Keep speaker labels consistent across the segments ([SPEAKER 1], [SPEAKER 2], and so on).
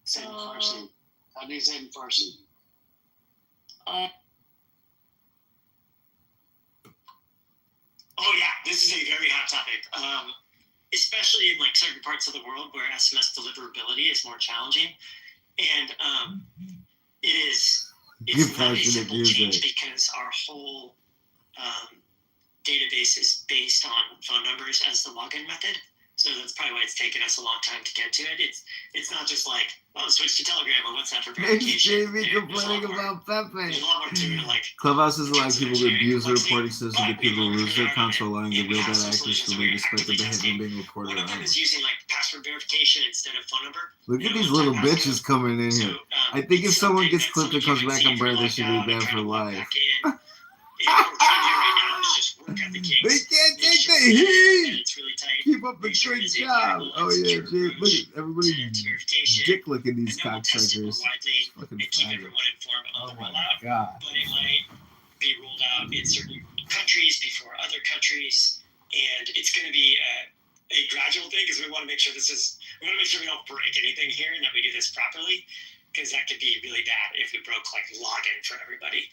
[SPEAKER 1] Say in Farsi. How do you say in Farsi?
[SPEAKER 2] Oh yeah, this is a very hot topic. Especially in like certain parts of the world where SMS deliverability is more challenging, and it's not a simple change because our whole database is based on phone numbers as the login method. So that's probably why it's taken us a long time to get to it. It's not just like, oh, switch to Telegram or WhatsApp for verification.
[SPEAKER 3] It's JB complaining about Pepe.
[SPEAKER 2] There's a lot more to it. Like
[SPEAKER 3] Clubhouse is allowing people to abuse the reporting system to people who lose their accounts, allowing the real bad actors to leave despite the behavior being recorded.
[SPEAKER 2] One of them is using like password verification instead of phone number.
[SPEAKER 3] Look at these little bitches coming in here. I think if someone gets clipped and comes back on Brad, they should be banned for life. They can't take the heat. Keep up the great job. Oh yeah, Jay, look at everybody dick licking these cocksuckers. Fucking faggot. Oh my god.
[SPEAKER 2] But it might be rolled out in certain countries before other countries, and it's going to be a gradual thing because we want to make sure we don't break anything here and that we do this properly, because that could be really bad if we broke like login for everybody.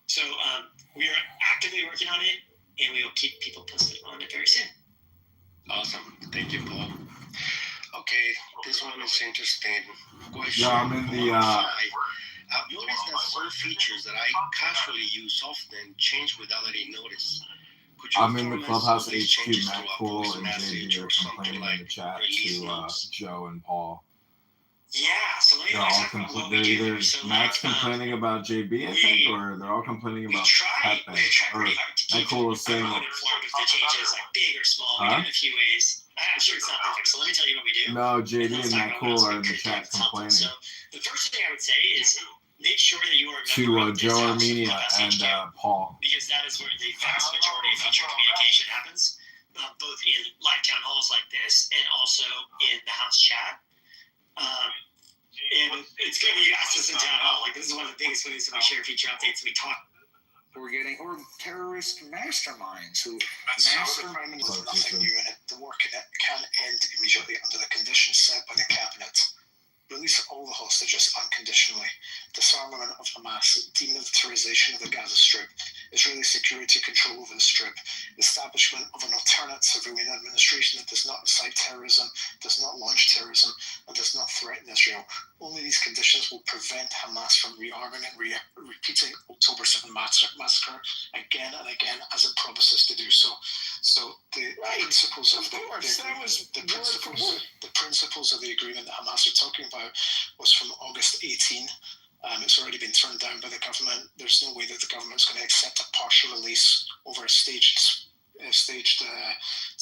[SPEAKER 2] So we are actively working on it, and we will keep people posted on it very soon.
[SPEAKER 1] Awesome. Thank you, Paul. Okay, this one is interesting. Question
[SPEAKER 3] Yeah, I'm in the...
[SPEAKER 1] I've noticed that some features that I casually use often change without any notice.
[SPEAKER 3] I'm in the Clubhouse HQ, Matt Cool and JB are complaining in the chat to Joe and Paul.
[SPEAKER 2] Yeah, so let me
[SPEAKER 3] they're either Matt's complaining about JB, I think, or they're all complaining about Pepe. Or Matt Cool was saying
[SPEAKER 2] if the changes like big or small, we do it in a few ways. I'm sure it's not perfect, so let me tell you what we do.
[SPEAKER 3] No, JB and Matt Cool are in the chat complaining.
[SPEAKER 2] So the first thing I would say is make sure that you are
[SPEAKER 3] to Joe Armenia and Paul.
[SPEAKER 2] Because that is where the vast majority of future communication happens, both in live town halls like this and also in the house chat. And it's going to be asked us in town hall. Like, this is one of the biggest ways that we share feature updates. We talk.
[SPEAKER 4] We're getting, or terrorist masterminds who mastermind is nothing new in it. The war can end immediately under the conditions set by the cabinet. Release all the hostages unconditionally. Disarmament of Hamas, demilitarization of the Gaza Strip, Israeli security control over the Strip, establishment of an alternate civilian administration that does not incite terrorism, does not launch terrorism, and does not threaten Israel. Only these conditions will prevent Hamas from rearming and repeating October 7 massacre again and again as it promises to do so. So the principles of the principles of the agreement that Hamas are talking about was from August 18. It's already been turned down by the government. There's no way that the government's going to accept a partial release over a staged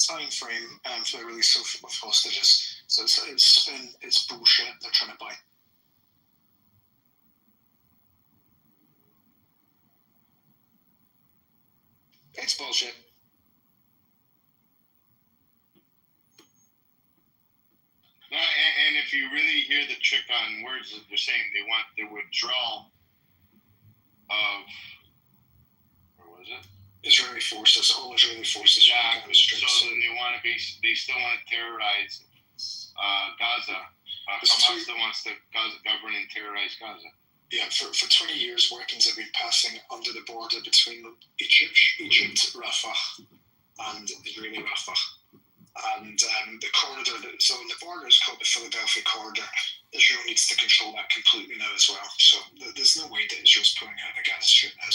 [SPEAKER 4] time frame for the release of hostages. So it's spin, it's bullshit they're trying to buy. It's bullshit.
[SPEAKER 5] No, and if you really hear the trick on words, they're saying they want the withdrawal of, where was it?
[SPEAKER 4] Israeli forces, all Israeli forces.
[SPEAKER 5] Yeah, so then they still want to terrorize Gaza. Hamas still wants to govern and terrorize Gaza.
[SPEAKER 4] Yeah, for 20 years, workings have been passing under the border between Egypt, Rafah, and Israeli Rafah. And the corridor, so the border is called the Philadelphia Corridor. Israel needs to control that completely now as well. So there's no way that Israel's pulling out of the Gaza Strip now.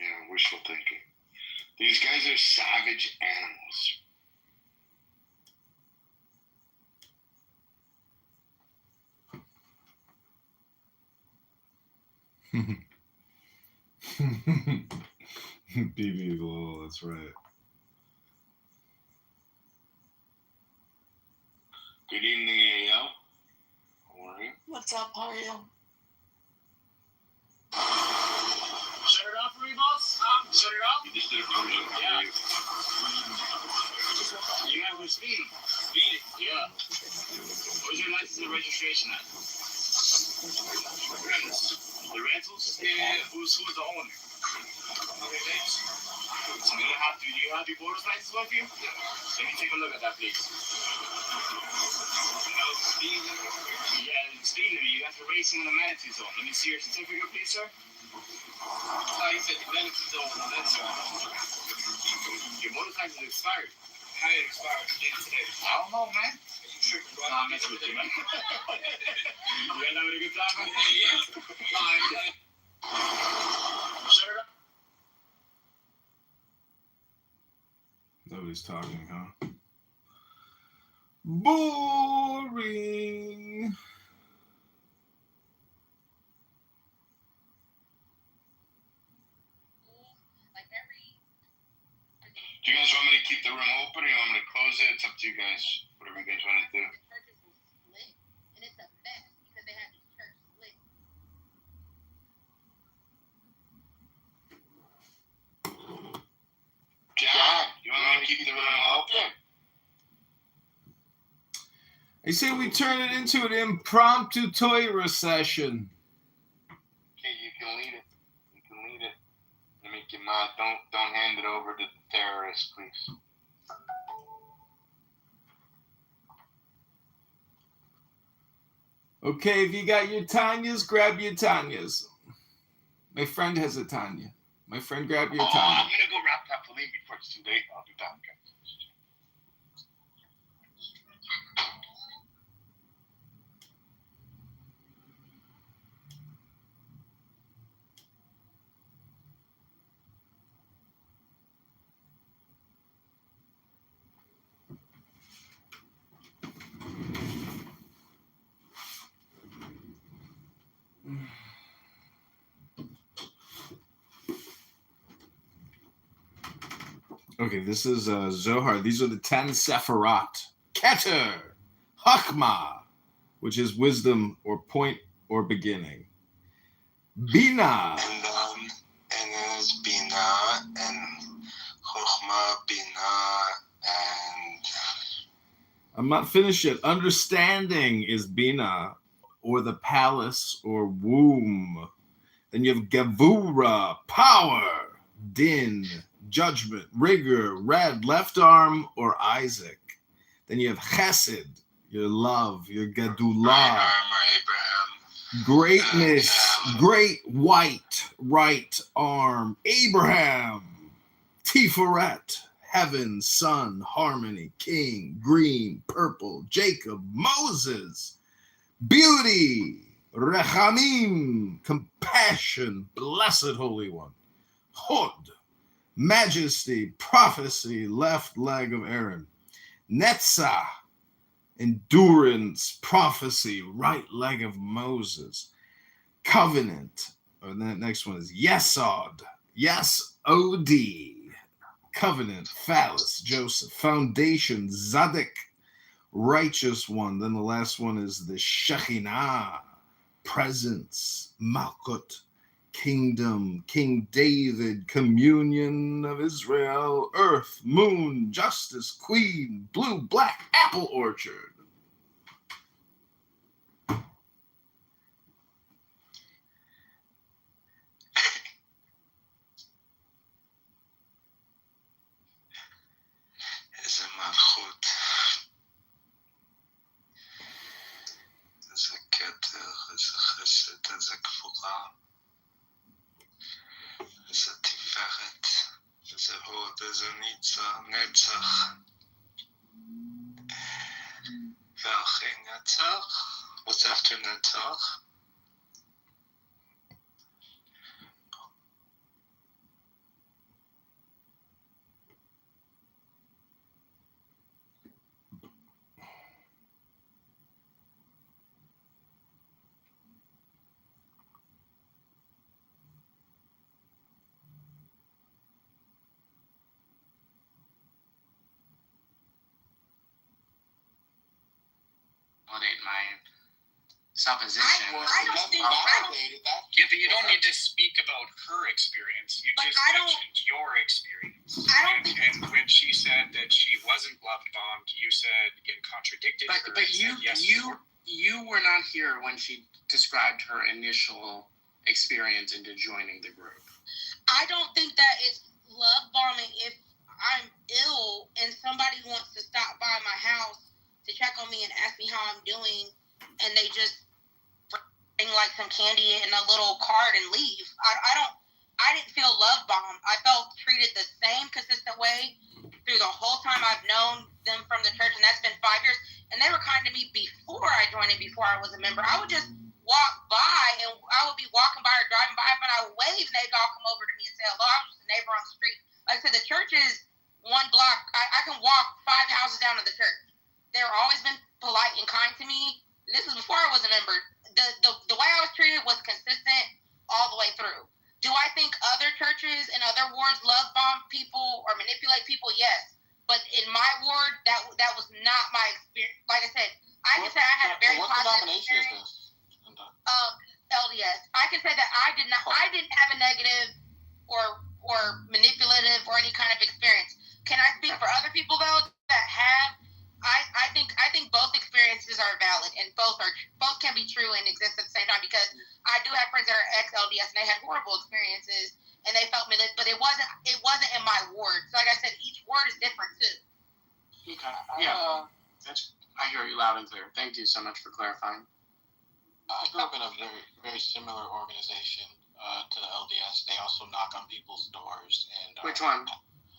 [SPEAKER 5] Yeah, wishful thinking. These guys are savage animals.
[SPEAKER 3] BB Glow, that's right.
[SPEAKER 5] Good evening, AL. How are you?
[SPEAKER 2] What's up? How are you?
[SPEAKER 1] Shut it off, Reed.
[SPEAKER 5] registration at? The rentals? Yeah. Who's the owner? Okay, thanks. So you have your voter's license with you? Yeah. Let me take a look at that, please. Yeah, Steven, you got the racing in the manatee zone. Let me see your certificate, please, sir. Oh, you said the manatee zone. That's your voter's license is expired. How did it expire? Today. I don't know, man. You tripping, bro? I'm messing with you, man. You guys having a good time, man? Yeah. Sure.
[SPEAKER 3] Nobody's talking, huh? Boring.
[SPEAKER 5] Do you guys want me to keep the room open or you want me to close it? It's up to you guys. Whatever you guys want to do. John, you want me to keep the room open?
[SPEAKER 3] I say we turn it into an impromptu Torah session.
[SPEAKER 5] Okay, you can lead it. You can lead it. Let me get my don't hand it over to the terrorists, please.
[SPEAKER 3] Okay, if you got your Tanyas, grab your Tanyas. My friend has a Tanya. My friend, grab your Tanya.
[SPEAKER 5] I'm gonna go wrap that balloon before it's too late. I'll do that. Okay.
[SPEAKER 3] Okay, this is Zohar. These are the 10 Sephirot. Keter, Chachma, which is wisdom or point or beginning. Bina.
[SPEAKER 5] And there's Bina and Chochma, Bina, and...
[SPEAKER 3] I'm not finished yet. Understanding is Bina, or the palace or womb. Then you have Gevura, power, Din, judgment, rigor, red, left arm, or Isaac. Then you have Chesed, your love, your Gedulah, greatness, great white, right arm, Abraham, Tiferet, heaven, sun, harmony, king, green, purple, Jacob, Moses, beauty, Rechamim, compassion, blessed Holy One, Hod, majesty, prophecy, left leg of Aaron, Netzah, endurance, prophecy, right leg of Moses, covenant, or the next one is Yesod, Yes-O-D, covenant, phallus, Joseph, foundation, Zadok, righteous one. Then the last one is the Shekhinah, presence, Malkut, kingdom, King David, communion of Israel, earth, moon, justice, queen, blue, black, apple orchard.
[SPEAKER 5] איזה מלכות. איזה כתר, איזה חסד, איזה גבורה. איזה תפארת, איזה הוד, איזה נצח. ואחרי נצח, what's after נצח? My supposition.
[SPEAKER 6] I don't think
[SPEAKER 5] validated that. Yeah, but you don't need to speak about her experience. You just mentioned your experience. And when she said that she wasn't love bombed, you said it contradicted her. But you
[SPEAKER 6] you were not here when she described her initial experience into joining the group.
[SPEAKER 7] I don't think that it's love bombing if I'm ill and somebody wants to stop by my house to check on me and ask me how I'm doing, and they just bring like some candy and a little card and leave. I didn't feel love bombed. I felt treated the same consistent way through the whole time I've known them from the church, and that's been 5 years. And they were kind to me before I joined it, before I was a member. I would just walk by, and I would be walking by or driving by, and I would wave, and they'd all come over to me and say hello. I was just a neighbor on the street. Like I said, the church is 1 block. I can walk 5 houses down to the church. They've always been polite and kind to me. This was before I was a member. The way I was treated was consistent all the way through. Do I think other churches and other wards love bomb people or manipulate people? Yes. But in my ward, that was not my experience. Like I said, I can say I had a very positive experience. What denomination is this? LDS. I can say that I didn't have a negative or manipulative or any kind of experience. Can I speak for other people though that have? I think both experiences are valid, and both can be true and exist at the same time, because I do have friends that are ex-LDS and they had horrible experiences and they felt manipulated, but it wasn't in my ward. So like I said, each ward is different too.
[SPEAKER 6] Okay. I hear you loud and clear. Thank you so much for clarifying.
[SPEAKER 8] I grew up in a very, very similar organization to the LDS. They also knock on people's doors. And
[SPEAKER 6] which one?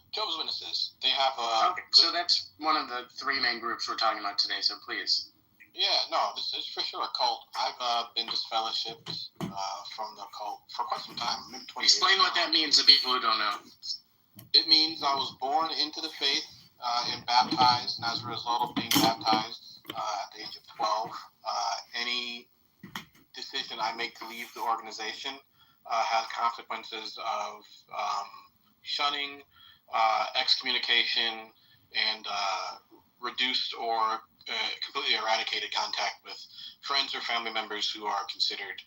[SPEAKER 8] Jehovah's Witnesses. They have
[SPEAKER 6] okay, so that's one of the 3 main groups we're talking about today, so please.
[SPEAKER 8] Yeah, no, this is for sure a cult. I've been disfellowshipped from the cult for quite some time. Maybe 20
[SPEAKER 6] Explain
[SPEAKER 8] years
[SPEAKER 6] what
[SPEAKER 8] now.
[SPEAKER 6] that means to people who don't know.
[SPEAKER 8] It means I was born into the faith and baptized, and as a result of being baptized at the age of 12, any decision I make to leave the organization has consequences of shunning, excommunication, and reduced or completely eradicated contact with friends or family members who are considered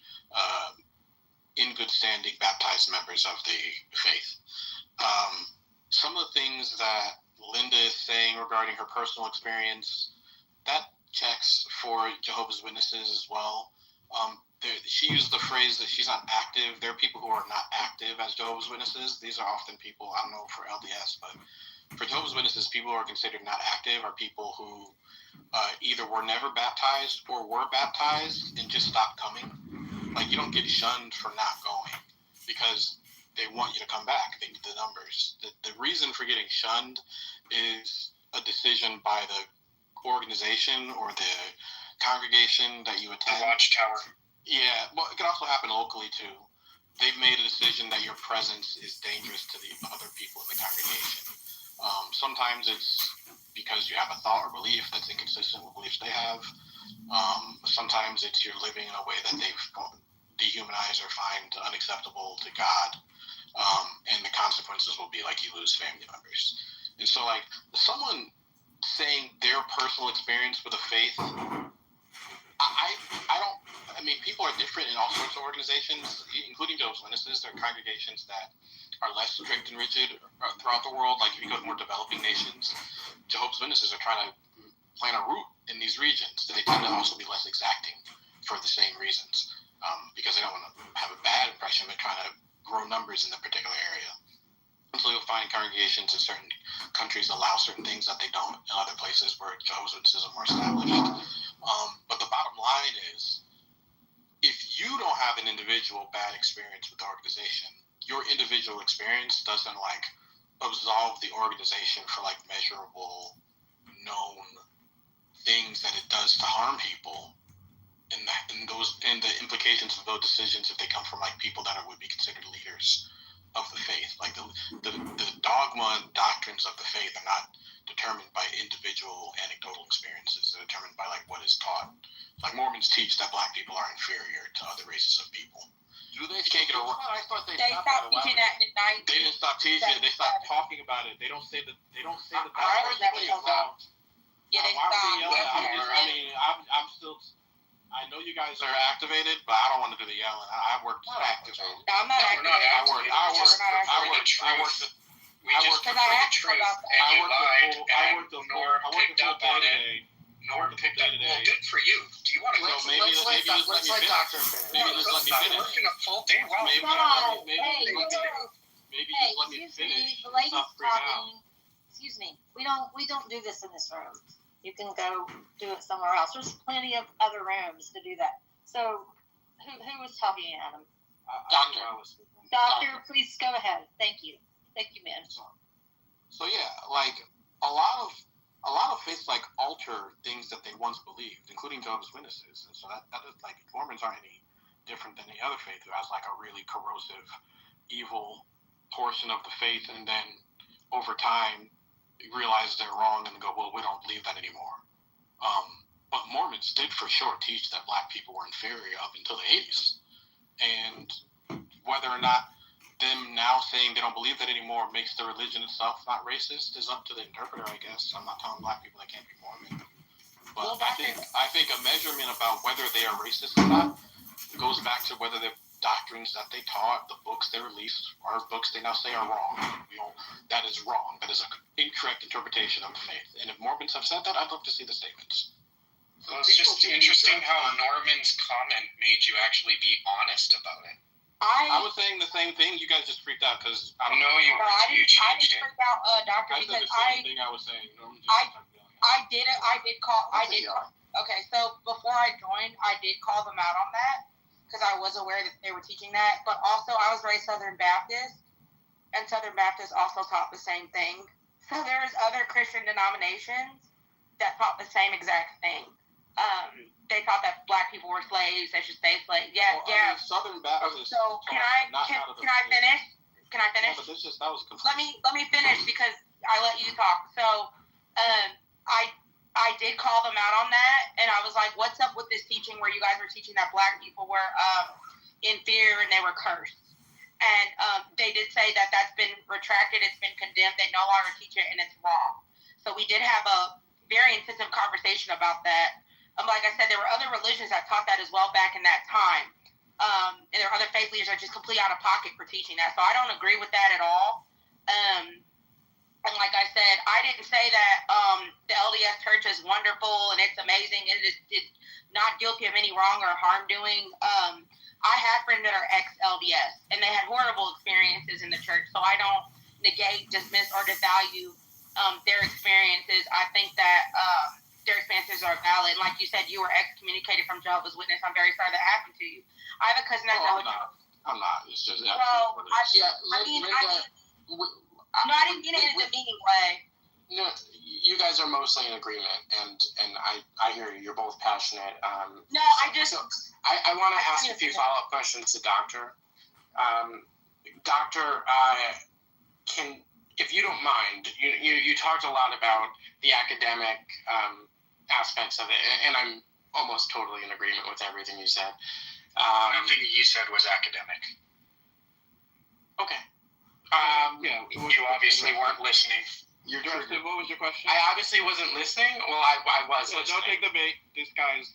[SPEAKER 8] in good standing baptized members of the faith. Some of the things that Linda is saying regarding her personal experience, that checks for Jehovah's Witnesses as well. She used the phrase that she's not active. There are people who are not active as Jehovah's Witnesses. These are often people, I don't know for LDS, but for Jehovah's Witnesses, people who are considered not active are people who either were never baptized or were baptized and just stopped coming. Like, you don't get shunned for not going because they want you to come back. They need the numbers. The reason for getting shunned is a decision by the organization or the congregation that you attend.
[SPEAKER 6] The Watchtower.
[SPEAKER 8] Yeah, well, it can also happen locally too. They've made a decision that your presence is dangerous to the other people in the congregation. Sometimes it's because you have a thought or belief that's inconsistent with beliefs they have. Sometimes it's you're living in a way that they've dehumanized or find unacceptable to God. And the consequences will be like you lose family members. And so, like, someone saying their personal experience with a faith, I mean, people are different in all sorts of organizations, including Jehovah's Witnesses. There are congregations that are less strict and rigid throughout the world. Like, if you go to more developing nations, Jehovah's Witnesses are trying to plant a root in these regions. They tend to also be less exacting for the same reasons, because they don't want to have a bad impression. They're trying to grow numbers in the particular area. And so you'll find congregations in certain countries allow certain things that they don't in other places where Jehovah's Witnesses are more established. But the bottom line is, if you don't have an individual bad experience with the organization, your individual experience doesn't like absolve the organization for like measurable, known things that it does to harm people, and the implications of those decisions if they come from like people that would be considered leaders of the faith. Like the dogma and doctrines of the faith are not determined by individual anecdotal experiences. They're determined by like what is taught. Like Mormons teach that black people are inferior to other races of people. Do they? You can't get over.
[SPEAKER 7] I thought they stopped teaching that in the 90s.
[SPEAKER 8] They didn't stop teaching it. They stopped talking about it. They don't say that. They don't say that.
[SPEAKER 7] I heard that was stopped. Yeah, they stopped.
[SPEAKER 8] I'm still. I know you guys are activated, but I don't want to do the yelling. I work activated.
[SPEAKER 7] No, I'm not activated.
[SPEAKER 8] I work the
[SPEAKER 6] We just prefer the truth, and you lied, and nor picked up on it.
[SPEAKER 9] Norm picked up. Well, good for you. Do you want to
[SPEAKER 8] let's let me finish. Maybe just let me finish.
[SPEAKER 9] Working a full day. Wow.
[SPEAKER 8] Maybe just let me finish.
[SPEAKER 10] The lady's talking. Excuse me. We don't do this in this room. You can go do it somewhere else. There's plenty of other rooms to do that. So, who was talking, Adam? Doctor, please go ahead. Thank you, man.
[SPEAKER 8] So yeah, like a lot of faiths like alter things that they once believed, including Jehovah's Witnesses, and so that is like Mormons aren't any different than any other faith who has like a really corrosive, evil portion of the faith, and then over time realize they're wrong and go, well, we don't believe that anymore. But Mormons did for sure teach that black people were inferior up until the 80s. And whether or not them now saying they don't believe that anymore makes the religion itself not racist is up to the interpreter, I guess. I'm not telling black people they can't be Mormon. But I think a measurement about whether they are racist or not goes back to whether the doctrines that they taught, the books they released, are books they now say are wrong. That is wrong. That is an incorrect interpretation of faith. And if Mormons have said that, I'd love to see the statements.
[SPEAKER 9] Well, it's just interesting how Norman's comment made you actually be honest about it.
[SPEAKER 7] I
[SPEAKER 8] was saying the same thing. You guys just freaked out because
[SPEAKER 9] I don't know. You changed it.
[SPEAKER 7] I didn't freak out, doctor, because
[SPEAKER 8] I did the same thing I was saying.
[SPEAKER 7] I did it. I did call. Okay, so before I joined, I did call them out on that because I was aware that they were teaching that. But also, I was raised Southern Baptist, and Southern Baptist also taught the same thing. So there's other Christian denominations that taught the same exact thing. They taught that black people were slaves. They should stay slaves. Yeah,
[SPEAKER 8] well,
[SPEAKER 7] yeah.
[SPEAKER 8] Southern Baptist.
[SPEAKER 7] So can I finish? Can I finish?
[SPEAKER 8] No, but that was
[SPEAKER 7] let me finish because I let you talk. So, I did call them out on that, and I was like, "What's up with this teaching where you guys were teaching that black people were inferior and they were cursed?" And they did say that that's been retracted. It's been condemned. They no longer teach it, and it's wrong. So we did have a very intensive conversation about that. Like I said, there were other religions that taught that as well back in that time. And there are other faith leaders that are just completely out of pocket for teaching that. So I don't agree with that at all. And like I said, I didn't say that the LDS church is wonderful and it's amazing. It's not guilty of any wrong or harm doing. I have friends that are ex-LDS, and they had horrible experiences in the church. So I don't negate, dismiss, or devalue their experiences. I think that their experiences are valid. Like you said, you were excommunicated from Jehovah's Witness. I'm very sorry that happened to you. I have a cousin that's
[SPEAKER 8] I'm not. It's just
[SPEAKER 7] I didn't mean it in a demeaning way.
[SPEAKER 6] No, you guys are mostly in agreement, and I hear you. You're both passionate. I want to ask a few follow-up questions to Doctor. Doctor, if you don't mind, you talked a lot about the academic aspects of it, and I'm almost totally in agreement with everything you said.
[SPEAKER 9] Nothing you said was academic.
[SPEAKER 6] Okay.
[SPEAKER 9] You obviously weren't listening.
[SPEAKER 8] You're triggered. What was your question?
[SPEAKER 6] I obviously wasn't listening. Well, I was listening.
[SPEAKER 8] Don't take the bait. This guy's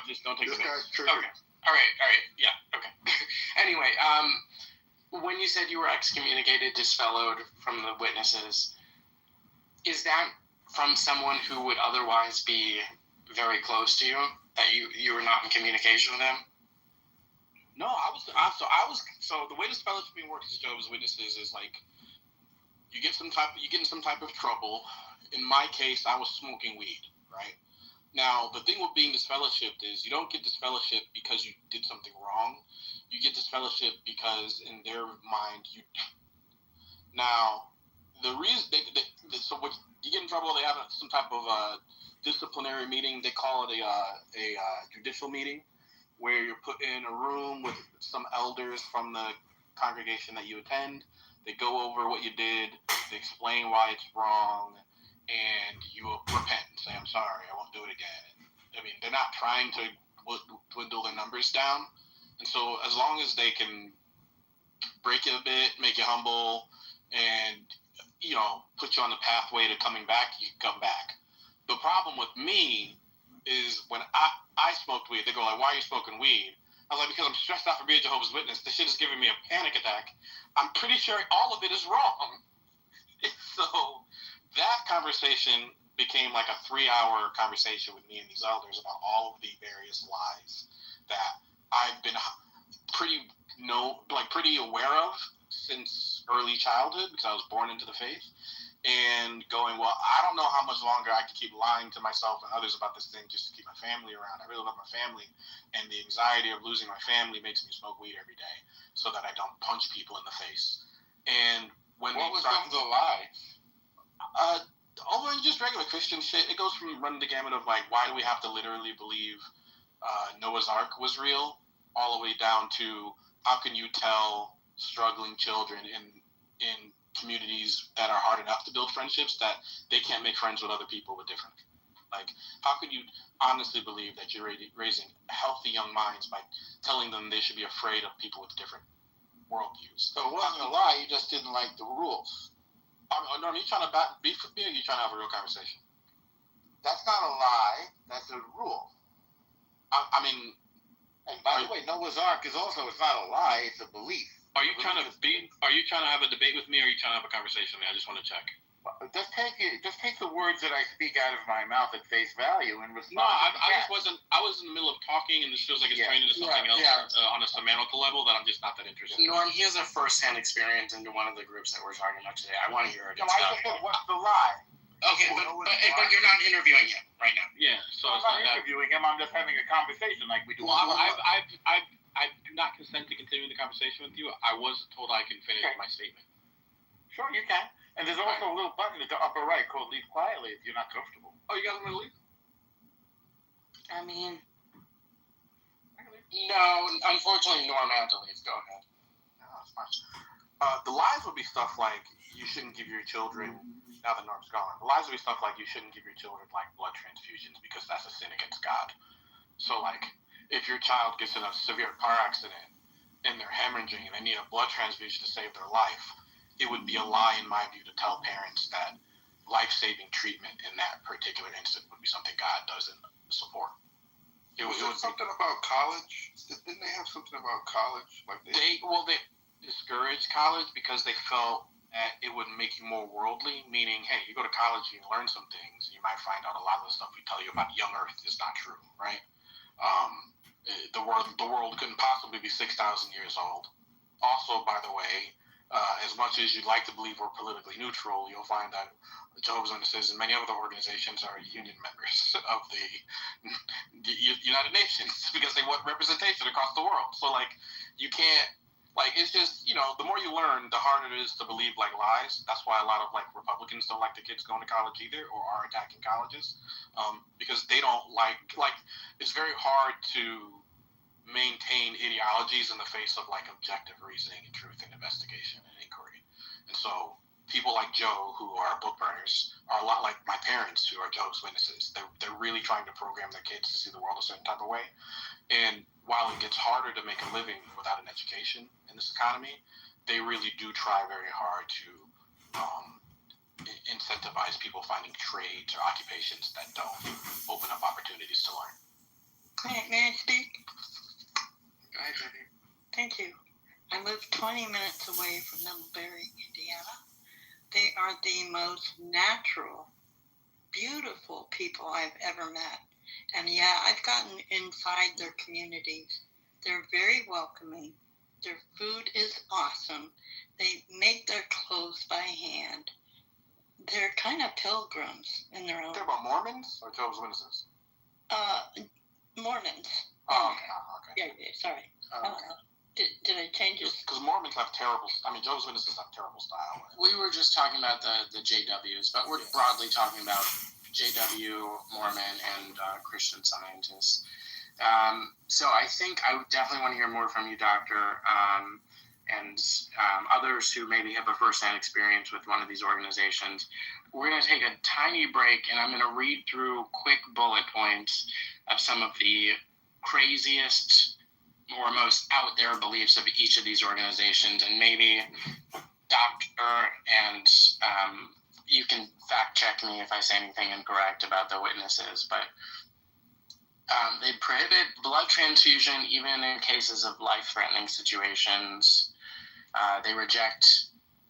[SPEAKER 8] just don't take the bait.
[SPEAKER 6] Okay. All right. Yeah. Okay. Anyway, when you said you were excommunicated, disfellowed from the witnesses, is that from someone who would otherwise be very close to you, that you were not in communication with them?
[SPEAKER 8] No, so the way this fellowship works as Jehovah's Witnesses is like you get in some type of trouble. In my case, I was smoking weed, right? Now, the thing with being disfellowshipped is you don't get disfellowship because you did something wrong. You get disfellowship because in their mind Now, the reason so when you get in trouble, they have some type of disciplinary meeting. They call it a judicial meeting, where you're put in a room with some elders from the congregation that you attend. They go over what you did, they explain why it's wrong, and you repent and say, I'm sorry, I won't do it again. I mean, they're not trying to dwindle their numbers down. And so as long as they can break you a bit, make you humble, and, put you on the pathway to coming back, you come back. The problem with me is when I smoked weed, they go like, why are you smoking weed? I was like, because I'm stressed out for being a Jehovah's Witness. This shit is giving me a panic attack. I'm pretty sure all of it is wrong. So that conversation became like a 3-hour conversation with me and these elders about all of the various lies that I've been pretty aware of since early childhood, because I was born into the faith, and going, well, I don't know how much longer I can keep lying to myself and others about this thing just to keep my family around. I really love my family, and the anxiety of losing my family makes me smoke weed every day so that I don't punch people in the face. And when
[SPEAKER 9] what was some of the lie?
[SPEAKER 8] Over just regular Christian shit, it goes from running the gamut of like, why do we have to literally believe Noah's Ark was real, all the way down to how can you tell struggling children in communities that are hard enough to build friendships that they can't make friends with other people with different. Like, how could you honestly believe that you're raising healthy young minds by telling them they should be afraid of people with different worldviews?
[SPEAKER 9] So it wasn't a lie, you just didn't like the rules.
[SPEAKER 8] No, are you trying to beef with me, or are you trying to have a real conversation?
[SPEAKER 9] That's not a lie, that's a rule.
[SPEAKER 8] I mean...
[SPEAKER 9] And by the way, Noah's Ark is also, it's not a lie, it's a belief.
[SPEAKER 8] Are you trying to have a debate with me, or are you trying to have a conversation with me? I just want to check.
[SPEAKER 9] Just take the words that I speak out of my mouth at face value and respond.
[SPEAKER 8] No, I was in the middle of talking, and this feels like it's turning into something else on a semantical level that I'm just not that interested in.
[SPEAKER 6] Norm, he has a first-hand experience into one of the groups that we're talking about today. I want to hear it.
[SPEAKER 9] No, I just said, what's the lie?
[SPEAKER 6] Okay, but you're not interviewing him right now.
[SPEAKER 8] Yeah, so
[SPEAKER 9] I'm not interviewing him. I'm just having a conversation like we do.
[SPEAKER 8] Well, I do not consent to continuing the conversation with you. I was told I can finish my statement.
[SPEAKER 9] Sure, you can. And there's also a little button at the upper right called "Leave Quietly" if you're not comfortable.
[SPEAKER 8] Oh, you guys want to leave?
[SPEAKER 7] I mean,
[SPEAKER 6] no, unfortunately, Norm had to leave. Go ahead.
[SPEAKER 8] No, that's fine. The lies would be stuff like you shouldn't give your children. Now that Norm's gone, the lies would be stuff like you shouldn't give your children like blood transfusions because that's a sin against God. So like, if your child gets in a severe car accident and they're hemorrhaging and they need a blood transfusion to save their life, it would be a lie in my view to tell parents that life-saving treatment in that particular instant would be something God doesn't support.
[SPEAKER 11] It was something about college. Didn't they have something about college? Like
[SPEAKER 8] they discouraged college because they felt it would make you more worldly, meaning, hey, you go to college, you learn some things, and you might find out a lot of the stuff we tell you about young Earth is not true, right? The world couldn't possibly be 6,000 years old. Also, by the way, as much as you'd like to believe we're politically neutral, you'll find that Jehovah's Witnesses and many other organizations are union members of the United Nations because they want representation across the world. So, like, you can't... Like, it's just, the more you learn, the harder it is to believe, like, lies. That's why a lot of, like, Republicans don't like the kids going to college either or are attacking colleges because they don't like, it's very hard to maintain ideologies in the face of, like, objective reasoning and truth and investigation and inquiry. And so people like Joe, who are book burners, are a lot like my parents, who are Jehovah's Witnesses. They're really trying to program their kids to see the world a certain type of way. And while it gets harder to make a living without an education in this economy, they really do try very hard to incentivize people finding trades or occupations that don't open up opportunities to learn.
[SPEAKER 7] May I speak?
[SPEAKER 8] Go ahead, Jackie.
[SPEAKER 7] Thank you. I live 20 minutes away from Middlebury, Indiana. They are the most natural, beautiful people I've ever met. And yeah, I've gotten inside their communities. They're very welcoming. Their food is awesome. They make their clothes by hand. They're kind of pilgrims in their own.
[SPEAKER 8] They're about Mormons or Jehovah's Witnesses?
[SPEAKER 7] Mormons.
[SPEAKER 8] Oh, okay.
[SPEAKER 7] Yeah, sorry. Did I change it?
[SPEAKER 8] Because Mormons have Jehovah's Witnesses have terrible style.
[SPEAKER 6] We were just talking about the JWs, but we're broadly talking about JW, Mormon, and Christian Scientists. So I think I would definitely want to hear more from you, Doctor, and others who maybe have a first-hand experience with one of these organizations. We're going to take a tiny break, and I'm going to read through quick bullet points of some of the craziest or most out-there beliefs of each of these organizations, and maybe Doctor and you can fact-check me if I say anything incorrect about the witnesses, but they prohibit blood transfusion even in cases of life-threatening situations. They reject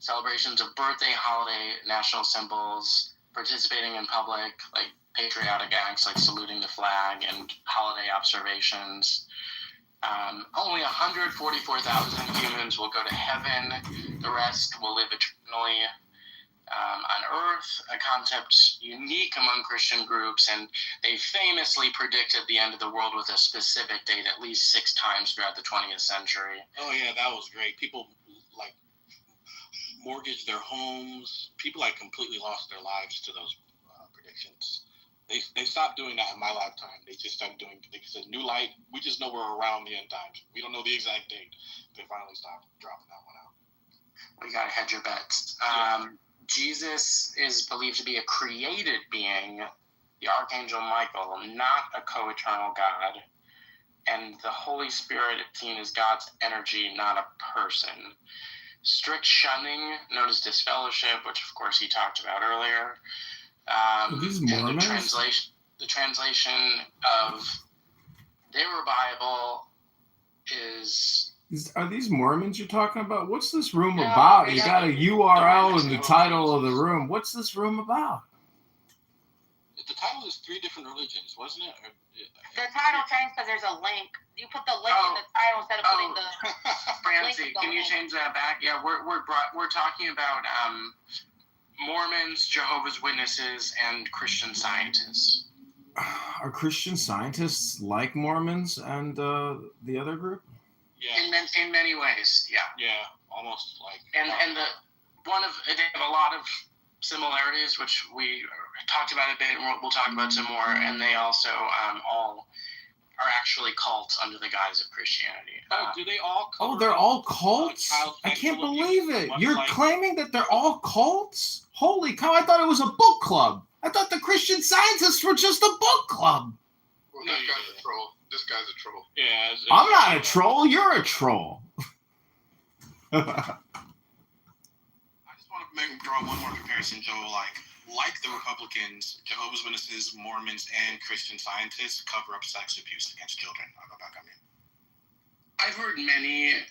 [SPEAKER 6] celebrations of birthday, holiday, national symbols, participating in public, like patriotic acts like saluting the flag and holiday observations. Only 144,000 humans will go to heaven. The rest will live eternally on Earth, a concept unique among Christian groups, and they famously predicted the end of the world with a specific date at least 6 times throughout the 20th century.
[SPEAKER 8] Oh yeah, that was great. People like mortgaged their homes. People like completely lost their lives to those predictions. They stopped doing that in my lifetime. They just started doing, they said, new light. We just know we're around the end times. We don't know the exact date. They finally stopped dropping that one out.
[SPEAKER 6] We gotta hedge your bets. Jesus is believed to be a created being, the Archangel Michael, not a co-eternal God. And the Holy Spirit seen as God's energy, not a person. Strict shunning, known as disfellowship, which of course he talked about earlier.
[SPEAKER 3] These
[SPEAKER 6] and
[SPEAKER 3] Mormons?
[SPEAKER 6] the translation of their Bible is...
[SPEAKER 3] Are these Mormons you're talking about? What's this room
[SPEAKER 6] No,
[SPEAKER 3] about? You
[SPEAKER 6] yeah,
[SPEAKER 3] got a URL in the title of the room. What's this room about?
[SPEAKER 8] The title is 3 different religions, wasn't it?
[SPEAKER 7] The title changed because there's a link. You put the link in the title instead of putting the.
[SPEAKER 6] Francie, can you change that back? Yeah, we're talking about Mormons, Jehovah's Witnesses, and Christian Scientists.
[SPEAKER 3] Are Christian Scientists like Mormons and the other group?
[SPEAKER 6] Yeah. In many ways, yeah.
[SPEAKER 8] Yeah, almost like.
[SPEAKER 6] And they have a lot of similarities, which we talked about a bit, and we'll talk about some more. And they also all are actually cults under the guise of Christianity.
[SPEAKER 8] Do they all?
[SPEAKER 3] Oh, they're all cults? I can't believe it. You're claiming that they're all cults? Holy cow! I thought it was a book club. I thought the Christian Scientists were just a book club.
[SPEAKER 11] Well, this guy's a troll. This guy's a troll.
[SPEAKER 8] Yeah.
[SPEAKER 3] I'm not a troll. You're a troll.
[SPEAKER 12] I just want to draw one more comparison, Joe. Like the Republicans, Jehovah's Witnesses, Mormons, and Christian Scientists cover up sex abuse against children. I'll go back on you.
[SPEAKER 6] I've heard many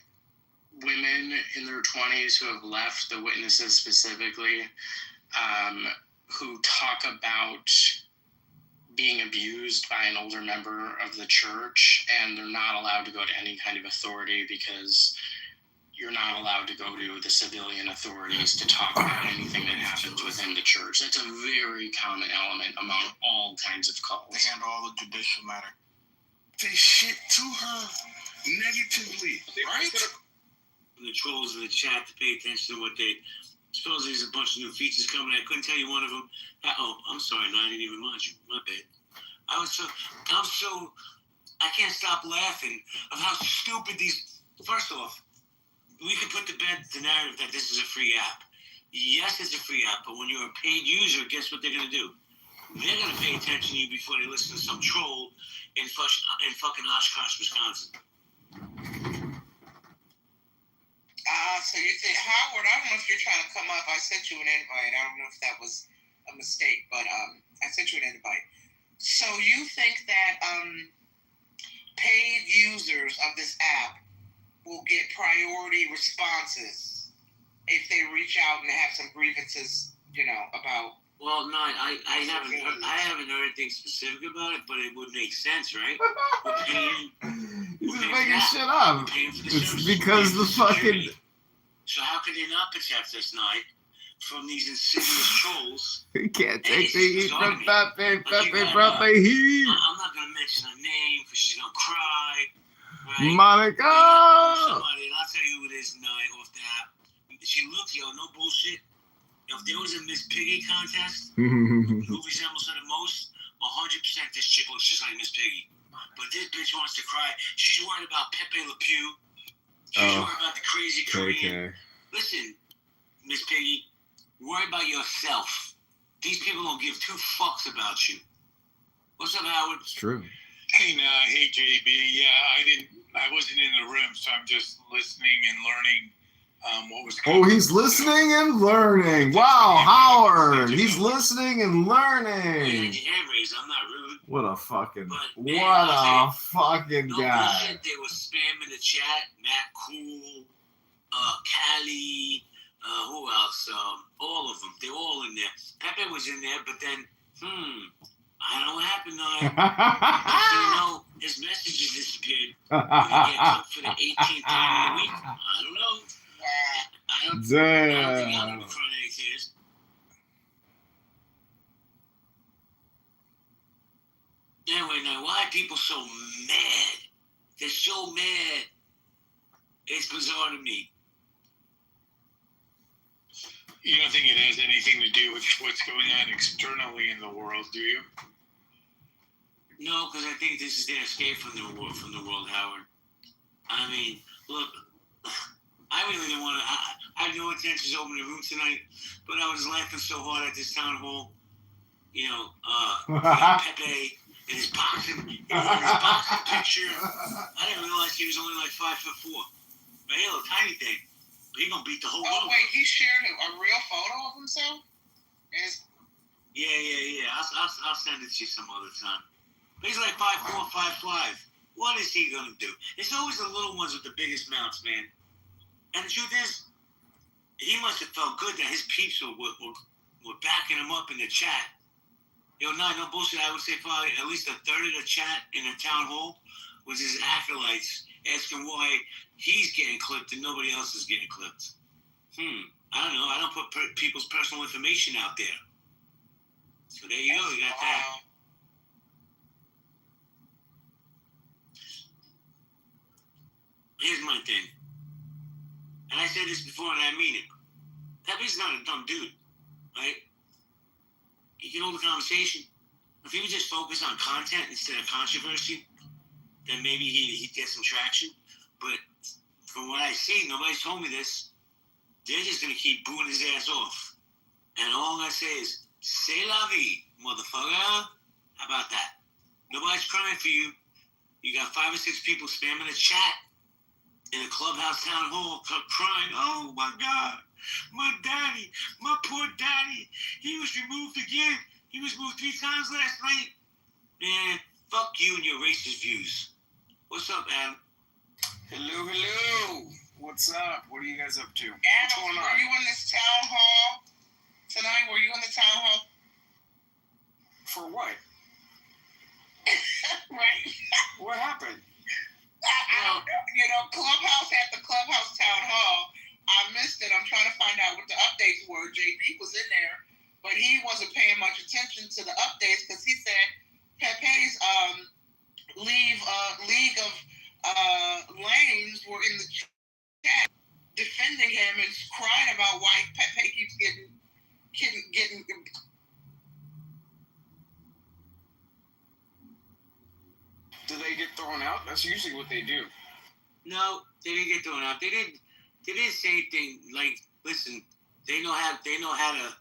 [SPEAKER 6] women in their 20s who have left the Witnesses specifically, who talk about being abused by an older member of the church, and they're not allowed to go to any kind of authority because you're not allowed to go to the civilian authorities to talk about anything that happens within the church. That's a very common element among all kinds of cults.
[SPEAKER 12] They handle all the judicial matter. They shit to her negatively, right?
[SPEAKER 13] The trolls in the chat to pay attention to what they... Suppose there's a bunch of new features coming. I couldn't tell you one of them. I'm sorry. No, I didn't even mind you. My bad. I can't stop laughing of how stupid these... First off, we could put to bed the narrative that this is a free app. Yes, it's a free app, but when you're a paid user, guess what they're going to do? They're going to pay attention to you before they listen to some troll in fucking Oshkosh, Wisconsin.
[SPEAKER 14] So you think, Howard, I don't know if you're trying to come up. I sent you an invite. I don't know if that was a mistake, but I sent you an invite. So you think that paid users of this app will get priority responses if they reach out and have some grievances, about...
[SPEAKER 13] Well, no, I haven't heard anything specific about it, but it would make sense, right?
[SPEAKER 3] He's just making shit up. It's because the fucking...
[SPEAKER 13] So how could they not protect us, Knight, from these insidious trolls?
[SPEAKER 3] You can't take the heat from Pepe heat.
[SPEAKER 13] I'm not going to mention her name because she's going to cry. Right?
[SPEAKER 3] Monica!
[SPEAKER 13] Somebody, and I'll tell you who it is, Knight, off that. She looks, no bullshit. If there was a Miss Piggy contest, who resembles her the most, 100% this chick looks just like Miss Piggy. But this bitch wants to cry. She's worried about Pepe Le Pew. She's worried about the crazy Korean. Listen, Miss Piggy, worry about yourself. These people don't give 2 fucks about you. What's up, Howard?
[SPEAKER 3] It's true.
[SPEAKER 15] Hey, JB. Yeah, I wasn't in the room, so I'm just listening and learning. What was
[SPEAKER 3] Oh, he's listening and learning. Wow, Howard. He's listening and learning.
[SPEAKER 13] I'm not rude.
[SPEAKER 3] What a fucking guy.
[SPEAKER 13] Bullshit, they were spamming the chat. Matt Cool, Callie, who else? All of them. They're all in there. Pepe was in there, but then, I don't know what happened, Just so you know, his messages disappeared. We're going to get clipped for the 18th time of the week. I don't know. I don't think I'll ever cry any tears. Anyway, now, why are people so mad? They're so mad. It's bizarre to me.
[SPEAKER 15] You don't think it has anything to do with what's going on externally in the world, do you?
[SPEAKER 13] No, because I think this is their escape from the world, Howard. I mean, look, I really didn't want to. I had no intentions of opening the room tonight, but I was laughing so hard at this town hall. You know, Pepe and his boxing picture. I didn't realize he was only like 5'4". But he a little tiny thing. But he gonna beat the whole world.
[SPEAKER 14] Oh wait, he shared a real photo of himself.
[SPEAKER 13] Yeah. I'll send it to you some other time. But he's like 5'4", 5'5". What is he gonna do? It's always the little ones with the biggest mouths, man. And the truth is, he must have felt good that his peeps were backing him up in the chat. Yo, no bullshit. I would say probably at least a third of the chat in the town hall was his acolytes asking why he's getting clipped and nobody else is getting clipped. I don't know. I don't put people's personal information out there. So there you go. You got that. Here's my thing. And I said this before and I mean it. Pepe's not a dumb dude, right? He can hold a conversation. If he would just focus on content instead of controversy, then maybe he'd get some traction. But from what I see, nobody's told me this. They're just going to keep booing his ass off. And all I say is, c'est la vie, motherfucker. How about that? Nobody's crying for you. You got 5 or 6 people spamming the chat in a clubhouse town hall crying, oh my God, my daddy, my poor daddy, he was removed again. He was moved 3 times last night. Man, fuck you and your racist views. What's up, Adam?
[SPEAKER 16] Hello. What's up? What are you guys up to?
[SPEAKER 14] Adam, were you in this town hall tonight? Were you in the town hall?
[SPEAKER 16] For what?
[SPEAKER 14] Right?
[SPEAKER 16] What happened?
[SPEAKER 14] I don't know. You know, Clubhouse had the Clubhouse town hall. I missed it. I'm trying to find out what the updates were. JB was in there, but he wasn't paying much attention to the updates because he said Pepe's league of lames were in the chat defending him and crying about why Pepe keeps getting.
[SPEAKER 16] Do they get thrown out? That's usually what they do.
[SPEAKER 13] No, they didn't get thrown out. They didn't say anything like, listen, they know how to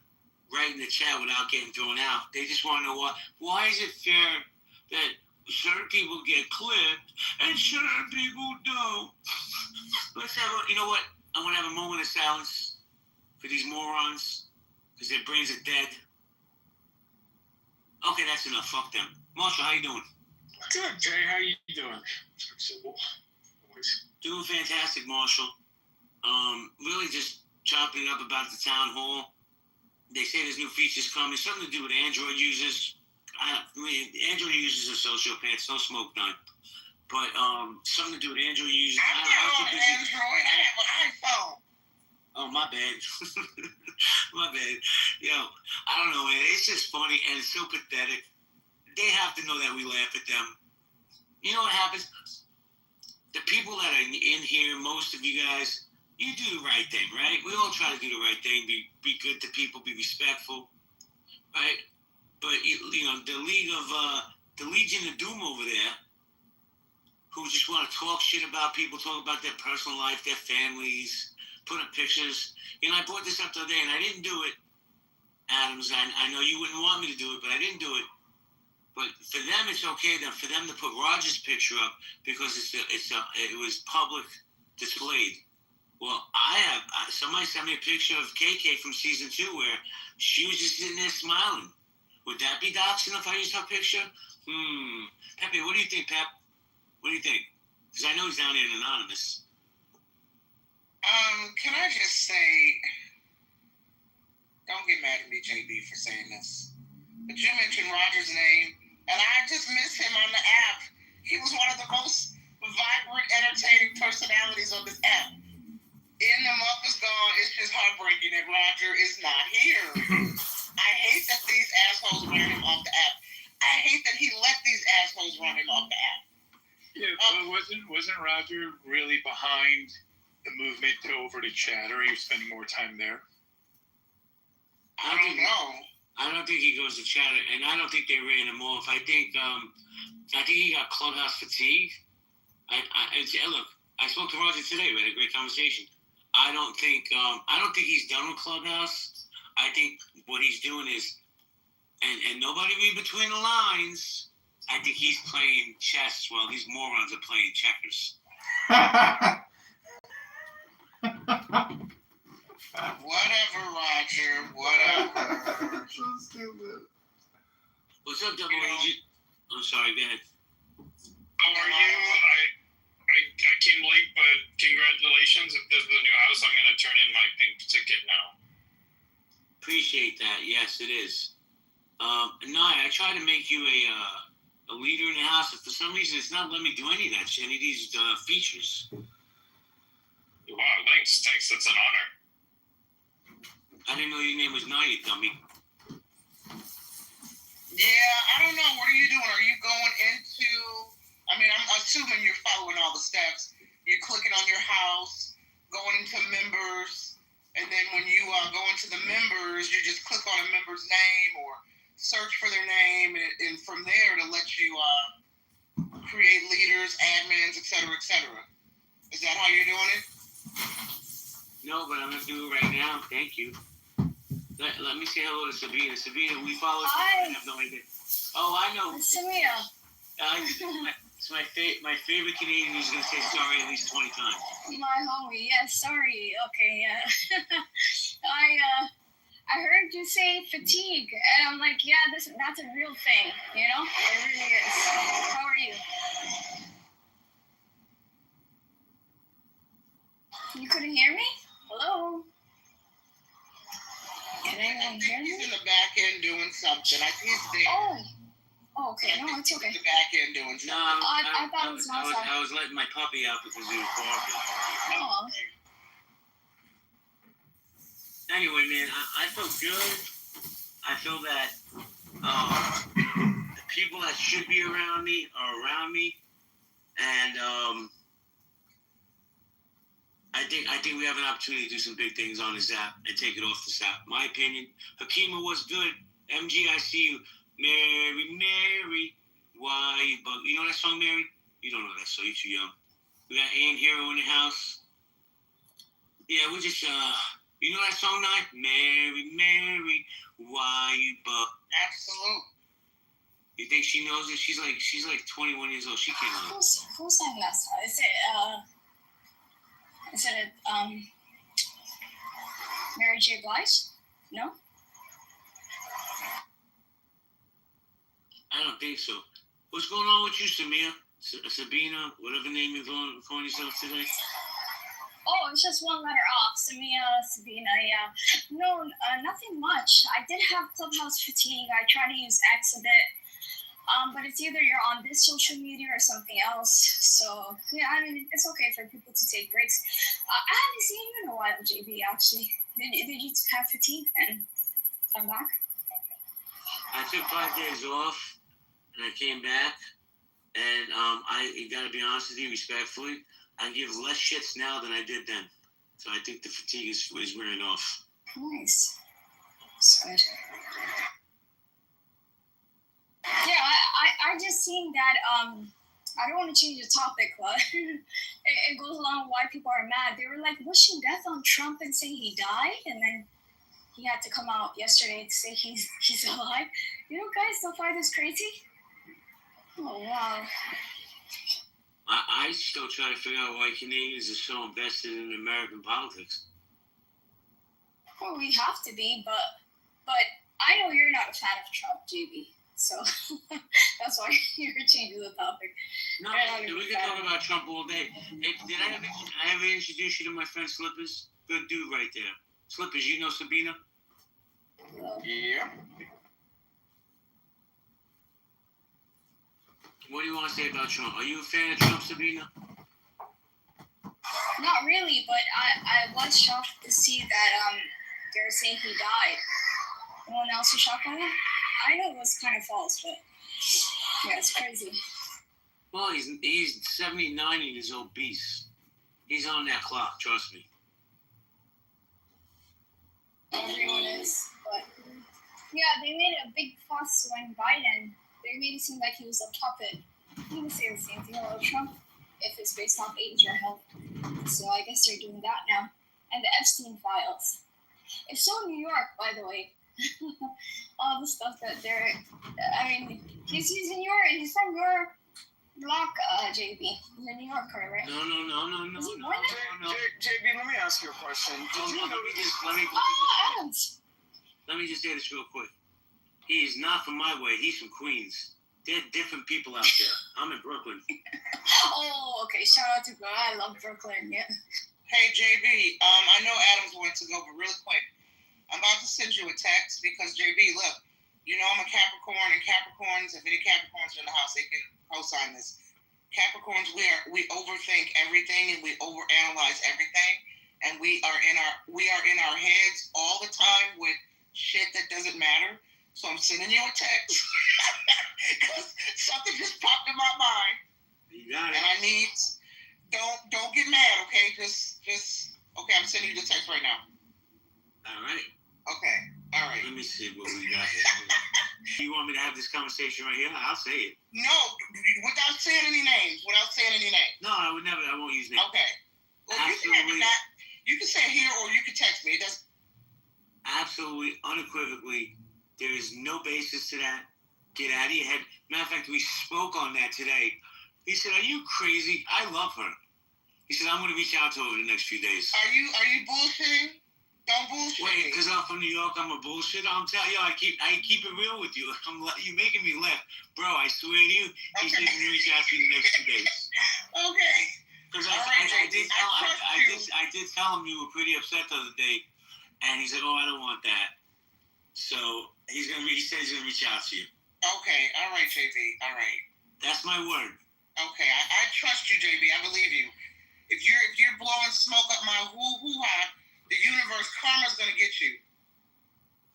[SPEAKER 13] write in the chat without getting thrown out. They just want to know why is it fair that certain people get clipped and certain people don't. Let's have you know what? I want to have a moment of silence for these morons because their brains are dead. Okay, that's enough. Fuck them. Marshall, how you doing?
[SPEAKER 16] Good, Jay. How you doing?
[SPEAKER 13] Doing fantastic, Marshall. Really just chopping it up about the town hall. They say there's new features coming. Something to do with Android users. Android users are sociopaths. No smoke done. But something to do with Android users.
[SPEAKER 14] I'm not on Android. I have an iPhone.
[SPEAKER 13] Oh, my bad. My bad. Yo, I don't know, man. It's just funny and it's so pathetic. They have to know that we laugh at them. You know what happens? The people that are in here, most of you guys, you do the right thing, right? We all try to do the right thing, be good to people, be respectful, right? But you know, the Legion of Doom over there, who just want to talk shit about people, talk about their personal life, their families, put up pictures. You know, I brought this up the other day, and I didn't do it, Adams. I know you wouldn't want me to do it, but I didn't do it. But for them, it's okay for them to put Roger's picture up because it was public displayed. Well, somebody sent me a picture of KK from season 2 where she was just sitting there smiling. Would that be doxing if I used her picture? Pepe, what do you think, Pep? What do you think? Because I know he's down there in Anonymous.
[SPEAKER 14] Can I just say, don't get mad at me, JB, for saying this. But you mentioned Roger's name, and I just miss him on the app. He was one of the most vibrant, entertaining personalities on this app. In the month is gone, it's just heartbreaking that Roger is not here. I hate that these assholes ran him off the app. I hate that he let these assholes run him off the app.
[SPEAKER 15] Yeah, but wasn't Roger really behind the movement over to Chatter? He was spending more time there.
[SPEAKER 14] I don't know.
[SPEAKER 13] I don't think he goes to Chatter, and I don't think they ran him off. I think he got Clubhouse fatigue. Look, I spoke to Roger today. We had a great conversation. I don't think he's done with Clubhouse. I think what he's doing is, and nobody read between the lines. I think he's playing chess while these morons are playing checkers.
[SPEAKER 14] Whatever, Roger. Whatever.
[SPEAKER 3] So stupid.
[SPEAKER 13] What's up, Double Agent? I'm sorry, go ahead.
[SPEAKER 17] How are you? I came late, but congratulations. If this is the new house, I'm going to turn in my pink ticket now.
[SPEAKER 13] Appreciate that. Yes, it is. Naya, I tried to make you a leader in the house, and for some reason, it's not letting me do any of that shit, any of these features.
[SPEAKER 17] Wow, thanks. That's an honor.
[SPEAKER 13] I didn't know your name was Naya, dummy.
[SPEAKER 14] Yeah, I don't know. What are you doing? Are you going into... I mean, I'm assuming you're following all the steps. You're clicking on your house, going into members, and then when you go into the members, you just click on a member's name or search for their name, and from there to let you create leaders, admins, etc., etc. Is that how you're doing it?
[SPEAKER 13] No, but I'm going to do it right now. Thank you. Let me say hello to Sabina. Sabina, we follow.
[SPEAKER 18] Hi.
[SPEAKER 13] I have no idea. Oh, I know.
[SPEAKER 18] Samia.
[SPEAKER 13] It's my favorite Canadian who's going to say sorry at least 20 times.
[SPEAKER 18] My homie, yes, sorry. Okay, yeah. I heard you say fatigue, and I'm like, yeah, that's a real thing, you know? It really is. How are you? You couldn't hear me? Hello? Can anyone hear me?
[SPEAKER 14] He's in the back end doing something. I think he's there.
[SPEAKER 18] Oh, okay. No, it's okay.
[SPEAKER 14] The back end doing something.
[SPEAKER 13] No,
[SPEAKER 18] I thought it was outside.
[SPEAKER 13] I was letting my puppy out because he was barking.
[SPEAKER 18] Oh.
[SPEAKER 13] Anyway, man, I feel good. I feel that the people that should be around me are around me, and I think we have an opportunity to do some big things on this app and take it off this app. My opinion. Hakima was good. MG, I see you. Mary, why you bug? You know that song, Mary? You don't know that song. You're too young. We got Ann Hero in the house. Yeah, we just you know that song, Nye? Mary, why you bug?
[SPEAKER 14] Absolute.
[SPEAKER 13] You think she knows it? She's like 21 years old. She can't know.
[SPEAKER 18] Who sang that song? Is it Mary J. Blige? No?
[SPEAKER 13] I don't think so. What's going on with you, Samia? Sabina, whatever name you're calling yourself today?
[SPEAKER 18] Oh, it's just one letter off. Sabina, yeah. No, nothing much. I did have Clubhouse fatigue. I try to use X a bit. But it's either you're on this social media or something else. So, yeah, I mean, it's okay for people to take breaks. I haven't seen you in a while, JB, actually. Did you have fatigue and come back?
[SPEAKER 13] I took 5 days off, and I came back. And I got to be honest with you, respectfully, I give less shits now than I did then. So I think the fatigue is wearing off.
[SPEAKER 18] Nice. That's good. Yeah, I just seen that, I don't want to change the topic, but it goes along with why people are mad. They were like wishing death on Trump and saying he died, and then he had to come out yesterday to say he's alive. You know, guys don't find this crazy? Oh, wow.
[SPEAKER 13] I still try to figure out why Canadians are so invested in American politics.
[SPEAKER 18] Well, we have to be, but I know you're not a fan of Trump, JB. So that's why you're changing the topic.
[SPEAKER 13] No, we can talk about Trump all day. Hey, did I ever introduce you to my friend Slippers? Good dude right there. Slippers, you know Sabina?
[SPEAKER 16] Yeah.
[SPEAKER 13] What do you want to say about Trump? Are you a fan of Trump, Sabina?
[SPEAKER 18] Not really, but I was shocked to see that they were saying he died. Anyone else was shocked by that? I know it was kind of false, but yeah, it's crazy.
[SPEAKER 13] Well, he's 79 and he's obese. He's on that clock, trust me.
[SPEAKER 18] Everyone is, but yeah, they made a big fuss when Biden. They made it seem like he was a puppet. You can say the same thing about Trump if it's based off age or health. So I guess they're doing that now. And the Epstein files. It's so New York, by the way. All the stuff that they're. I mean, he's in your. He's from your block, JB. He's a New Yorker, right?
[SPEAKER 13] No.
[SPEAKER 18] Is he born there?
[SPEAKER 16] JB, let me ask you a question.
[SPEAKER 18] Adams.
[SPEAKER 13] Let me just say this real quick. He's not from my way. He's from Queens. They're different people out there. I'm in Brooklyn.
[SPEAKER 18] Oh, okay. Shout out to Brooklyn. I love Brooklyn. Yeah.
[SPEAKER 14] Hey, JB, I know Adams wants to go, but really quick, I'm about to send you a text because, JB, look, you know I'm a Capricorn, and Capricorns, if any Capricorns are in the house, they can co-sign this. Capricorns, we overthink everything and we overanalyze everything, and we are in our heads all the time with shit that doesn't matter. So I'm sending you a text because something just popped in my mind.
[SPEAKER 13] You got it.
[SPEAKER 14] And I need. Don't get mad, okay? Just okay. I'm sending you the text right now.
[SPEAKER 13] All right.
[SPEAKER 14] Okay. All right.
[SPEAKER 13] Let me see what we got here. You want me to have this conversation right here? I'll say it.
[SPEAKER 14] No, without saying any names.
[SPEAKER 13] No, I would never. I won't use names.
[SPEAKER 14] Okay. Well,
[SPEAKER 13] absolutely.
[SPEAKER 14] You can say it here or you can text me. It doesn't.
[SPEAKER 13] Absolutely, unequivocally, there is no basis to that. Get out of your head. Matter of fact, we spoke on that today. He said, "Are you crazy? I love her." He said, "I'm going to reach out to her over the next few days."
[SPEAKER 14] Are you bullshitting? Don't bullshit.
[SPEAKER 13] Wait, because I'm from New York, I'm a bullshit. I'm telling you, I keep it real with you. You're making me laugh, bro. I swear to you, he's going to reach out to you the next 2 days.
[SPEAKER 14] Okay.
[SPEAKER 13] Because I did tell him you were pretty upset the other day, and he said, "Oh, I don't want that." So he said he's going to reach out to you.
[SPEAKER 14] Okay. All right, JB. All right.
[SPEAKER 13] That's my word.
[SPEAKER 14] Okay, I trust you, JB. I believe you. If you're blowing smoke up my hoo-ha, the universe, karma's gonna get you.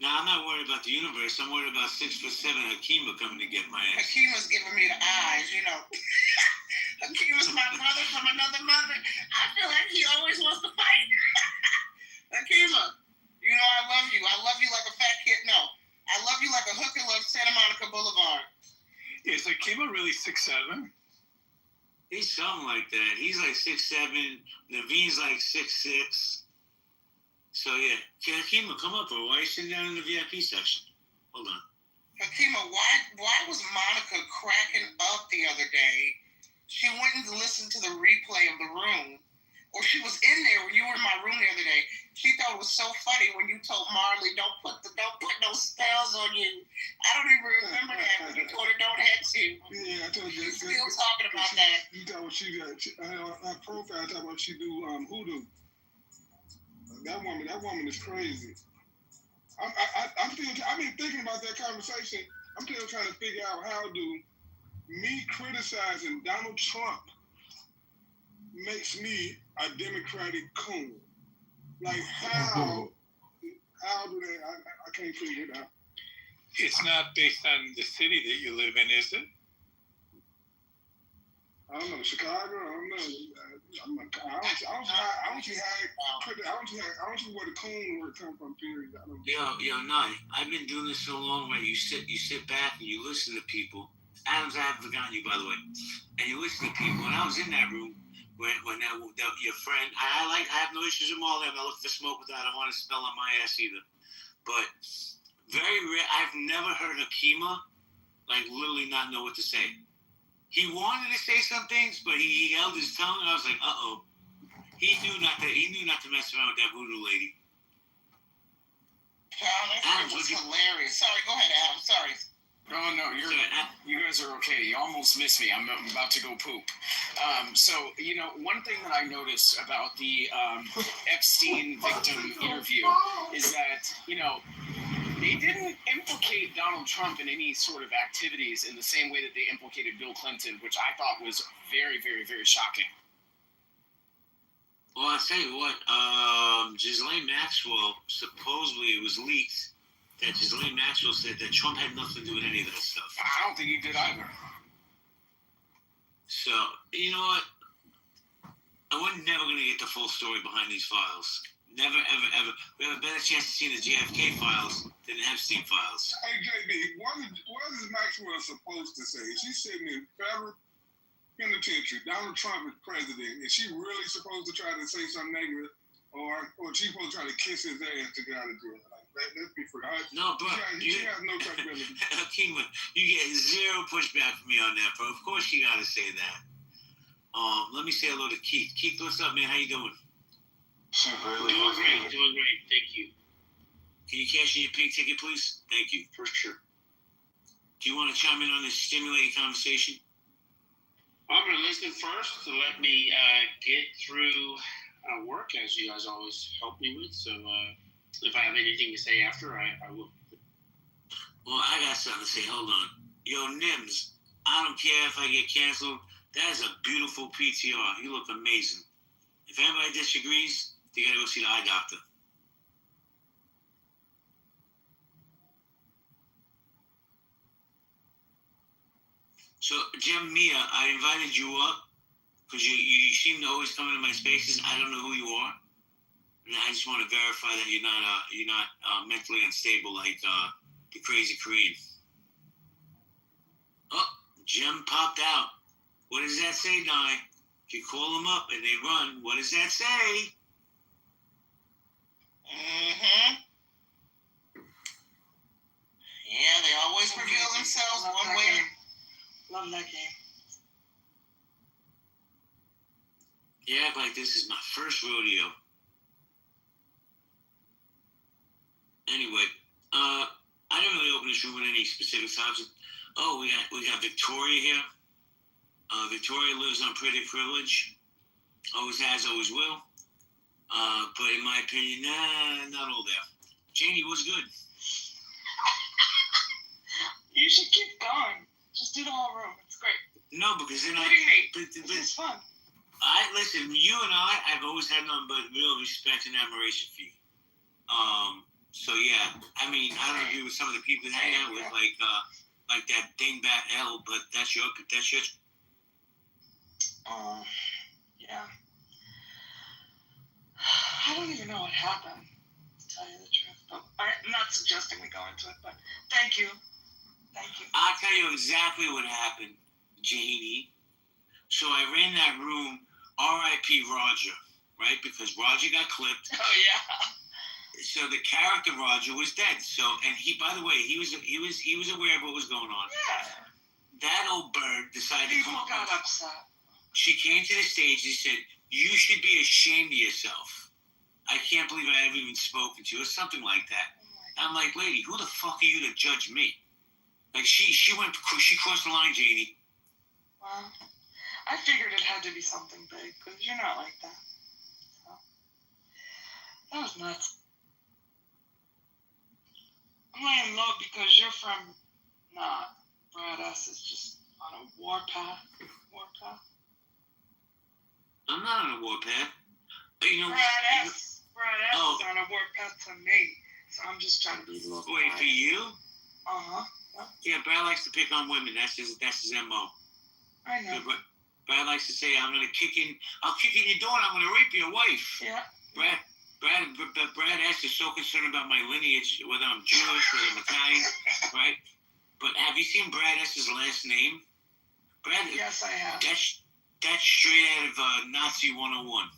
[SPEAKER 13] No, I'm not worried about the universe. I'm worried about 6'7" Hakima coming to get my ass.
[SPEAKER 14] Hakima's giving me the eyes, you know. Hakima's my brother from another mother. I feel like he always wants to fight. Hakima, you know I love you. I love you like a fat kid. No, I love you like a hooker loves Santa Monica Boulevard.
[SPEAKER 15] Is Hakima really 6'7"?
[SPEAKER 13] He's something like that. He's like 6'7". Naveen's like 6'6". So yeah, Hakima, come up, bro. Why are you sitting down in the VIP section? Hold on.
[SPEAKER 14] Hakima, why was Monica cracking up the other day? She went and listened to the replay of the room, or she was in there when you were in my room the other day. She thought it was so funny when you told Marley, don't put no spells on you. I don't even remember that when you told her don't hex you.
[SPEAKER 19] Yeah, I told you.
[SPEAKER 14] She's still talking about that.
[SPEAKER 19] You thought what she got? Her profile talking about she do hoodoo. That woman is crazy. I've been thinking about that conversation. I'm still trying to figure out how do me criticizing Donald Trump makes me a Democratic coon. Like how do they? I can't figure it out.
[SPEAKER 15] It's not based on the city that you live in, is it?
[SPEAKER 19] I don't know, Chicago. I don't know. I don't see where the coon word come from. Period.
[SPEAKER 13] Yo, Nye, I've been doing this so long. Right, you sit back and you listen to people. Adams, I haven't forgotten you, by the way. And you listen to people. When I was in that room, when your friend, I have no issues with all of them. I look for smoke with that. I don't want to spell on my ass either. But very rare. I've never heard Hakima literally not know what to say. He wanted to say some things, but he held his tongue. I was like, uh-oh. He knew not to mess around with that voodoo lady.
[SPEAKER 14] That was hilarious. Sorry, go ahead, Adam. Sorry.
[SPEAKER 16] Oh, no, you guys are okay. You almost missed me. I'm about to go poop. So, one thing that I noticed about the Epstein victim interview is that, They didn't implicate Donald Trump in any sort of activities in the same way that they implicated Bill Clinton, which I thought was very, very, very shocking.
[SPEAKER 13] Well, I'll tell you what, Ghislaine Maxwell, supposedly it was leaked that Ghislaine Maxwell said that Trump had nothing to do with any of that stuff.
[SPEAKER 16] I don't think he did either.
[SPEAKER 13] So, you know what? We're never going to get the full story behind these files. Never, ever, ever. We have a better chance of seeing the JFK files than the Epstein files.
[SPEAKER 19] Hey, JB, what is Maxwell supposed to say? She's sitting in federal penitentiary. Donald Trump is president. Is she really supposed to try to say something negative? Or is she supposed to try to kiss his ass to get out of jail? Let's be for her.
[SPEAKER 13] No, bro.
[SPEAKER 19] She has no credibility.
[SPEAKER 13] Kingman, you get zero pushback from me on that, bro. Of course you got to say that. Let me say hello to Keith. Keith, what's up, man? How you doing?
[SPEAKER 17] Doing great. Thank you.
[SPEAKER 13] Can you cash in your pink ticket, please? Thank you.
[SPEAKER 17] For sure.
[SPEAKER 13] Do you want to chime in on this stimulating conversation?
[SPEAKER 17] I'm going to listen first to let me get through work, as you guys always help me with. So if I have anything to say after, I will.
[SPEAKER 13] Well, I got something to say. Hold on. Yo, Nims, I don't care if I get canceled. That is a beautiful PTR. You look amazing. If anybody disagrees, they got to go see the eye doctor. So, Jim Mia, I invited you up because you seem to always come into my spaces. I don't know who you are, and I just want to verify that you're not mentally unstable like the crazy Korean. Oh, Jim popped out. What does that say, Nye? If you call them up and they run, what does that say?
[SPEAKER 14] Mm-hmm. Yeah, they always reveal themselves one way.
[SPEAKER 20] Love that game.
[SPEAKER 13] You act like this is my first rodeo. Anyway, I didn't really open this room with any specific subject. Oh, we got Victoria here. Victoria lives on pretty privilege. Always has, always will. But in my opinion, not all there. Janie, what's good?
[SPEAKER 20] You should keep going. Just do the whole room. It's great.
[SPEAKER 13] No, because then
[SPEAKER 20] This is fun.
[SPEAKER 13] Listen, you and I've always had nothing but real respect and admiration for you. So yeah, I mean, I don't agree with some of the people that hang out with, like that dingbat L, but that's your.
[SPEAKER 20] Yeah. I don't even know what happened, to tell you the truth. But I'm not suggesting we go into it, but thank you. Thank you.
[SPEAKER 13] I'll tell you exactly what happened, Janie. So I ran that room, R.I.P. Roger, right? Because Roger got clipped.
[SPEAKER 20] Oh yeah.
[SPEAKER 13] So the character Roger was dead. So, and he, by the way, he was aware of what was going on.
[SPEAKER 20] Yeah.
[SPEAKER 13] That old bird decided
[SPEAKER 20] People
[SPEAKER 13] to come.
[SPEAKER 20] got upset.
[SPEAKER 13] She came to the stage and said, "You should be ashamed of yourself. I can't believe I ever even spoken to you," or something like that. I'm like, lady, who the fuck are you to judge me? Like she crossed the line, Janie.
[SPEAKER 20] Well, I figured it had to be something big because you're not like that. So that was nuts. I'm laying low because you're from Brad S is just on a warpath.
[SPEAKER 13] I'm not on a warpath. You know,
[SPEAKER 20] Brad S is on a warpath to me. So I'm just trying to be a little
[SPEAKER 13] Wait, for you?
[SPEAKER 20] Uh-huh.
[SPEAKER 13] Yeah, Brad likes to pick on women. That's his MO.
[SPEAKER 20] I know.
[SPEAKER 13] Yeah, but Brad likes to say, I'll kick in your door and I'm gonna rape your wife.
[SPEAKER 20] Yeah.
[SPEAKER 13] Brad S is so concerned about my lineage, whether I'm Jewish, whether I'm Italian, right? But have you seen Brad S.'s last name?
[SPEAKER 20] Yes, I have.
[SPEAKER 13] That's straight out of Nazi 101.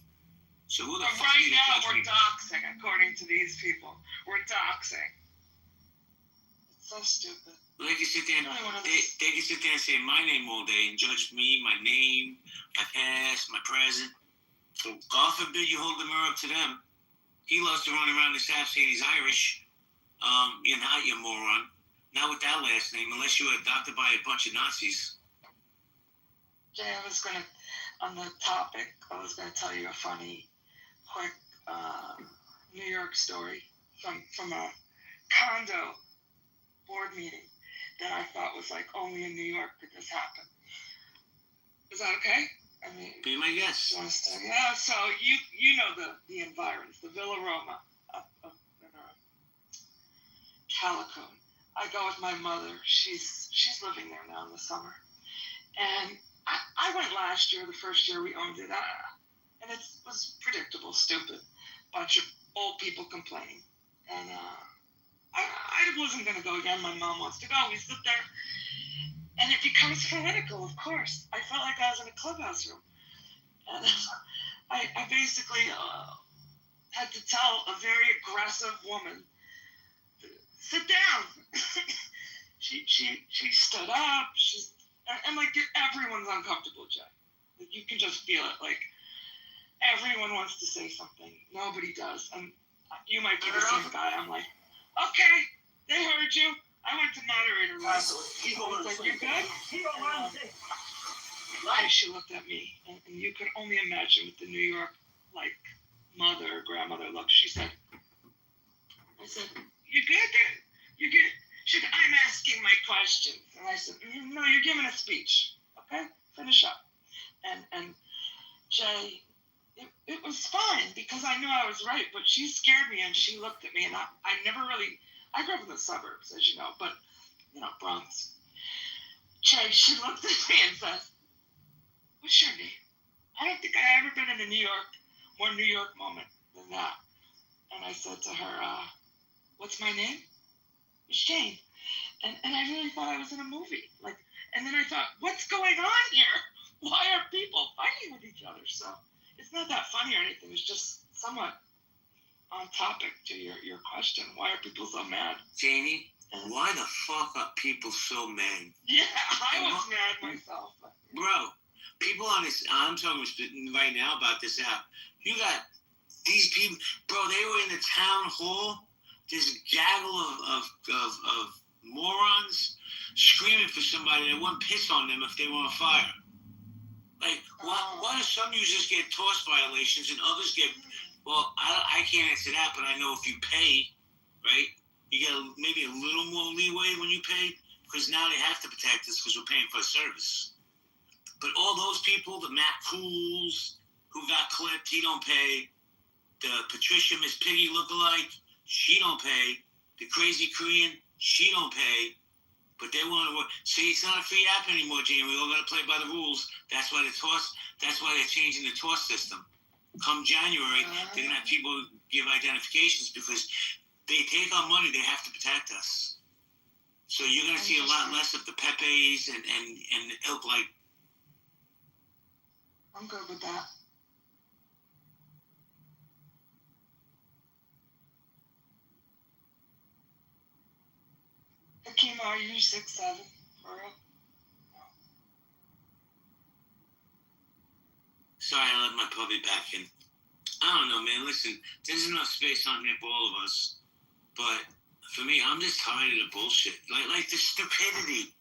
[SPEAKER 13] So who the fuck are
[SPEAKER 20] right
[SPEAKER 13] you to
[SPEAKER 20] now,
[SPEAKER 13] judge
[SPEAKER 20] we're
[SPEAKER 13] me?
[SPEAKER 20] doxing, according to these people. We're doxing. It's so stupid.
[SPEAKER 13] They can sit there and say my name all day and judge me, my name, my past, my present. So God forbid you hold the mirror up to them. He loves to run around this app saying he's Irish. You're not, you moron. Not with that last name, unless you were adopted by a bunch of Nazis.
[SPEAKER 20] Jay, I was going to, on the topic, I was going to tell you a funny, quick New York story from a condo board meeting that I thought was like only in New York could this happen. Is that okay? I mean,
[SPEAKER 17] Be my guest.
[SPEAKER 20] Yeah. So you know the environs, the Villa Roma up in Calico. I go with my mother. She's living there now in the summer, and I went last year, the first year we owned it, and it was predictable, stupid, bunch of old people complaining, and I wasn't gonna go again. My mom wants to go. We sit there. And it becomes political, of course. I felt like I was in a clubhouse room. And I basically had to tell a very aggressive woman, sit down. she stood up. And like everyone's uncomfortable, Jay. You can just feel it. Like everyone wants to say something. Nobody does. And you might be the same guy. I'm like, okay, they heard you. I went to moderator room. I was like, you good? She looked at me, and you could only imagine with the New York, like, mother or grandmother look. I said, you good? You good? She said, I'm asking my questions. And I said, no, you're giving a speech. Okay? Finish up. And Jay, it was fine because I knew I was right, but she scared me and she looked at me, and I grew up in the suburbs, as you know, but, Bronx. Jay, she looked at me and says, what's your name? I don't think I ever been in a more New York moment than that. And I said to her, what's my name? It's Jane. And I really thought I was in a movie. And then I thought, what's going on here? Why are people fighting with each other? So it's not that funny or anything. It's just somewhat on topic to your question. Why are people so mad?
[SPEAKER 13] Janie, why the fuck are people so mad?
[SPEAKER 20] Yeah, I was mad myself.
[SPEAKER 13] Bro, people on this, I'm talking right now about this app. You got these people, bro, they were in the town hall, this gaggle of morons screaming for somebody that wouldn't piss on them if they were on fire. Like, why do some users get TOS violations and others get, well, I can't answer that, but I know if you pay, right, you get maybe a little more leeway when you pay, because now they have to protect us because we're paying for a service. But all those people, the Matt Cools who got clipped, he don't pay. The Patricia Miss Piggy lookalike, she don't pay. The crazy Korean, she don't pay. But they want to work. See, it's not a free app anymore, Jamie. We all got to play by the rules. That's why they're changing the TOS system. Come January, they're going to have people give identifications because they take our money. They have to protect us. So you're going to see a lot less of the Pepes and ilk like.
[SPEAKER 20] I'm good with that. Akima, are you 6'7"? For real? No.
[SPEAKER 13] Sorry, I let my puppy back in. I don't know, man. Listen, there's enough space on here for all of us. But for me, I'm just tired of the bullshit. Like the stupidity.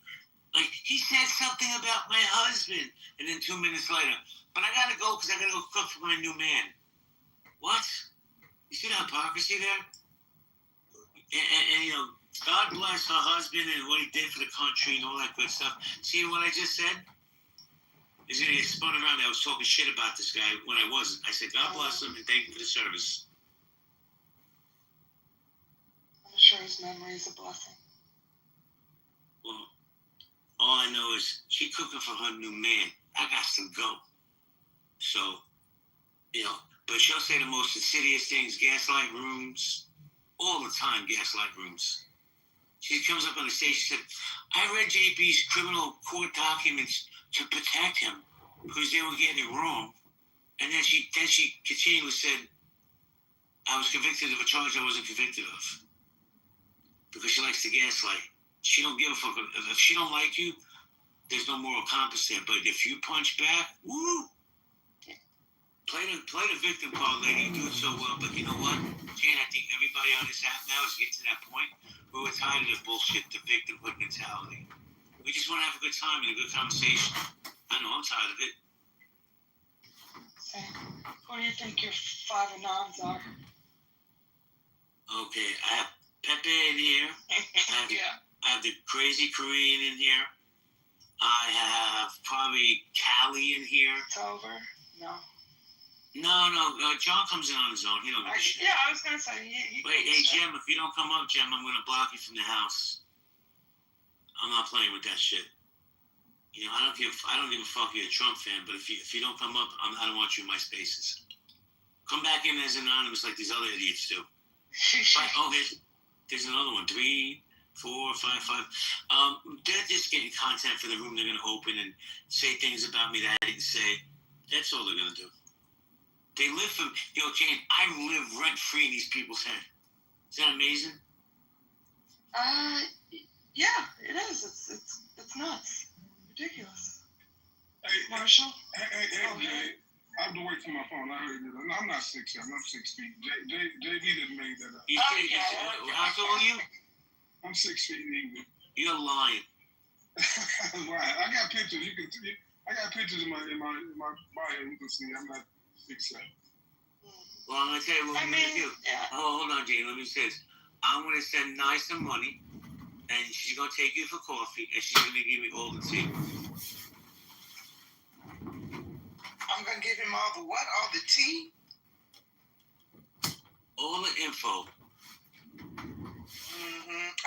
[SPEAKER 13] Like, he said something about my husband, and then 2 minutes later, but I gotta go because I gotta go cook for my new man. What? You see the hypocrisy there? And God bless her husband and what he did for the country and all that good stuff. See what I just said? He's gonna get spun around. I was talking shit about this guy when I wasn't. I said, God bless him and thank you for the service.
[SPEAKER 20] I'm sure his memory is a blessing.
[SPEAKER 13] Well, all I know is she cooking for her new man. I got to go. So, but she'll say the most insidious things, gaslight rooms, all the time, gaslight rooms. She comes up on the stage, she said, I read JB's criminal court documents to protect him because they were getting it wrong. And then she continually said, I was convicted of a charge I wasn't convicted of. Because she likes to gaslight. She don't give a fuck. If she don't like you, there's no moral compass there. But if you punch back, woo! Play the victim card, lady. You do it so well. But you know what, Jane? I think everybody on this app now is getting to that point where we're tired of the bullshit, the victimhood mentality. We just want to have a good time and a good conversation. I know I'm tired of it.
[SPEAKER 20] Sam, who do you think your 5 of noms are?
[SPEAKER 13] Okay, Pepe in here. I have the crazy Korean in here. I have probably Callie in here.
[SPEAKER 20] Kitover? No.
[SPEAKER 13] No. John comes in on his own. He don't give a shit.
[SPEAKER 20] Yeah, I was gonna say.
[SPEAKER 13] Wait, hey Jim, if you don't come up, Jim, I'm gonna block you from the house. I'm not playing with that shit. You know, I don't give a fuck you're a Trump fan, but if you don't come up, I don't want you in my spaces. Come back in as anonymous like these other idiots do. Right, there's another one. 3, 4, 5. They're just getting content for the room they're gonna open and say things about me that I didn't say. That's all they're gonna do. They live for Jane. I live rent free in these people's head. Is that amazing?
[SPEAKER 20] Yeah, it is. It's nuts. Ridiculous.
[SPEAKER 19] Hey,
[SPEAKER 20] Marshall?
[SPEAKER 19] Hey, I have to wait for my phone. I heard it. I'm not 6 feet. I'm 6 feet. JB didn't make that up.
[SPEAKER 13] How tall are you?
[SPEAKER 19] I'm 6 feet even.
[SPEAKER 13] You're lying.
[SPEAKER 19] Right. I got pictures. I got pictures in my bio. You can see I'm not 6'7".
[SPEAKER 13] Well, I'm gonna tell you what I'm gonna do. Oh, hold on, Jane. Let me say this. I'm gonna send Nye some money, and she's gonna take you for coffee, and she's gonna give me all the tea.
[SPEAKER 14] I'm gonna give him all the what? All the tea?
[SPEAKER 13] All the info.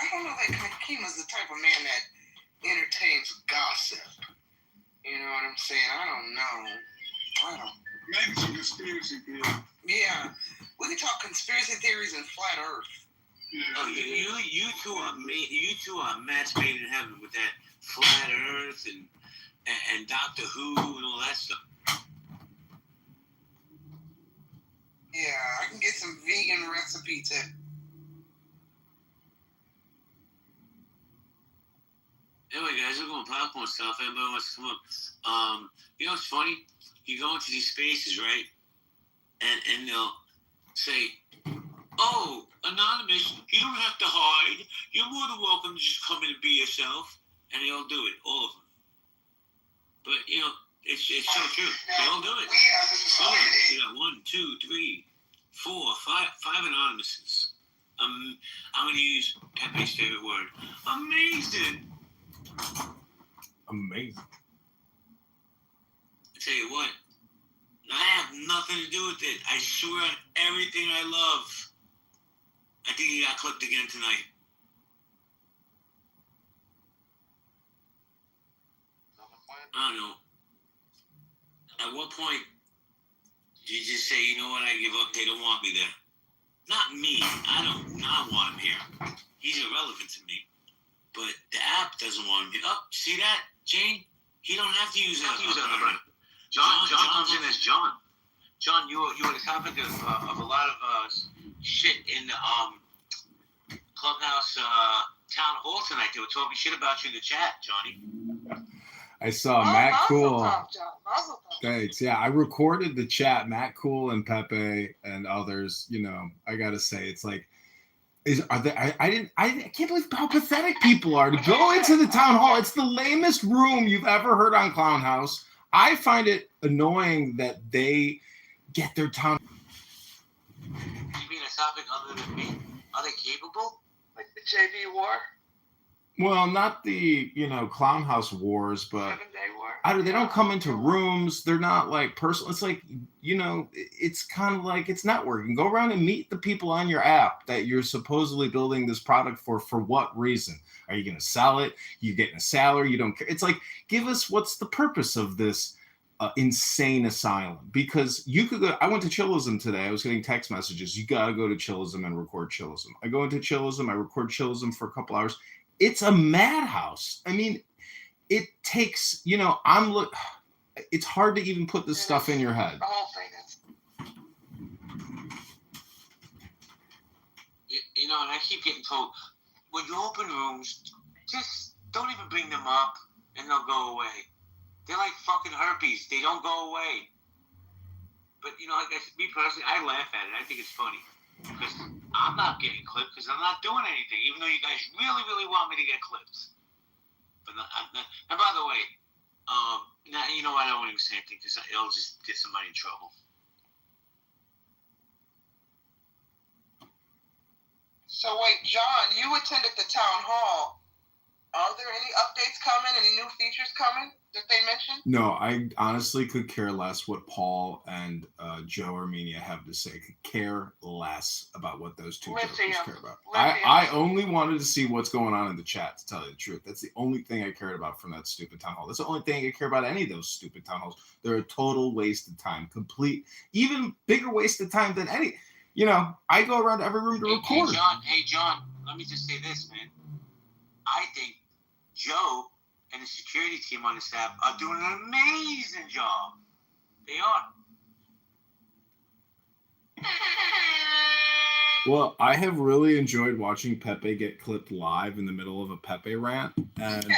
[SPEAKER 14] I don't know that Kima's the type of man that entertains gossip. You know what I'm saying? I don't know.
[SPEAKER 19] Maybe some conspiracy theory.
[SPEAKER 14] Yeah, we can talk conspiracy theories and flat Earth.
[SPEAKER 13] Yeah. Oh, you two are match made in heaven with that flat Earth and Doctor Who and all that stuff.
[SPEAKER 14] Yeah, I can get some vegan recipe to.
[SPEAKER 13] Anyway, guys, we're going popcorn stuff. Everybody wants to come up. You know what's funny? You go into these spaces, right? And they'll say, "Oh, anonymous, you don't have to hide. You're more than welcome to just come in and be yourself." And they all do it, all of them. But you know, it's so true. They all do it. You got 1, 2, 3, 4, 5 anonymouses. I'm gonna use Pepe's favorite word. Amazing.
[SPEAKER 3] Amazing.
[SPEAKER 13] I tell you what, I have nothing to do with it. I swear on everything I love. I think he got clipped again tonight. I don't know. At what point do you just say, you know what, I give up, they don't want me there? Not me. I don't not want him here. He's irrelevant to me. But the app doesn't want him here. Oh, see that, Jane? He don't have to use it. John comes in as John. John, you were the topic of a lot of shit in the Clubhouse town hall tonight. They were talking shit about you in the chat, Johnny.
[SPEAKER 3] I saw Matt Cool. Thanks. Yeah, I recorded the chat. Matt Cool and Pepe and others. You know, I gotta say, it's like, I can't believe how pathetic people are to go into the town hall. It's the lamest room you've ever heard on Clown House. I find it annoying that they get their town.
[SPEAKER 13] You mean a topic other than me? Are they capable?
[SPEAKER 20] Like the JV war?
[SPEAKER 3] Well, not the, Clown House wars, but they don't come into rooms. They're not like personal. It's like, it's kind of like it's networking. Go around and meet the people on your app that you're supposedly building this product for what reason? Are you going to sell it? You getting a salary? You don't care. It's like, give us what's the purpose of this insane asylum? Because you could go. I went to Chillism today. I was getting text messages. You got to go to Chillism and record Chillism. I go into Chillism. I record Chillism for a couple hours. It's a madhouse. I mean, it takes, it's hard to even put this stuff in your head.
[SPEAKER 13] And I keep getting told, when you open rooms, just don't even bring them up and they'll go away. They're like fucking herpes. They don't go away. But, I guess me personally, I laugh at it. I think it's funny. Because I'm not getting clipped because I'm not doing anything, even though you guys really, really want me to get clipped. But and by the way, now you know I don't want to say anything because it'll just get somebody in trouble.
[SPEAKER 14] So wait, John, you attended the town hall. Are there any updates coming? Any new features coming that they mentioned?
[SPEAKER 3] No, I honestly could care less what Paul and Joe Armenia have to say. Could care less about what those two jokers care about. I only wanted to see what's going on in the chat, to tell you the truth. That's the only thing I cared about from that stupid town hall. That's the only thing I care about any of those stupid town halls. They're a total waste of time. Complete, even bigger waste of time than any. You know, I go around to every room to record.
[SPEAKER 13] Hey, John, let me just say this, man. I think Joe and the security team on this app are doing an amazing job. They are.
[SPEAKER 3] Well, I have really enjoyed watching Pepe get clipped live in the middle of a Pepe rant. And,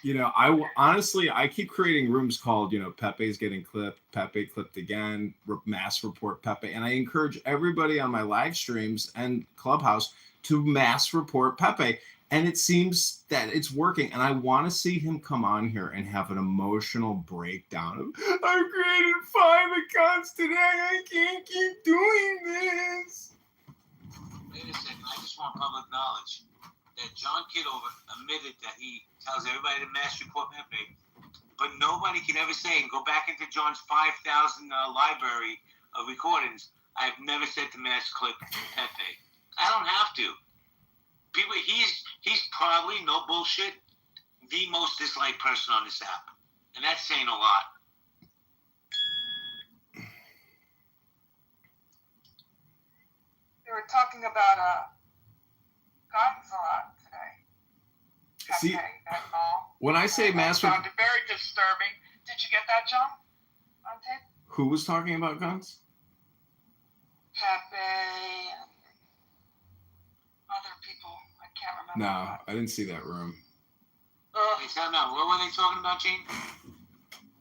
[SPEAKER 3] you know, I keep creating rooms called, you know, Pepe's getting clipped, Pepe clipped again, mass report Pepe. And I encourage everybody on my live streams and Clubhouse to mass report Pepe. And it seems that it's working. And I want to see him come on here and have an emotional breakdown of, I created 5 accounts today. I can't keep doing this.
[SPEAKER 13] Wait a second. I just want public knowledge that John Kitover admitted that he tells everybody to mass report Pepe. But nobody can ever say, and go back into John's 5,000 library of recordings, I've never said to mass clip Pepe. I don't have to. People, he's probably, no bullshit, the most disliked person on this app. And that's saying a lot.
[SPEAKER 14] They were talking about guns a lot today.
[SPEAKER 3] See, when I say mass report,
[SPEAKER 14] very disturbing. Did you get that, John? On tape?
[SPEAKER 3] Who was talking about guns?
[SPEAKER 14] Pepe and other people. I can't remember.
[SPEAKER 3] No, I didn't see that room.
[SPEAKER 13] What were they talking about, Gene?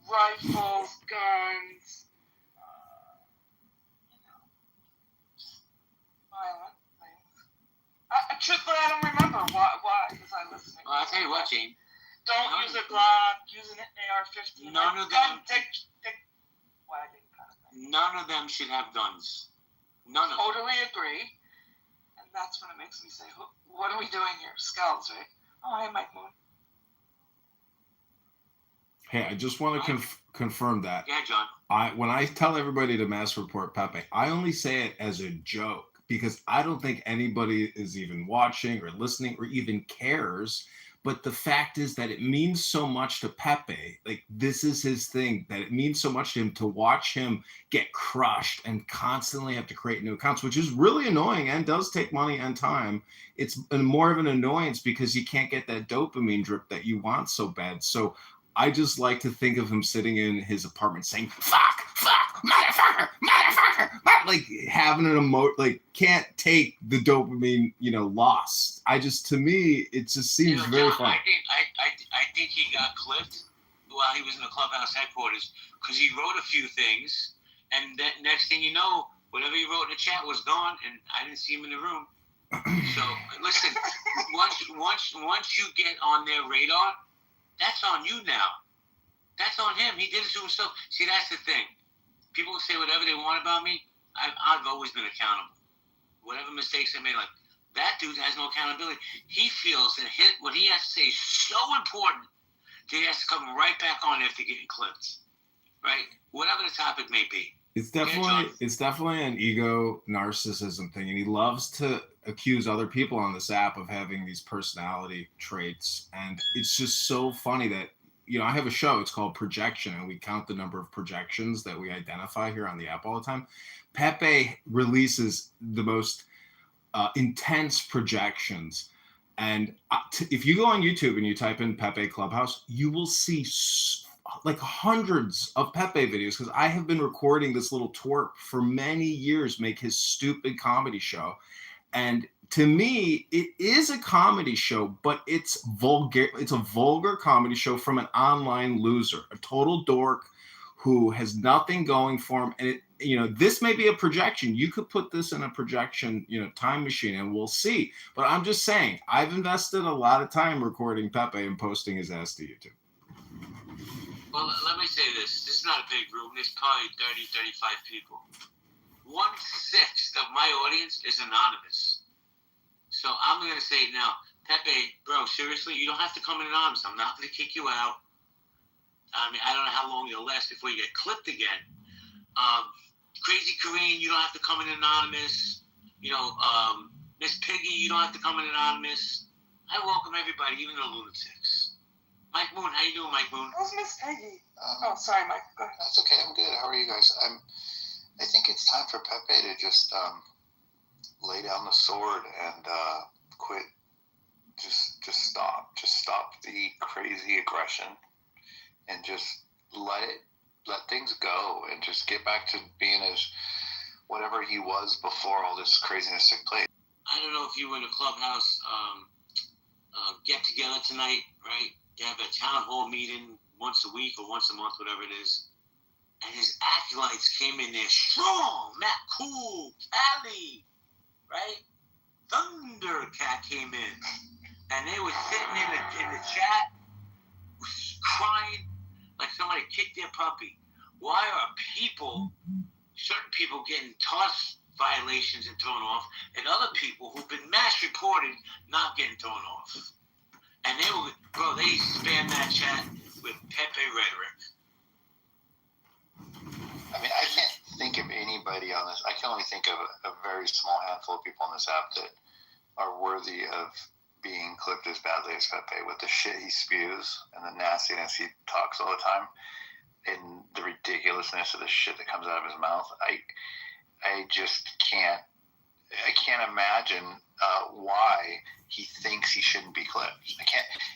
[SPEAKER 14] Rifles, guns, violent things. Truthfully, I don't remember why was I listening.
[SPEAKER 13] Well, I'll tell you what, Gene.
[SPEAKER 14] Don't use a Glock, use an AR-15.
[SPEAKER 13] None of them. None of them should have guns. None of them.
[SPEAKER 14] Totally agree. And that's when it makes me say, what are we doing here? Skulls, right? Oh, hey, Mike Moon.
[SPEAKER 3] Hey, I just want to confirm that.
[SPEAKER 13] Yeah, John.
[SPEAKER 3] When I tell everybody to mass report Pepe, I only say it as a joke because I don't think anybody is even watching or listening or even cares. But the fact is that it means so much to Pepe. Like, this is his thing, that it means so much to him to watch him get crushed and constantly have to create new accounts, which is really annoying and does take money and time. It's more of an annoyance because you can't get that dopamine drip that you want so bad. So I just like to think of him sitting in his apartment saying, fuck, motherfucker, like having an like can't take the dopamine, loss. To me, it just seems very fun.
[SPEAKER 13] I think he got clipped while he was in the clubhouse headquarters because he wrote a few things, and that next thing you know, whatever he wrote in the chat was gone, and I didn't see him in the room. So listen, once you get on their radar, that's on you now. That's on him. He did it to himself. See, that's the thing. People say whatever they want about me. I've always been accountable. Whatever mistakes I made, like, that dude has no accountability. He feels that what he has to say is so important that he has to come right back on after getting clipped. Right? Whatever the topic may be.
[SPEAKER 3] It's definitely an ego narcissism thing, and he loves to accuse other people on this app of having these personality traits. And it's just so funny that, I have a show, it's called Projection, and we count the number of projections that we identify here on the app all the time. Pepe releases the most intense projections. And if you go on YouTube and you type in Pepe Clubhouse, you will see like hundreds of Pepe videos, because I have been recording this little twerp for many years, make his stupid comedy show. And to me, it is a comedy show, but it's vulgar. It's a vulgar comedy show from an online loser, a total dork who has nothing going for him. And this may be a projection. You could put this in a projection, time machine, and we'll see. But I'm just saying, I've invested a lot of time recording Pepe and posting his ass to YouTube.
[SPEAKER 13] Well, let me say this. This is not a big room. There's probably 30, 35 people. 1/6 of my audience is anonymous. So I'm going to say now, Pepe, bro, seriously, you don't have to come in anonymous. I'm not going to kick you out. I mean, I don't know how long you'll last before you get clipped again. Crazy Korean, you don't have to come in anonymous. Miss Piggy, you don't have to come in anonymous. I welcome everybody, even the lunatics. Mike Moon, how you doing, Mike Moon?
[SPEAKER 4] Who's Miss Peggy? Sorry, Mike. Go ahead.
[SPEAKER 11] That's okay. I'm good. How are you guys? I think it's time for Pepe to just lay down the sword and quit. Just stop. Just stop the crazy aggression and just let things go and just get back to being as whatever he was before all this craziness took place.
[SPEAKER 13] I don't know if you were in a clubhouse get together tonight, right? They have a town hall meeting once a week or once a month, whatever it is. And his acolytes came in there strong. Matt Cool, Cali, right? Thundercat came in. And they were sitting in the chat crying like somebody kicked their puppy. Why are certain people getting tossed violations and thrown off, and other people who've been mass reported not getting thrown off? And they spammed that chat with Pepe rhetoric.
[SPEAKER 11] I mean, I can't think of anybody on this. I can only think of a very small handful of people on this app that are worthy of being clipped as badly as Pepe, with the shit he spews and the nastiness he talks all the time and the ridiculousness of the shit that comes out of his mouth. I just can't imagine why he thinks he shouldn't be clipped.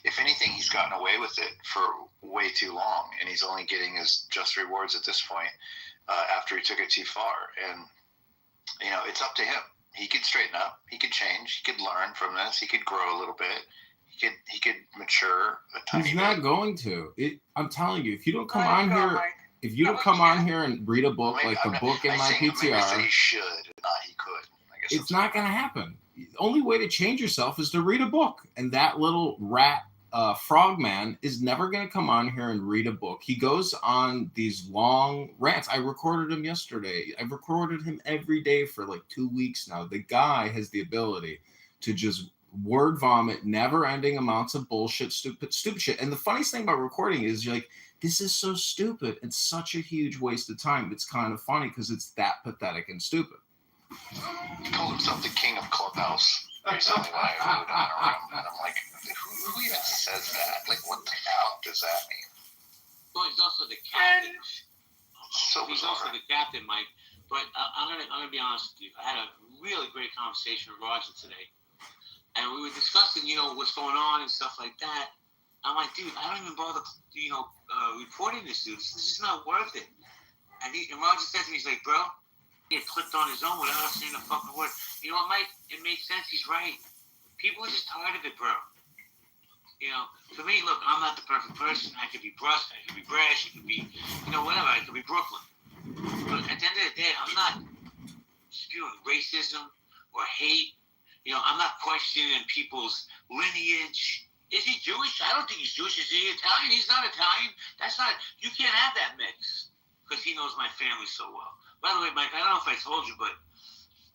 [SPEAKER 11] If anything, he's gotten away with it for way too long, and he's only getting his just rewards at this point after he took it too far. And, it's up to him. He could straighten up. He could change. He could learn from this. He could grow a little bit. He could mature a tiny bit.
[SPEAKER 3] He's not going to. I'm telling you, if you don't come on here... If you don't come on here and read a book like the book in my PTR,
[SPEAKER 11] he should, not he could.
[SPEAKER 3] It's not going to happen. The only way to change yourself is to read a book. And that little rat frogman is never going to come on here and read a book. He goes on these long rants. I recorded him yesterday. I've recorded him every day for like 2 weeks now. The guy has the ability to just word vomit never-ending amounts of bullshit, stupid shit. And the funniest thing about recording is you're like, this is so stupid. It's such a huge waste of time. It's kind of funny because it's that pathetic and stupid.
[SPEAKER 11] He called himself the king of Clubhouse recently when I heard him in a room. And I'm like, who even says that? Like, what the hell does that mean?
[SPEAKER 13] Well, he's also the captain.
[SPEAKER 11] He's
[SPEAKER 13] also the captain, Mike. But I'm gonna be honest with you. I had a really great conversation with Roger today. And we were discussing, what's going on and stuff like that. I'm like, dude, I don't even bother, reporting this, dude. This is not worth it. And Roger said to me, he's like, bro, he get clipped on his own without us saying a fucking word. You know what, Mike? It makes sense. He's right. People are just tired of it, bro. For me, look, I'm not the perfect person. I could be brusque. I could be brash. I could be, whatever. I could be Brooklyn. But at the end of the day, I'm not spewing racism or hate. I'm not questioning people's lineage. Is he Jewish? I don't think he's Jewish. Is he Italian? He's not Italian. You can't have that mix because he knows my family so well. By the way, Mike, I don't know if I told you, but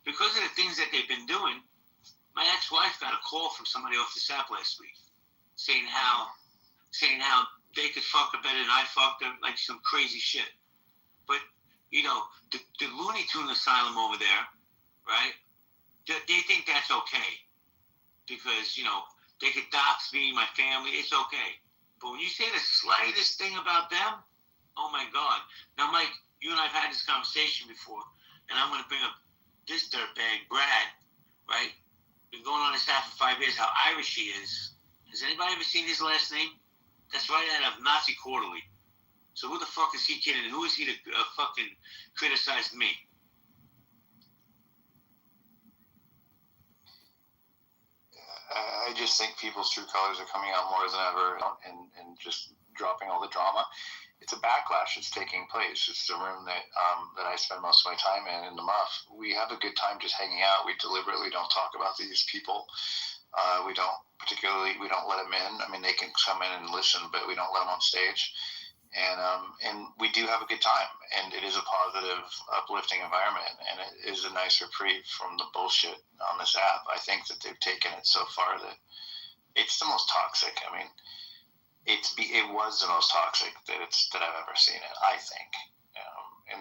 [SPEAKER 13] because of the things that they've been doing, my ex-wife got a call from somebody off this app last week saying how they could fuck her better than I fucked her, like some crazy shit. But, the Looney Tune asylum over there, right, they think that's okay because, they could dox me, my family. It's okay. But when you say the slightest thing about them, oh, my God. Now, Mike, you and I have had this conversation before, and I'm going to bring up this dirtbag, Brad, right? Been going on this app for 5 years, how Irish he is. Has anybody ever seen his last name? That's right out of Nazi Quarterly. So who the fuck is he kidding? Who is he to fucking criticize me?
[SPEAKER 11] I just think people's true colors are coming out more than ever and just dropping all the drama. It's a backlash that's taking place. It's the room that I spend most of my time in the Muff. We have a good time just hanging out. We deliberately don't talk about these people. We don't let them in. I mean, they can come in and listen, but we don't let them on stage. And we do have a good time, and it is a positive, uplifting environment, and it is a nice reprieve from the bullshit on this app. I think that they've taken it so far that it's the most toxic. I mean, it was the most toxic that I've ever seen it, I think, in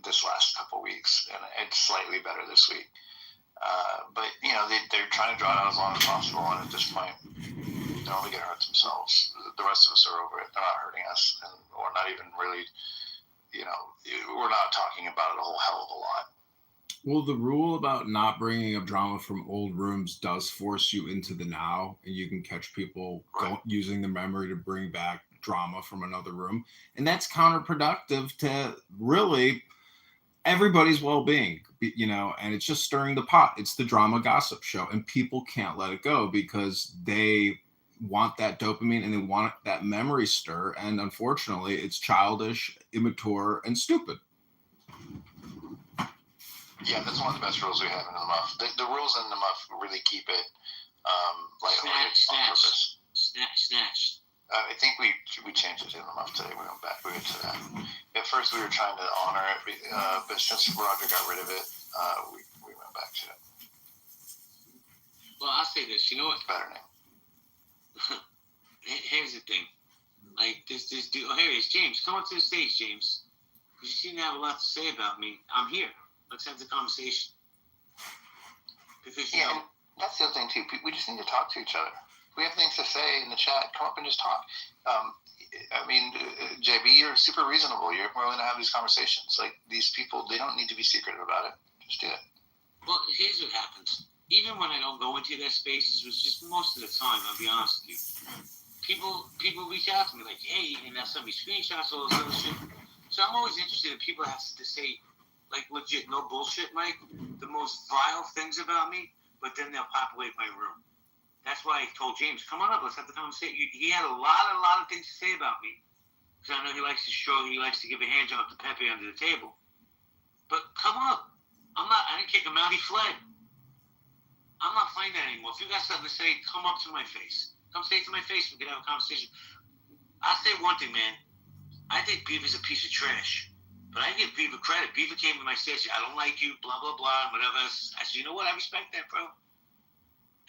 [SPEAKER 11] this last couple weeks, and it's slightly better this week. But they're trying to draw it out as long as possible, and at this point, they're only going to hurt themselves. The rest of us are over it. They're not hurting us, and we're not even really, we're not talking about it a whole hell of a lot.
[SPEAKER 3] Well, the rule about not bringing up drama from old rooms does force you into the now, and you can catch people using the memory to bring back drama from another room, and that's counterproductive to really everybody's well-being, and it's just stirring the pot. It's the drama gossip show, and people can't let it go because they want that dopamine and they want that memory stir, and unfortunately it's childish, immature, and stupid.
[SPEAKER 11] Yeah, that's one of the best rules we have in the muff. The rules in the muff really keep it lighthearted on purpose.
[SPEAKER 17] Snatch.
[SPEAKER 11] I think we changed it in the muff today. We went to that. At first we were trying to honor it, but since Roger got rid of it, we went back to it.
[SPEAKER 17] Well, I'll say this. You know what?
[SPEAKER 11] Better name.
[SPEAKER 17] Here's the thing. Like this dude. Oh, here he is, James. Come up to the stage, James. Because you seem to have a lot to say about me. I'm here. Let's have the conversation. Because
[SPEAKER 11] that's the other thing too. We just need to talk to each other. If we have things to say in the chat, come up and just talk. JB, you're super reasonable. You're willing to have these conversations. Like, these people, they don't need to be secretive about it. Just do it.
[SPEAKER 17] Well, here's what happens. Even when I don't go into their spaces, which is most of the time, I'll be honest with you, people reach out to me like, hey, and they'll send me screenshots, all this other shit. So I'm always interested in people have to say, like, legit, no bullshit, Mike, the most vile things about me, but then they'll populate my room. That's why I told James, come on up, let's have the conversation. He had a lot of things to say about me. Because I know he likes to show, he likes to give a hand job to Pepe under the table. But come up. I didn't kick him out, he fled. I'm not playing that anymore. If you got something to say, come up to my face. Come say it to my face, we can have a conversation. I'll say one thing, man. I think Beaver's a piece of trash. But I give Beaver credit. Beaver came to my station. I don't like you, blah, blah, blah, whatever. I said, you know what? I respect that, bro.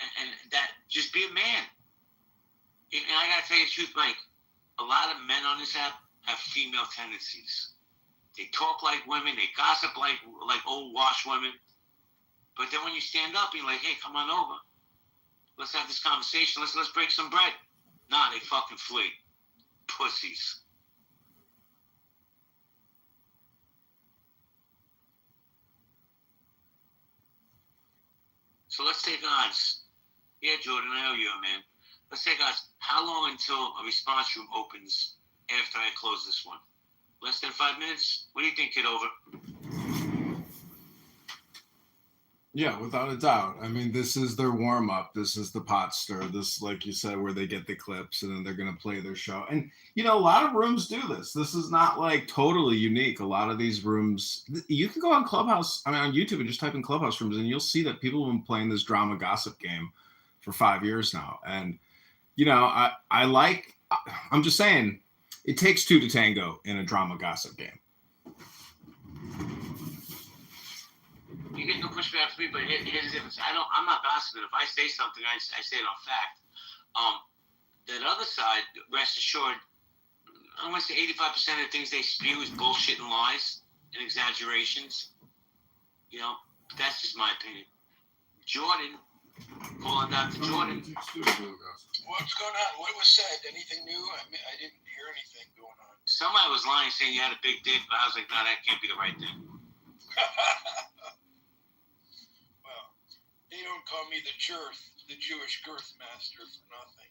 [SPEAKER 17] And that, just be a man. And I got to tell you the truth, Mike. A lot of men on this app have female tendencies. They talk like women. They gossip like old wash women. But then when you stand up, you're like, hey, come on over. Let's have this conversation. Let's break some bread. Nah, they fucking flee. Pussies. So let's take odds. Yeah, Jordan, I owe you a man. Let's take odds. How long until a response room opens after I close this one? Less than 5 minutes? What do you think, Kitover?
[SPEAKER 3] Yeah, without a doubt. I mean, this is their warm-up. This is the pot stir. This, like you said, where they get the clips and then they're going to play their show. And, a lot of rooms do this. This is not, totally unique. A lot of these rooms, you can go on Clubhouse, on YouTube and just type in Clubhouse rooms, and you'll see that people have been playing this drama gossip game for 5 years now. And, I'm just saying, it takes two to tango in a drama gossip game.
[SPEAKER 17] You get no pushback from me, but here's the difference. I'm not gossiping. If I say something, I say it on fact. That other side, rest assured, I'm going to say 85% of the things they spew is bullshit and lies and exaggerations. That's just my opinion. Jordan, calling out to Jordan.
[SPEAKER 21] What's going on? What was said? Anything new? I didn't hear anything going on.
[SPEAKER 17] Somebody was lying saying you had a big dick, but I was like, no, that can't be the right thing.
[SPEAKER 21] Well, they don't call me the Jewish girth master for nothing.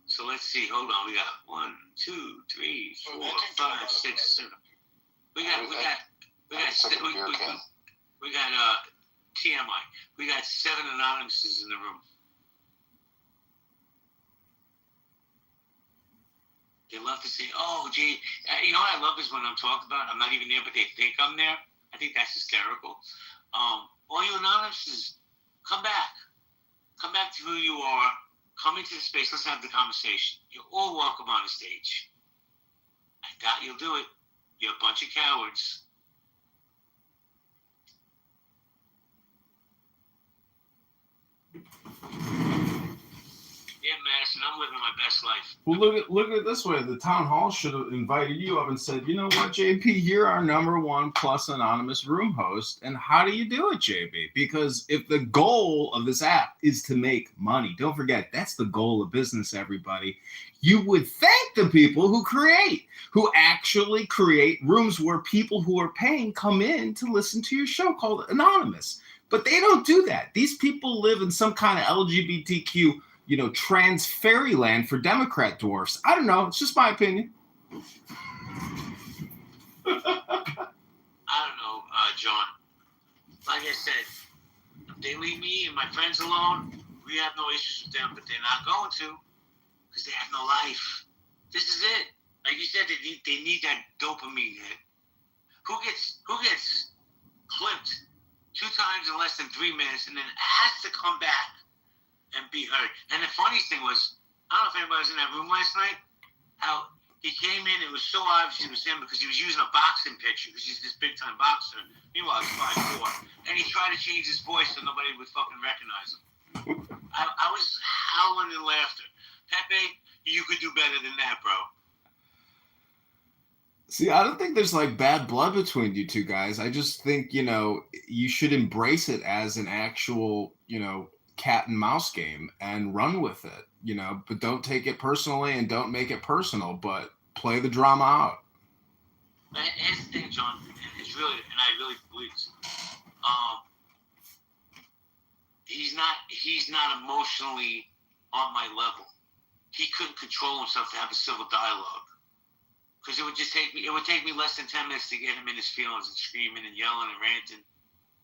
[SPEAKER 17] So let's see. Hold on. We got 1, 2, 3, 4, 5, 6, 7. We got TMI. We got 7 anonymouses in the room. They love to say, oh, gee, what I love is when I'm talked about, I'm not even there, but they think I'm there. I think that's hysterical. All you anonymouses, come back. Come back to who you are. Come into the space. Let's have the conversation. You're all welcome on the stage. I doubt you'll do it. You're a bunch of cowards. Yeah, Madison, I'm living my best life.
[SPEAKER 3] Well, look at it this way. The town hall should have invited you up and said, you know what, JP, you're our #1 plus anonymous room host. And how do you do it, JP? Because if the goal of this app is to make money, don't forget, that's the goal of business, everybody. You would thank the people who actually create rooms where people who are paying come in to listen to your show called Anonymous. But they don't do that. These people live in some kind of LGBTQ, trans fairyland for Democrat dwarfs. I don't know. It's just my opinion.
[SPEAKER 17] I don't know, John. Like I said, if they leave me and my friends alone, we have no issues with them, but they're not going to because they have no life. This is it. Like you said, they need that dopamine hit. Who gets clipped 2 times in less than 3 minutes and then has to come back and be heard? And the funniest thing was, I don't know if anybody was in that room last night, how he came in, it was so obvious it was him because he was using a boxing picture because he's this big-time boxer. Meanwhile, he's 5'4". And he tried to change his voice so nobody would fucking recognize him. I was howling in laughter. Pepe, you could do better than that, bro.
[SPEAKER 3] See, I don't think there's like bad blood between you two guys. I just think, you should embrace it as an actual, cat and mouse game and run with it, but don't take it personally and don't make it personal, but play the drama out.
[SPEAKER 17] Here's the thing, John, and I really believe this. He's not emotionally on my level. He couldn't control himself to have a civil dialogue. Because it would take me less than 10 minutes to get him in his feelings and screaming and yelling and ranting.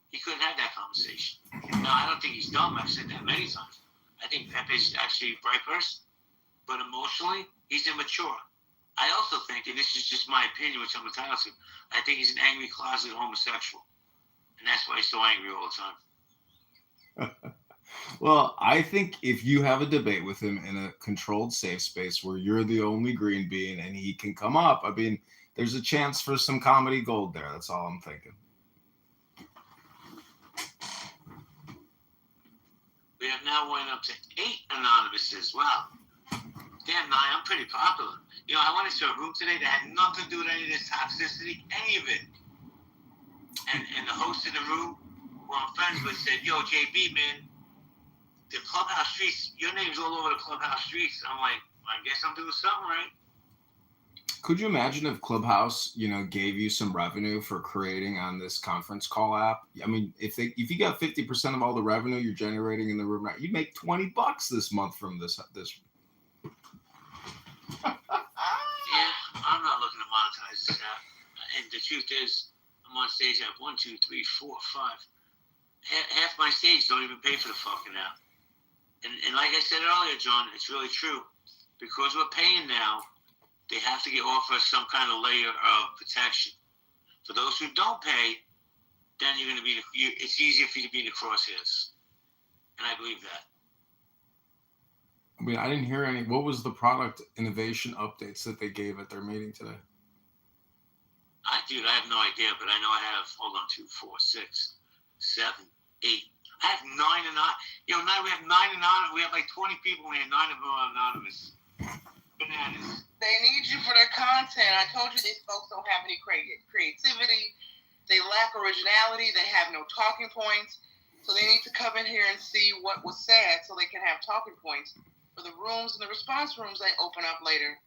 [SPEAKER 17] He couldn't have that conversation. Now, I don't think he's dumb. I've said that many times. I think Pepe's actually a bright person. But emotionally, he's immature. I also think, and this is just my opinion, which I'm entitled to, I think he's an angry closet homosexual. And that's why he's so angry all the time.
[SPEAKER 3] Well, I think if you have a debate with him in a controlled, safe space where you're the only green bean and he can come up, I mean, there's a chance for some comedy gold there. That's all I'm thinking.
[SPEAKER 17] We have now went up to 8 anonymouses. Wow. Damn, Nye, I'm pretty popular. I went into a room today that had nothing to do with any of this toxicity, any of it. And the host of the room, who I'm friends with, said, yo, JB, man, the Clubhouse streets, your name's all over the Clubhouse streets. I'm like, I guess I'm doing something right.
[SPEAKER 3] Could you imagine if Clubhouse, gave you some revenue for creating on this conference call app? I mean, if you got 50% of all the revenue you're generating in the room, you'd make $20 this month from this.
[SPEAKER 17] Yeah, I'm not looking to monetize this app. And the truth is, I'm on stage at 1, 2, 3, 4, 5. Half my stage don't even pay for the fucking app. And like I said earlier, John, it's really true. Because we're paying now, they have to offer some kind of layer of protection. For those who don't pay, then you're going to be, it's easier for you to be in the crosshairs. And I believe that.
[SPEAKER 3] I mean, I didn't hear any. What was the product innovation updates that they gave at their meeting today?
[SPEAKER 17] Dude, I have no idea, but I know I have, 2, 4, 6, 7, 8. I have 9 anonymous. Now we have 9 anonymous. We have like 20 people and 9 of them are anonymous. Bananas.
[SPEAKER 14] They need you for their content. I told you these folks don't have any creativity. They lack originality. They have no talking points. So they need to come in here and see what was said so they can have talking points for the rooms and the response rooms they open up later.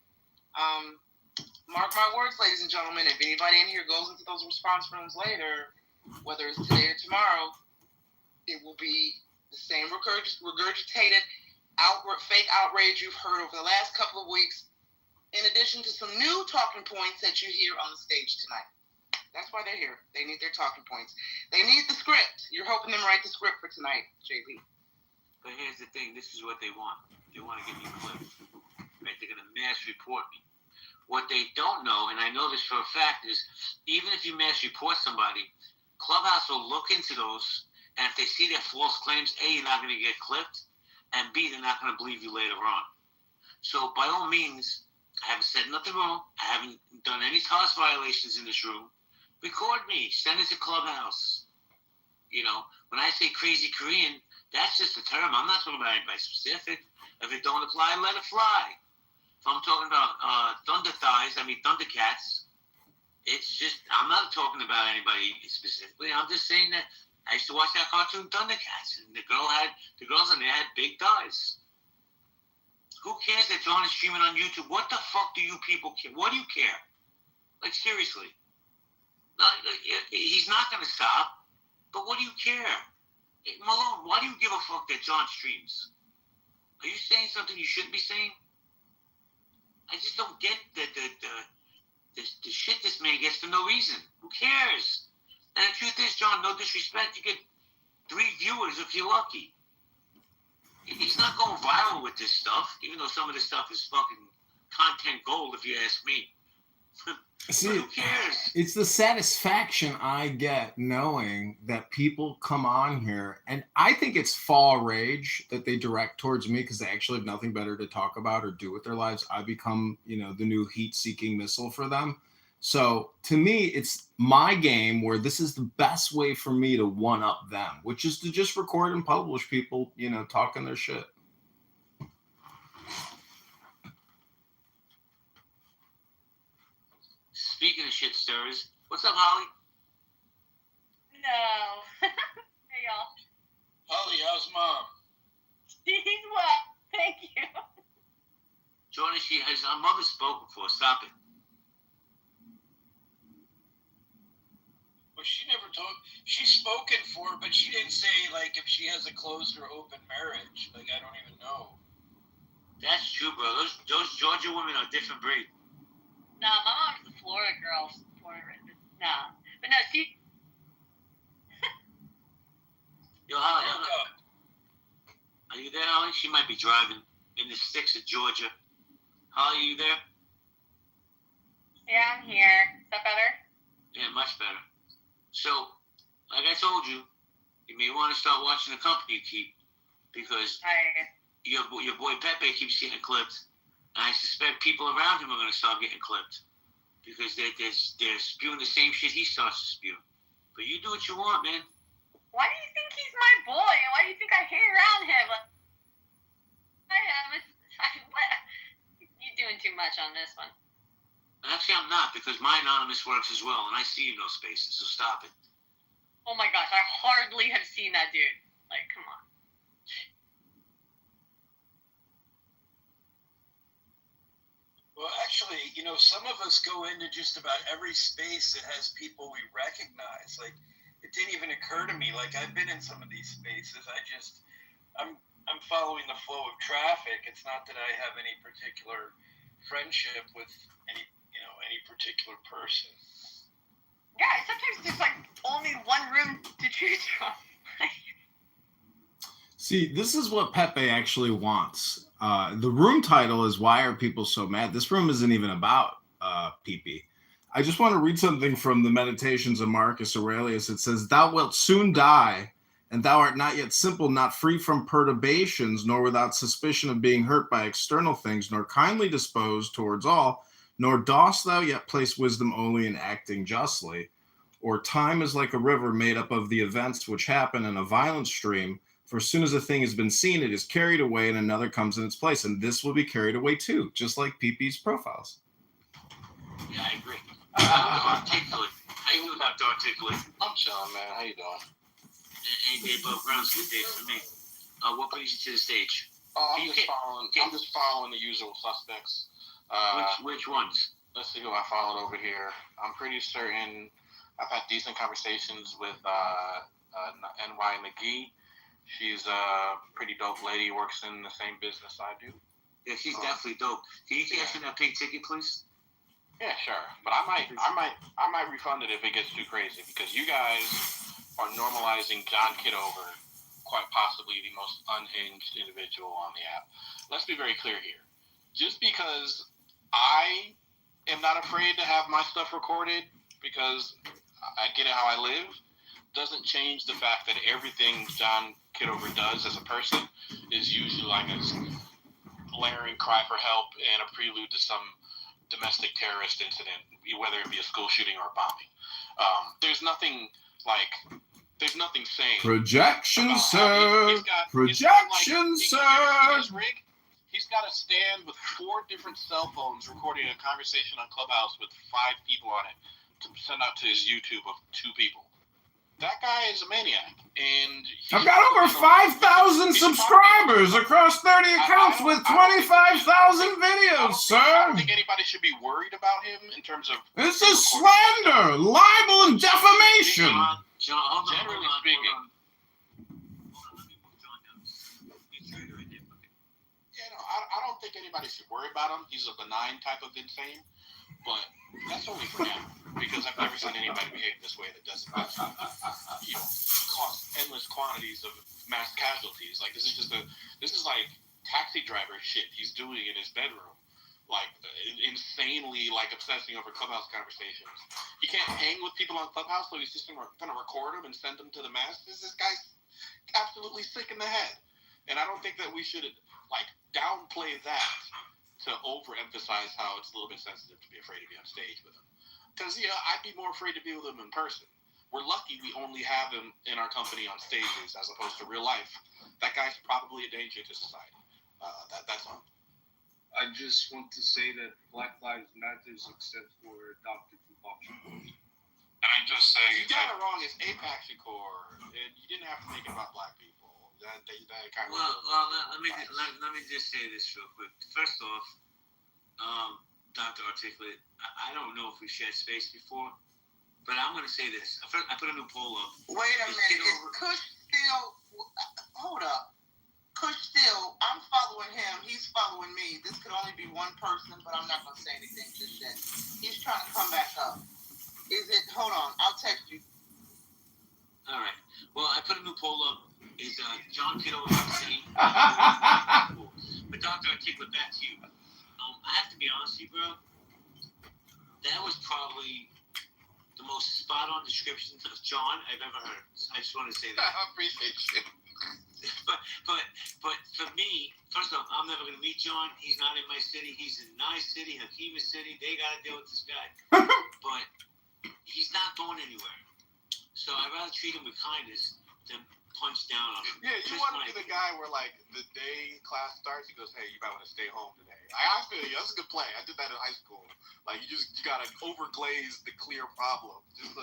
[SPEAKER 14] Mark my words, ladies and gentlemen, if anybody in here goes into those response rooms later, whether it's today or tomorrow, it will be the same regurgitated fake outrage you've heard over the last couple of weeks, in addition to some new talking points that you hear on the stage tonight. That's why they're here. They need their talking points. They need the script. You're helping them write the script for tonight, JB.
[SPEAKER 17] But here's the thing. This is what they want. They want to get me clipped. Right? They're going to mass report me. What they don't know, and I know this for a fact, is even if you mass report somebody, Clubhouse will look into those, and if they see their false claims, A, you're not going to get clipped, and B, they're not going to believe you later on. So by all means, I haven't said nothing wrong. I haven't done any house violations in this room. Record me. Send it to Clubhouse. You know, when I say crazy Korean, that's just a term. I'm not talking about anybody specific. If it don't apply, let it fly. If I'm talking about thunder thighs, I mean thundercats. It's just, I'm not talking about anybody specifically. I'm just saying that I used to watch that cartoon Thundercats, and the girls in there had big thighs. Who cares that John is streaming on YouTube? What the fuck do you people care? What do you care? Like, seriously. He's not going to stop, but what do you care? Malone, why do you give a fuck that John streams? Are you saying something you shouldn't be saying? I just don't get the shit this man gets for no reason. Who cares? And the truth is, John, no disrespect, you get 3 viewers if you're lucky. He's not going viral with this stuff, even though some of this stuff is fucking content gold, if you ask me.
[SPEAKER 3] See,
[SPEAKER 17] who cares?
[SPEAKER 3] It's the satisfaction I get knowing that people come on here, and I think it's fall rage that they direct towards me because they actually have nothing better to talk about or do with their lives. I become, the new heat-seeking missile for them. So to me, it's my game where this is the best way for me to one-up them, which is to just record and publish people, talking their shit.
[SPEAKER 17] Speaking of shit stirrers, what's up, Holly?
[SPEAKER 10] No. Hey, y'all.
[SPEAKER 15] Holly, how's mom?
[SPEAKER 10] He's well. Thank you.
[SPEAKER 17] Jordan, her mother spoken for. Stop it.
[SPEAKER 15] Well, she never told. She's spoken for, but she didn't say, like, if she has a closed or open marriage. Like, I don't even know.
[SPEAKER 17] That's true, bro. Those Georgia women are a different breed.
[SPEAKER 10] No, my mom's a Florida girl. No. But no, she...
[SPEAKER 17] Yo, Holly, are you there, Holly? She might be driving in the sticks of Georgia. Holly, are you there?
[SPEAKER 10] Yeah, I'm here. Is that better?
[SPEAKER 17] Yeah, much better. So, like I told you, you may want to start watching the company you keep because your boy Pepe keeps getting clipped, and I suspect people around him are going to start getting clipped because they're spewing the same shit he starts to spew. But you do what you want, man.
[SPEAKER 10] Why do you think he's my boy? Why do you think I hang around him? You're doing too much on this one.
[SPEAKER 17] Actually, I'm not, because my anonymous works as well, and I see you in those spaces, so stop it.
[SPEAKER 10] Oh my gosh, I hardly have seen that dude. Like, come on.
[SPEAKER 15] Well, actually, some of us go into just about every space that has people we recognize. Like, it didn't even occur to me. Like, I've been in some of these spaces. I'm following the flow of traffic. It's not that I have any particular friendship with any particular person.
[SPEAKER 10] Yeah, sometimes there's like only one room to choose from.
[SPEAKER 3] See, this is what Pepe actually wants. The room title is Why Are People So Mad? This room isn't even about PP. I just want to read something from the Meditations of Marcus Aurelius. It says, "Thou wilt soon die, and thou art not yet simple, not free from perturbations, nor without suspicion of being hurt by external things, nor kindly disposed towards all, nor dost thou yet place wisdom only in acting justly. Or time is like a river made up of the events which happen in a violent stream, for as soon as a thing has been seen, it is carried away and another comes in its place, and this will be carried away too, just like PP's profiles."
[SPEAKER 17] Yeah, I agree. How you about to articulate?
[SPEAKER 8] I'm chilling, man. How you doing?
[SPEAKER 17] Any day above ground's good day for me. What brings you to the stage?
[SPEAKER 8] I'm just following the usual suspects.
[SPEAKER 17] Which ones?
[SPEAKER 8] Let's see who I followed over here. I'm pretty certain I've had decent conversations with NY McGee. She's a pretty dope lady, works in the same business I do.
[SPEAKER 17] Yeah, she's definitely dope. Can you cash in that pink ticket, please?
[SPEAKER 8] Yeah, sure. But I might refund it if it gets too crazy because you guys are normalizing John Kitover, quite possibly the most unhinged individual on the app. Let's be very clear here. Just because I am not afraid to have my stuff recorded because I get it how I live, doesn't change the fact that everything John Kitover does as a person is usually like a blaring cry for help and a prelude to some domestic terrorist incident, whether it be a school shooting or a bombing. There's nothing saying.
[SPEAKER 3] Projection, sir. Projection, sir.
[SPEAKER 8] He's got a stand with 4 different cell phones recording a conversation on Clubhouse with 5 people on it to send out to his YouTube of 2 people. That guy is a maniac, and
[SPEAKER 3] I've got over 5,000 subscribers across 30 accounts with 25,000 videos, sir.
[SPEAKER 8] I don't think anybody should be worried about him in terms of.
[SPEAKER 3] This is slander, libel, and defamation.
[SPEAKER 8] Generally speaking. I don't think anybody should worry about him. He's a benign type of insane, but that's only for now, because I've never seen anybody behave this way that doesn't, cause endless quantities of mass casualties. Like this is like taxi driver shit he's doing in his bedroom, like insanely like obsessing over Clubhouse conversations. He can't hang with people on Clubhouse, so he's just gonna record them and send them to the masses. This guy's absolutely sick in the head, and I don't think that we should like downplay that to overemphasize how it's a little bit sensitive to be afraid to be on stage with him. Because, I'd be more afraid to be with him in person. We're lucky we only have him in our company on stages as opposed to real life. That guy's probably a danger to society. That's all.
[SPEAKER 2] I just want to say that Black Lives Matter except for Dr. Tupac Shakur.
[SPEAKER 8] And I'm just saying... You got it wrong. It's APAC Shakur. And you didn't have to make it about black people. Let
[SPEAKER 17] me just say this real quick. First off, Dr. Articulate, I don't know if we shared space before, but I'm going to say this. I put a new poll up.
[SPEAKER 14] Wait a minute. Is Kush still... Hold up. Kush still... I'm following him. He's following me. This could only be one person, but I'm not going to say anything just yet. He's trying to come back up. Is it... Hold on. I'll text you.
[SPEAKER 17] All right. Well, I put a new poll up. Is John Kitover insane? But Dr. Articulate, back to you. I have to be honest with you, bro. That was probably the most spot-on description of John I've ever heard. I just want to say that.
[SPEAKER 8] I appreciate you.
[SPEAKER 17] but for me, first off, I'm never going to meet John. He's not in my city. He's in Nye City, Hakima City. They got to deal with this guy. But he's not going anywhere. So I'd rather treat him with kindness than punch down on him.
[SPEAKER 8] Yeah, you want to be the guy where, like, the day class starts, he goes, hey, you might want to stay home today. I feel you. That's a good play. I did that in high school. Like, you got to overglaze the clear problem just so,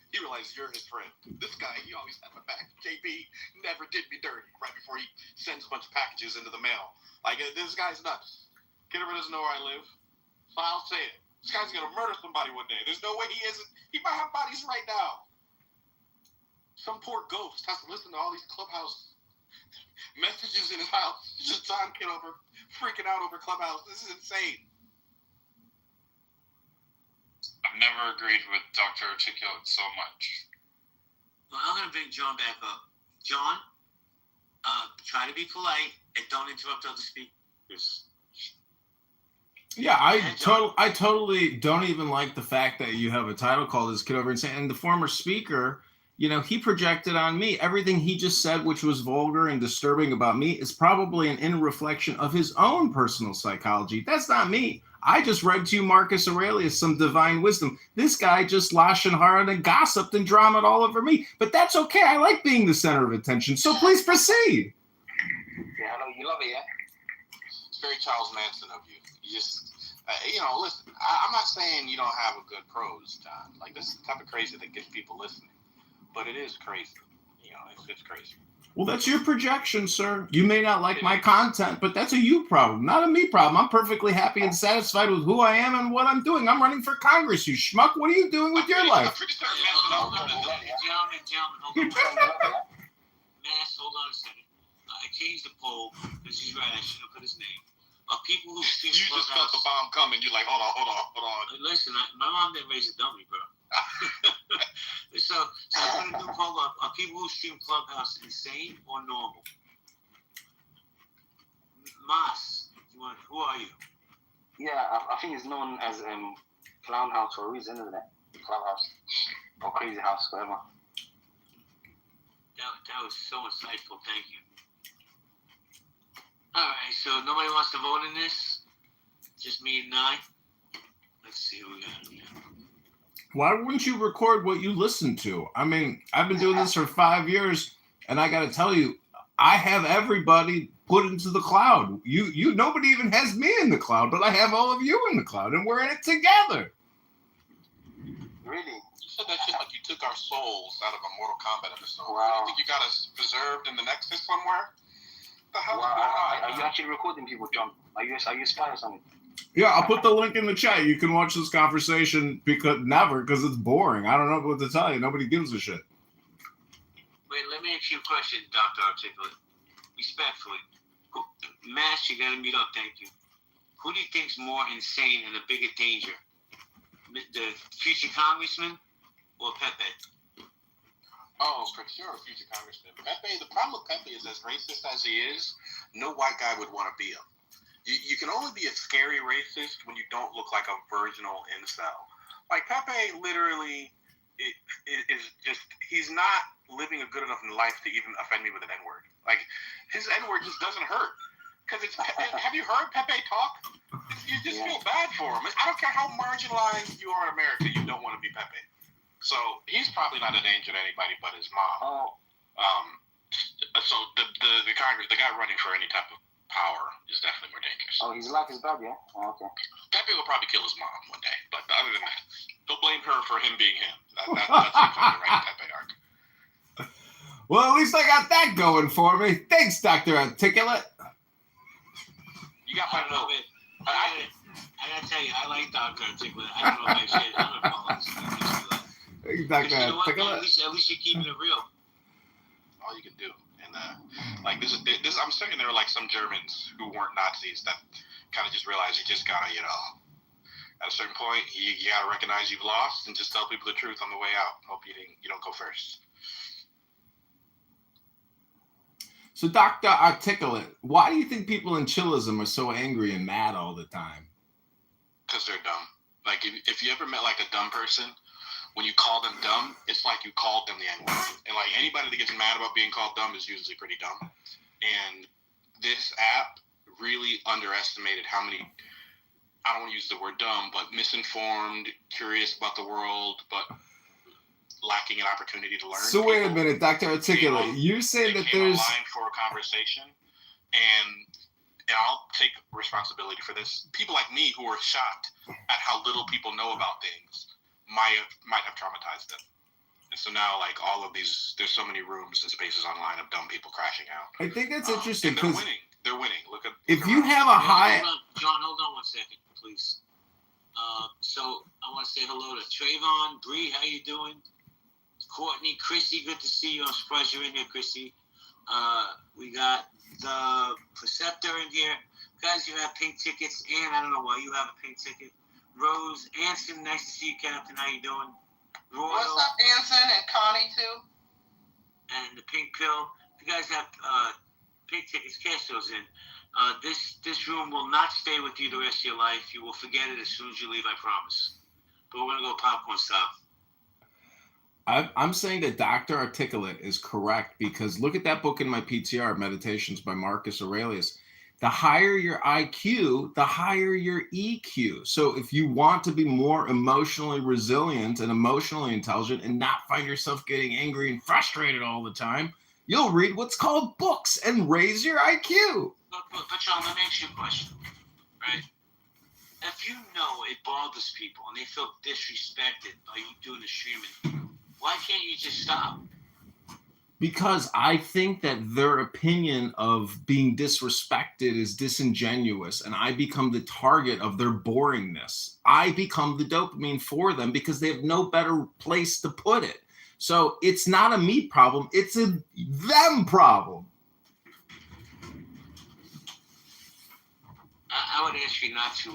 [SPEAKER 8] he realizes you're his friend. This guy, he always had my back. JP never did me dirty right before he sends a bunch of packages into the mail. Like, this guy's nuts. Kitover doesn't know where I live, so I'll say it. This guy's going to murder somebody one day. There's no way he isn't. He might have bodies right now. Some poor ghost has to listen to all these Clubhouse messages in his house. Just John Kitover freaking out over Clubhouse. This is insane.
[SPEAKER 9] I've never agreed with Dr. Articulate so much.
[SPEAKER 17] Well, I'm going to bring John back up. John, try to be polite and don't interrupt other speakers.
[SPEAKER 3] Yeah, I totally don't even like the fact that you have a title called as Kitover Insane. And the former speaker... he projected on me. Everything he just said, which was vulgar and disturbing about me, is probably an inner reflection of his own personal psychology. That's not me. I just read to you Marcus Aurelius, some divine wisdom. This guy just lashed and hard and gossiped and dramaed all over me. But that's okay. I like being the center of attention. So please proceed.
[SPEAKER 11] Yeah, I know you love it, yeah?
[SPEAKER 8] It's very Charles Manson of you. You just, listen, I'm not saying you don't have a good prose, John. Like, this is the type of crazy that gets people listening. But it is crazy. It's crazy.
[SPEAKER 3] Well, that's your projection, sir. You may not like my content, but that's a you problem, not a me problem. I'm perfectly happy and satisfied with who I am and what I'm doing. I'm running for Congress, you schmuck. What are you doing with your life?
[SPEAKER 17] Gentlemen, hold on a second. I changed the poll because he's right. I shouldn't have put his name. People who stream
[SPEAKER 8] you just felt the bomb coming. You're like, hold on.
[SPEAKER 17] Listen, my mom didn't raise a dummy, bro. So I put a new poll up. Are people who stream Clubhouse insane or normal? Mas, who are you?
[SPEAKER 22] Yeah, I think it's known as Clown House for a reason, isn't it? Clubhouse or Crazy House, whatever.
[SPEAKER 17] That was so insightful. Thank you. All right, so nobody wants to vote in this? Just me and I? Let's see who we got here.
[SPEAKER 3] Why wouldn't you record what you listen to? I mean, I've been doing this for 5 years, and I got to tell you, I have everybody put into the cloud. You, nobody even has me in the cloud, but I have all of you in the cloud, and we're in it together.
[SPEAKER 11] Really?
[SPEAKER 8] You said that shit like you took our souls out of a Mortal Kombat episode.
[SPEAKER 11] Wow.
[SPEAKER 8] You think you got us preserved in the Nexus somewhere? What the hell is
[SPEAKER 11] Wow.
[SPEAKER 8] going on?
[SPEAKER 11] Are you actually recording people, John? Are you a spy or something?
[SPEAKER 3] Yeah, I'll put the link in the chat. You can watch this conversation because it's boring. I don't know what to tell you. Nobody gives a shit.
[SPEAKER 17] Wait, let me ask you a question, Dr. Articulate. Respectfully. Mash, you gotta mute up, thank you. Who do you think's more insane and a bigger danger? The future congressman or Pepe?
[SPEAKER 8] Oh, for sure, future congressman. Pepe, the problem with Pepe is as racist as he is, no white guy would want to be him. You can only be a scary racist when you don't look like a virginal incel. Like, Pepe literally is just, he's not living a good enough life to even offend me with an N-word. Like, his N-word just doesn't hurt. Because it's, have you heard Pepe talk? You just feel bad for him. I don't care how marginalized you are in America, you don't want to be Pepe. So, he's probably not a danger to anybody but his mom. So, the guy running for any type of power is definitely more dangerous.
[SPEAKER 11] Oh, he's like his dad, yeah? Oh, okay.
[SPEAKER 8] Pepe will probably kill his mom one day, but other than that, don't blame her for him being him. That's the right Pepe arc.
[SPEAKER 3] Well, at least I got that going for me. Thanks, Dr. Articulate.
[SPEAKER 8] You got my vote.
[SPEAKER 17] I gotta tell you, I like Dr. Articulate. I don't know if I shared other politics.
[SPEAKER 3] Thanks, Dr. Articulate.
[SPEAKER 17] At least you're keeping it real.
[SPEAKER 8] All you can do. And like this, I'm certain there were like some Germans who weren't Nazis that kind of just realized you just gotta, at a certain point, you gotta recognize you've lost and just tell people the truth on the way out. Hope you don't go first.
[SPEAKER 3] So, Dr. Articulate, why do you think people in chillism are so angry and mad all the time?
[SPEAKER 8] Because they're dumb. Like, if you ever met like a dumb person, when you call them dumb, it's like you called them the N-word. And like anybody that gets mad about being called dumb is usually pretty dumb. And this app really underestimated how many, I don't want to use the word dumb, but misinformed, curious about the world, but lacking an opportunity to learn.
[SPEAKER 3] So wait a minute, Dr. Articulate, you're saying that there's
[SPEAKER 8] online for a conversation, and I'll take responsibility for this. People like me who are shocked at how little people know about things might have traumatized them. And so now, like, all of these, there's so many rooms and spaces online of dumb people crashing out.
[SPEAKER 3] I think that's interesting
[SPEAKER 8] because
[SPEAKER 3] because
[SPEAKER 8] they're winning. Look at
[SPEAKER 3] if you have a high.
[SPEAKER 17] Hold on 1 second, please. So I want to say hello to Trayvon, Bree, how you doing? Courtney, Chrissy, good to see you. I'm surprised you're in here, Chrissy. We got the Preceptor in here. Guys, you have pink tickets, and I don't know why you have a pink ticket. Rose, Anson, nice to see you, Captain. How you doing? Royal,
[SPEAKER 14] what's up, Anson and Connie, too?
[SPEAKER 17] And the Pink Pill. If you guys have pink tickets, cash those in. This room will not stay with you the rest of your life. You will forget it as soon as you leave, I promise. But we're going to go popcorn style.
[SPEAKER 3] I'm saying that Dr. Articulate is correct because look at that book in my PTR, Meditations by Marcus Aurelius. The higher your IQ, the higher your EQ. So if you want to be more emotionally resilient and emotionally intelligent and not find yourself getting angry and frustrated all the time, you'll read what's called books and raise your IQ.
[SPEAKER 17] But John, let me ask you a question, right? If you know it bothers people and they feel disrespected by you doing the streaming, why can't you just stop?
[SPEAKER 3] Because I think that their opinion of being disrespected is disingenuous, and I become the target of their boringness. I become the dopamine for them because they have no better place to put it. So it's not a me problem, it's a them problem.
[SPEAKER 17] I would ask you not to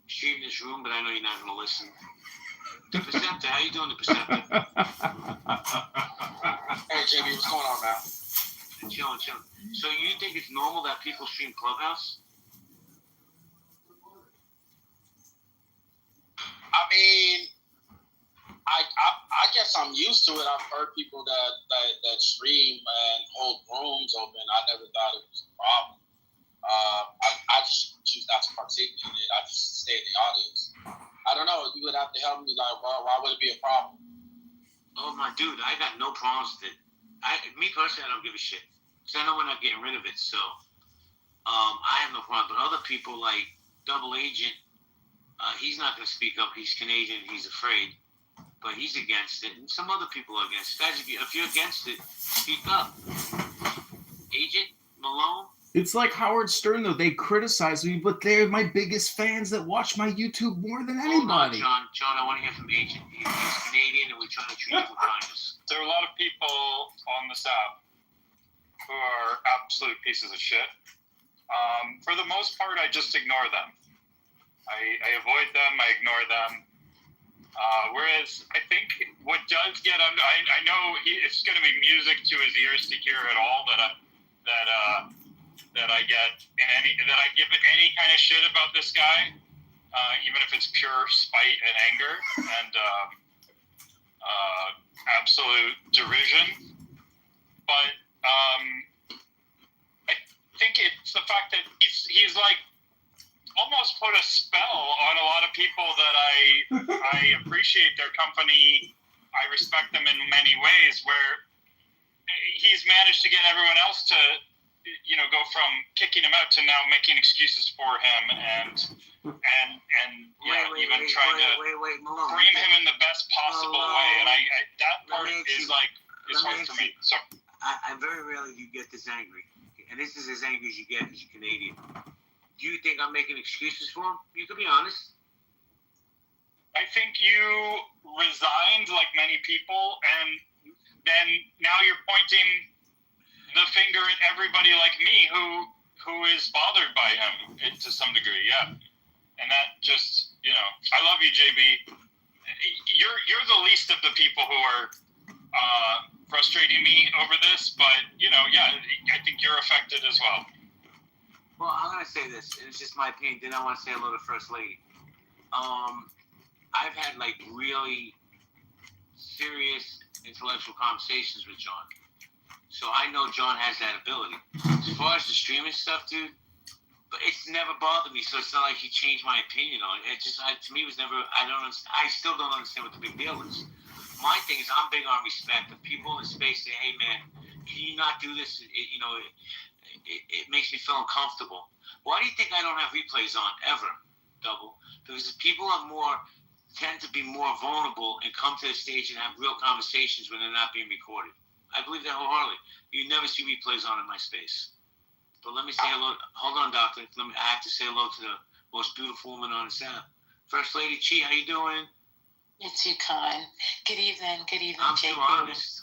[SPEAKER 17] stream this room, but I know you're not going to listen. The Preceptor, how you doing, the Preceptor?
[SPEAKER 8] Hey, JB, what's going on, man?
[SPEAKER 17] Chilling. So you think it's normal that people stream Clubhouse?
[SPEAKER 8] I mean, I guess I'm used to it. I've heard people that stream and hold rooms open. I never thought it was a problem. I just choose not to partake in it. I just stay in the audience. I don't know. You would have to help me. Like, why would it be a problem?
[SPEAKER 17] Oh my dude, I got no problems with it. Me personally, I don't give a shit because I know we're not getting rid of it. So I have no problem. But other people like Double Agent, he's not going to speak up. He's Canadian. He's afraid. But he's against it, and some other people are against it. Guys, if you're against it, speak up. Agent Malone.
[SPEAKER 3] It's like Howard Stern, though. They criticize me, but they're my biggest fans that watch my YouTube more than anybody.
[SPEAKER 17] John, I want to hear from Agent. He's Canadian, and we're trying to treat him with kindness.
[SPEAKER 1] There are a lot of people on this app who are absolute pieces of shit. For the most part, I just ignore them. I avoid them. I ignore them. Whereas I think what does get under, I know it's going to be music to his ears to hear it all that I get that I give any kind of shit about this guy, even if it's pure spite and anger and absolute derision. But I think it's the fact that he's like almost put a spell on a lot of people that I appreciate their company. I respect them in many ways, where he's managed to get everyone else to, go from kicking him out to now making excuses for him and even trying to frame him in the best possible way. And I that part is hard for me. So
[SPEAKER 17] I very rarely do get this angry, and this is as angry as you get as a Canadian. Do you think I'm making excuses for him? You can be honest.
[SPEAKER 1] I think you resigned like many people, and then now you're pointing the finger at everybody like me who is bothered by him to some degree, yeah. And that just, I love you, JB. You're the least of the people who are frustrating me over this, but, I think you're affected as well.
[SPEAKER 17] Well, I'm going to say this, and it's just my opinion. Then I want to say hello to First Lady. I've had, really serious intellectual conversations with John. So I know John has that ability. As far as the streaming stuff, dude, but it's never bothered me, so it's not like he changed my opinion on it. It just, to me, was never, I still don't understand what the big deal is. My thing is, I'm big on respect. If people in the space say, hey, man, can you not do this? It makes me feel uncomfortable. Why do you think I don't have replays on ever, Double? Because people tend to be more vulnerable and come to the stage and have real conversations when they're not being recorded. I believe that wholeheartedly. You never see replays on in my space. But let me say hello. Hold on, Doctor. I have to say hello to the most beautiful woman on this app. First Lady Chi, how you doing?
[SPEAKER 5] You're too kind. Good evening,
[SPEAKER 17] I'm
[SPEAKER 5] JP.
[SPEAKER 17] too honest.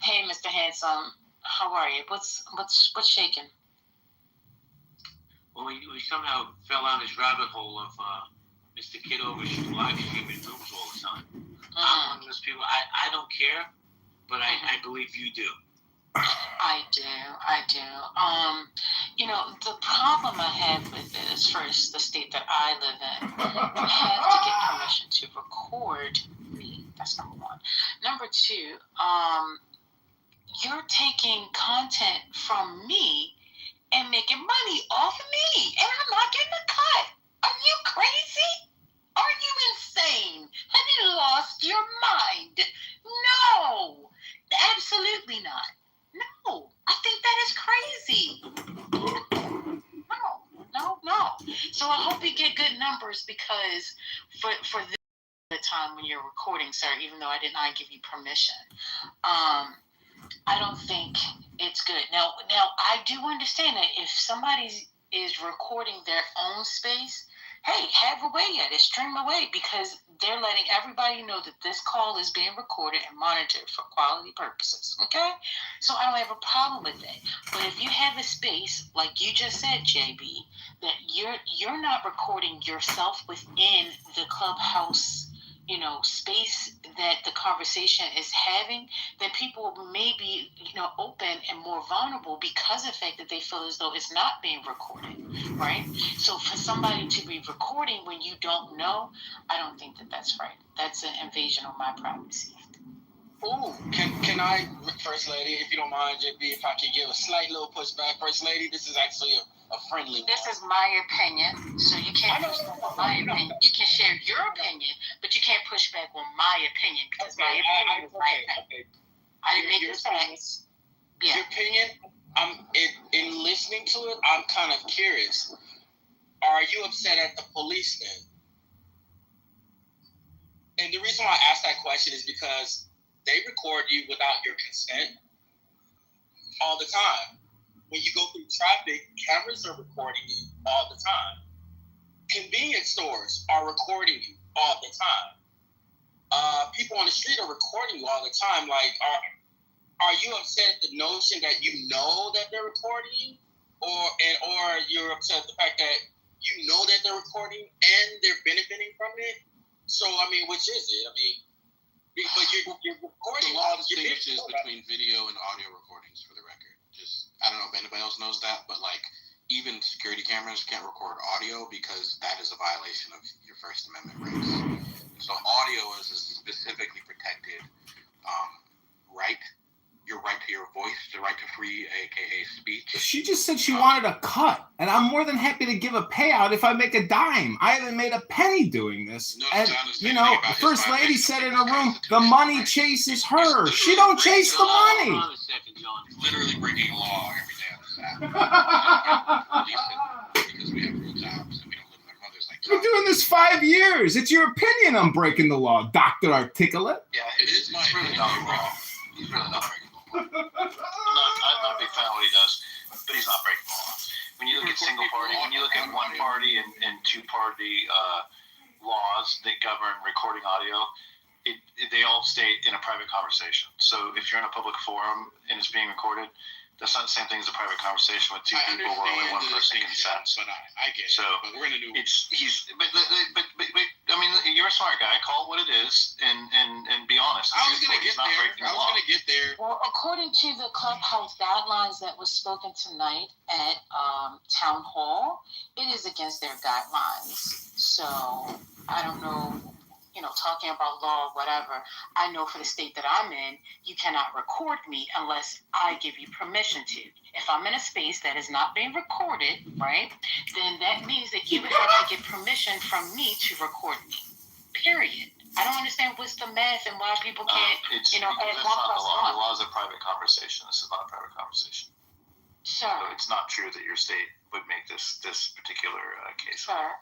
[SPEAKER 5] Hey, Mr. Handsome, how are you? What's shaking?
[SPEAKER 17] Well, we somehow fell down this rabbit hole of Mr. Kitover live streaming rooms all the time. I'm one of those people. I don't care, but I believe you do.
[SPEAKER 5] I do. The problem I have with it is, first, the state that I live in, you have to get permission to record me. That's number one. Number two, you're taking content from me and making money off of me, and I'm not getting a cut. Are you crazy? Are you insane? Have you lost your mind? No, absolutely not. No, I think that is crazy. No. So I hope you get good numbers, because for the time when you're recording, sir, even though I did not give you permission, I don't think it's good. Now I do understand that if somebody is recording their own space, hey, have a way at it, stream away, because they're letting everybody know that this call is being recorded and monitored for quality purposes, okay? So I don't have a problem with it. But if you have a space, like you just said, JB, that you're not recording yourself within the Clubhouse, space that the conversation is having, then people may be, open and more vulnerable because of the fact that they feel as though it's not being recorded, right? So for somebody to be recording when you don't know, I don't think that that's right. That's an invasion of my privacy.
[SPEAKER 8] Ooh, can I, First Lady, if you don't mind, JB, if I can give a slight little pushback, First Lady, this is actually a friendly.
[SPEAKER 5] This is my opinion, so you can't push back on my opinion. You can share your opinion, but you can't push back on my opinion because my opinion is my opinion. I didn't make this facts. Yeah.
[SPEAKER 8] Your opinion, in listening to it, I'm kind of curious. Are you upset at the police then? And the reason why I ask that question is because they record you without your consent all the time. When you go through traffic, cameras are recording you all the time. Convenience stores are recording you all the time. People on the street are recording you all the time. Like, are you upset at the notion that you know that they're recording you? Or you're upset at the fact that you know that they're recording and they're benefiting from it? So, I mean, which is it? I mean, but you're recording.
[SPEAKER 12] The law distinguishes between video and audio recordings, for the record. I don't know if anybody else knows that, but even security cameras can't record audio because that is a violation of your First Amendment rights. So audio is a specifically protected right. Your right to your voice, the right to free, aka speech.
[SPEAKER 6] She just said she wanted a cut, and I'm more than happy to give a payout if I make a dime. I haven't made a penny doing this.
[SPEAKER 12] No,
[SPEAKER 6] and the First Lady said in her room, the money chases her. She don't chase the money.
[SPEAKER 12] Literally breaking law every day on this app. Because we have real jobs and we don't live with our mothers like
[SPEAKER 6] We're doing this 5 years. It's your opinion I'm breaking the law, Dr. Articulate.
[SPEAKER 12] Yeah, it is my
[SPEAKER 7] really not wrong. He's really not breaking the law. I'm not a big fan of what he does, but he's not breaking the law. When you look at single party, when you look at one party and two party laws that govern recording audio, they all state in a private conversation. So if you're in a public forum and it's being recorded, that's not the same thing as a private conversation with two people where only one person consents.
[SPEAKER 12] But I get it.
[SPEAKER 7] So
[SPEAKER 12] but we're in a new.
[SPEAKER 7] But I mean, you're a smart guy. Call it what it is, and be honest.
[SPEAKER 12] I was gonna get there.
[SPEAKER 5] Well, according to the Clubhouse guidelines that was spoken tonight at Town Hall, it is against their guidelines. So I don't know. Talking about law or whatever, I know for the state that I'm in, you cannot record me unless I give you permission to. If I'm in a space that is not being recorded, right, then that means that you would have to get permission from me to record me. Period. I don't understand what's the math and why people can't, add 1 plus 1.
[SPEAKER 7] The law is a private conversation. This is not a private conversation.
[SPEAKER 5] Sure.
[SPEAKER 7] So it's not true that your state would make this particular case.
[SPEAKER 5] Sure.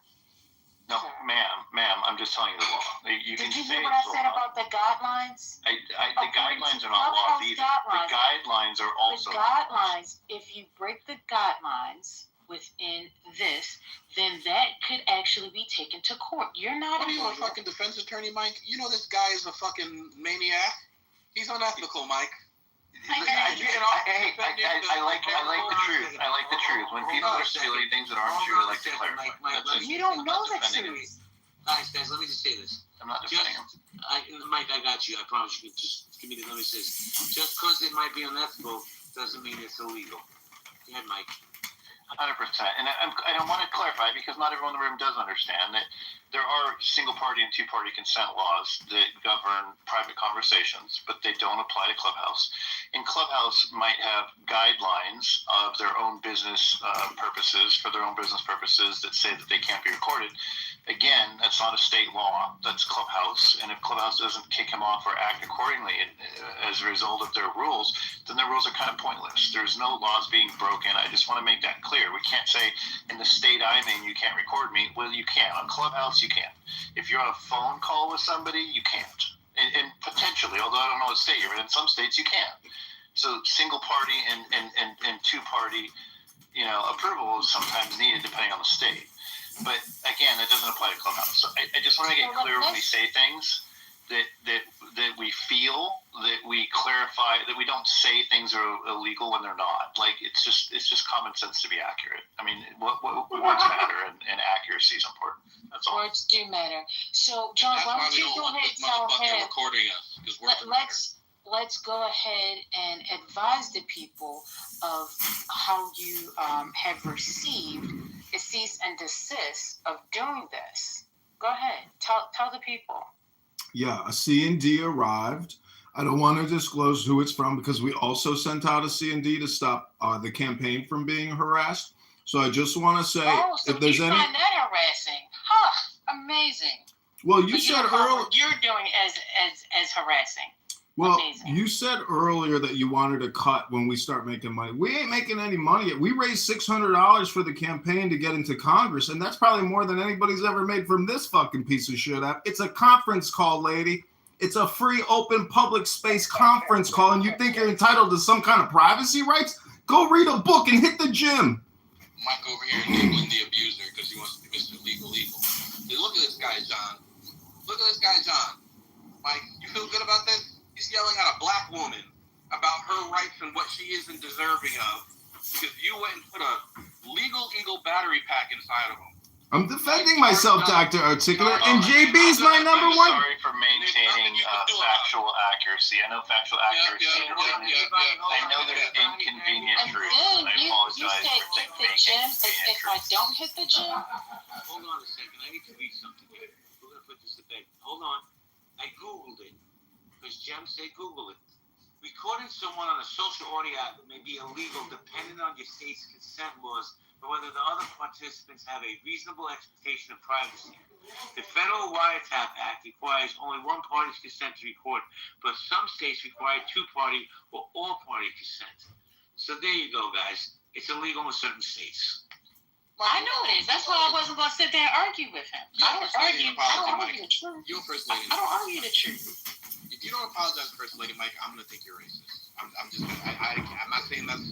[SPEAKER 7] No, ma'am, I'm just telling you the law.
[SPEAKER 5] Did you hear what I said about the guidelines?
[SPEAKER 7] The guidelines are not laws either. The guidelines are also...
[SPEAKER 5] The guidelines, if you break the guidelines within this, then that could actually be taken to court. You're not...
[SPEAKER 12] What are you, a fucking defense attorney, Mike? You know this guy is a fucking maniac? He's unethical, Mike.
[SPEAKER 7] I like the truth. I like the truth. When people are silly, things that aren't true, I like to clarify.
[SPEAKER 5] You don't know the truth.
[SPEAKER 17] Guys, let me just say this.
[SPEAKER 7] I'm not defending him.
[SPEAKER 17] Mike, I got you. I promise you can just give me the number. It says, just because it might be unethical doesn't mean it's illegal. Go ahead, Mike.
[SPEAKER 7] 100%. And I want to clarify because not everyone in the room does understand that there are single-party and two-party consent laws that govern private conversations, but they don't apply to Clubhouse. And Clubhouse might have guidelines of their own business purposes, for their own business purposes, that say that they can't be recorded. Again, that's not a state law. That's Clubhouse. And if Clubhouse doesn't kick him off or act accordingly as a result of their rules, then their rules are kind of pointless. There's no laws being broken. I just want to make that clear. We can't say in the state I'm in, you can't record me. Well, you can. On Clubhouse, you can. If you're on a phone call with somebody, you can't. And potentially, although I don't know what state you're in some states you can. So single party and two party, approval is sometimes needed depending on the state. But again, that doesn't apply to Clubhouse. So I just want to make it clear when we say things that we feel that we clarify, that we don't say things are illegal when they're not. Like, it's just common sense to be accurate. I mean, what words matter, and accuracy is important. That's all.
[SPEAKER 5] Words do matter. So, John, why don't you go ahead and tell him?
[SPEAKER 12] Recording us, because
[SPEAKER 5] let's go ahead and advise the people of how you have received a cease and desist of doing this. Go ahead. Tell the people.
[SPEAKER 3] Yeah, a C&D arrived. I don't want to disclose who it's from because we also sent out a C&D to stop the campaign from being harassed. So I just want to say,
[SPEAKER 5] so
[SPEAKER 3] if there's
[SPEAKER 5] you
[SPEAKER 3] any,
[SPEAKER 5] find that harassing? Huh? Amazing.
[SPEAKER 3] Well, you said earlier
[SPEAKER 5] you're doing as harassing.
[SPEAKER 3] Well,
[SPEAKER 5] Amazing.
[SPEAKER 3] You said earlier that you wanted to cut when we start making money. We ain't making any money yet. We raised $600 for the campaign to get into Congress, and that's probably more than anybody's ever made from this fucking piece of shit app. It's a conference call, lady. It's a free, open, public space conference call, and you think you're entitled to some kind of privacy rights? Go read a book and hit the gym.
[SPEAKER 12] Mike over here enabling the abuser because he wants to be Mr. Legal. Look at this guy, John. Look at this guy, John. Mike, you feel good about this? He's yelling at a black woman about her rights and what she isn't deserving of because you went and put a legal eagle battery pack inside of him.
[SPEAKER 3] I'm defending myself, Dr. Articulate, and JB's my number one.
[SPEAKER 7] I'm sorry for maintaining factual accuracy. I know factual accuracy. I know there's inconvenient truths, and I apologize for making
[SPEAKER 5] If I don't hit the gym.
[SPEAKER 17] Hold on a second. I need to read something here. We're going to put this to bed. Hold on. I Googled it. Because Jem said Google it. Recording someone on a social audio app may be illegal depending on your state's consent laws or whether the other participants have a reasonable expectation of privacy. The Federal Wiretap Act requires only one party's consent to record, but some states require two-party or all-party consent. So there you go, guys. It's illegal in certain states.
[SPEAKER 5] I know it is. That's why I wasn't going to sit there and argue with him. I don't argue the truth.
[SPEAKER 12] You're First Lady.
[SPEAKER 5] I don't argue the truth.
[SPEAKER 12] If you don't apologize, First Lady Mike, I'm gonna think you're racist. I'm not saying that's.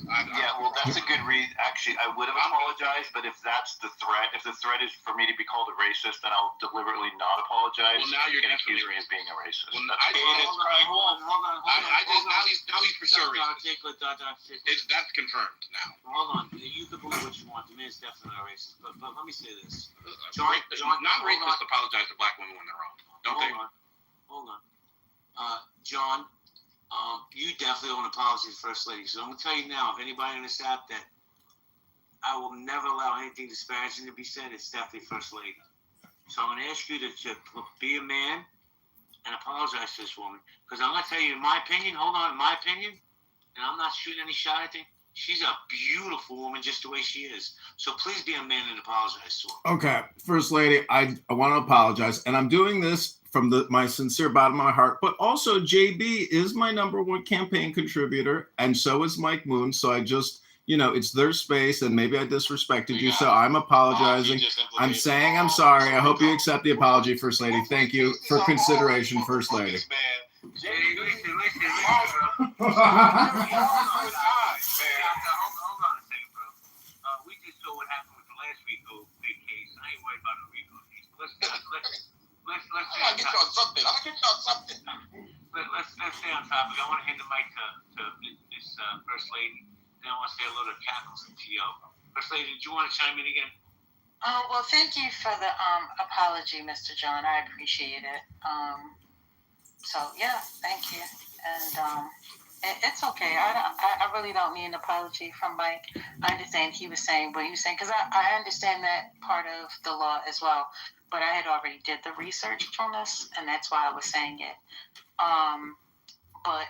[SPEAKER 7] That's a good read. Actually, I would have apologized, but if that's the threat, if the threat is for me to be called a racist, then I'll deliberately not apologize.
[SPEAKER 12] Well, now you're
[SPEAKER 7] going to accuse me of being a racist. Well, hold on.
[SPEAKER 12] Now he's for sure racist. That's confirmed now.
[SPEAKER 17] Hold on. You can believe what you want. The man's definitely not racist. But let me say this. John,
[SPEAKER 12] not racists apologize to black women when they're wrong. Don't they?
[SPEAKER 17] Hold on. John, you definitely owe an apology to First Lady. So I'm going to tell you now, if anybody in this app that I will never allow anything disparaging to be said, it's definitely First Lady. So I'm going to ask you to be a man and apologize to this woman. Because I'm going to tell you, in my opinion, and I'm not shooting any shot at her, she's a beautiful woman just the way she is. So please be a man and apologize to her.
[SPEAKER 3] Okay, First Lady, I want to apologize. And I'm doing this from my sincere bottom of my heart, but also JB is my number one campaign contributor, and so is Mike Moon. So I just, it's their space, and maybe I disrespected you, so I'm apologizing. I'm saying I'm sorry. I hope you accept the apology, First Lady. Thank you for consideration, First Lady.
[SPEAKER 17] Let's stay on topic. I want to hand the mic to this First Lady. Then I want to say hello to Cackles and T.O. First Lady, did you want to chime in again?
[SPEAKER 5] Well, thank you for the apology, Mr. John. I appreciate it. So yeah, thank you. And it's okay. I really don't need an apology from Mike. I understand he was saying what he was saying because I understand that part of the law as well. But I had already did the research on this, and that's why I was saying it. But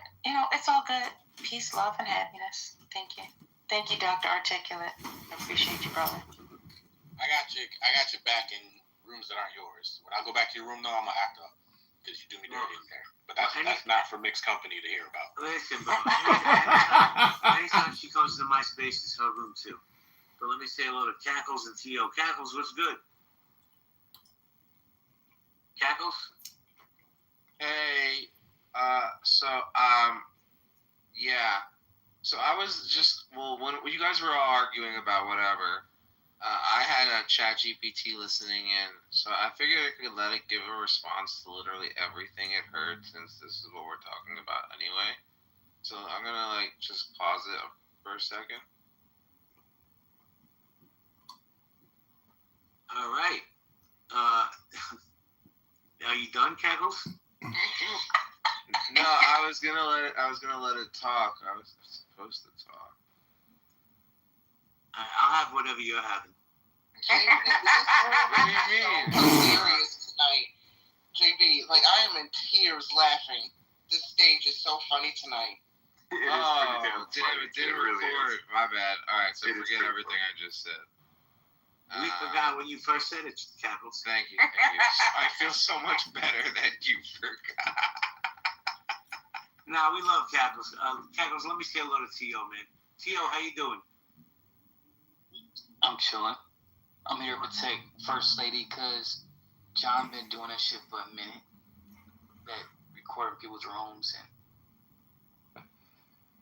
[SPEAKER 5] it's all good. Peace, love, and happiness. Thank you. Thank you, Dr. Articulate. I appreciate you, brother.
[SPEAKER 12] I got you back in rooms that aren't yours. When I go back to your room, though, I'm gonna act up because you do me dirty in there. But that's not for mixed company to hear about.
[SPEAKER 17] Listen, bro. Anytime she comes to my space, it's her room too. But let me say hello to Cackles and T.O. Cackles, what's good? Cackles?
[SPEAKER 16] Hey, yeah. So I was just, when you guys were all arguing about whatever, I had a ChatGPT listening in, so I figured I could let it give a response to literally everything it heard, since this is what we're talking about anyway. So I'm gonna just pause it for a second.
[SPEAKER 17] All right. Are you done, Cackles?
[SPEAKER 16] No, I was gonna let it talk. I was supposed to talk.
[SPEAKER 17] I'll have whatever you're having.
[SPEAKER 14] What do you mean? So serious tonight, JB. Like, I am in tears laughing. This stage is so funny tonight.
[SPEAKER 16] Didn't record. My bad. All right, so forget everything I just said.
[SPEAKER 17] We forgot when you first said it, Cackles.
[SPEAKER 16] Thank you. I feel so much better that you forgot.
[SPEAKER 17] Nah, we love Cackles. Cackles, let me say hello to T.O., man. T.O., how you doing?
[SPEAKER 18] I'm chilling. I'm here to protect First Lady because John been doing that shit for a minute. That recording people's rooms, and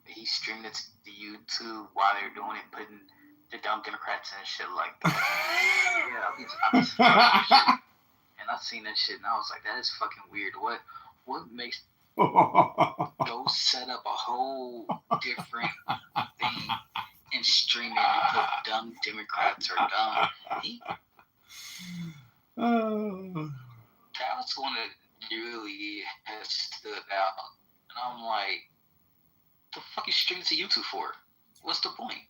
[SPEAKER 18] he streamed it to YouTube while they're doing it, putting the dumb Democrats and shit like that. And I seen that shit and I was like, that is fucking weird. What makes go set up a whole different thing and stream it and put dumb Democrats are dumb? That was one that really has stood out. And I'm like, the fuck you streaming to YouTube for? What's the point?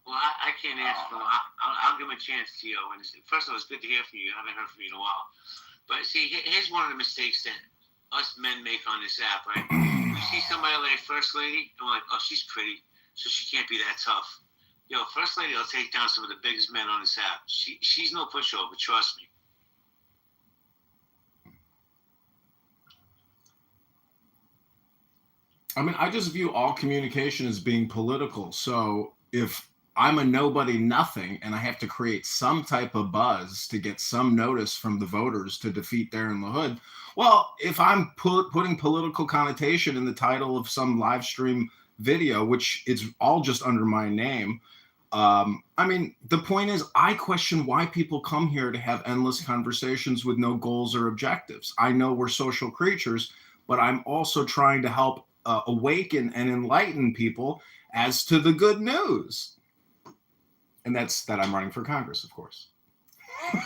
[SPEAKER 17] Well, I can't answer them. I'll give him a chance, T.O. And first of all, it's good to hear from you. I haven't heard from you in a while. But see, here's one of the mistakes that us men make on this app, right? We see somebody like First Lady, and we're like, oh, she's pretty, so she can't be that tough. Yo, First Lady will take down some of the biggest men on this app. She's no pushover, trust me.
[SPEAKER 6] I mean, I just view all communication as being political. So if I'm a nobody nothing and I have to create some type of buzz to get some notice from the voters to defeat Darren LaHood, well, if I'm putting political connotation in the title of some live stream video, which is all just under my name, I mean, the point is, I question why people come here to have endless conversations with no goals or objectives. I know we're social creatures, but I'm also trying to help awaken and enlighten people as to the good news. And that's that I'm running for Congress, of course.
[SPEAKER 14] For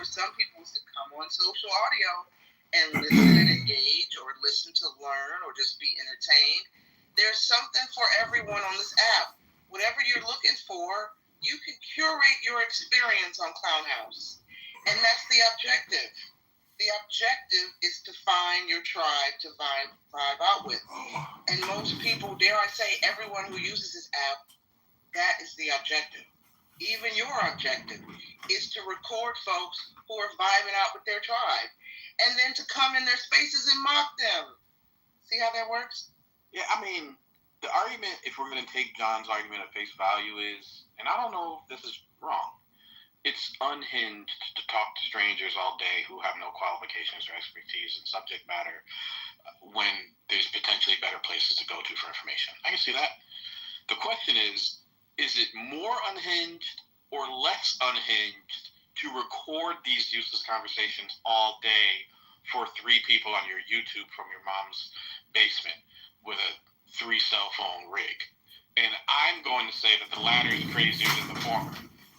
[SPEAKER 14] some people is to come on social audio and listen and engage, or listen to learn, or just be entertained. There's something for everyone on this app. Whatever you're looking for, you can curate your experience on Clownhouse. And that's the objective. The objective is to find your tribe to vibe out with. And most people, dare I say, everyone who uses this app, that is the objective. Even your objective is to record folks who are vibing out with their tribe, and then to come in their spaces and mock them. See how that works?
[SPEAKER 12] Yeah, I mean, the argument, if we're going to take John's argument at face value, is, and I don't know if this is wrong, it's unhinged to talk to strangers all day who have no qualifications or expertise in subject matter when there's potentially better places to go to for information. I can see that. The question is it more unhinged or less unhinged to record these useless conversations all day for 3 people on your YouTube from your mom's basement with a 3 cell phone rig? And I'm going to say that the latter is crazier than the former.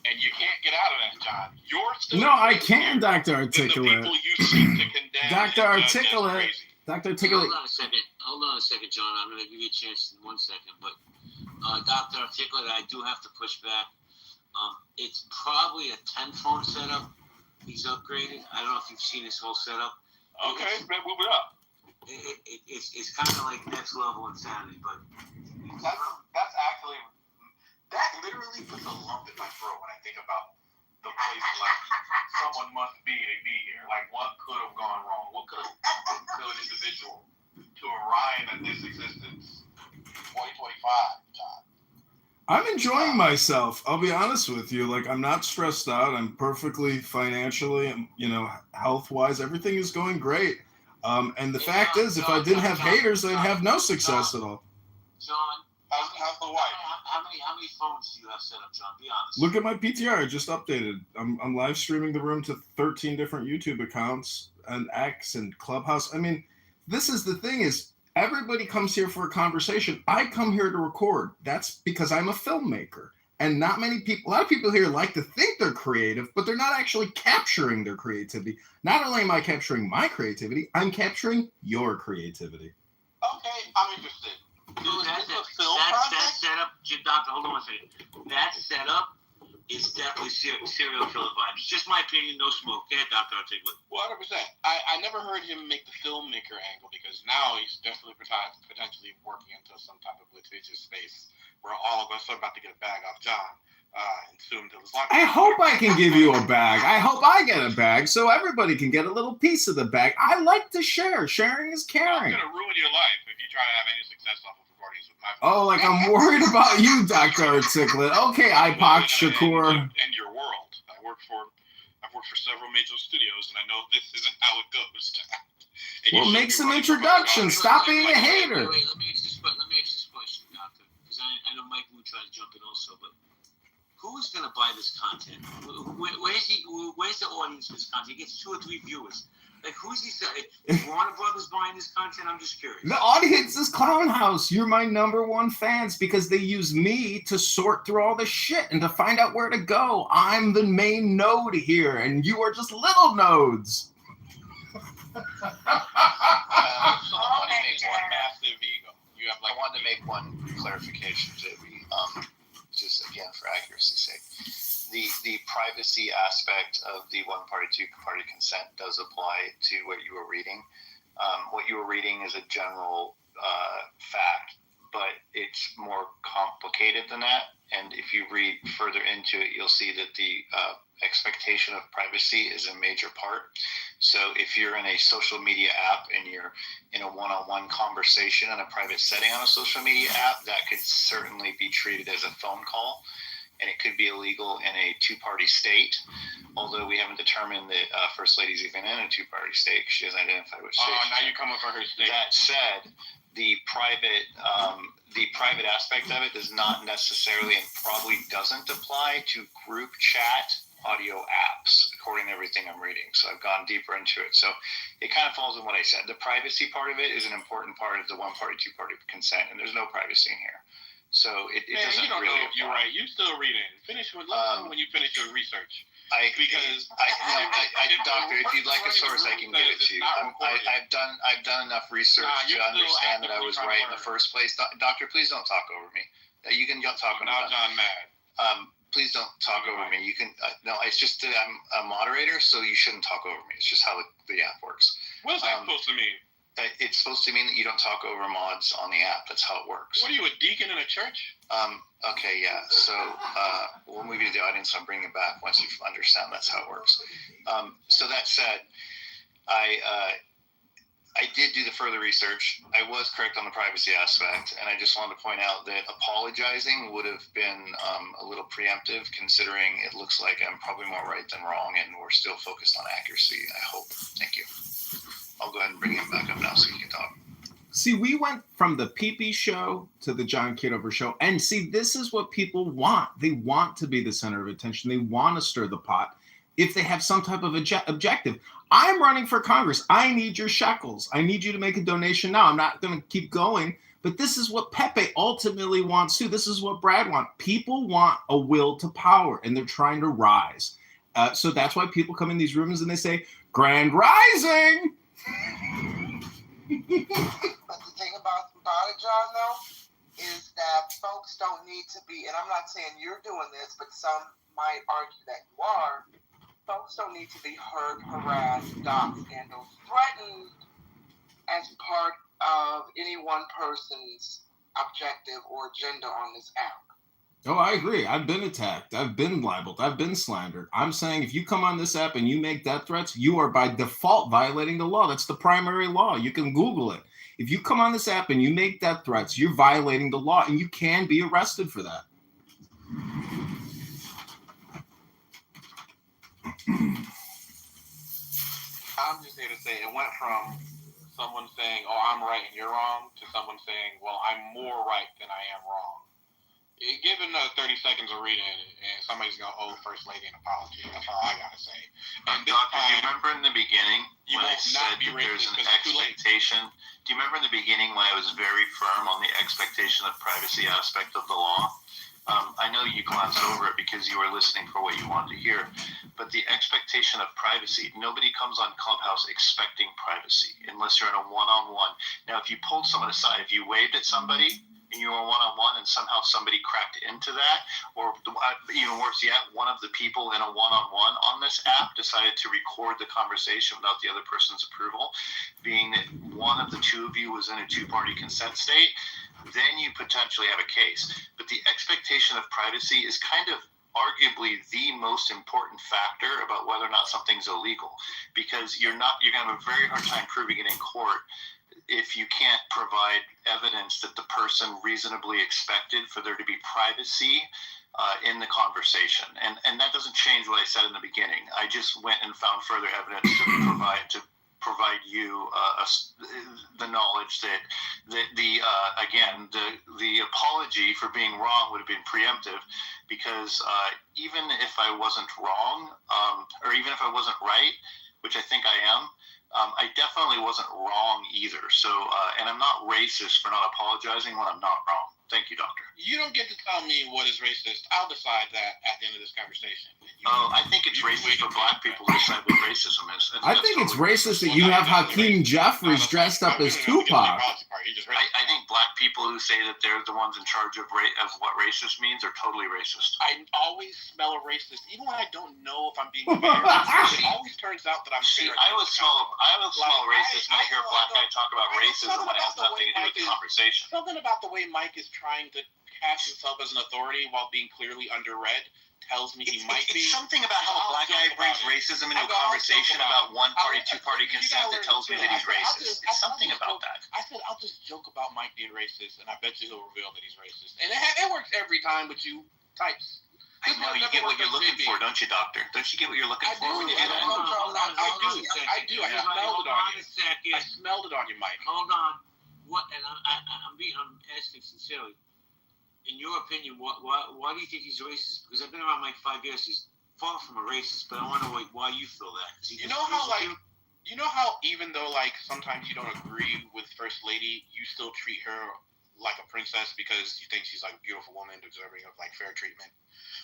[SPEAKER 12] And you can't get out of that, John. You're still
[SPEAKER 6] No, I can, Dr. Articulate.
[SPEAKER 12] The people you seem to condemn.
[SPEAKER 6] Dr. Articulate. Dr. Articulate.
[SPEAKER 17] Hold on a second, John. I'm going to give you a chance in 1 second. But Dr. Articulate, I do have to push back. It's probably a 10-phone setup. He's upgraded. I don't know if you've seen his whole setup.
[SPEAKER 12] Okay, move it up.
[SPEAKER 17] It's kind of like next level insanity, but
[SPEAKER 12] that's actually, that literally puts a lump in my throat when I think about the place like someone must be to be here. Like, what could have gone wrong? What could have happened to an individual to arrive at this existence in 2025, John?
[SPEAKER 6] I'm enjoying myself. I'll be honest with you. Like, I'm not stressed out. I'm perfectly financially, health-wise, everything is going great. And the fact is, if I didn't have haters, I'd have no success at all.
[SPEAKER 17] John,
[SPEAKER 12] how's the wife?
[SPEAKER 13] How many phones do you have set up, John? Be honest.
[SPEAKER 6] Look at my PTR. I just updated. I'm live streaming the room to 13 different YouTube accounts and X and Clubhouse. I mean, this is the thing is everybody comes here for a conversation. I come here to record. That's because I'm a filmmaker. And not many people, a lot of people here like to think they're creative, but they're not actually capturing their creativity. Not only am I capturing my creativity, I'm capturing your creativity.
[SPEAKER 12] Okay, I'm interested.
[SPEAKER 13] Dude, that setup, Doctor, hold on a second. That setup is definitely serial killer vibes. Just my opinion, no smoke. Yeah, Doctor, I'll take it.
[SPEAKER 12] 100%. I never heard him make the filmmaker angle because now he's definitely potentially working into some type of litigious space where all of us are about to get a bag off John. And soon to his life.
[SPEAKER 6] I hope I can give you a bag. I hope I get a bag so everybody can get a little piece of the bag. I like to share. Sharing is caring.
[SPEAKER 12] I'm going to ruin your life if you try to have any success off of recordings with my phone.
[SPEAKER 6] Oh, like I'm worried about you, Dr. Articulate. Okay, Ipoc Shakur.
[SPEAKER 12] And your world. I've worked for several major studios, and I know this isn't how it goes.
[SPEAKER 6] Well, make some introductions. Stop being a hater.
[SPEAKER 13] Wait, let me ask this question, Doctor, because I know Mike Wu tried to jump in also, but who is going to buy this content? Where's the audience for this content? He gets 2 or 3 viewers. Like, who's he saying? Is Warner Brothers buying this content? I'm just curious.
[SPEAKER 6] The audience is Clown House. You're my #1 fans because they use me to sort through all the shit and to find out where to go. I'm the main node here, and you are just little nodes.
[SPEAKER 12] I
[SPEAKER 11] wanted to make one clarification, JB. Just again for accuracy's sake, the privacy aspect of the 1-party, 2-party consent does apply to what you were reading. What you were reading is a general fact, but it's more complicated than that. And if you read further into it, you'll see that the expectation of privacy is a major part. So if you're in a social media app and you're in a one-on-one conversation in a private setting on a social media app, that could certainly be treated as a phone call, and it could be illegal in a 2-party state, although we haven't determined that First Lady's even in a 2-party state. She hasn't identified which state.
[SPEAKER 12] Oh, now you come up for her state.
[SPEAKER 11] That said, the private aspect of it does not necessarily and probably doesn't apply to group chat audio apps, according to everything I'm reading. So I've gone deeper into it. So it kind of falls in what I said. The privacy part of it is an important part of the 1-party, 2-party consent, and there's no privacy in here. So it doesn't
[SPEAKER 12] you don't
[SPEAKER 11] really
[SPEAKER 12] know if you're right. You still reading. Finish when you finish your research.
[SPEAKER 11] Doctor, if you'd like a source, I can give it to you. I've done enough research to understand that I was right in the first place. Doctor, please don't talk over me. You can talk about
[SPEAKER 12] John mad.
[SPEAKER 11] Please don't talk over me. You can no. It's just that I'm a moderator, so you shouldn't talk over me. It's just how the app works.
[SPEAKER 12] What is that supposed to mean?
[SPEAKER 11] It's supposed to mean that you don't talk over mods on the app. That's how it works.
[SPEAKER 12] What are you, a deacon in a church?
[SPEAKER 11] Okay, yeah. So we'll move you to the audience. I'll bring it back once you understand that's how it works. So that said, I did do the further research. I was correct on the privacy aspect, and I just wanted to point out that apologizing would have been a little preemptive, considering it looks like I'm probably more right than wrong, and we're still focused on accuracy, I hope. Thank you. I'll go ahead and bring him back up now so you can talk.
[SPEAKER 6] See, we went from the Pee-Pee show to the John Kitover show, and see, this is what people want. They want to be the center of attention. They want to stir the pot if they have some type of objective. I'm running for Congress. I need your shekels. I need you to make a donation now. I'm not going to keep going, but this is what Pepe ultimately wants too. This is what Brad wants. People want a will to power, and they're trying to rise. So that's why people come in these rooms and they say, Grand Rising!
[SPEAKER 19] But the thing about it, John, though, is that folks don't need to be, and I'm not saying you're doing this, but some might argue that you are. Folks don't need to be hurt, harassed, doxxed, scandals, threatened as part of any one person's objective or agenda on this app.
[SPEAKER 6] Oh, I agree. I've been attacked. I've been libeled. I've been slandered. I'm saying if you come on this app and you make death threats, you are by default violating the law. That's the primary law. You can Google it. If you come on this app and you make death threats, you're violating the law, and you can be arrested for that.
[SPEAKER 12] I'm just here to say it went from someone saying, oh, I'm right and you're wrong, to someone saying, well, I'm more right than I am wrong.
[SPEAKER 8] Give another 30 seconds of reading, and somebody's going to owe First Lady an apology. That's all I got to say. And
[SPEAKER 7] Doctor, do you remember in the beginning when I said that there's an expectation? Do you remember in the beginning when I was very firm on the expectation of privacy aspect of the law? I know you glanced over it because you were listening for what you wanted to hear, but the expectation of privacy, nobody comes on Clubhouse expecting privacy unless you're in a one-on-one. Now, if you pulled someone aside, if you waved at somebody, and you were one-on-one and somehow somebody cracked into that, or even worse yet, one of the people in a one-on-one on this app decided to record the conversation without the other person's approval, being that one of the two of you was in a two-party consent state, then you potentially have a case. But the expectation of privacy is kind of arguably the most important factor about whether or not something's illegal, because you're going to have a very hard time proving it in court if you can't provide evidence that the person reasonably expected for there to be privacy in the conversation. And that doesn't change what I said in the beginning. I just went and found further evidence to provide you the knowledge that the apology for being wrong would have been preemptive, because even if I wasn't wrong, or even if I wasn't right, which I think I am, I definitely wasn't wrong either. So, and I'm not racist for not apologizing when I'm not wrong. Thank you, Doctor.
[SPEAKER 8] You don't get to tell me what is racist. I'll decide that at the end of this conversation.
[SPEAKER 7] I think it's racist for black people to decide what racism is.
[SPEAKER 6] I think it's racist that you have Hakeem Jeffries dressed up as Tupac.
[SPEAKER 7] I think black people who say that they're the ones in charge of what racist means are totally racist.
[SPEAKER 8] I always smell a racist, even when I don't know if I'm being fair. It always turns out that I'm fair.
[SPEAKER 7] I would smell a racist when I hear a black guy talk about racism when it has nothing to do with the conversation.
[SPEAKER 8] Something about the way Mike is trying to cast himself as an authority while being clearly underread tells me he might be.
[SPEAKER 7] It's something about how a black guy brings racism into a conversation about one-party, two-party consent that tells me that he's racist. It's something about that.
[SPEAKER 8] I said I'll just joke about Mike being racist, and I bet you he'll reveal that he's racist. And it works every time with you types.
[SPEAKER 7] I know you get what you're looking for, don't you, Doctor? Don't you get what you're looking for when you do that?
[SPEAKER 8] I do. I smelled it on you. I smelled it on you, Mike.
[SPEAKER 13] Hold on. What? And I'm asking sincerely. In your opinion, why do you think he's racist? Because I've been around Mike 5 years. He's far from a racist, but I want to know why you feel that.
[SPEAKER 8] You know how even though sometimes you don't agree with First Lady, you still treat her like a princess because you think she's a beautiful woman deserving of fair treatment.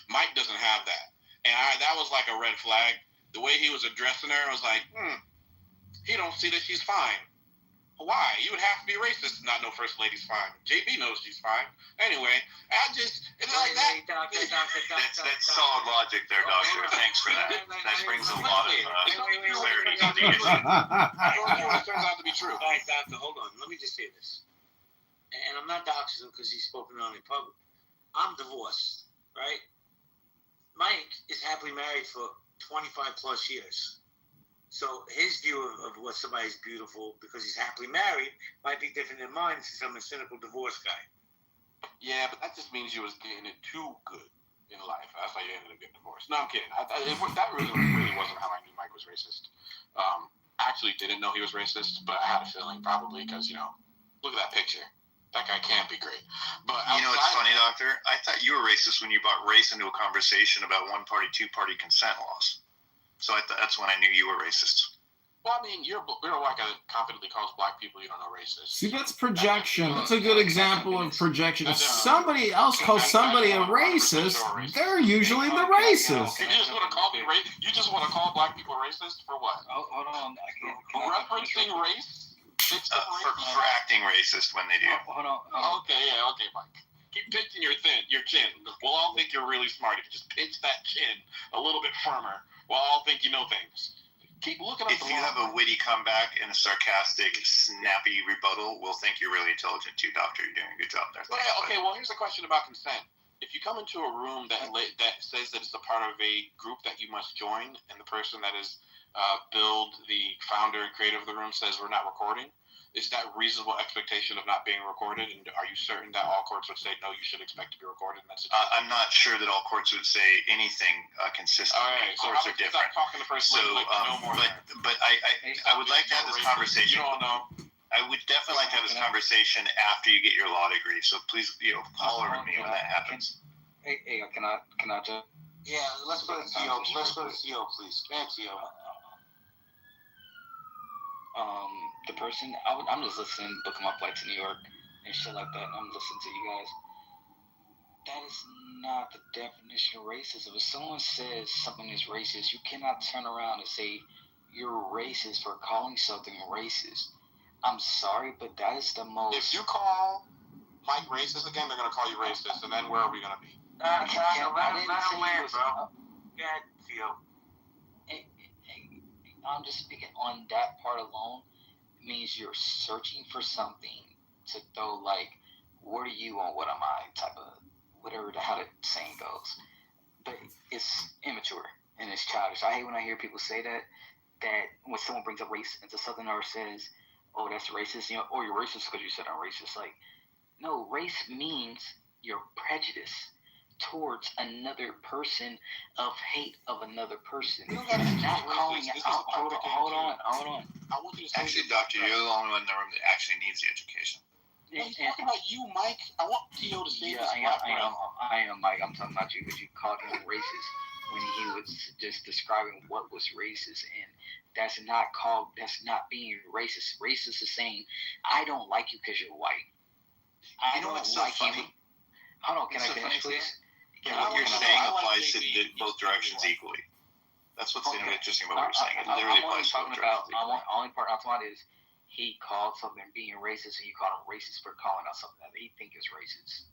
[SPEAKER 8] Mike doesn't have that, and that was a red flag. The way he was addressing her, I was like, he don't see that she's fine. Why? You would have to be racist to not know First Lady's fine. JB knows she's fine. Anyway, it's like that.
[SPEAKER 7] That's solid logic there, Doctor. Thanks for that. That brings a lot of clarity to the issue.
[SPEAKER 8] It turns out to be true.
[SPEAKER 13] All right, Doctor, hold on. Let me just say this. And I'm not doxing him because he's spoken on in public. I'm divorced, right? Mike is happily married for 25 plus years. So his view of what somebody's beautiful because he's happily married might be different than mine since I'm a cynical divorce guy.
[SPEAKER 8] Yeah, but that just means you was getting it too good in life. That's why you ended up getting divorced. No, I'm kidding. That really wasn't how I knew Mike was racist. I actually didn't know he was racist, but I had a feeling probably because, look at that picture. That guy can't be great. But
[SPEAKER 7] it's funny, Doctor? I thought you were racist when you brought race into a conversation about one-party, two-party consent laws. So that's when I knew you were racist.
[SPEAKER 8] Well, I mean, you're a white guy that confidently calls black people you don't know racist.
[SPEAKER 6] See, that's projection. That's a good example of projection. If somebody else calls somebody a racist, they're usually the racist.
[SPEAKER 8] You just want to call me racist? You just want to call black people racist for what?
[SPEAKER 22] Hold on. I can't.
[SPEAKER 8] Referencing race?
[SPEAKER 7] For acting racist when they do.
[SPEAKER 22] Hold on.
[SPEAKER 8] Okay, Mike. Keep pinching your chin. We'll all think you're really smart if you just pinch that chin a little bit firmer. We'll all think you know things. Keep looking up.
[SPEAKER 7] If you have a witty comeback and a sarcastic, snappy rebuttal, we'll think you're really intelligent too, Doctor. You're doing a good job there.
[SPEAKER 8] Well, here's a question about consent. If you come into a room that says that it's a part of a group that you must join, and the person that is Bill, the founder and creator of the room, says we're not recording, is that reasonable expectation of not being recorded? And are you certain that all courts would say, no, you should expect to be recorded?
[SPEAKER 7] I'm not sure that all courts would say anything consistent.
[SPEAKER 8] All right,
[SPEAKER 7] courts are different.
[SPEAKER 8] Talking to first lady,
[SPEAKER 7] but I would like to have this conversation.
[SPEAKER 8] You don't know.
[SPEAKER 11] I would definitely like to have this conversation after you get your law degree. So please, call over me when that happens.
[SPEAKER 18] Hey, can I just?
[SPEAKER 12] Yeah, let's go to T.O. Let's go to T.O. please. Go ahead, T.O.
[SPEAKER 18] The person, I'm just listening, booking my flight to New York and shit like that, and I'm listening to you guys. That is not the definition of racism. If someone says something is racist, you cannot turn around and say you're racist for calling something racist. I'm sorry, but that is the most...
[SPEAKER 12] If you call Mike racist again, they're going to call you racist, and then where are we going to be?
[SPEAKER 18] I didn't say
[SPEAKER 17] land,
[SPEAKER 18] he was...
[SPEAKER 17] bro. Go ahead, Theo.
[SPEAKER 18] I'm just speaking on that part alone. It means you're searching for something to throw, like, what are you on what am I type of, whatever how the saying goes. But it's immature and it's childish. I hate when I hear people say that when someone brings up race into something or says, oh, that's racist, or you're racist because you said I'm racist. Like, no, race means your prejudice towards another person of hate of another person.
[SPEAKER 12] You don't gotta
[SPEAKER 18] not calling it. Hold on.
[SPEAKER 12] I want you to say
[SPEAKER 11] Actually, Doctor, you're the only one in the room that actually needs the education.
[SPEAKER 12] I'm talking about you, Mike. I want T.O. to say this.
[SPEAKER 18] I am, Mike. I'm talking about you because you called him racist when he was just describing what was racist, and that's not being racist. Racist is saying, I don't like you because you're white. I don't
[SPEAKER 11] what's
[SPEAKER 18] like
[SPEAKER 11] so funny?
[SPEAKER 18] you. Hold on, can I finish, please?
[SPEAKER 11] Yeah, what you're saying applies to both directions equally. That's what's interesting about what you're saying. It literally applies to both directions equally.
[SPEAKER 18] The only part I'm talking about is he called something being racist, and you called him racist for calling out something that he thinks is racist.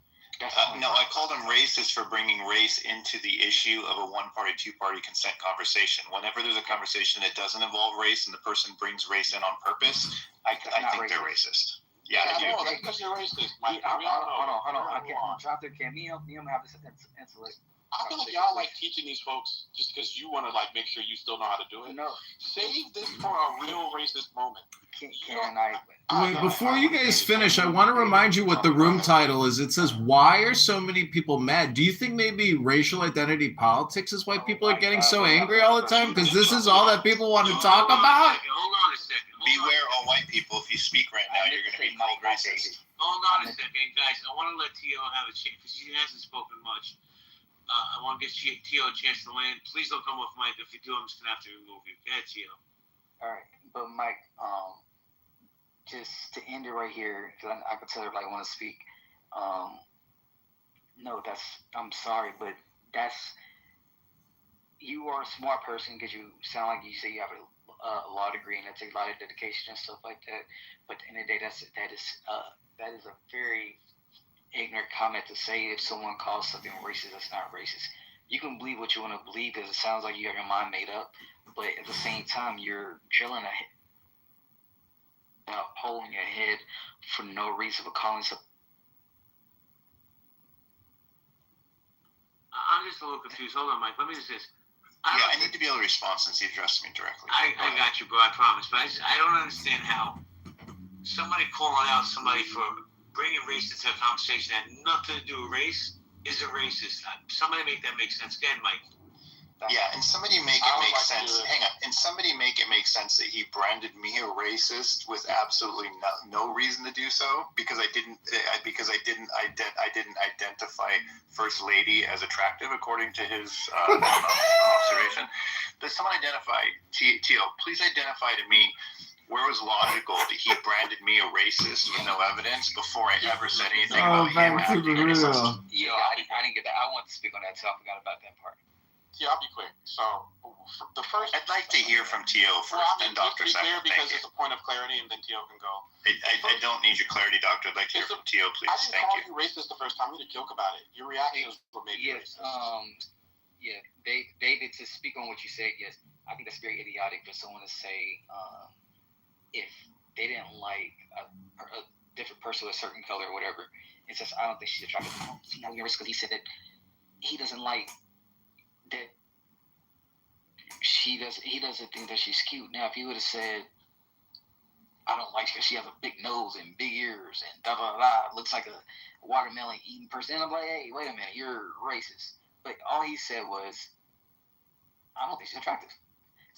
[SPEAKER 11] No, I called him racist for bringing race into the issue of a one-party, two-party consent conversation. Whenever there's a conversation that doesn't involve race and the person brings race in on purpose, I think they're racist. Yeah, I do.
[SPEAKER 12] No, that's because you're racist, Mike.
[SPEAKER 18] Hold on. I can't drop there. Can me have this intellect?
[SPEAKER 12] I feel like y'all like teaching these folks just because you want to like make sure you still know how to do it.
[SPEAKER 18] No.
[SPEAKER 12] Save this for a real racist moment.
[SPEAKER 6] Wait, before you guys finish, I want to remind you what the room title is. It says, "Why are so many people mad?" Do you think maybe racial identity politics is why people are getting so angry all the time? Because this is all that people want to talk about?
[SPEAKER 17] Hold on a second.
[SPEAKER 11] Beware all white people. If you speak right now, you're going to be called racist.
[SPEAKER 17] Hold on a second, guys. I want to let T.O. have a chance because he hasn't spoken much. I want to give T.O. a chance to land. Please don't come off mic. If you do, I'm just going to have to remove you. Go ahead, T.O.
[SPEAKER 18] All right. But, Mike, just to end it right here, because I could tell everybody want to speak. No, I'm sorry, but you are a smart person because you sound like you say you have a law degree and that takes a lot of dedication and stuff like that. But at the end of the day, that is a very ignorant comment to say if someone calls something racist that's not racist. You can believe what you want to believe because it sounds like you have your mind made up, but at the same time you're drilling a hole in your head for no reason for calling something.
[SPEAKER 17] I'm just a little confused. Hold on, Mike. Let me just this.
[SPEAKER 11] I need to be able to respond since he addressed me directly.
[SPEAKER 17] I got you, bro. I promise. But I don't understand how somebody calling out somebody for bringing race into a conversation that had nothing to do with race is a racist. Somebody make that make sense. Go ahead, Mike.
[SPEAKER 11] Yeah, and somebody make it make sense. Hang on, and somebody make it make sense that he branded me a racist with absolutely no reason to do so because I didn't identify First Lady as attractive according to his observation. But someone identify T.O. Please identify to me. Where was logical that he branded me a racist with no evidence before I ever said anything about him?
[SPEAKER 18] Yeah, I didn't get that. I want to speak on that too. I forgot about that part.
[SPEAKER 12] Yeah, I'll be quick. So the first,
[SPEAKER 11] I'd like to hear from T.O. first, then Dr. Second.
[SPEAKER 12] Because it's a point of clarity, and then T.O. can go.
[SPEAKER 11] I don't need your clarity, Doctor. I'd like to hear from T.O. Please.
[SPEAKER 12] I didn't call you racist the first time. We had a joke about it. Your reactions were maybe racist.
[SPEAKER 18] David, to speak on what you said, yes, I think that's very idiotic for someone to say if they didn't like a different person with a certain color or whatever. It's just I don't think she's attractive. I don't see how you're racist because he said that he doesn't like that. He doesn't think that she's cute. Now, if he would have said, I don't like her, she has a big nose and big ears and da da da, looks like a watermelon eating person, and I'm like, hey, wait a minute, you're racist. But all he said was, I don't think she's attractive.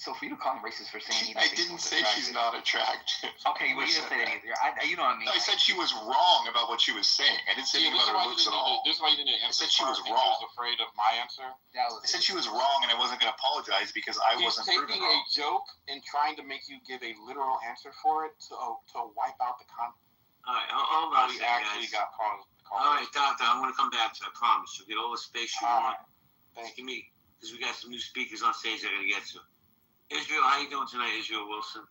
[SPEAKER 18] So for you to call him racist for saying
[SPEAKER 7] I didn't say she's not attractive.
[SPEAKER 18] Okay, well, you didn't say that either. You know what I mean?
[SPEAKER 7] I said she was wrong about what she was saying. I didn't say anything about her looks at all.
[SPEAKER 12] This is why you didn't answer.
[SPEAKER 7] I said she was
[SPEAKER 12] He
[SPEAKER 7] wrong.
[SPEAKER 12] was afraid of my answer.
[SPEAKER 7] I said she was wrong, and I wasn't going to apologize because I wasn't proven
[SPEAKER 12] taking
[SPEAKER 7] wrong.
[SPEAKER 12] a joke and trying to make you give a literal answer for it to wipe out the context.
[SPEAKER 17] All right, hold on.
[SPEAKER 12] We actually got called.
[SPEAKER 17] All right, Doctor, I'm going to come back to it. I promise. You'll get all the space you want.
[SPEAKER 12] Thank
[SPEAKER 17] you. Because we got some new speakers on stage I got to get to. Israel, how you doing tonight, Israel Wilson?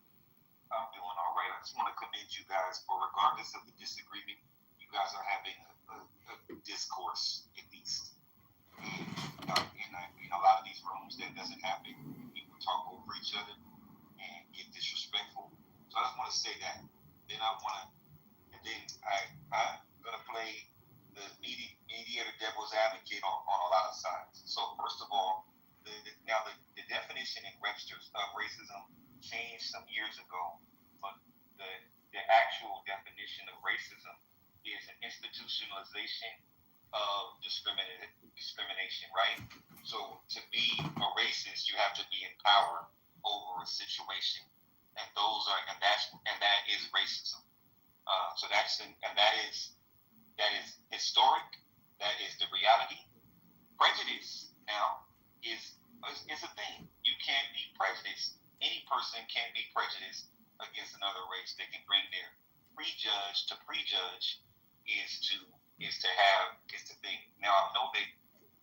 [SPEAKER 4] I'm doing all right. I just want to commend you guys for, regardless of the disagreement, you guys are having a discourse at least. And in a lot of these rooms, that doesn't happen. People talk over each other and get disrespectful. So I just want to say that. Then I'm gonna play the mediator devil's advocate on a lot of sides. So first of all, the definition in Webster's of racism changed some years ago, but the actual definition of racism is an institutionalization of discrimination, right? So to be a racist, you have to be in power over a situation, and that is racism. So that is historic. That is the reality. Prejudice now is a thing. You can't be prejudiced. Any person can't be prejudiced against another race. They can bring their prejudge to prejudge is the thing. Now I know that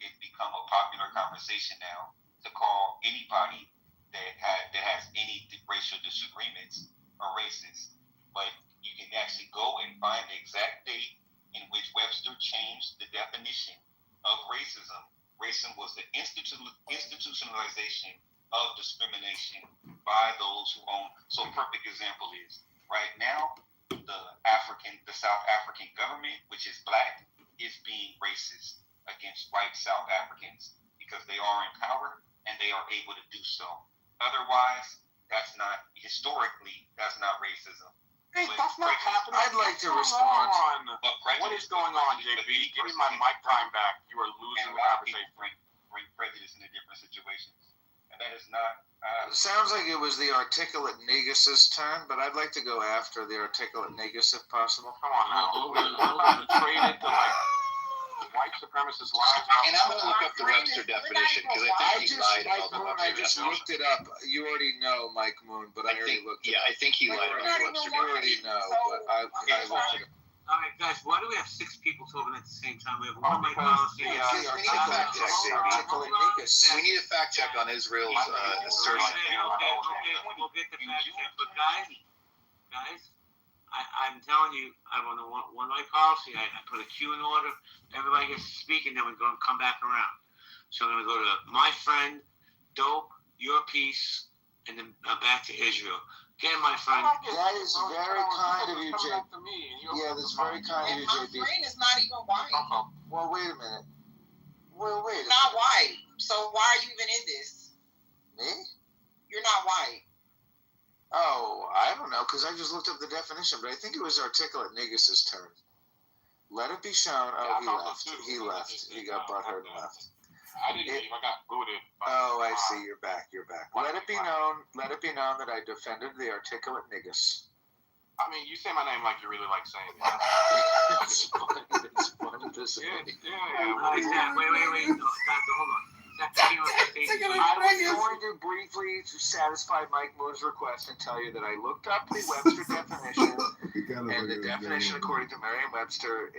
[SPEAKER 4] it's become a popular conversation now to call anybody that has any racial disagreements a racist, but you can actually go and find the exact date in which Webster changed the definition of racism. Racism was the institutionalization of discrimination by those who own. So a perfect example is right now, the South African government, which is black, is being racist against white South Africans because they are in power and they are able to do so. Otherwise, that's not racism.
[SPEAKER 12] Hey, that's not happening.
[SPEAKER 20] I'd like to respond.
[SPEAKER 12] What is going on, JB? Give me my mic time back. You are losing the conversation.
[SPEAKER 4] Bring prejudice into different situations. And that is not...
[SPEAKER 20] It sounds like it was the articulate Negus's turn, but I'd like to go after the articulate Negus if possible.
[SPEAKER 12] Come on now. We're about to trade it to white supremacist lies.
[SPEAKER 7] And I'm going to look up the Webster definition because I think he lied about the Webster
[SPEAKER 20] I just looked it up. You already know Mike Moon, but I already looked it up.
[SPEAKER 7] Yeah, I think he lied about the Webster
[SPEAKER 20] definition. You already know, but I looked it up.
[SPEAKER 17] All right, guys, why do we have 6 people talking at the same time? We have one mic policy.
[SPEAKER 7] We need a fact check. We need a fact check on Israel's assertion.
[SPEAKER 17] Okay, we'll get the fact check. But guys, I'm telling you, I'm on the one mic policy. I put a queue in order. Everybody gets to speak, and then we're going to come back around. So I'm going to go to my friend, Dope, Your Piece, and then back to Israel. Okay, my friend.
[SPEAKER 20] That is very kind of you, JB. Yeah, that's very kind of you, JB.
[SPEAKER 14] My friend is not even white.
[SPEAKER 20] Well, wait a minute. Well, wait.
[SPEAKER 14] Not white. So why are you even in this?
[SPEAKER 20] Me?
[SPEAKER 14] You're not white.
[SPEAKER 20] Oh, I don't know, because I just looked up the definition, but I think it was articulate Negus's turn. Let it be shown. Oh, he left. He got butthurt and left.
[SPEAKER 12] I didn't leave. I got booted.
[SPEAKER 20] Oh, I see. You're back. Let it be known that I defended the articulate Negus.
[SPEAKER 12] I mean, you say my name like you really like saying it.
[SPEAKER 20] It's fun to say.
[SPEAKER 17] Yeah. Wait. No, Doctor, hold on.
[SPEAKER 20] I'm going to briefly satisfy Mike Moore's request and tell you that I looked up the Webster definition, and the definition, according to Merriam-Webster,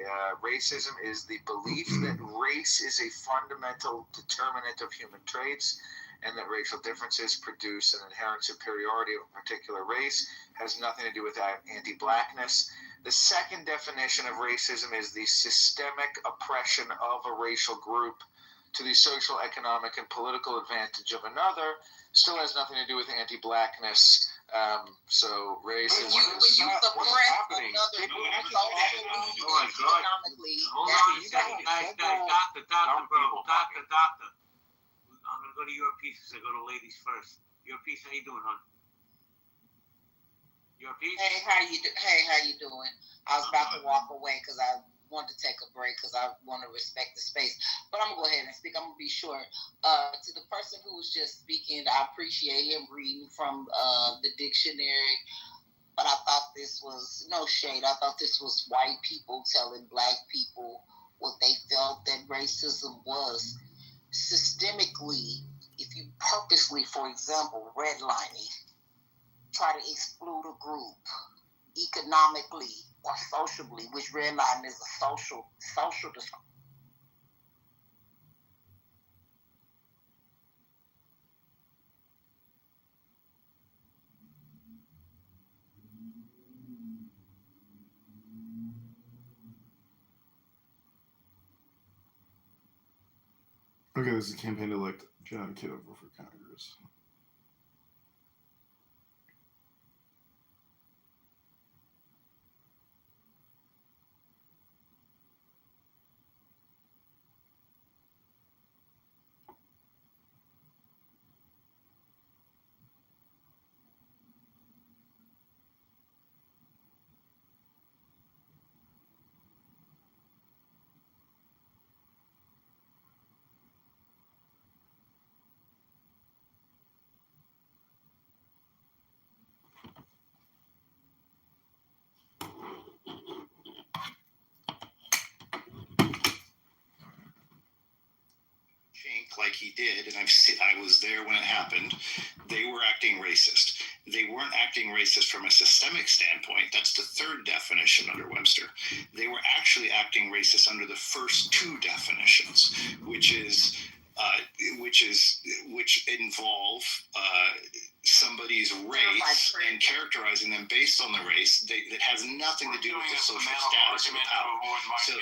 [SPEAKER 20] racism is the belief that race is a fundamental determinant of human traits, and that racial differences produce an inherent superiority of a particular race, has nothing to do with anti-blackness. The second definition of racism is the systemic oppression of a racial group to the social, economic, and political advantage of another. Still has nothing to do with anti-blackness. So racism
[SPEAKER 14] When you suppress another group socially, economically,
[SPEAKER 17] hold on a second, guys, Doctor. I'm gonna go to your pieces. I go to ladies first. Your piece, how you doing, hon? Your piece.
[SPEAKER 14] Hey, how you doing? I was about to walk away because I
[SPEAKER 10] wanted to take a break because I want to respect the space. But I'm going to go ahead and speak. I'm going to be short. To the person who was just speaking, I appreciate him reading from the dictionary. But I thought this was, no shade, I thought this was white people telling black people what they felt that racism was. Systemically, if you purposely, for example, redlining, try to exclude a group economically or socially, which redlining is a social discrimination.
[SPEAKER 6] Okay, this is a campaign to elect John Kitover for Congress.
[SPEAKER 15] Like he did, and I was there when it happened, they were acting racist. They weren't acting racist from a systemic standpoint. That's the third definition under Webster. They were actually acting racist under the first two definitions, which involve somebody's race and characterizing them based on the race that has nothing to do with the social status of the power. So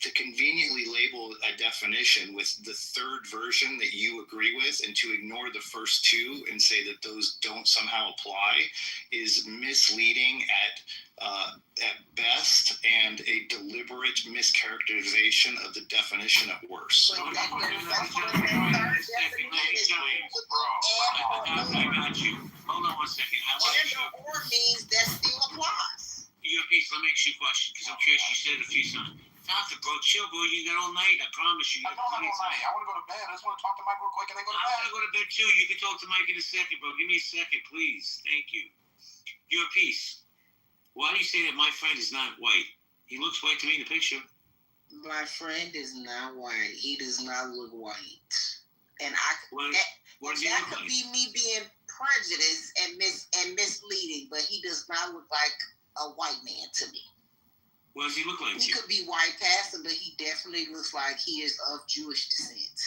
[SPEAKER 15] to conveniently label a definition with the third version that you agree with and to ignore the first two and say that those don't somehow apply is misleading at best and a deliberate mischaracterization of the definition at worst.
[SPEAKER 13] I got you. Hold on 1 second.
[SPEAKER 10] Or means that still applies.
[SPEAKER 13] Your piece, let me ask you a question because I'm curious. You said it a few times. Doctor, bro, chill, bro. You got all night. I promise you.
[SPEAKER 12] I don't have all night. I want to go to bed. I just want to talk to Mike real quick and then go to bed.
[SPEAKER 13] I want to go to bed too. You can talk to Mike in a second, bro. Give me a second, please. Thank you. Your piece. Why do you say that my friend is not white? He looks white to me in the picture.
[SPEAKER 10] My friend is not white. He does not look white. And that could be me being prejudiced and misleading, but he does not look like a white man to me.
[SPEAKER 13] What does he look like?
[SPEAKER 10] He could be white passing, but he definitely looks like he is of Jewish descent.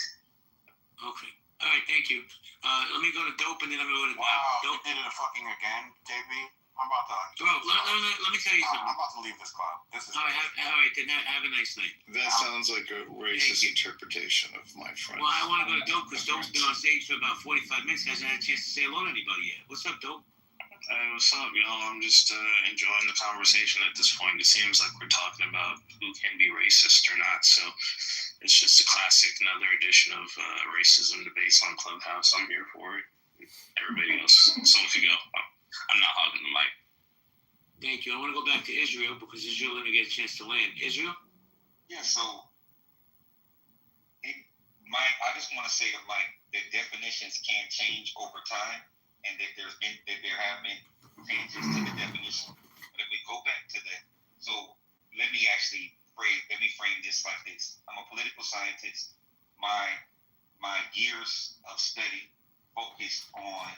[SPEAKER 13] Okay. All right, thank you. Let me go to dope and then I'm going to
[SPEAKER 12] Wow, you did it again, JB. I'm about to...
[SPEAKER 13] Bro, let me tell you something.
[SPEAKER 12] I'm about to leave this club.
[SPEAKER 13] All right, then have a nice night.
[SPEAKER 15] That sounds like a racist interpretation of my friend.
[SPEAKER 13] Well, I want to go to dope because dope's been on stage for about 45 minutes. Hasn't had a chance to say hello to anybody yet. What's up, dope?
[SPEAKER 21] Hey, what's up, y'all? I'm just enjoying the conversation at this point. It seems like we're talking about who can be racist or not. So it's just a classic, another edition of racism debates on Clubhouse. I'm here for it. Everybody else, someone could go. I'm not hogging the mic.
[SPEAKER 13] Thank you. I want to go back to Israel because Israel didn't get a chance to land. Israel?
[SPEAKER 4] Yeah, so Mike, I just want to say to Mike that definitions can change over time. And that there have been changes to the definition. But if we go back to that, so let me frame this like this. I'm a political scientist. My years of study focused on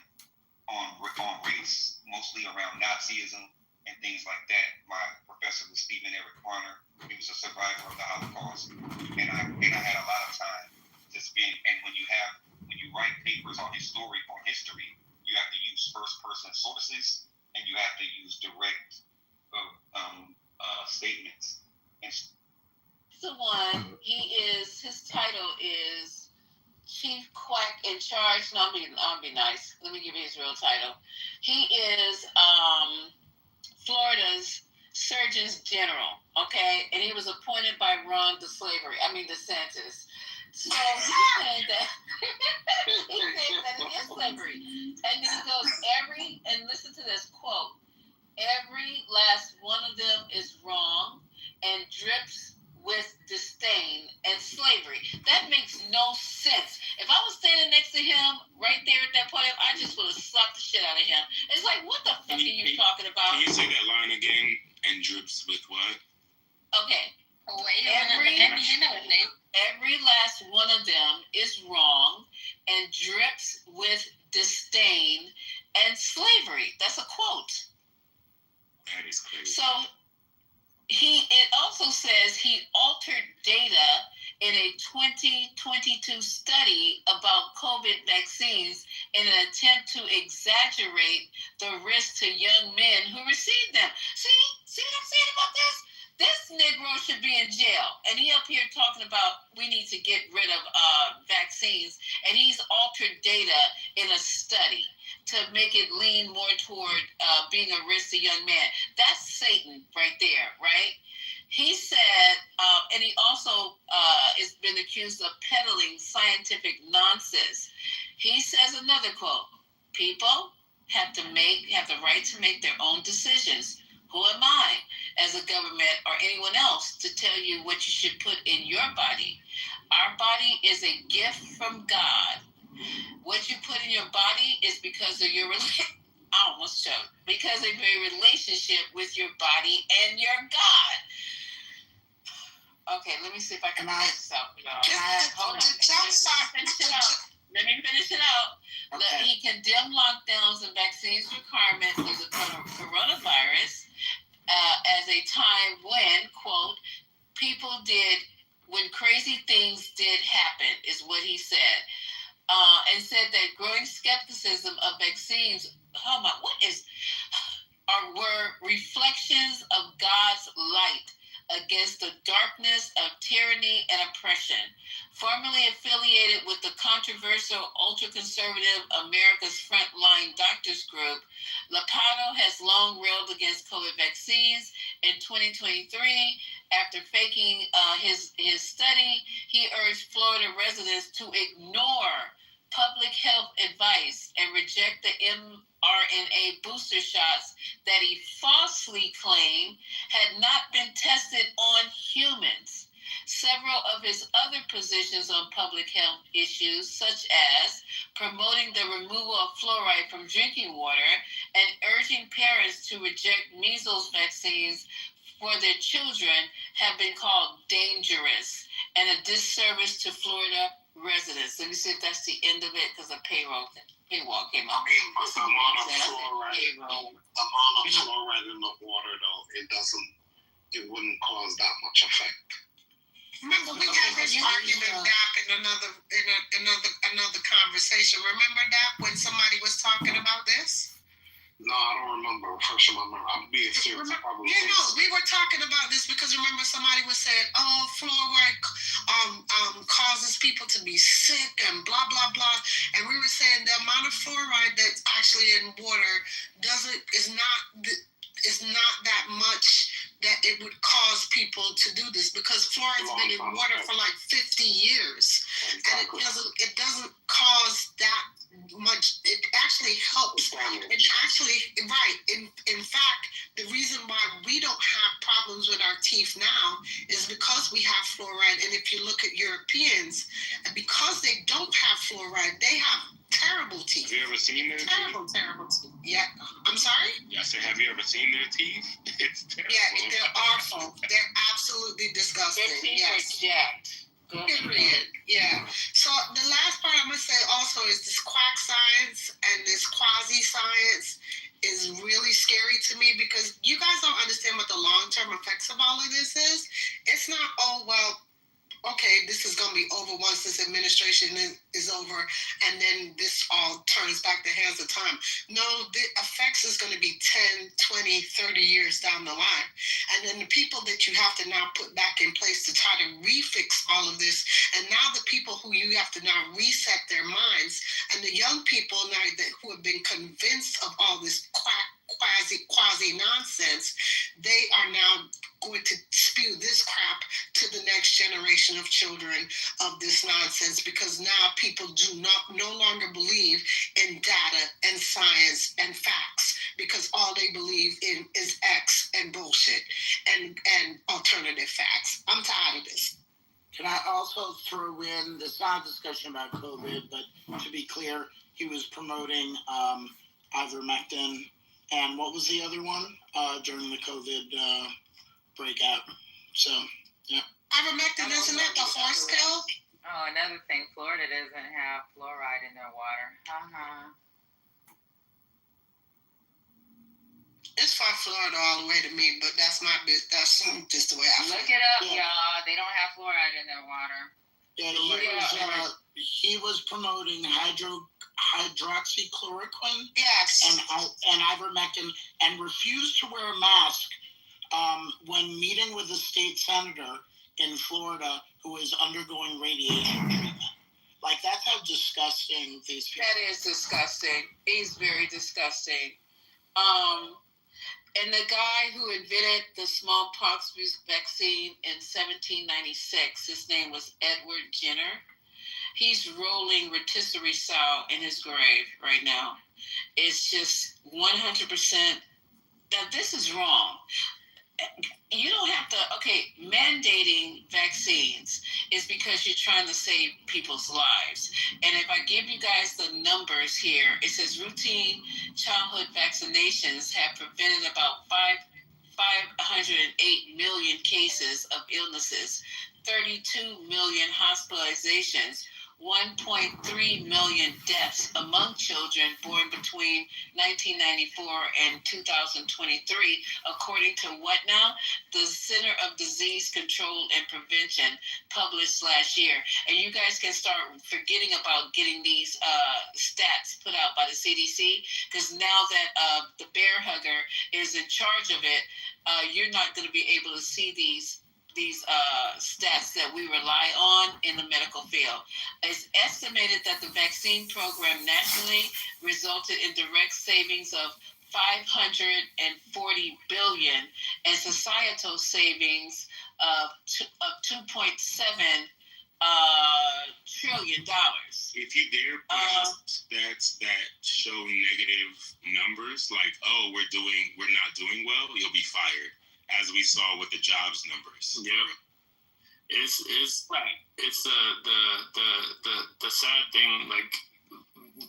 [SPEAKER 4] race, mostly around Nazism and things like that. My professor was Stephen Eric Garner. He was a survivor of the Holocaust, and I had a lot of time to spend. And when you write papers on history, you have to use first-person sources, and you have to use direct statements.
[SPEAKER 5] His title is Chief Quack in Charge. No, I'll be nice. Let me give you his real title. He is Florida's Surgeon General, okay? And he was appointed by DeSantis. So he said that it is slavery. And then he goes and listen to this quote, Every last one of them is wrong and drips with disdain and slavery. That makes no sense. If I was standing next to him right there at that podium, I just would have slapped the shit out of him. It's like, what the fuck are you talking about?
[SPEAKER 21] Can you say that line again? And drips with what?
[SPEAKER 5] Okay. Every last one of them is wrong and drips with disdain and slavery. That's a quote.
[SPEAKER 21] That is crazy.
[SPEAKER 5] So it also says he altered data in a 2022 study about COVID vaccines in an attempt to exaggerate the risk to young men who received them. See what I'm saying about this? This Negro should be in jail. And he up here talking about we need to get rid of vaccines. And he's altered data in a study to make it lean more toward being a risk to young men. That's Satan right there, right? He said, and he also has been accused of peddling scientific nonsense. He says another quote, people have the right to make their own decisions. Who am I, as a government or anyone else, to tell you what you should put in your body? Our body is a gift from God. What you put in your body is because of your I almost choked. Because of your relationship with your body and your God. Okay, let me see if I can finish this out. Hold on. Let me finish it out. Okay. He condemned lockdowns and vaccines requirement for the coronavirus as a time when, quote, when crazy things did happen, is what he said. And said that growing skepticism of vaccines, were reflections of God's light against the darkness of tyranny and oppression. Formerly affiliated with the controversial ultra-conservative America's Frontline Doctors Group, Lopado has long railed against COVID vaccines. In 2023, after faking his study, he urged Florida residents to ignore public health advice and reject the mRNA booster shots that he falsely claimed had not been tested on humans. Several of his other positions on public health issues, such as promoting the removal of fluoride from drinking water and urging parents to reject measles vaccines for their children, have been called dangerous and a disservice to Florida residents. Let me see if that's the end of it, because a paywall came up.
[SPEAKER 21] The amount of fluoride in the water, though, it wouldn't cause that much effect.
[SPEAKER 14] Remember, we had this argument back in another conversation. Remember that when somebody was talking about this?
[SPEAKER 21] No, I don't remember. First of all, I'm being serious.
[SPEAKER 14] We were talking about this because remember somebody was saying, "Oh, fluoride causes people to be sick and blah blah blah," and we were saying the amount of fluoride that's actually in water is not that much that it would cause people to do this, because fluoride's been in water for like 50 years, and it doesn't cause that much. It actually helps. It actually, right. In fact, the reason why we don't have problems with our teeth now is because we have fluoride. And if you look at Europeans, because they don't have fluoride, they have terrible teeth.
[SPEAKER 21] Have you ever seen their teeth?
[SPEAKER 14] Terrible teeth. Yeah. I'm sorry?
[SPEAKER 21] I said, have you ever seen their teeth? It's terrible.
[SPEAKER 14] Yeah, they're awful. They're absolutely disgusting.
[SPEAKER 5] Their teeth are jacked.
[SPEAKER 14] Period. Yeah. So the last part I'm going to say also is this quack science and this quasi science is really scary to me, because you guys don't understand what the long-term effects of all of this is. It's not, oh, well, okay, this is going to be over once this administration is over, and then this all turns back the hands of time. No, the effects is going to be 10, 20, 30 years down the line. And then the people that you have to now put back in place to try to refix all of this, and now the people who you have to now reset their minds, and the young people now who have been convinced of all this quasi nonsense, they are now going to spew this crap to the next generation of children of this nonsense, because now people no longer believe in data and science and facts. because all they believe in is X and bullshit and alternative facts. I'm tired of this.
[SPEAKER 2] Can I also throw in, this not a discussion about COVID, but to be clear, he was promoting ivermectin, and what was the other one during the COVID breakout? So, yeah.
[SPEAKER 14] Ivermectin, isn't that the horse pill?
[SPEAKER 9] Oh, another thing, Florida doesn't have fluoride in their water.
[SPEAKER 14] It's from Florida all the way to me, but that's my bit. That's just the way I feel.
[SPEAKER 9] Look it up, y'all. They don't have fluoride in their water.
[SPEAKER 2] Yeah, he was promoting hydroxychloroquine.
[SPEAKER 14] Yes.
[SPEAKER 2] And ivermectin, and refused to wear a mask when meeting with a state senator in Florida who is undergoing radiation treatment. Like, that's how disgusting these people are.
[SPEAKER 14] That is disgusting. He's very disgusting. And the guy who invented the smallpox vaccine in 1796, his name was Edward Jenner. He's rolling rotisserie salt in his grave right now. It's just 100%. Now, this is wrong. You don't have to, mandating vaccines is because you're trying to save people's lives. And if I give you guys the numbers here, it says routine childhood vaccinations have prevented about 508 million cases of illnesses, 32 million hospitalizations, 1.3 million deaths among children born between 1994 and 2023, according to what now? The Center of Disease Control and Prevention published last year. And you guys can start forgetting about getting these stats put out by the CDC, because now that the bear hugger is in charge of it, you're not going to be able to see these stats that we rely on in the medical field. It's estimated that the vaccine program nationally resulted in direct savings of $540 billion and societal savings of $2.7 trillion.
[SPEAKER 23] If you dare put out stats that show negative numbers, like, we're not doing well, you'll be fired. As we saw with the jobs numbers.
[SPEAKER 24] Yeah. It's right. It's the sad thing, like,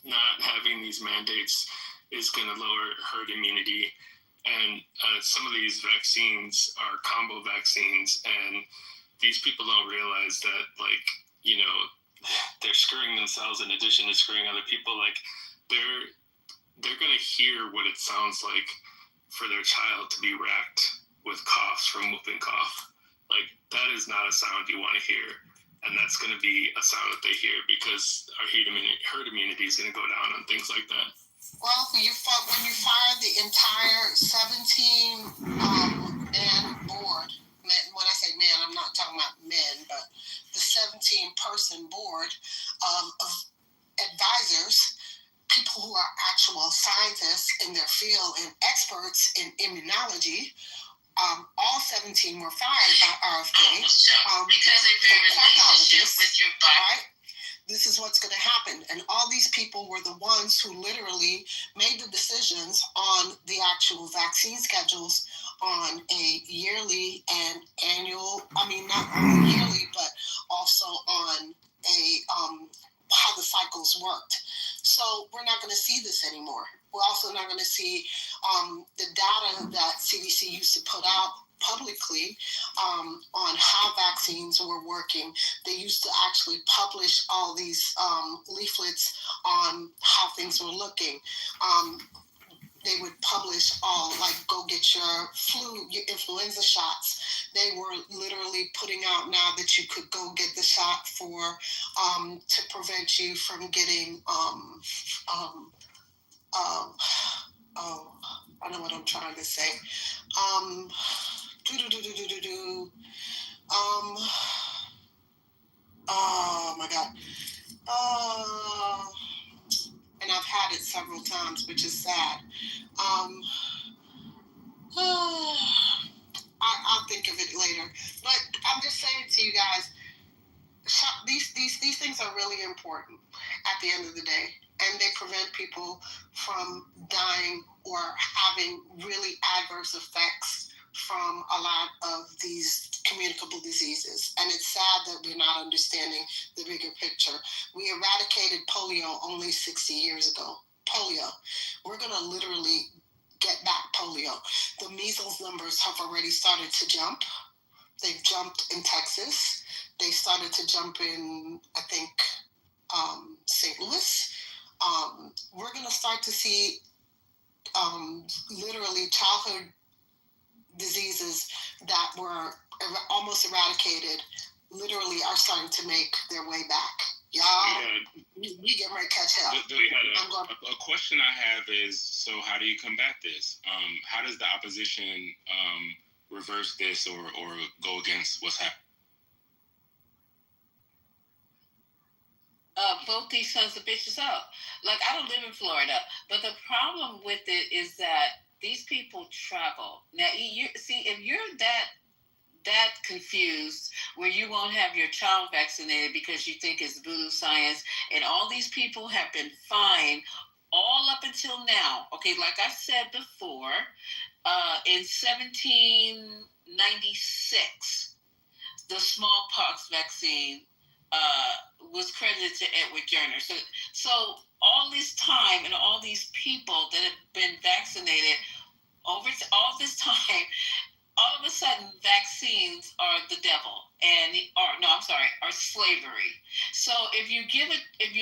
[SPEAKER 24] not having these mandates is going to lower herd immunity, and some of these vaccines are combo vaccines, and these people don't realize that, like, they're screwing themselves in addition to screwing other people. Like, they're going to hear what it sounds like for their child to be racked with coughs from whooping cough. Like, that is not a sound you want to hear. And that's going to be a sound that they hear, because our herd immunity is going to go down on things like that.
[SPEAKER 14] Well, when you fire the entire 17-man board, when I say man, I'm not talking about men, but the 17-person board of advisors, people who are actual scientists in their field and experts in immunology, all 17 were fired by RFK because they pathologists, right? This is what's going to happen. And all these people were the ones who literally made the decisions on the actual vaccine schedules on a yearly and annual, not yearly, but also on a how the cycles worked. So we're not going to see this anymore. We're also not going to see the data that CDC used to put out publicly on how vaccines were working. They used to actually publish all these leaflets on how things were looking. They would publish all, like, go get your influenza shots. They were literally putting out now that you could go get the shot for to prevent you from getting I know what I'm trying to say. Oh my God. And I've had it several times, which is sad. I'll think of it later. But I'm just saying to you guys, these things are really important at the end of the day, and they prevent people
[SPEAKER 1] from dying or having really adverse effects from a lot of these communicable diseases. And it's sad that we're not understanding the bigger picture. We eradicated polio only 60 years ago. Polio. We're going to literally get back polio. The measles numbers have already started to jump. They've jumped in Texas. They started to jump in, I think, St. Louis. We're going to start to see literally childhood diseases that were almost eradicated literally are starting to make their way back. Y'all, we get ready to catch up.
[SPEAKER 23] A question I have is, so how do you combat this? How does the opposition reverse this or go against what's happening?
[SPEAKER 9] Vote these sons of bitches out. Like, I don't live in Florida, but the problem with it is that these people travel. Now, you see, if you're that confused where you won't have your child vaccinated because you think it's voodoo science, and all these people have been fine all up until now. Okay, like I said before, in 1796, the smallpox vaccine was credited to Edward Jenner. So all this time and all these people that have been vaccinated over all this time, all of a sudden vaccines are the devil are slavery. So if you're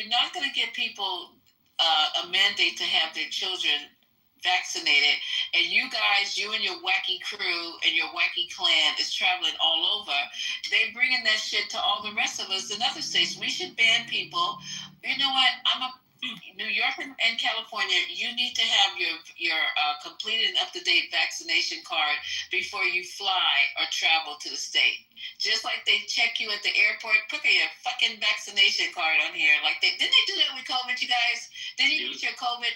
[SPEAKER 9] not going to give people a mandate to have their children vaccinated, and you and your wacky crew and your wacky clan is traveling all over, they're bringing that shit to all the rest of us in other states. We should ban people. You know what? New York and California, you need to have your completed and up-to-date vaccination card before you fly or travel to the state. Just like they check you at the airport, put your fucking vaccination card on here. Like didn't they do that with COVID, you guys? Didn't you use your COVID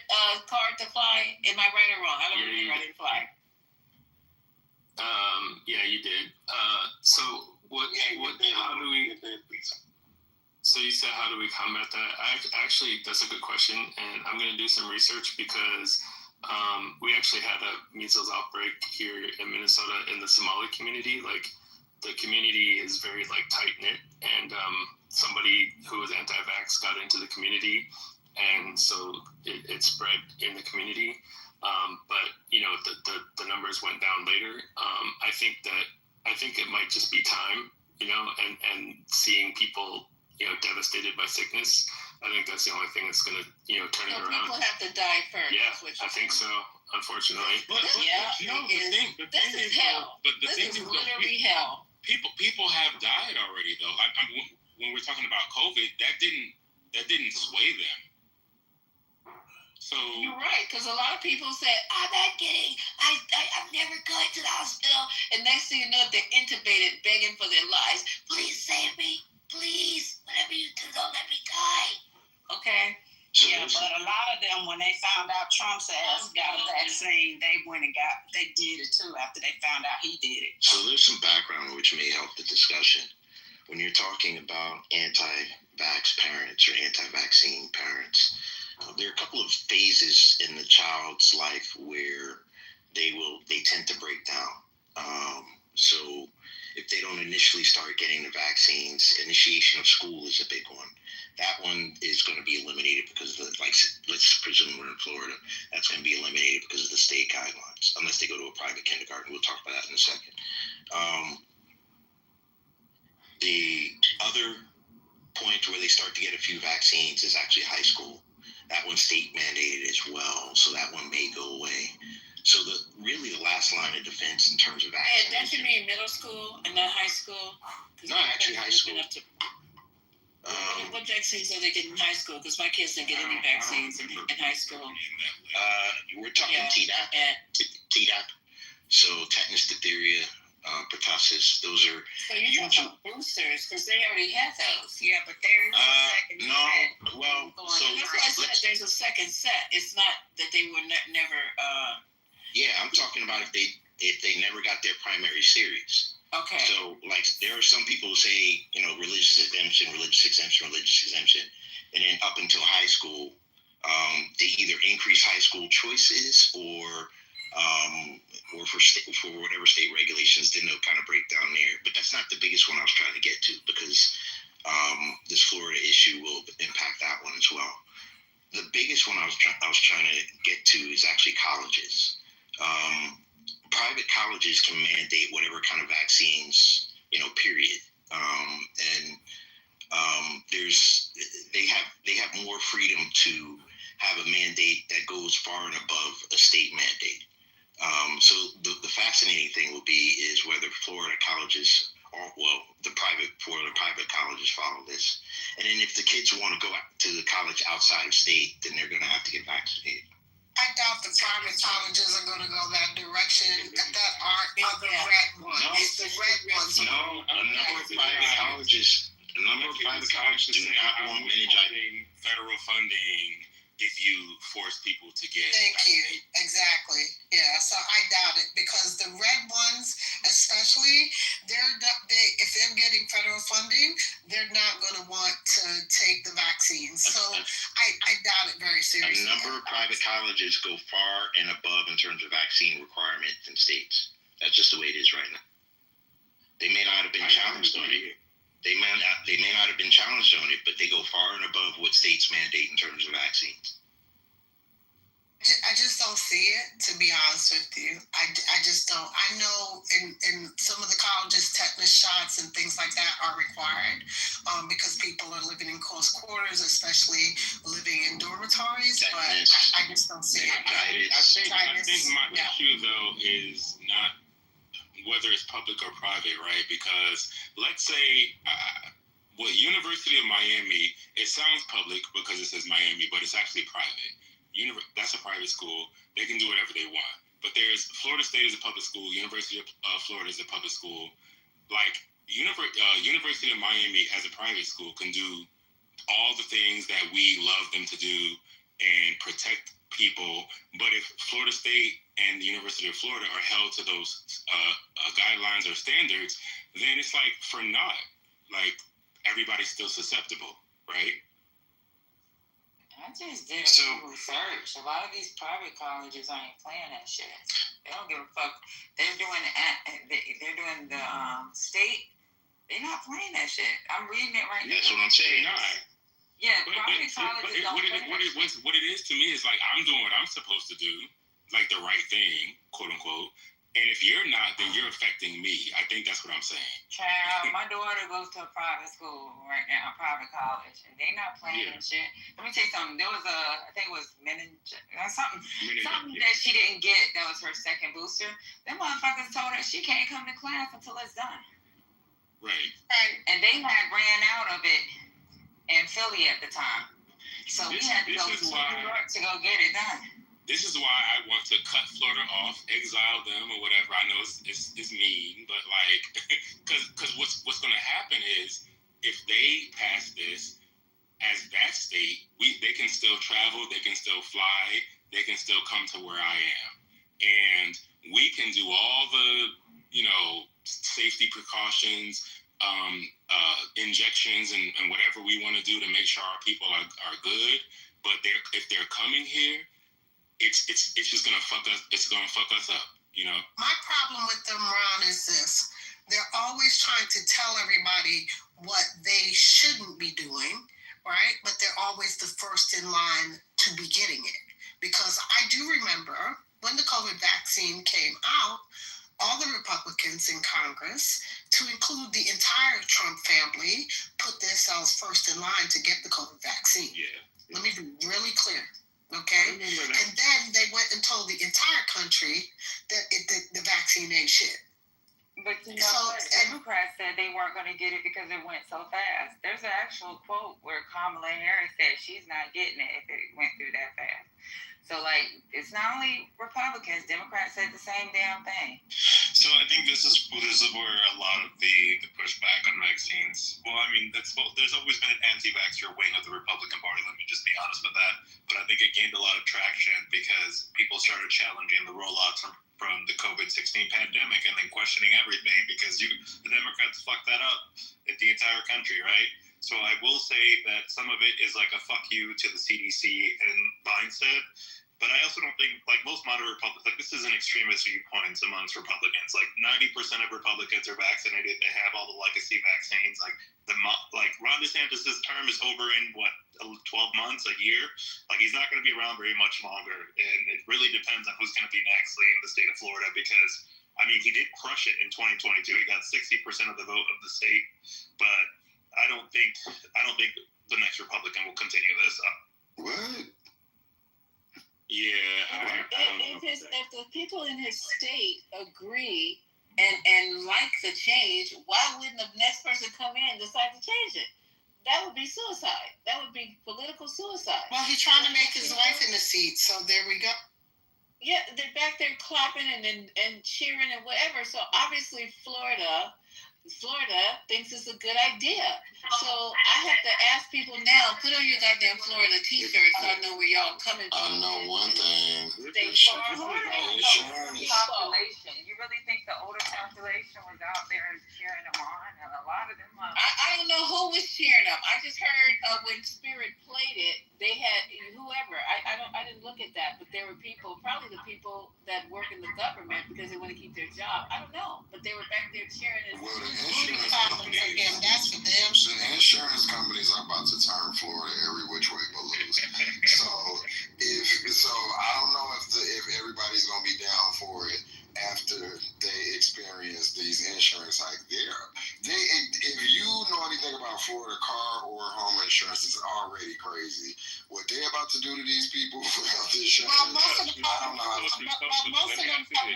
[SPEAKER 9] card to fly? Am I right or wrong? I don't remember. I didn't fly.
[SPEAKER 24] Yeah, you did. So how do we? So you said, how do we combat that? Actually, that's a good question, and I'm going to do some research because we actually had a measles outbreak here in Minnesota in the Somali community. Like, the community is very tight knit, and somebody who was anti-vax got into the community, and so it spread in the community. But the numbers went down later. I think it might just be time, and seeing people devastated by sickness. I think that's the only thing that's going to, turn it around.
[SPEAKER 9] People have to die first.
[SPEAKER 24] Yeah, I think so, unfortunately.
[SPEAKER 9] This is hell. This is literally hell.
[SPEAKER 23] People have died already, though. When we're talking about COVID, that didn't sway them. So
[SPEAKER 9] you're right, because a lot of people said, I'm not kidding. I'm never going to the hospital. And next thing you know, they're intubated, begging for their lives. Please save me. Please, whatever you do, don't let me die. Okay?
[SPEAKER 3] Yeah, but a lot of them, when they found out Trump's ass got a vaccine, they did it too after they found out he did it.
[SPEAKER 16] So there's some background which may help the discussion. When you're talking about anti-vax parents or anti-vaccine parents, there are a couple of phases in the child's life where they tend to break down. So if they don't initially start getting the vaccines, initiation of school is a big one. That one is going to be eliminated because of let's presume we're in Florida. That's going to be eliminated because of the state guidelines, unless they go to a private kindergarten. We'll talk about that in a second. The other point where they start to get a few vaccines is actually high school. That one's state mandated as well, so that one may go away. So the last line of defense in terms of vaccination.
[SPEAKER 9] Don't you mean middle school and not high school?
[SPEAKER 16] No, actually high school.
[SPEAKER 9] What vaccines are they getting in high school? Because my kids didn't get any vaccines in high school.
[SPEAKER 16] We're talking Tdap. So tetanus, diphtheria, pertussis. Those are.
[SPEAKER 9] So you're talking about boosters because they already have those.
[SPEAKER 3] Yeah, but there's a second set.
[SPEAKER 16] Well, so
[SPEAKER 9] that's why I said there's a second set. It's not that they were never.
[SPEAKER 16] Yeah, I'm talking about if they never got their primary series.
[SPEAKER 9] Okay.
[SPEAKER 16] So, there are some people who say, religious exemption, and then up until high school, They either increase high school choices or for whatever state regulations, didn't know kind of breakdown there. But that's not the biggest one I was trying to get to, because this Florida issue will impact that one as well. The biggest one I was trying to get to is actually colleges. Private colleges can mandate whatever kind of vaccines, period. They have more freedom to have a mandate that goes far and above a state mandate. So the fascinating thing will be is whether Florida colleges, the Florida private colleges follow this. And then if the kids want to go to the college outside of state, then they're going to have to get vaccinated.
[SPEAKER 1] I doubt the private colleges are going to go that direction. That aren't the red ones.
[SPEAKER 16] No,
[SPEAKER 1] It's the red ones.
[SPEAKER 16] No, a number of private colleges do not want meningitis.
[SPEAKER 23] Federal funding if you force people to get
[SPEAKER 1] Thank you.
[SPEAKER 23] vaccinated.
[SPEAKER 1] Exactly. Yeah. So I doubt it, because the red ones, especially, if they're getting federal funding, they're not going to want to take the vaccine. So I doubt it very seriously.
[SPEAKER 16] A number of private colleges go far and above in terms of vaccine requirements in states. That's just the way it is right now. They may not have been challenged on it. They may not have been challenged on it, but they go far and above what states mandate in terms of vaccines.
[SPEAKER 1] I just don't see it, to be honest with you. I just don't. I know in some of the colleges, tetanus shots and things like that are required because people are living in close quarters, especially living in dormitories. But I just don't see it.
[SPEAKER 23] I think my issue, though, is not whether it's public or private, right? Because let's say, University of Miami, it sounds public because it says Miami, but it's actually private. That's a private school. They can do whatever they want. But there's Florida State is a public school. University of Florida is a public school. Like University of Miami as a private school can do all the things that we love them to do and protect people. But if Florida State and the University of Florida are held to those guidelines or standards, then it's like for naught. Like everybody's still susceptible, right?
[SPEAKER 9] I just did some research. A lot of these private colleges ain't playing that shit. They don't give a fuck. They're doing the state. They're not playing that shit. I'm reading it right now.
[SPEAKER 16] That's what I'm saying.
[SPEAKER 9] Yeah, private colleges don't play that shit.
[SPEAKER 23] What it is to me is like I'm doing what I'm supposed to do, like the right thing, quote unquote. And if you're not, then you're affecting me. I think that's what I'm saying.
[SPEAKER 9] Child, my daughter goes to a private school right now, a private college, and they not playing that shit. Let me tell you something. There was I think it was something that she didn't get. That was her second booster. Them motherfuckers told her she can't come to class until it's done.
[SPEAKER 23] Right.
[SPEAKER 9] And they had ran out of it in Philly at the time, so we had to go to New York to go get it done.
[SPEAKER 23] This is why I want to cut Florida off, exile them or whatever. I know it's mean, but like, because what's going to happen is if they pass this as that state, they can still travel, they can still fly, they can still come to where I am, and we can do all the safety precautions, injections, and whatever we want to do to make sure our people are good. But if they're coming here, it's just gonna fuck us. It's gonna fuck us up,
[SPEAKER 1] My problem with them, Ron, is this: they're always trying to tell everybody what they shouldn't be doing, right? But they're always the first in line to be getting it. Because I do remember when the COVID vaccine came out, all the Republicans in Congress, to include the entire Trump family, put themselves first in line to get the COVID vaccine.
[SPEAKER 23] Yeah.
[SPEAKER 1] Let me be really clear. Okay, and then they went and told the entire country that the vaccine ain't shit.
[SPEAKER 9] But Democrats said they weren't going to get it because it went so fast. There's an actual quote where Kamala Harris said she's not getting it if it went through that fast. So, it's not only Republicans. Democrats said the same damn thing.
[SPEAKER 23] So I think this is where a lot of the pushback on vaccines. Well, I mean, there's always been an anti-vaxxer wing of the Republican Party. Let me just be honest with that. But I think it gained a lot of traction because people started challenging the rollouts from the COVID-19 pandemic and then questioning everything because the Democrats fucked that up at the entire country, right?
[SPEAKER 4] So I will say that some of it is like a fuck you to the CDC and mindset. But I also don't think, like most moderate Republicans, like this is an extremist viewpoint amongst Republicans. Like 90% of Republicans are vaccinated. They have all the legacy vaccines. Like Ron DeSantis' term is over in 12 months, a year. Like he's not going to be around very much longer. And it really depends on who's going to be next leading the state of Florida because, I mean, he did crush it in 2022. He got 60% of the vote of the state. But I don't think the next Republican will continue this.
[SPEAKER 8] What?
[SPEAKER 4] Yeah, I don't know.
[SPEAKER 9] If the people in his state agree and like the change, why wouldn't the next person come in and decide to change it? That would be suicide. That would be political suicide.
[SPEAKER 1] Well, he's trying to make his wife in the seat, so there we go.
[SPEAKER 9] Yeah, they're back there clapping and cheering and whatever. So obviously Florida thinks it's a good idea. So I have to ask people now, put on your goddamn Florida t-shirt so I know where y'all coming from.
[SPEAKER 8] I know one thing.
[SPEAKER 3] Population. You really think the older population was out there and cheering them on? And a lot of them
[SPEAKER 9] I don't know who was cheering them. I just heard when Spirit played it, they had whoever. I didn't look at that, but there were people, probably the people that work in the government because they want to keep their job. I don't know, but they were back there cheering it.
[SPEAKER 8] Well, the insurance companies are about to turn Florida every which way but loose. So I don't know if everybody's gonna be down for it after they experience these insurance hikes. If you know anything about Florida car or home insurance, it's already crazy. What they're about to do to these people for health insurance,
[SPEAKER 1] Well, most of them have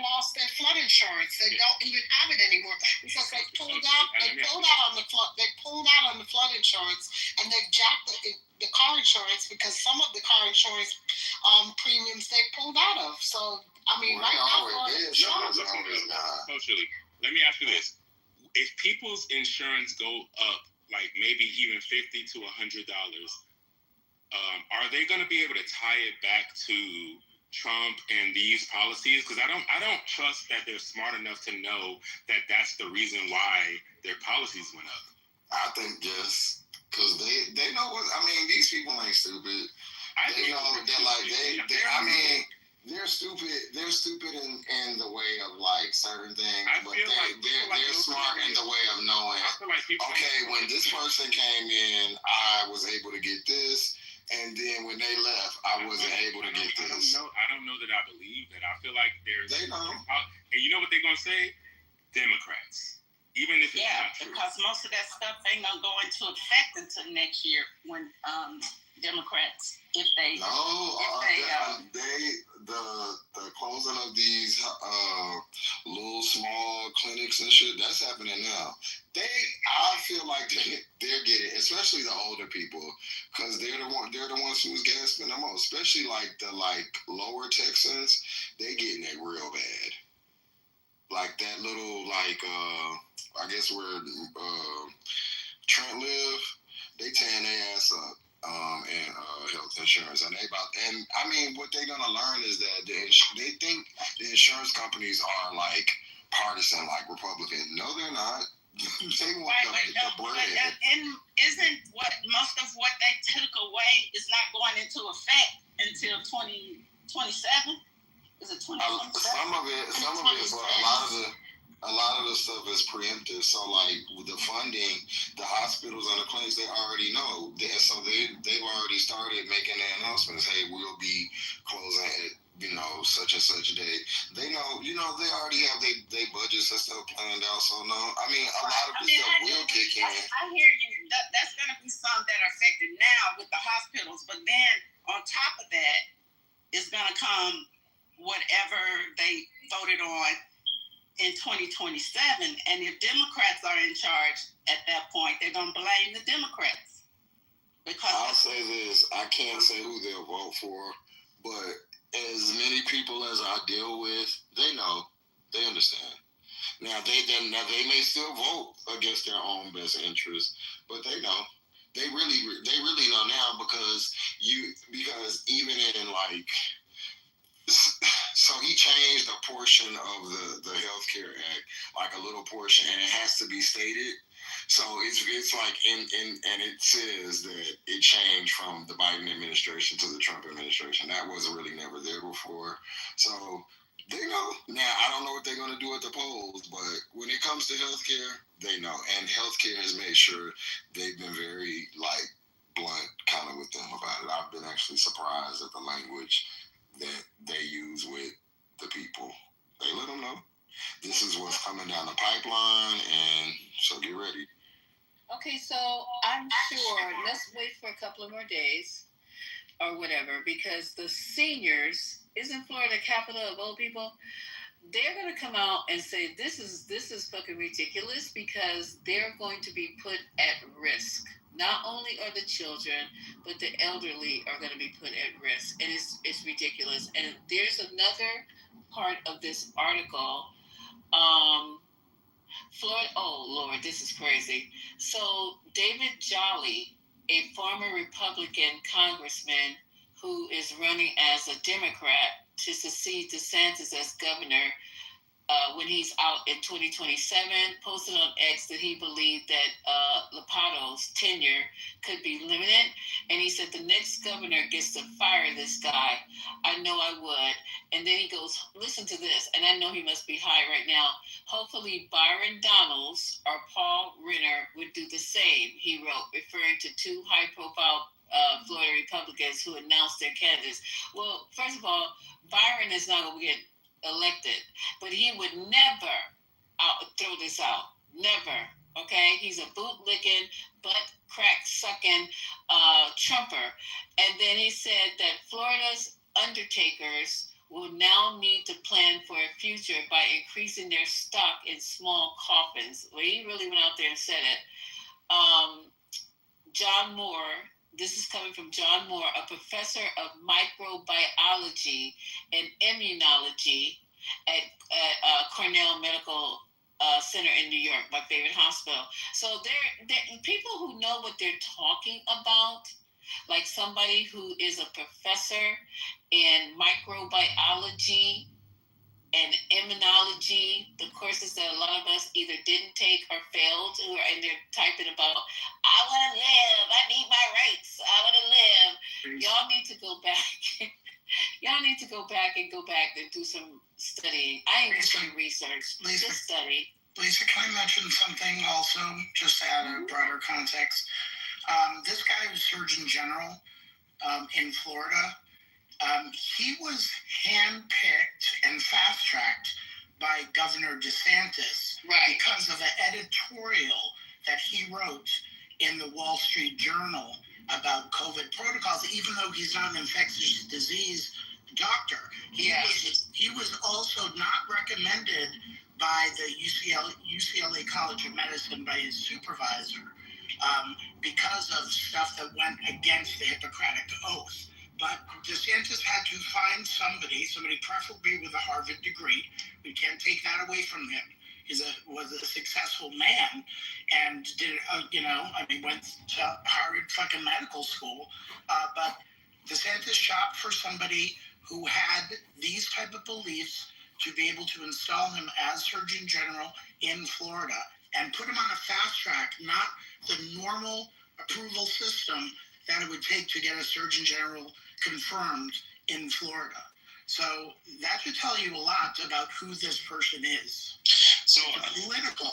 [SPEAKER 1] lost their flood insurance. They don't even have it anymore because they pulled out on the flood insurance, and they've jacked the car insurance because some of the car insurance premiums they pulled out of. So I mean, right now,
[SPEAKER 11] Coach, let me ask you this: if people's insurance go up, like maybe even $50 to $100, are they going to be able to tie it back to Trump and these policies? Because I don't trust that they're smart enough to know that that's the reason why their policies went up.
[SPEAKER 8] I think yes, because they know what. I mean, these people ain't stupid. They know that they're stupid. They're stupid in the way of like certain things, but they're smart in the way of knowing. Okay, when this person came in, I was able to get this, and then when they left, I wasn't able to get this.
[SPEAKER 11] I don't know that I believe that. I feel like
[SPEAKER 8] they know.
[SPEAKER 11] And you know what they're gonna say? Democrats. Even if it's not true.
[SPEAKER 3] Because most of that stuff ain't gonna go into effect until next year when Democrats, the
[SPEAKER 8] closing of these little small clinics and shit, that's happening now. I feel like they're getting, especially the older people, because they're the ones who's gasping the most. Especially like the lower Texans, they getting it real bad. Like that little I guess where Trent live, they tearing their ass up in health insurance, and I mean what they're gonna learn is that they think the insurance companies are like partisan, like Republican. No, they're not. They want the bread.
[SPEAKER 3] And isn't what most of what they took away is not going into effect until 2027? Is it 2027?
[SPEAKER 8] Some of it, but a lot of the stuff is preemptive. So like with the funding, the hospitals and the clinics, they already know. So they've already started making the announcements. Hey, we'll be closing at such and such date. They know, they already have their budgets and stuff planned out. So no, I mean a lot of this stuff will kick in.
[SPEAKER 3] I hear you. That's going to be some that are affected now with the hospitals, but then on top of that is going to come whatever they voted on in 2027. And if Democrats are in charge at that point, they're going to blame the Democrats. Because
[SPEAKER 8] I'll say this, I can't say who they'll vote for, but as many people as I deal with, they know, they understand. Now they may still vote against their own best interests, but they know. They really know now because even in so he changed a portion of the Health Care Act, like a little portion, and it has to be stated. So it's like and it says that it changed from the Biden administration to the Trump administration. That wasn't really never there before. So they know. Now I don't know what they're gonna do at the polls, but when it comes to healthcare, they know. And healthcare has made sure they've been very blunt kind of with them about it. I've been actually surprised at the language that they use with the people. They let them know this is what's coming down the pipeline, and so get ready.
[SPEAKER 10] Okay, so I'm sure, let's wait for a couple of more days or whatever, because the seniors, isn't Florida the capital of old people? They're going to come out and say this is fucking ridiculous, because they're going to be put at risk. Not only are the children, but the elderly are going to be put at risk, and it's ridiculous. And there's another part of this article. Florida, oh Lord, this is crazy. So David Jolly, a former Republican congressman who is running as a Democrat to succeed DeSantis as governor when he's out in 2027, posted on X that he believed that Lopato's tenure could be limited. And he said the next governor gets to fire this guy. I know I would. And then he goes, listen to this. And I know he must be high right now. Hopefully Byron Donalds or Paul Renner would do the same, he wrote, referring to two high-profile Florida Republicans who announced their candidates. Well, first of all, Byron is not going to get elected, but he would never throw this out. Never. Okay? He's a bootlicking, butt crack sucking Trumper. And then he said that Florida's undertakers will now need to plan for a future by increasing their stock in small coffins. Well, he really went out there and said it. John Moore, this is coming from John Moore, a professor of microbiology and immunology at Cornell Medical Center in New York, my favorite hospital. So they're people who know what they're talking about, like somebody who is a professor in microbiology and immunology, the courses that a lot of us either didn't take or failed, and they're typing about, I want to live, I need my rights, I want to live. Y'all need to go back. Y'all need to go back and do some studying. I ain't doing research, just study.
[SPEAKER 2] Lisa, can I mention something also, just to add a broader context? This guy was Surgeon General in Florida. He was handpicked and fast-tracked by Governor DeSantis because of an editorial that he wrote in the Wall Street Journal about COVID protocols, even though he's not an infectious disease doctor. He was also not recommended by the UCLA College of Medicine by his supervisor because of stuff that went against the Hippocratic Oath. But DeSantis had to find somebody preferably with a Harvard degree. We can't take that away from him. He was a successful man and did, went to Harvard fucking medical school. But DeSantis shopped for somebody who had these type of beliefs to be able to install him as Surgeon General in Florida and put him on a fast track, not the normal approval system that it would take to get a Surgeon General confirmed in Florida. So that should tell you a lot about who this person is.
[SPEAKER 11] So
[SPEAKER 2] Political.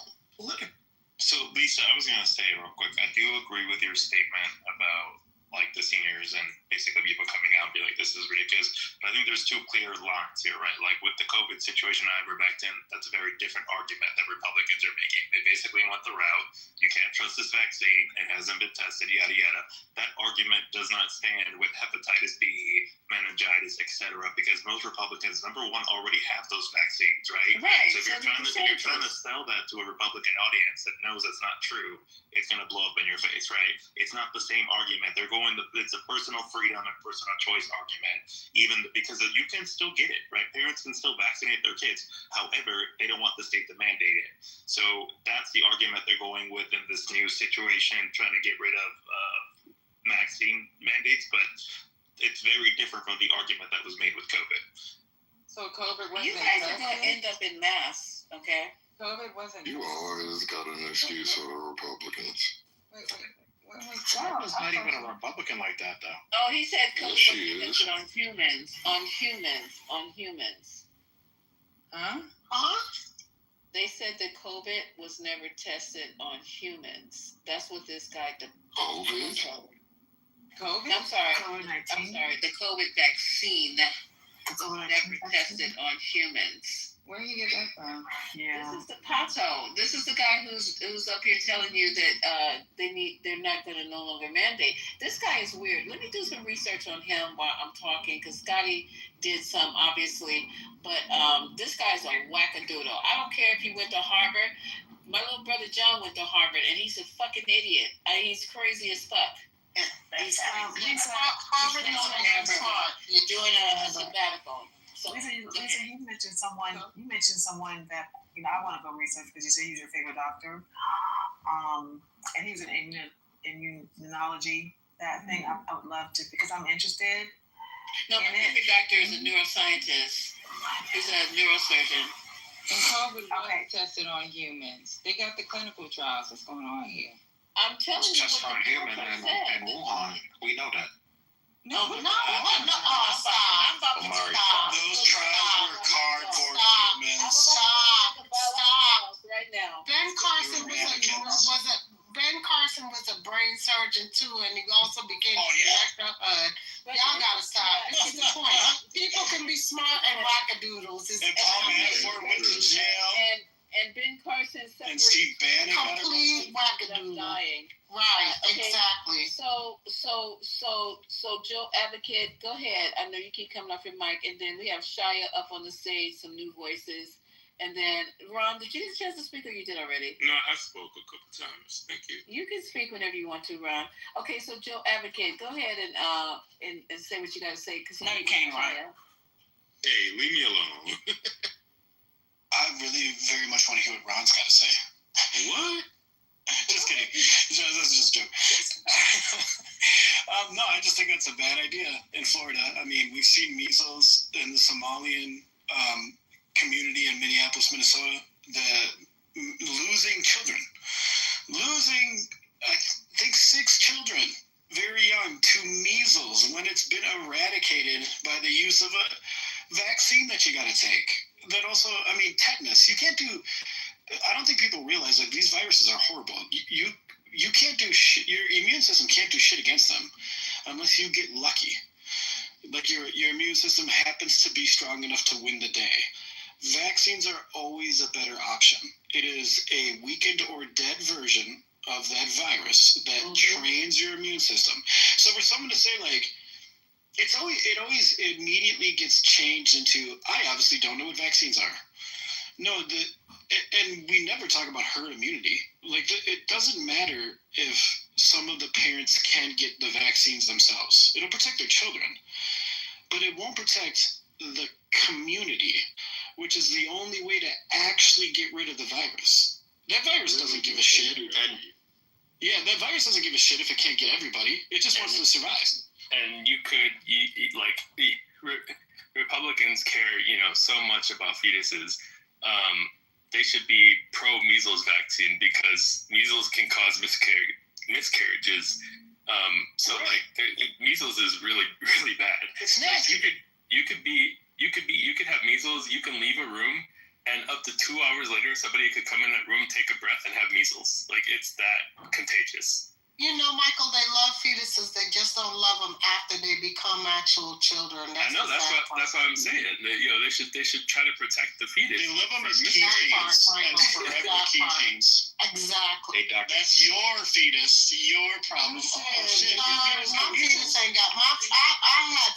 [SPEAKER 11] So Lisa, I was gonna say real quick, I do agree with your statement about like the seniors and basically people coming out and be like, this is ridiculous. But I think there's two clear lines here, right? Like with the COVID situation, ivermectin, that's a very different argument that Republicans are making. They basically went the route, you can't trust this vaccine, it hasn't been tested, yada, yada. That argument does not stand with hepatitis B, meningitis, etc. because most Republicans, number one, already have those vaccines, right?
[SPEAKER 10] Right.
[SPEAKER 11] So if you're trying to sell that to a Republican audience that knows that's not true, it's going to blow up in your face, right? It's not the same argument. They're it's a personal freedom and personal choice argument, even because you can still get it, right? Parents can still vaccinate their kids. However, they don't want the state to mandate it. So that's the argument they're going with in this new situation, trying to get rid of vaccine mandates, but it's very different from the argument that was made with COVID.
[SPEAKER 10] So COVID, you guys are going to end up in mass, okay? COVID wasn't.
[SPEAKER 8] You always got an excuse for the Republicans.
[SPEAKER 10] Wait.
[SPEAKER 2] Trump is not even a Republican like that, though.
[SPEAKER 9] Oh, he said COVID
[SPEAKER 8] Yes,
[SPEAKER 9] was
[SPEAKER 8] she is.
[SPEAKER 9] tested on humans.
[SPEAKER 10] Huh?
[SPEAKER 9] They said that COVID was never tested on humans. That's what this guy.
[SPEAKER 8] COVID?
[SPEAKER 10] COVID?
[SPEAKER 9] I'm sorry.
[SPEAKER 10] COVID-19?
[SPEAKER 9] The COVID vaccine that was never tested on humans.
[SPEAKER 10] Where do you get that from? Yeah.
[SPEAKER 9] This is the Pato. This is the guy who's up here telling you that they're not going to no longer mandate. This guy is weird. Let me do some research on him while I'm talking, because Scotty did some, obviously, but this guy's a wackadoodle. I don't care if he went to Harvard. My little brother John went to Harvard, and he's a fucking idiot. He's crazy as fuck. He's Harvard doing a sabbatical. So,
[SPEAKER 7] Lisa, you mentioned someone. You mentioned someone that I want to go research because you said he's your favorite doctor. And he was in immunology. That thing I would love to because I'm interested.
[SPEAKER 9] No, my favorite doctor is a neuroscientist. He's a neurosurgeon.
[SPEAKER 10] And COVID was tested on humans. They got the clinical trials that's going on here.
[SPEAKER 9] I'm telling you,
[SPEAKER 2] just on human and Wuhan. We know that.
[SPEAKER 9] No, stop. I'm about to stop.
[SPEAKER 15] Those trials were cardboard humans.
[SPEAKER 1] Stop.
[SPEAKER 9] Right now.
[SPEAKER 1] Ben Carson was a brain surgeon too, and he also became director of HUD. Y'all gotta stop. This is the point. People can be smart and wackadoodles.
[SPEAKER 15] And Paul Manafort went to jail.
[SPEAKER 9] And Ben Carson
[SPEAKER 15] and Steve Bannon
[SPEAKER 1] complete wackadoodle.
[SPEAKER 9] Dying.
[SPEAKER 1] Right,
[SPEAKER 9] Okay.
[SPEAKER 1] exactly.
[SPEAKER 9] So Joe Advocate, go ahead. I know you keep coming off your mic, and then we have Shia up on the stage, some new voices, and then Ron. Did you get a chance to speak, or you did already?
[SPEAKER 11] No, I spoke a couple times. Thank you.
[SPEAKER 9] You can speak whenever you want to, Ron. Okay, so Joe Advocate, go ahead and say what you got to say. Cause
[SPEAKER 3] no, you can't, Ron.
[SPEAKER 11] Hey, leave me alone.
[SPEAKER 15] I really very much want to hear what Ron's got to say.
[SPEAKER 11] What?
[SPEAKER 15] Just kidding. That's just a joke. No, I just think that's a bad idea in Florida. I mean, we've seen measles in the Somalian community in Minneapolis, Minnesota. Losing children. I think 6 children, very young, to measles when it's been eradicated by the use of a vaccine that you got to take. That also, I mean, tetanus. You can't do... I don't think people realize like these viruses are horrible. You can't do shit. Your immune system can't do shit against them unless you get lucky. Like your immune system happens to be strong enough to win the day. Vaccines are always a better option. It is a weakened or dead version of that virus that trains your immune system. So for someone to say like, it always immediately gets changed into, I obviously don't know what vaccines are. No, and we never talk about herd immunity. Like, it doesn't matter if some of the parents can get the vaccines themselves. It'll protect their children, but it won't protect the community, which is the only way to actually get rid of the virus. That virus doesn't give a shit. Yeah, that virus doesn't give a shit if it can't get everybody. It just wants to survive.
[SPEAKER 24] And Republicans care, so much about fetuses. They should be pro measles vaccine because measles can cause miscarriages. Measles is really, really bad.
[SPEAKER 1] It's nasty.
[SPEAKER 24] You could have measles. You can leave a room, and up to 2 hours later, somebody could come in that room, take a breath, and have measles. Like, it's that contagious.
[SPEAKER 1] You know, Michael, they love fetuses. They just don't love them after they become actual children.
[SPEAKER 24] I know. That's what I'm saying. They should try to protect the fetus.
[SPEAKER 15] They love them as keychains and forever keychains.
[SPEAKER 1] Exactly.
[SPEAKER 15] Hey, doctor. That's your fetus. Your problem.
[SPEAKER 1] My fetus ain't got I had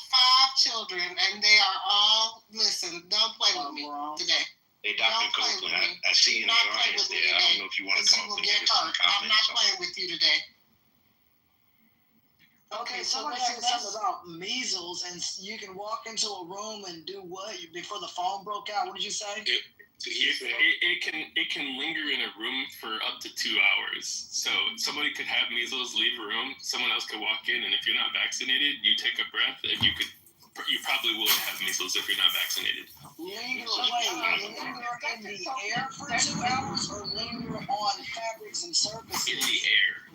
[SPEAKER 1] 5 children, and they are all. Listen, don't play with me today.
[SPEAKER 15] Hey, Dr. Copeland, I see you in the audience there. I don't know if you want to come up and give us some comments.
[SPEAKER 1] I'm not playing with you today.
[SPEAKER 18] Okay, somebody said something about measles, and you can walk into a room and do what before the phone broke out? What did you say?
[SPEAKER 24] It can linger in a room for up to 2 hours. So somebody could have measles, leave a room, someone else could walk in, and if you're not vaccinated, you take a breath, and you could
[SPEAKER 12] you probably will have measles if you're not vaccinated.
[SPEAKER 18] Linger in the air for 2 hours or linger on fabrics and surfaces?
[SPEAKER 12] In the air.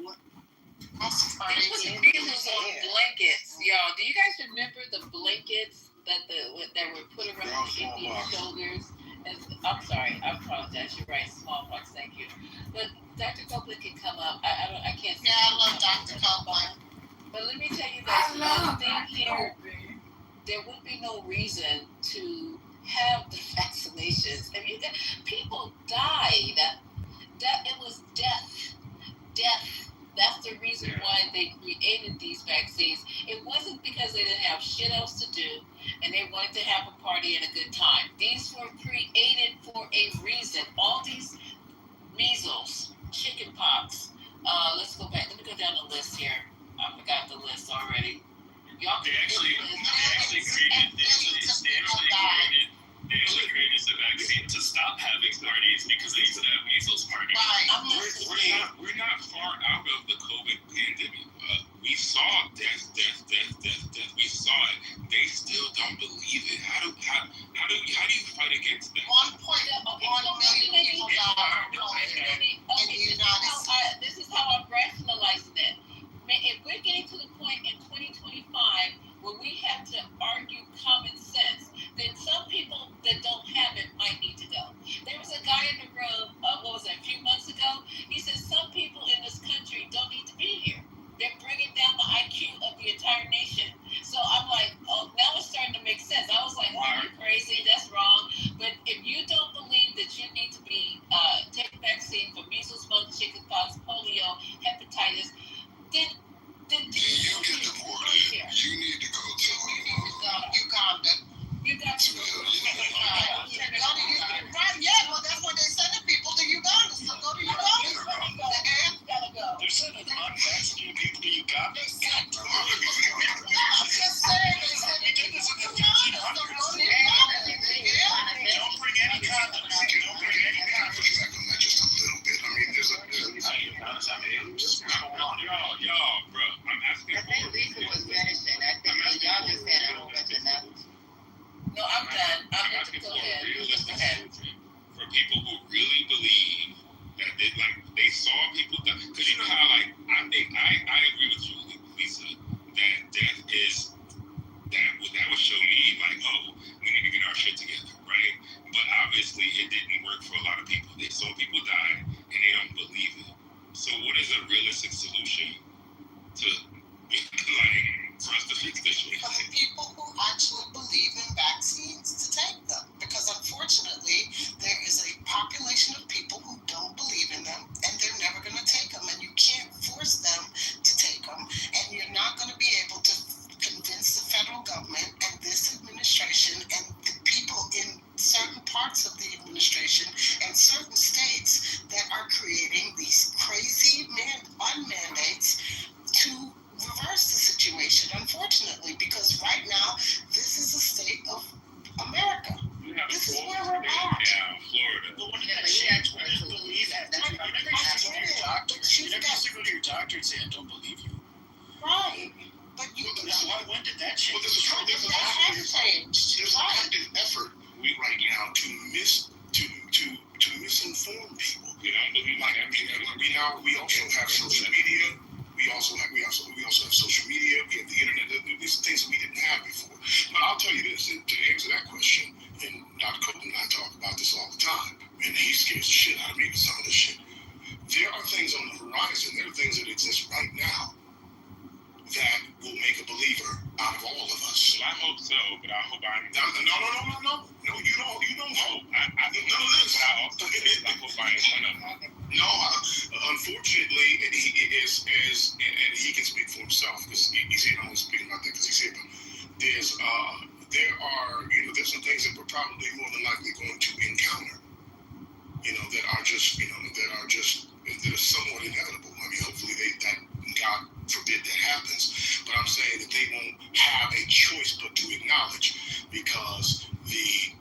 [SPEAKER 18] That's
[SPEAKER 9] They put the measles on blankets, y'all. Do you guys remember the blankets that were put around the Indian shoulders? And I'm sorry, I apologize. You're right, smallpox. Thank you. But Dr. Copeland can come up. I can't.
[SPEAKER 1] Yeah, I love Dr. Copeland.
[SPEAKER 9] But let me tell you guys one thing here. There would be no reason to have the vaccinations. I mean, people died. That it was death. That's the reason why they created these vaccines. It wasn't because they didn't have shit else to do and they wanted to have a party and a good time. These were created for a reason. All these measles, chicken pox. Let's go back. Let me go down the list here. I forgot the list already. Y'all
[SPEAKER 12] They actually created the vaccine to stop having parties because they used to have measles parties.
[SPEAKER 1] Right.
[SPEAKER 11] We're not far out of the COVID pandemic. We saw death. We saw it. They still don't believe it. How do you fight against that?
[SPEAKER 1] 1.1 million people died from COVID in the United States.
[SPEAKER 9] This is how I'm rationalizing it. If we're getting to the point in 2025 where we have to argue common sense, then some people that don't have it might need to go. There was a guy in the room, a few months ago. He said some people in this country don't need to be here. They're bringing down the IQ of the entire nation. So I'm like, oh, now it's starting to make sense. I was like, oh, you're crazy. That's wrong. But if you don't believe that you need to be take a vaccine for measles, mumps, chickenpox, polio, hepatitis, then you get deported.
[SPEAKER 8] You need to go to
[SPEAKER 1] Uganda.
[SPEAKER 9] You got to go.
[SPEAKER 1] Right, yeah, well, that's what they're sending people to Uganda. So go to Uganda.
[SPEAKER 12] They're sending unvaccinated people to Uganda.
[SPEAKER 1] I'm just saying, they said
[SPEAKER 12] We did this in the 1500s. Don't bring any condoms. Don't bring any condoms.
[SPEAKER 8] Just a little bit. I mean, there's
[SPEAKER 11] Y'all, bro, I'm asking
[SPEAKER 10] I think Lisa was finishing. I think y'all just had a whole bunch of notes.
[SPEAKER 9] No, I'm done.
[SPEAKER 11] I'm asking for a realistic solution for people who really believe that they saw people die. Because you know how I agree with you, Lisa, that death is that would show me oh, we need to get our shit together, right? But obviously it didn't work for a lot of people. They saw people die and they don't believe it. So what is a realistic solution to for us to fix this shit?
[SPEAKER 1] For the people who actually believe in vaccines to take them. Because unfortunately, there is a population of people who don't believe in them and they're never going to take them. And you can't force them to take them. And you're not going to be able to convince the federal government and this administration and the people in certain parts of the administration and certain states that are creating these crazy unmandates to reverse the situation, unfortunately, because right now, this is a state of America. This is where we're at.
[SPEAKER 11] Yeah, Florida.
[SPEAKER 12] But when you actually believe that, you never used to go to your doctor. You never used to go to your doctor and say, I don't believe you.
[SPEAKER 1] Right. But
[SPEAKER 12] when did that change?
[SPEAKER 8] Well, this is true. There's an active effort right now to misinform people. We also have social media. We also have social media. We have the internet. These are things that we didn't have before. But I'll tell you this, and to answer that question, and Dr. Copeland and I talk about this all the time, and he scares the shit out of me with some of this shit. There are things on the horizon. There are things that exist right now that will make a believer out of all of us.
[SPEAKER 11] Well, I hope so, but I hope I'm...
[SPEAKER 8] No, you don't hope.
[SPEAKER 11] I hope I ain't one of them.
[SPEAKER 8] No, unfortunately, and he can speak for himself because he's here only speaking about that because he's here. But there's some things that we're probably more than likely going to encounter. That are somewhat inevitable. I mean, hopefully that God forbid that happens. But I'm saying that they won't have a choice but to acknowledge because the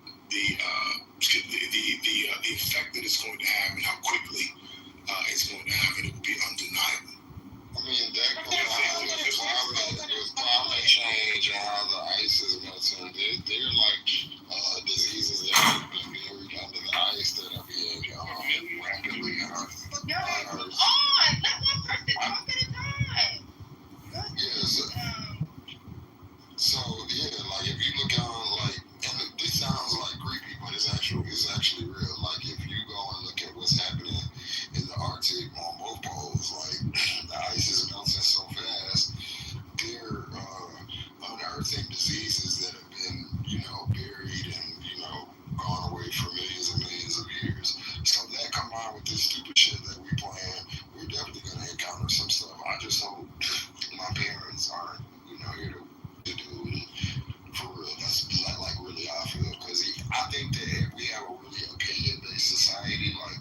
[SPEAKER 8] effect that it's going to have and how quickly it's going to have, and it will be stupid shit that we playing, we're definitely gonna encounter some stuff. I just hope my parents aren't, here to do it. For real, that's like really how I feel. Because I think that if we have a really opinion-based society, like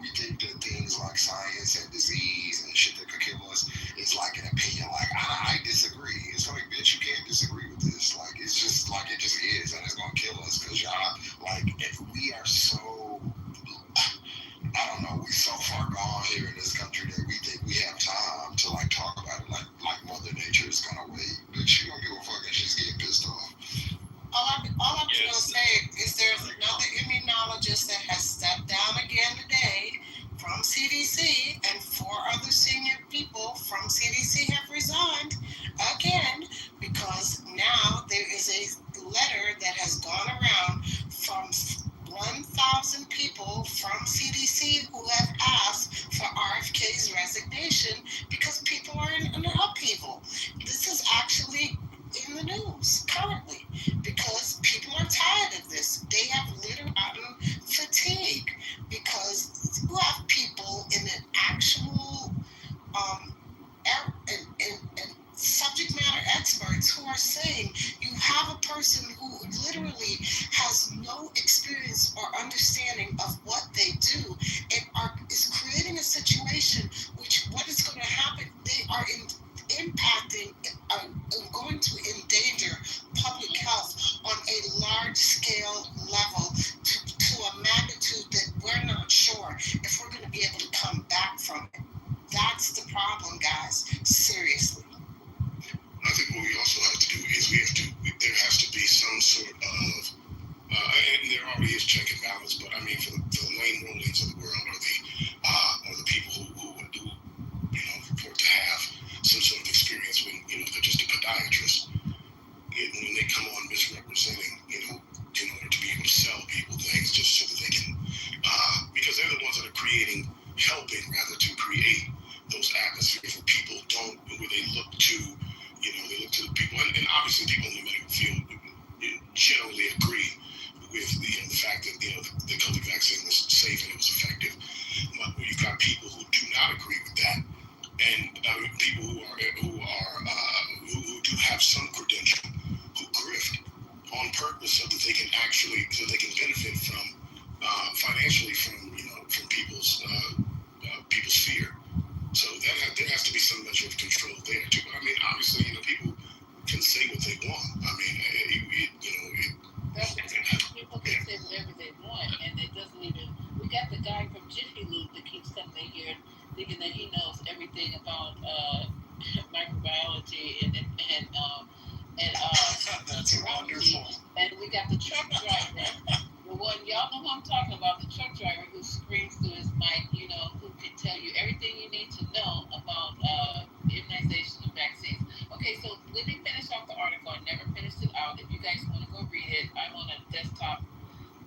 [SPEAKER 8] we think that things like science and disease and shit that could kill us is like an opinion. Like I disagree. It's like, bitch, you can't disagree with this. Like it's just like it just is, and it's gonna kill us. Because y'all, like, if we are so, I don't know, we so far gone here in this country that we think we have time to like talk about it. Like Mother Nature is gonna wait, bitch. She don't give a fuck, and she's getting pissed off.
[SPEAKER 1] All I'm just going to say is there's another immunologist that has stepped down again today from CDC, and 4 other senior people from CDC have resigned again because now there is a letter that has gone around from 1,000 people from CDC who have asked for RFK's resignation because people are in an upheaval. This is actually in the news currently because people are tired of this. They have literally gotten fatigue because you have people in an actual and subject matter experts who are saying you have a person who literally has no experience or understanding of what they do and is creating a situation which what is going to happen, they are impacting, going to endanger public health on a large scale level to a magnitude that we're not sure if we're going to be able to come back from it. That's the problem, guys. Seriously.
[SPEAKER 8] I think what we also have to do is there has to be some sort of, and there already is check and balance, but I mean for the Wayne Rollings of the world or the people who report to have some sort of experience when, they're just a podiatrist. When they come on misrepresenting, in order to be able to sell people things just so that they can, because they're the ones that are helping rather to create those atmospheres where people where they look to, the people, and obviously people in the medical field generally agree with the fact that, the COVID vaccine was safe and it was effective. But when you've got people who do not agree with that, and people who do have some credential, who grift on purpose so that they can benefit from financially from people's fear. So there has to be some measure of control there too. But I mean, obviously, people can say what they want. I mean,
[SPEAKER 9] people can say whatever they want, and it doesn't even. We got the guy from Jiffy Lube that keeps coming in here thinking that he knows everything about microbiology and
[SPEAKER 8] that's wonderful.
[SPEAKER 9] And we got the truck driver, the one y'all know who I'm talking about, the truck driver who screams through his mic, who can tell you everything you need to know about immunization and vaccines. Okay, so let me finish off the article. I never finished it out. If you guys want to go read it, I'm on a desktop.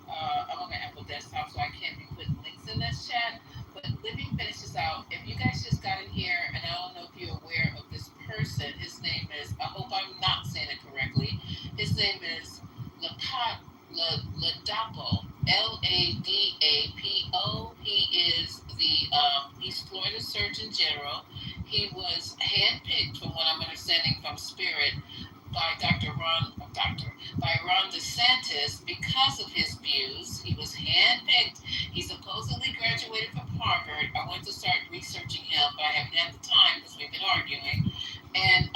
[SPEAKER 9] I'm on an Apple desktop, so I can't be putting links in this chat. But let me finish this out. If you guys just got in here, and I don't know if you're aware of this person, his name is, I hope I'm not saying it correctly, his name is Ladapo, Ladapo. He is he's Florida Surgeon General. He was handpicked, from what I'm understanding from Spirit, by Ron DeSantis because of his views. He was handpicked. He supposedly graduated from Harvard. I went to start researching him, but I haven't had the time because we've been arguing. And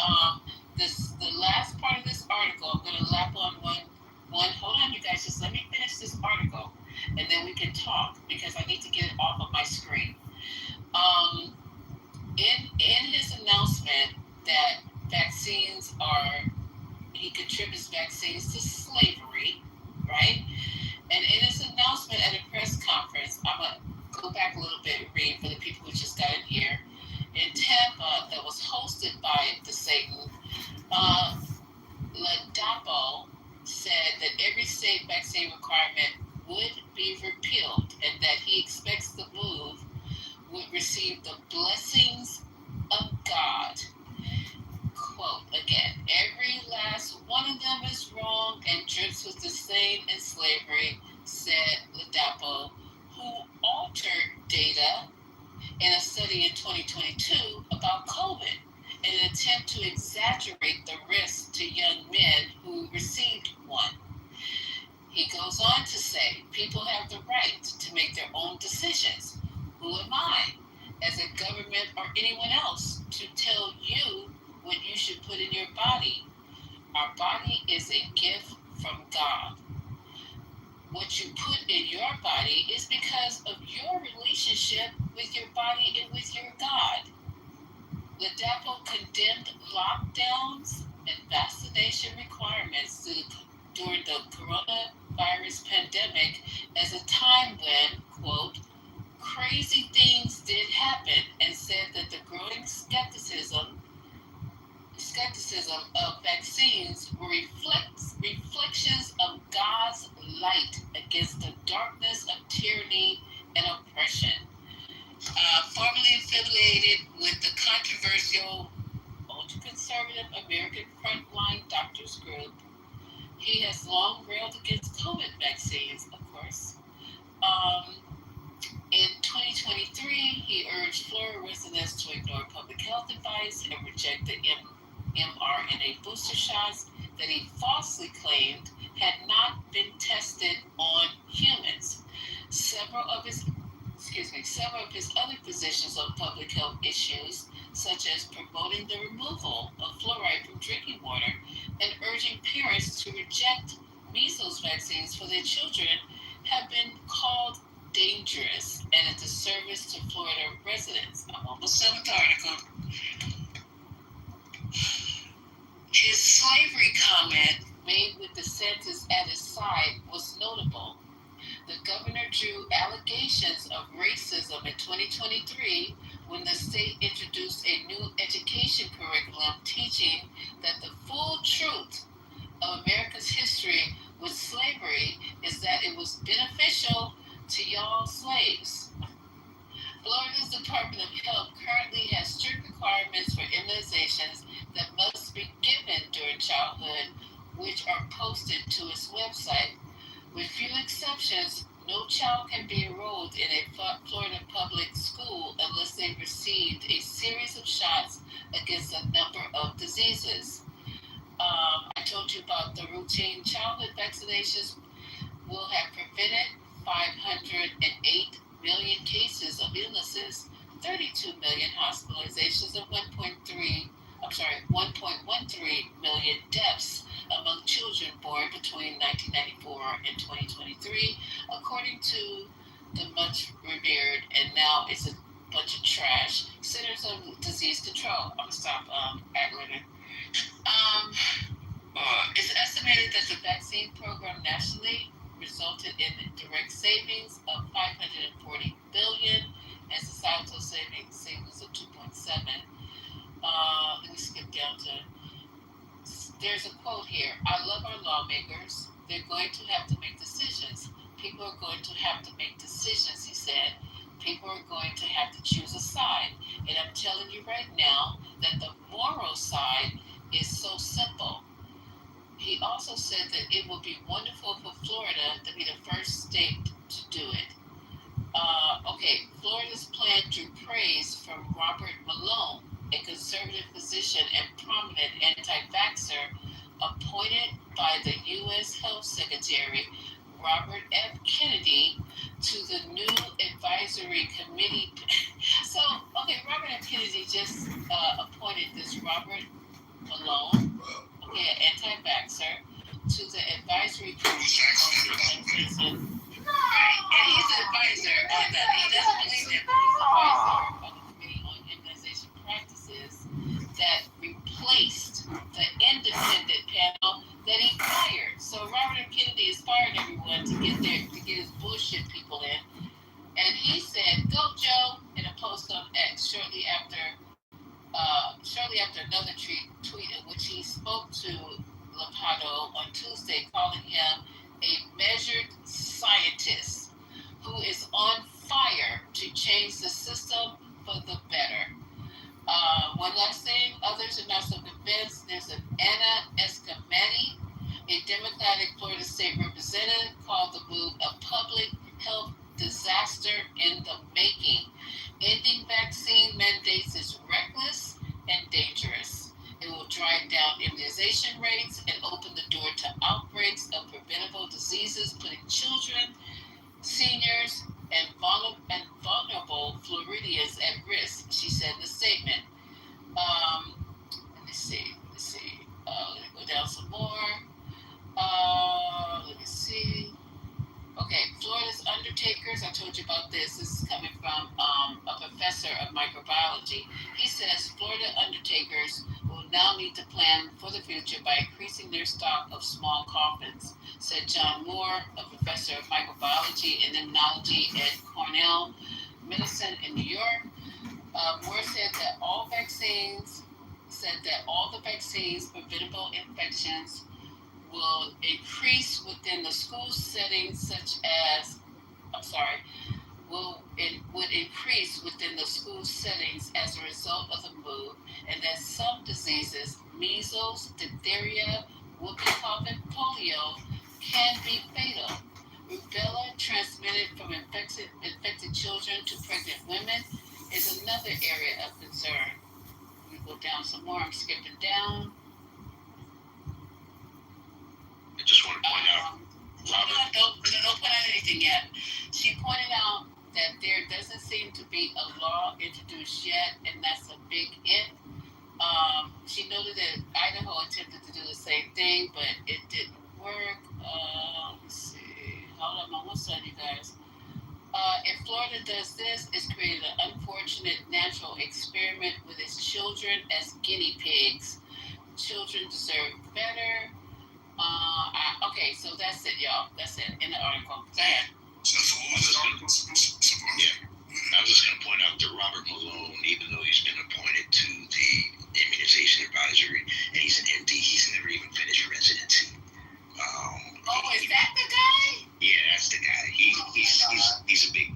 [SPEAKER 9] the last part of this article, I'm going to lap on one. Hold on, you guys, just let me finish this article, and then we can talk because I need to get it off of my screen. In his announcement that vaccines he contributes vaccines to slavery, right? And in his announcement at a press conference, I'm going to go back a little bit and read for the people who just got in here. In Tampa, that was hosted by the Satan, Ladapo said that every state vaccine requirement would be repealed and that he expects the move would receive the blessings of God. Quote again, every last one of them is wrong and drips with the same in slavery, said Ladapo, who altered data in a study in 2022 about COVID in an attempt to exaggerate the risk to young men who received one. He goes on to say, people have the right to make their own decisions. Who am I, as a government or anyone else, to tell you what you should put in your body? Our body is a gift from God. What you put in your body is because of your relationship with your body and with your God. Ladapo condemned lockdowns and vaccination requirements during the coronavirus pandemic as a time when, quote, crazy things did happen, and said that the growing skepticism of vaccines were reflections of God's light against the darkness of tyranny and oppression. Formerly affiliated with the controversial ultra-conservative American Frontline Doctors Group, he has long railed against COVID vaccines, of course. In 2023, he urged Florida residents to ignore public health advice and reject the mRNA booster shots that he falsely claimed had not been tested on humans. Several of his other positions on public health issues, such as promoting the removal of fluoride from drinking water and urging parents to reject measles vaccines for their children, have been called dangerous and a disservice to Florida residents. I'm almost done with the article. His slavery comment, made with DeSantis at his side, was notable. The governor drew allegations of racism in 2023 when the state introduced a new education curriculum teaching that the full truth of America's history with slavery is that it was beneficial to y'all slaves. Florida's Department of Health currently has strict requirements for immunizations that must be given during childhood, which are posted to its website. With few exceptions, no child can be enrolled in a Florida public school unless they've received a series of shots against a number of diseases. I told you about the routine childhood vaccinations will have prevented 508 million cases of illnesses, 32 million hospitalizations, and 1.13 million deaths among children born between 1994 and 2023, according to the much revered, and now it's a bunch of trash, Centers of Disease Control. I'm gonna stop ad-libbing. It's estimated that the vaccine program nationally resulted in direct savings of $540 billion and societal savings of 2.7. Let me skip down to. There's a quote here. I love our lawmakers. They're going to have to make decisions. People are going to have to make decisions, he said. People are going to have to choose a side. And I'm telling you right now that the moral side is so simple. He also said that it would be wonderful for Florida to be the first state to do it. Florida's plan drew praise from Robert Malone, a conservative physician and prominent anti-vaxxer appointed by the U.S. Health Secretary Robert F. Kennedy to the new advisory committee. Robert F. Kennedy just appointed this Robert Malone, an anti-vaxxer, to the advisory committee on immunization. Right, and he's an advisor on that. He doesn't believe it, but he's an advisor on the committee on immunization practices that replaced the independent panel that he fired. So Robert F. Kennedy has fired everyone to get his bullshit people in. And he said, "Go, Joe," in a post on X shortly after another tweet in which he spoke to Lopado on Tuesday, calling him a measured scientist who is on fire to change the system for the better. One last thing, others are not so convinced. There's an Anna Escamani, a Democratic Florida state representative, called the move a public health disaster in the making. Ending mandates is reckless and dangerous. It will drive down immunization rates and open the door to outbreaks of preventable diseases, putting children, seniors, and vulnerable Floridians at risk, she said in the statement. Let me see. Let me go down some more. Let me see. Okay, Florida's undertakers, I told you about this. This is coming from a professor of microbiology. He says Florida undertakers will now need to plan for the future by increasing their stock of small coffins, said John Moore, a professor of microbiology and immunology at Cornell Medicine in New York. Moore said that all the vaccines preventable infections will increase within the school settings would increase within the school settings as a result of the move, and that some diseases, measles, diphtheria, whooping cough, and polio, can be fatal. Rubella, transmitted from infected children to pregnant women, is another area of concern. Let me go down some more. I'm skipping down.
[SPEAKER 12] I just want to point out, Robert.
[SPEAKER 9] Don't put out anything yet. She pointed out that there doesn't seem to be a law introduced yet, and that's a big if. She noted that Idaho attempted to do the same thing, but it didn't work. Let's see. Hold on, I'm almost done, you guys. If Florida does this, it's created an unfortunate natural experiment with its children as guinea pigs. Children deserve better. Okay, so that's it, y'all. That's it in the article. Go ahead.
[SPEAKER 12] I was just going to point out that Robert Malone, even though he's been appointed to the immunization advisory, and he's an MD, he's never even finished residency.
[SPEAKER 9] Is that the guy?
[SPEAKER 12] Yeah, that's the guy. He's a big.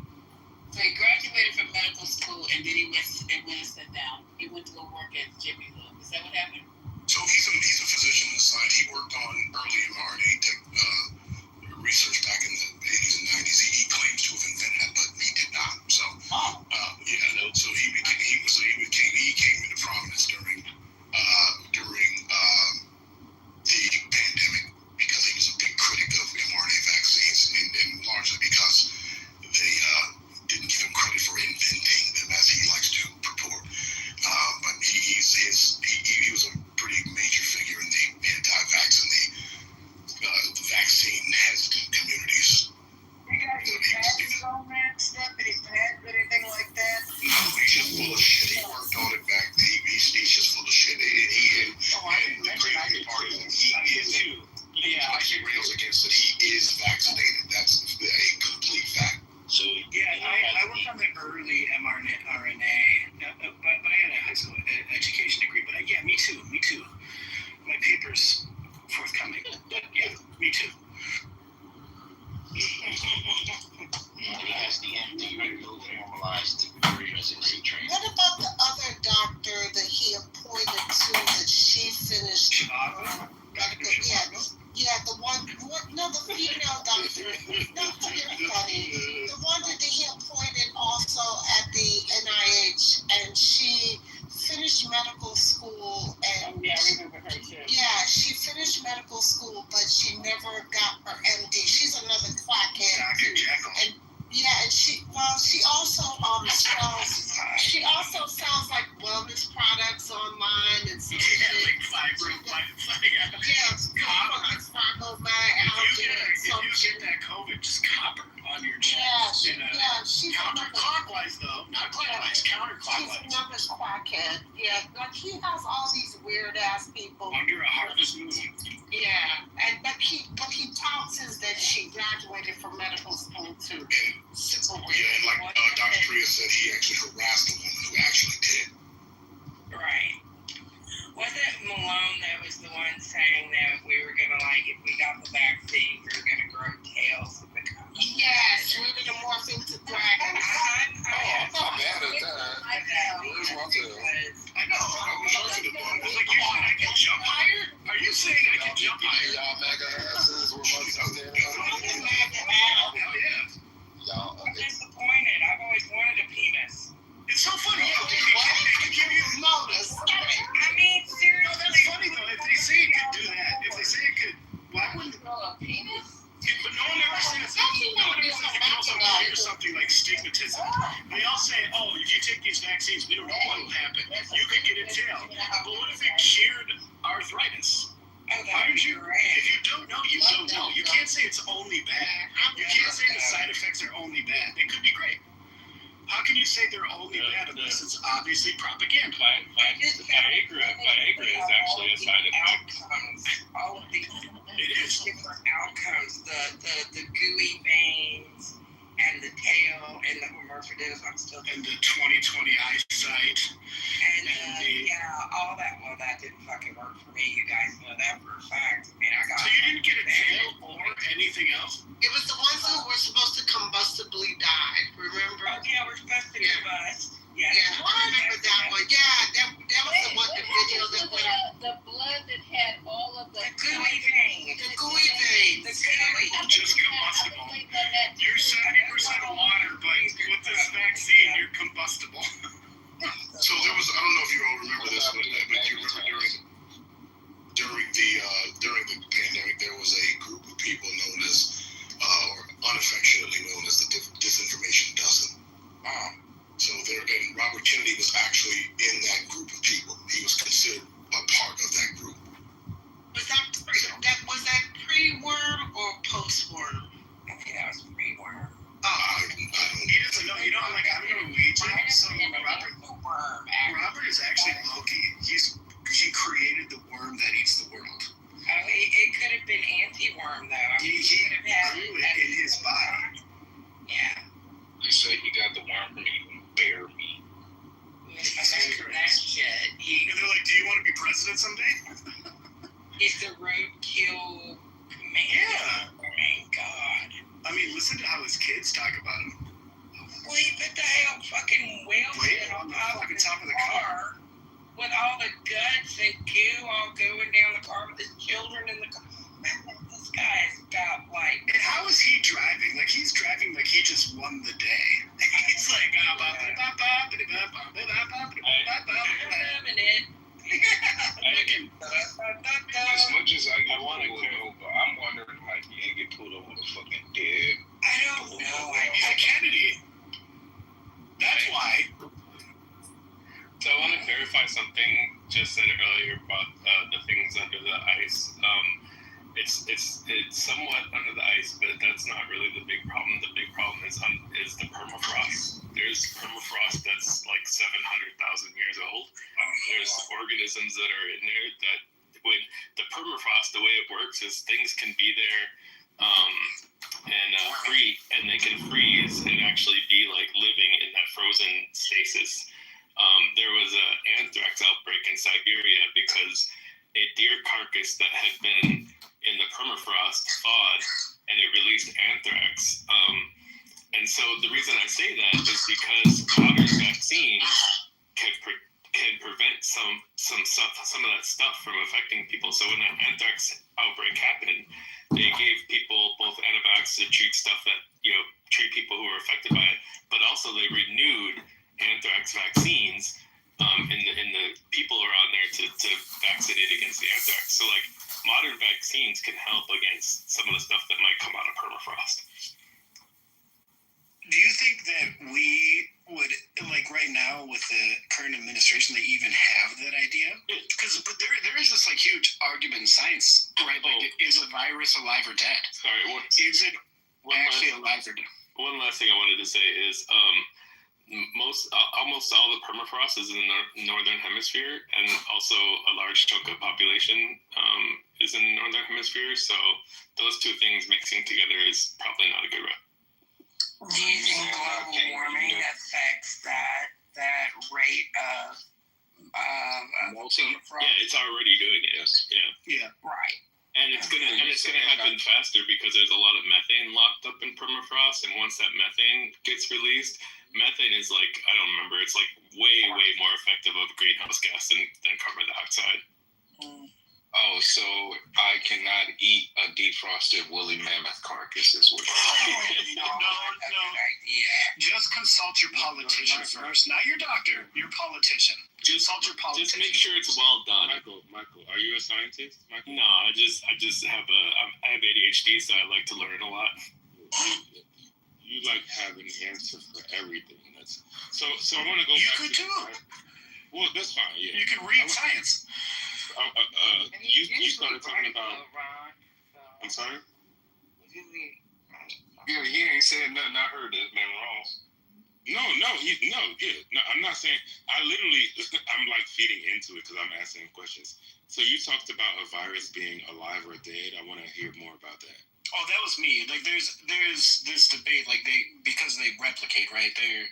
[SPEAKER 9] So he graduated from medical school, and then he went and sat down. He went to go work at Jimmy Hook. Is that what happened?
[SPEAKER 17] So he's a physician inside. He worked on early mRNA research back in the 80s and 90s. He claims to have invented it, but he did not. So, so he came into prominence during the pandemic because he was a big critic of mRNA vaccines, and largely because they didn't give him credit for inventing them, as he likes to purport. But he was a pretty major figure in the anti-vax and the vaccine hesitant communities.
[SPEAKER 18] You got any patents on that stuff? Did he patent anything like that?
[SPEAKER 17] No, he's just full of shit. He worked on it back. He's just full of shit. He is too. Yeah, I should rails against it. He is vaccinated. That's a complete fact.
[SPEAKER 13] So I worked on the early mRNA, but I had a high school education degree. But yeah, me too. My paper's forthcoming. But yeah, me too.
[SPEAKER 12] As the MD normalized the residency training.
[SPEAKER 1] What about the other doctor that he appointed to that she finished?
[SPEAKER 13] Chicago?
[SPEAKER 1] Yeah, the one. No, the female doctor. No, you're funny. The one that he appointed also at the NIH, and she finished medical school, and
[SPEAKER 9] I remember her too.
[SPEAKER 1] Yeah, she finished medical school, but she never got her MD. She's another quackhead.
[SPEAKER 13] Dr. Jekyll.
[SPEAKER 1] And she also sells like wellness products online and stuff.
[SPEAKER 13] If you get that COVID, just copper on your chest.
[SPEAKER 1] She's
[SPEAKER 13] counterclockwise though, not clockwise, counterclockwise.
[SPEAKER 1] She's another quackhead. Yeah, like he has all these weird ass people.
[SPEAKER 13] Under a harvest moon.
[SPEAKER 1] Yeah, but he touts that she graduated from medical school too.
[SPEAKER 17] And like Dr. Priya said, he actually harassed the woman who actually did.
[SPEAKER 3] Right. Wasn't Malone that was the one saying that we were gonna, like, if we got the vaccine, we were gonna grow tails and become?
[SPEAKER 1] Yes, we're gonna morph into dragons.
[SPEAKER 8] I'm not mad at that. Where's my tail?
[SPEAKER 13] I know. I can jump higher? Are you saying I can jump higher?
[SPEAKER 8] Y'all mega asses were my tail.
[SPEAKER 13] Hell yeah.
[SPEAKER 3] I'm disappointed. I've always wanted a penis.
[SPEAKER 6] say, oh, if you take these vaccines, we don't know what will happen. You could get a tail. But what if it cured arthritis? Why did you? If you don't know, you don't know. You can't say it's only bad. You can't say the side effects are only bad. They could be great. How can you say they're only bad unless it's obviously propaganda?
[SPEAKER 11] Viagra is actually a side effect.
[SPEAKER 3] It is different outcomes. The gooey veins and the tail and the hermaphroditism.
[SPEAKER 6] And the 20/20 eyesight.
[SPEAKER 3] And all that. Well, that didn't fucking work for me. You guys know that for a fact. I mean, I got.
[SPEAKER 6] So you didn't get a tail or anything else?
[SPEAKER 1] It was the ones who were supposed to combustibly die. Remember?
[SPEAKER 3] Oh yeah, we're supposed to combust. Yeah,
[SPEAKER 1] I remember that one. Yeah, that was the one. The video that went up.
[SPEAKER 9] The blood that had all of the
[SPEAKER 3] gooey veins.
[SPEAKER 1] The gooey veins.
[SPEAKER 3] The gooey.
[SPEAKER 6] Just combustible. You're 70% water, but with this vaccine, you're combustible.
[SPEAKER 17] So there was, I don't know if you all remember this, but you remember during the pandemic, there was a group of people known as, or unaffectionately known as the disinformation dozen. So there, and Robert Kennedy was actually in that group of people. He was considered a part of that group.
[SPEAKER 1] Was that pre-worm or post-worm?
[SPEAKER 3] I think that was pre-worm.
[SPEAKER 6] He doesn't know. You know, like I'm Norwegian, so Robert is actually Loki. He created the worm that eats the world.
[SPEAKER 3] Oh, it could have been anti-worm though.
[SPEAKER 6] He grew it in his body.
[SPEAKER 3] Yeah.
[SPEAKER 11] They say he got the worm from eating bear meat.
[SPEAKER 3] That shit.
[SPEAKER 6] And they're like, do you want to be president someday?
[SPEAKER 3] He's the roadkill commander.
[SPEAKER 6] Yeah.
[SPEAKER 3] Oh my God.
[SPEAKER 6] I mean, listen to how his kids talk about him.
[SPEAKER 3] Well, he put the hell fucking whale shit on top of the car. With all the guts and goo all going down the car with his children in the car. This guy is about like.
[SPEAKER 6] And how is he driving? Like, he's driving like he just won the day. He's like,
[SPEAKER 11] as much as I want to go, but I'm wondering how he didn't get pulled over the fucking dead.
[SPEAKER 3] I don't know.
[SPEAKER 6] He's a Kennedy. That's why.
[SPEAKER 11] So I want to clarify something just said earlier about the things under the ice. It's somewhat under the ice, but that's not really the big problem. The big problem is the permafrost. There's permafrost that's like 700,000 years old. There's organisms that are in there that when the permafrost, the way it works is things can be there and they can freeze and actually be like living in that frozen stasis. There was an anthrax outbreak in Siberia because a deer carcass that had been in the permafrost thawed and it released anthrax. And so the reason I say that is because modern vaccines can prevent some of that stuff from affecting people. So when that anthrax outbreak happened, they gave people both antibiotics to treat stuff that, treat people who were affected by it, but also they renewed anthrax vaccines in the people around there to vaccinate against the anthrax. So like modern vaccines can help against some of the stuff that might come out of permafrost.
[SPEAKER 6] Do you think that we would, like right now with the current administration, they even have that idea? But there is this like huge argument in science, right? Like, is a virus alive or dead?
[SPEAKER 11] Sorry,
[SPEAKER 6] is it actually alive or dead?
[SPEAKER 11] One last thing I wanted to say is almost all the permafrost is in the northern hemisphere, and also a large chunk of population is in the northern hemisphere. So those two things mixing together is probably not a good route.
[SPEAKER 3] Do you think global warming affects that rate of permafrost?
[SPEAKER 11] Yeah, it's already doing it. Yes.
[SPEAKER 6] Yeah.
[SPEAKER 3] Right.
[SPEAKER 11] And it's gonna happen faster because there's a lot of methane locked up in permafrost, and once that methane gets released, methane is like, I don't remember, it's like way more effective of a greenhouse gas than carbon dioxide.
[SPEAKER 15] Oh, so I cannot eat a defrosted woolly mammoth carcass is what
[SPEAKER 6] No. Just consult your politician first, not your doctor, your politician. Consult your politician.
[SPEAKER 11] Just make sure it's well done.
[SPEAKER 19] Michael, are you a scientist? Michael?
[SPEAKER 11] No, I just have I have ADHD, so I like to learn a lot.
[SPEAKER 19] You like have an answer for everything.
[SPEAKER 11] nuts. So I want to go.
[SPEAKER 6] You
[SPEAKER 11] back
[SPEAKER 6] could
[SPEAKER 11] to,
[SPEAKER 6] too.
[SPEAKER 11] Well, that's fine. Yeah.
[SPEAKER 6] You can read science.
[SPEAKER 11] You started talking about. I'm sorry.
[SPEAKER 8] Yeah, he ain't said nothing. I heard that's been wrong.
[SPEAKER 11] No, I'm not saying. I'm like feeding into it because I'm asking questions. So you talked about a virus being alive or dead. I want to hear more about that.
[SPEAKER 6] Oh, that was me. Like, there's this debate, like because they replicate, right? Their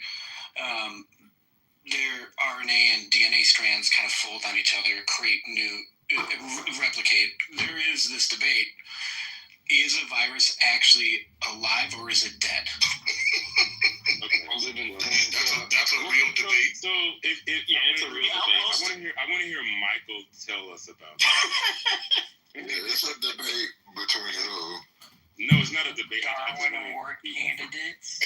[SPEAKER 6] RNA and DNA strands kind of fold on each other, create new, replicate. There is this debate: is a virus actually alive or is it dead?
[SPEAKER 11] Okay.
[SPEAKER 6] That's a real debate.
[SPEAKER 11] So if it's a real debate. I want to hear Michael tell us about it.
[SPEAKER 8] It's a debate between who?
[SPEAKER 11] No, it's not a debate.
[SPEAKER 3] Darwin Award candidates.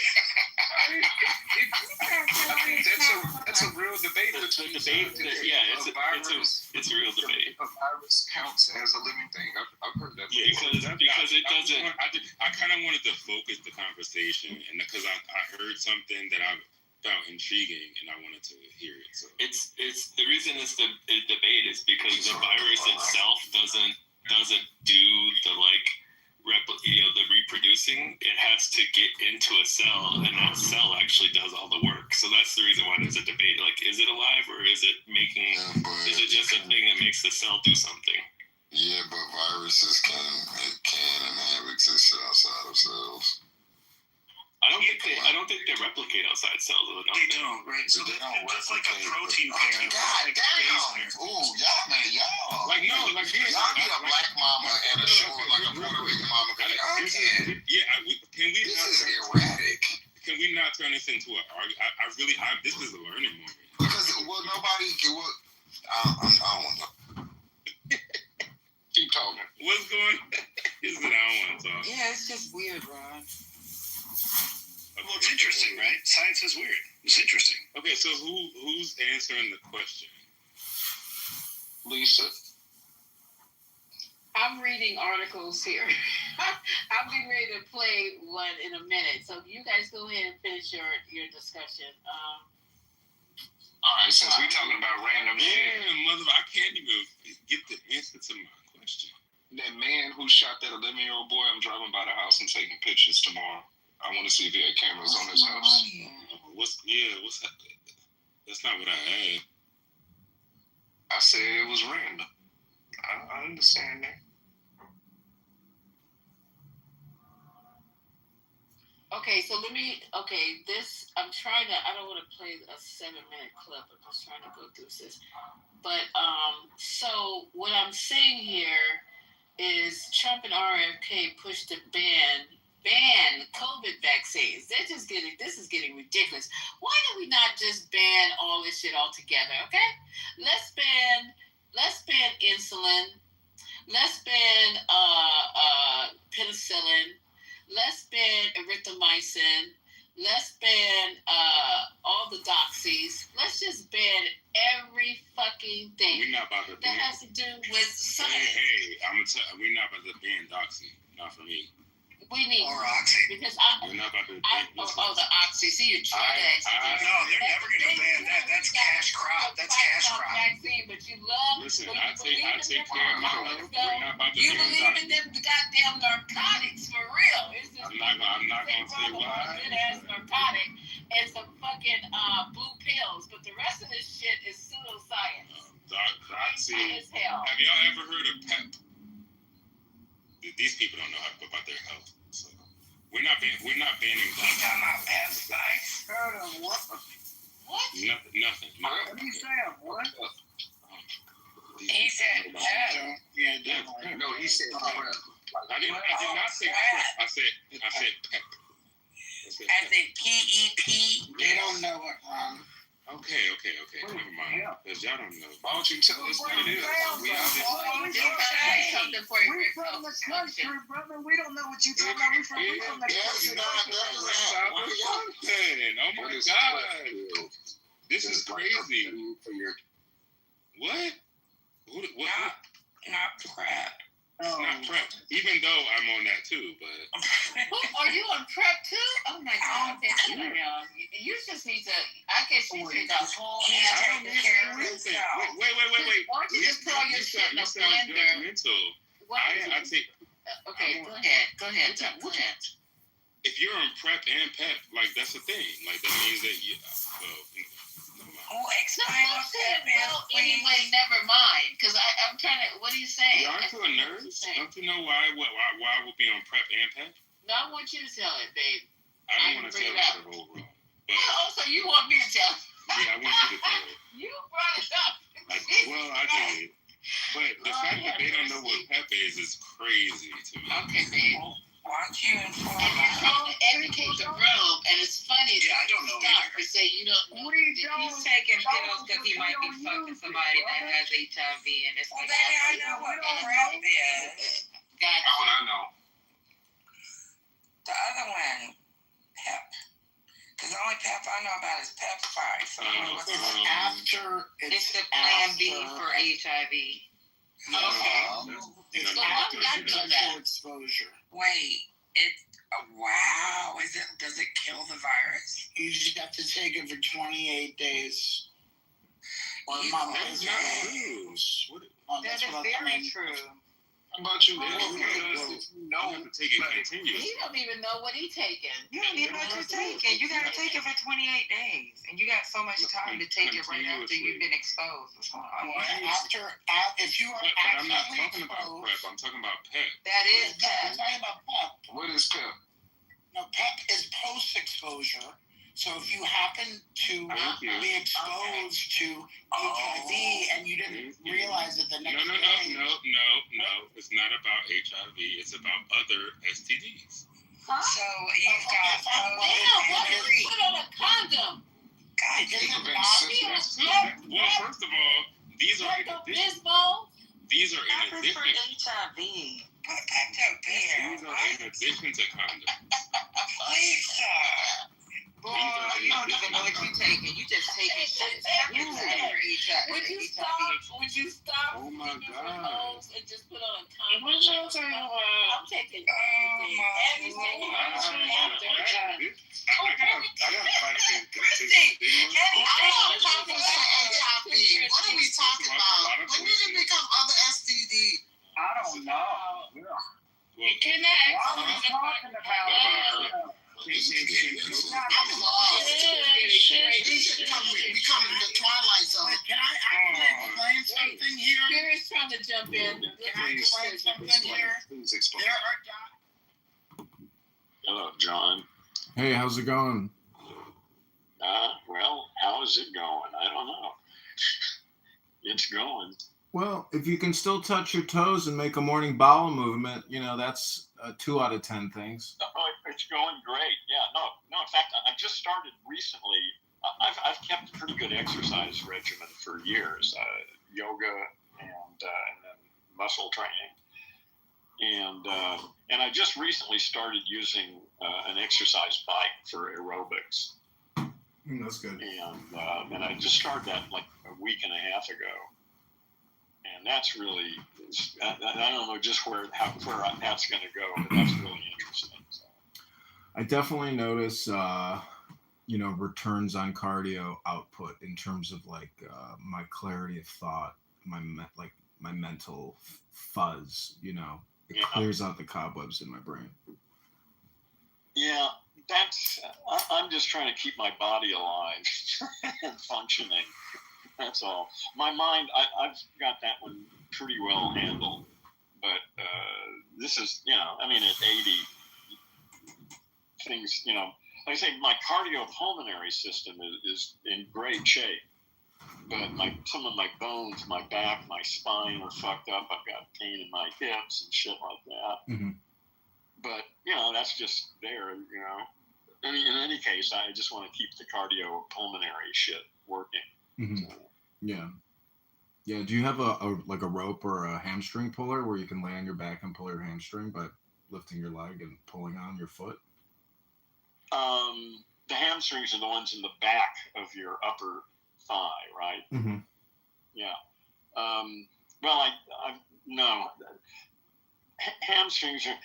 [SPEAKER 8] That's a real debate.
[SPEAKER 12] It's a debate. It's a real debate.
[SPEAKER 8] A virus counts as a living thing. I've heard that.
[SPEAKER 11] Yeah,
[SPEAKER 12] because it doesn't.
[SPEAKER 11] I kind of wanted to focus the conversation, and because I heard something that I found intriguing, and I wanted to hear it. So
[SPEAKER 12] It's the reason it's the debate is because the virus itself doesn't do the the reproducing. It has to get into a cell, and that cell actually does all the work. So that's the reason why there's a debate. Like, is it alive or is it making? Is it just a thing that makes the cell do something?
[SPEAKER 8] Yeah, but viruses can and have existed outside of cells.
[SPEAKER 12] I don't think they replicate outside cells.
[SPEAKER 6] They don't, right? So that's like a protein pair.
[SPEAKER 8] God damn! Ooh, y'all.
[SPEAKER 11] Like no, like
[SPEAKER 8] y'all need a black mama and a short like a Puerto Rican mama.
[SPEAKER 11] This is
[SPEAKER 8] erratic.
[SPEAKER 11] Can we not turn this into an argument? This is a learning moment.
[SPEAKER 8] Because nobody can. I don't know. Keep talking.
[SPEAKER 11] What's going on? This is what I don't want to talk.
[SPEAKER 3] Yeah, it's just weird, Ron.
[SPEAKER 6] Well, it's interesting, right? Science is weird. It's interesting.
[SPEAKER 11] Okay, so who's answering the question?
[SPEAKER 8] Lisa.
[SPEAKER 9] I'm reading articles here. I'll be ready to play one in a minute. So you guys go ahead and finish your discussion.
[SPEAKER 8] All right, since we're talking about random shit.
[SPEAKER 11] I can't even get the answer to my question.
[SPEAKER 8] That man who shot that 11-year-old boy, I'm driving by the house and taking pictures tomorrow. I want to see if he had cameras on his house.
[SPEAKER 11] What's that? That's not what I had.
[SPEAKER 8] I said it was random. I understand that.
[SPEAKER 9] Okay, so I'm trying to, I don't want to play a 7-minute clip. I'm just trying to go through this. But, so what I'm saying here is Trump and RFK pushed to ban COVID vaccines. This is getting ridiculous. Why do we not just ban all this shit altogether? Okay, let's ban insulin. Let's ban penicillin. Let's ban erythromycin. Let's ban all the doxies. Let's just ban every fucking thing.
[SPEAKER 11] We're not about to ban.
[SPEAKER 9] That has to do with science.
[SPEAKER 11] Hey, I'm gonna tell you, we're not about to ban doxy. Not for me.
[SPEAKER 9] We need
[SPEAKER 6] or oxy.
[SPEAKER 9] Because
[SPEAKER 11] we're not about to
[SPEAKER 9] the oxy. See, you're trying
[SPEAKER 6] no, they're never gonna ban that. That's cash crop. That's cash crop.
[SPEAKER 9] Vaccine, but you love.
[SPEAKER 11] Listen, I take care of my health. We're not about to
[SPEAKER 9] You
[SPEAKER 11] ban
[SPEAKER 9] believe in them goddamn narcotics for real? It's just
[SPEAKER 11] I'm not gonna say why.
[SPEAKER 9] Good ass narcotic and some fucking blue pills, but the rest of this shit is pseudoscience.
[SPEAKER 11] Doxy.
[SPEAKER 9] As hell.
[SPEAKER 11] Have y'all ever heard of PEP? These people don't know about their health. So we're not banning.
[SPEAKER 3] He's talking about pesticides.
[SPEAKER 18] Heard of what?
[SPEAKER 9] What?
[SPEAKER 11] Nothing.
[SPEAKER 18] What are you saying? What?
[SPEAKER 3] He said PEP.
[SPEAKER 6] Yeah.
[SPEAKER 8] No, he said
[SPEAKER 11] I did not say PEP. I said PEP.
[SPEAKER 3] I said PEP.
[SPEAKER 6] They don't know it, Ron.
[SPEAKER 11] Okay. Never mind. Because y'all don't know.
[SPEAKER 8] Why don't you tell us what it is?
[SPEAKER 18] We
[SPEAKER 9] Something for you.
[SPEAKER 18] from the country, brother. We don't know what you talking about. We from the country.
[SPEAKER 11] Oh my God. This is crazy. What?
[SPEAKER 3] Not crap.
[SPEAKER 11] It's not prep, even though I'm on that too. But
[SPEAKER 9] are you on prep too? Oh my God! You just need to. I guess you need the whole.
[SPEAKER 11] I don't need to do anything. Wait.
[SPEAKER 9] Why don't you just throw your shit in the blender? I take. Okay, go ahead.
[SPEAKER 11] If you're on prep and pep, like that's a thing. Like that means that you.
[SPEAKER 9] Anyway, never mind. Because I'm trying to. What are you saying?
[SPEAKER 11] Aren't you a nurse? Don't you know why I would be on prep and pep?
[SPEAKER 9] No, I want you to tell it, babe.
[SPEAKER 11] I don't want to tell it overall.
[SPEAKER 9] Oh, so you want me to tell it?
[SPEAKER 11] Yeah, I want you to tell it.
[SPEAKER 9] You brought it up.
[SPEAKER 11] I did. But the fact that they don't know what pep is crazy to me.
[SPEAKER 9] Okay, babe.
[SPEAKER 14] Watch you inform.
[SPEAKER 9] Educate the room, and it's funny.
[SPEAKER 13] Yeah, I don't know
[SPEAKER 9] either. Say you don't.
[SPEAKER 5] He's taking pills because he might be fucking somebody that has HIV, and it's
[SPEAKER 14] Well, then I know what prep is.
[SPEAKER 9] Gotcha.
[SPEAKER 13] I know.
[SPEAKER 14] The other one, PEP. Because the only PEP I know about is PEPFAR. So
[SPEAKER 2] It's
[SPEAKER 5] the Plan B for HIV.
[SPEAKER 14] Okay.
[SPEAKER 2] It's
[SPEAKER 9] after
[SPEAKER 2] sexual exposure.
[SPEAKER 14] Wait, wow. Does it kill the virus?
[SPEAKER 2] You just have to take it for 28 days. Or a
[SPEAKER 14] You
[SPEAKER 2] month.
[SPEAKER 11] That's not true.
[SPEAKER 5] That is very true.
[SPEAKER 15] How about you?
[SPEAKER 11] You have to take it continuously.
[SPEAKER 9] He don't even know what he's taking.
[SPEAKER 5] You don't even know what you're taking. You got to take it for 28 days. And you got so much time to take it right after you've been exposed. What's going on?
[SPEAKER 2] If you are
[SPEAKER 11] But I'm not
[SPEAKER 2] accidentally
[SPEAKER 11] talking about
[SPEAKER 2] exposed.
[SPEAKER 11] prep. I'm talking about pep.
[SPEAKER 5] That is
[SPEAKER 2] I'm
[SPEAKER 5] PEP.
[SPEAKER 2] talking about PEP.
[SPEAKER 15] What is PEP?
[SPEAKER 2] No, PEP is post-exposure. So if you happen to be exposed to HIV and you didn't realize it the next day.
[SPEAKER 11] No. It's not about HIV. It's about other STDs.
[SPEAKER 14] So you've got
[SPEAKER 9] Why don't you put on a condom?
[SPEAKER 14] God,
[SPEAKER 11] Well, first of all, these are in addition. These are in addition.
[SPEAKER 5] HIV.
[SPEAKER 14] Put Pepto
[SPEAKER 11] These are in addition to condoms.
[SPEAKER 14] Lisa.
[SPEAKER 5] Boy, you don't even know what you're taking. You just taking shit.
[SPEAKER 9] Would you stop?
[SPEAKER 11] Oh my God.
[SPEAKER 9] And just put on a condom? I'm taking everything.
[SPEAKER 11] I gotta find a good
[SPEAKER 1] What are we talking about? When did it become other STD?
[SPEAKER 2] I don't know.
[SPEAKER 9] Can I ask
[SPEAKER 2] What are we talking about?
[SPEAKER 1] We come in the twilight zone.
[SPEAKER 2] Can I explain something here?
[SPEAKER 9] Gary's trying to jump in.
[SPEAKER 2] Can I explain something here?
[SPEAKER 15] Please explain.
[SPEAKER 2] There are
[SPEAKER 20] Hello, John.
[SPEAKER 21] Hey, how's it going?
[SPEAKER 20] Well, how is it going? I don't know. It's going.
[SPEAKER 21] Well, if you can still touch your toes and make a morning bowel movement, that's 2 out of 10 things.
[SPEAKER 20] Oh, it's going great. Yeah, no. In fact, I just started recently. I've kept a pretty good exercise regimen for years. Yoga and then muscle training. And I just recently started using an exercise bike for aerobics.
[SPEAKER 21] That's good.
[SPEAKER 20] And I just started that like a week and a half ago. And that's really, I don't know just where that's going to go, but that's really interesting. So.
[SPEAKER 21] I definitely notice, returns on cardio output in terms of my clarity of thought, my mental fuzz. It clears out the cobwebs in my brain.
[SPEAKER 20] Yeah, I'm just trying to keep my body alive and functioning. That's all. My mind, I've got that one pretty well handled. But this is, at 80, things, like I say, my cardiopulmonary system is in great shape. But some of my bones, my back, my spine are fucked up. I've got pain in my hips and shit like that.
[SPEAKER 21] Mm-hmm.
[SPEAKER 20] But, that's just there, In any case, I just want to keep the cardiopulmonary shit working.
[SPEAKER 21] Mm-hmm.
[SPEAKER 20] So.
[SPEAKER 21] Yeah. Do you have a rope or a hamstring puller where you can lay on your back and pull your hamstring by lifting your leg and pulling on your foot?
[SPEAKER 20] The hamstrings are the ones in the back of your upper thigh, right?
[SPEAKER 21] Mm-hmm.
[SPEAKER 20] Yeah. Well, no. hamstrings are,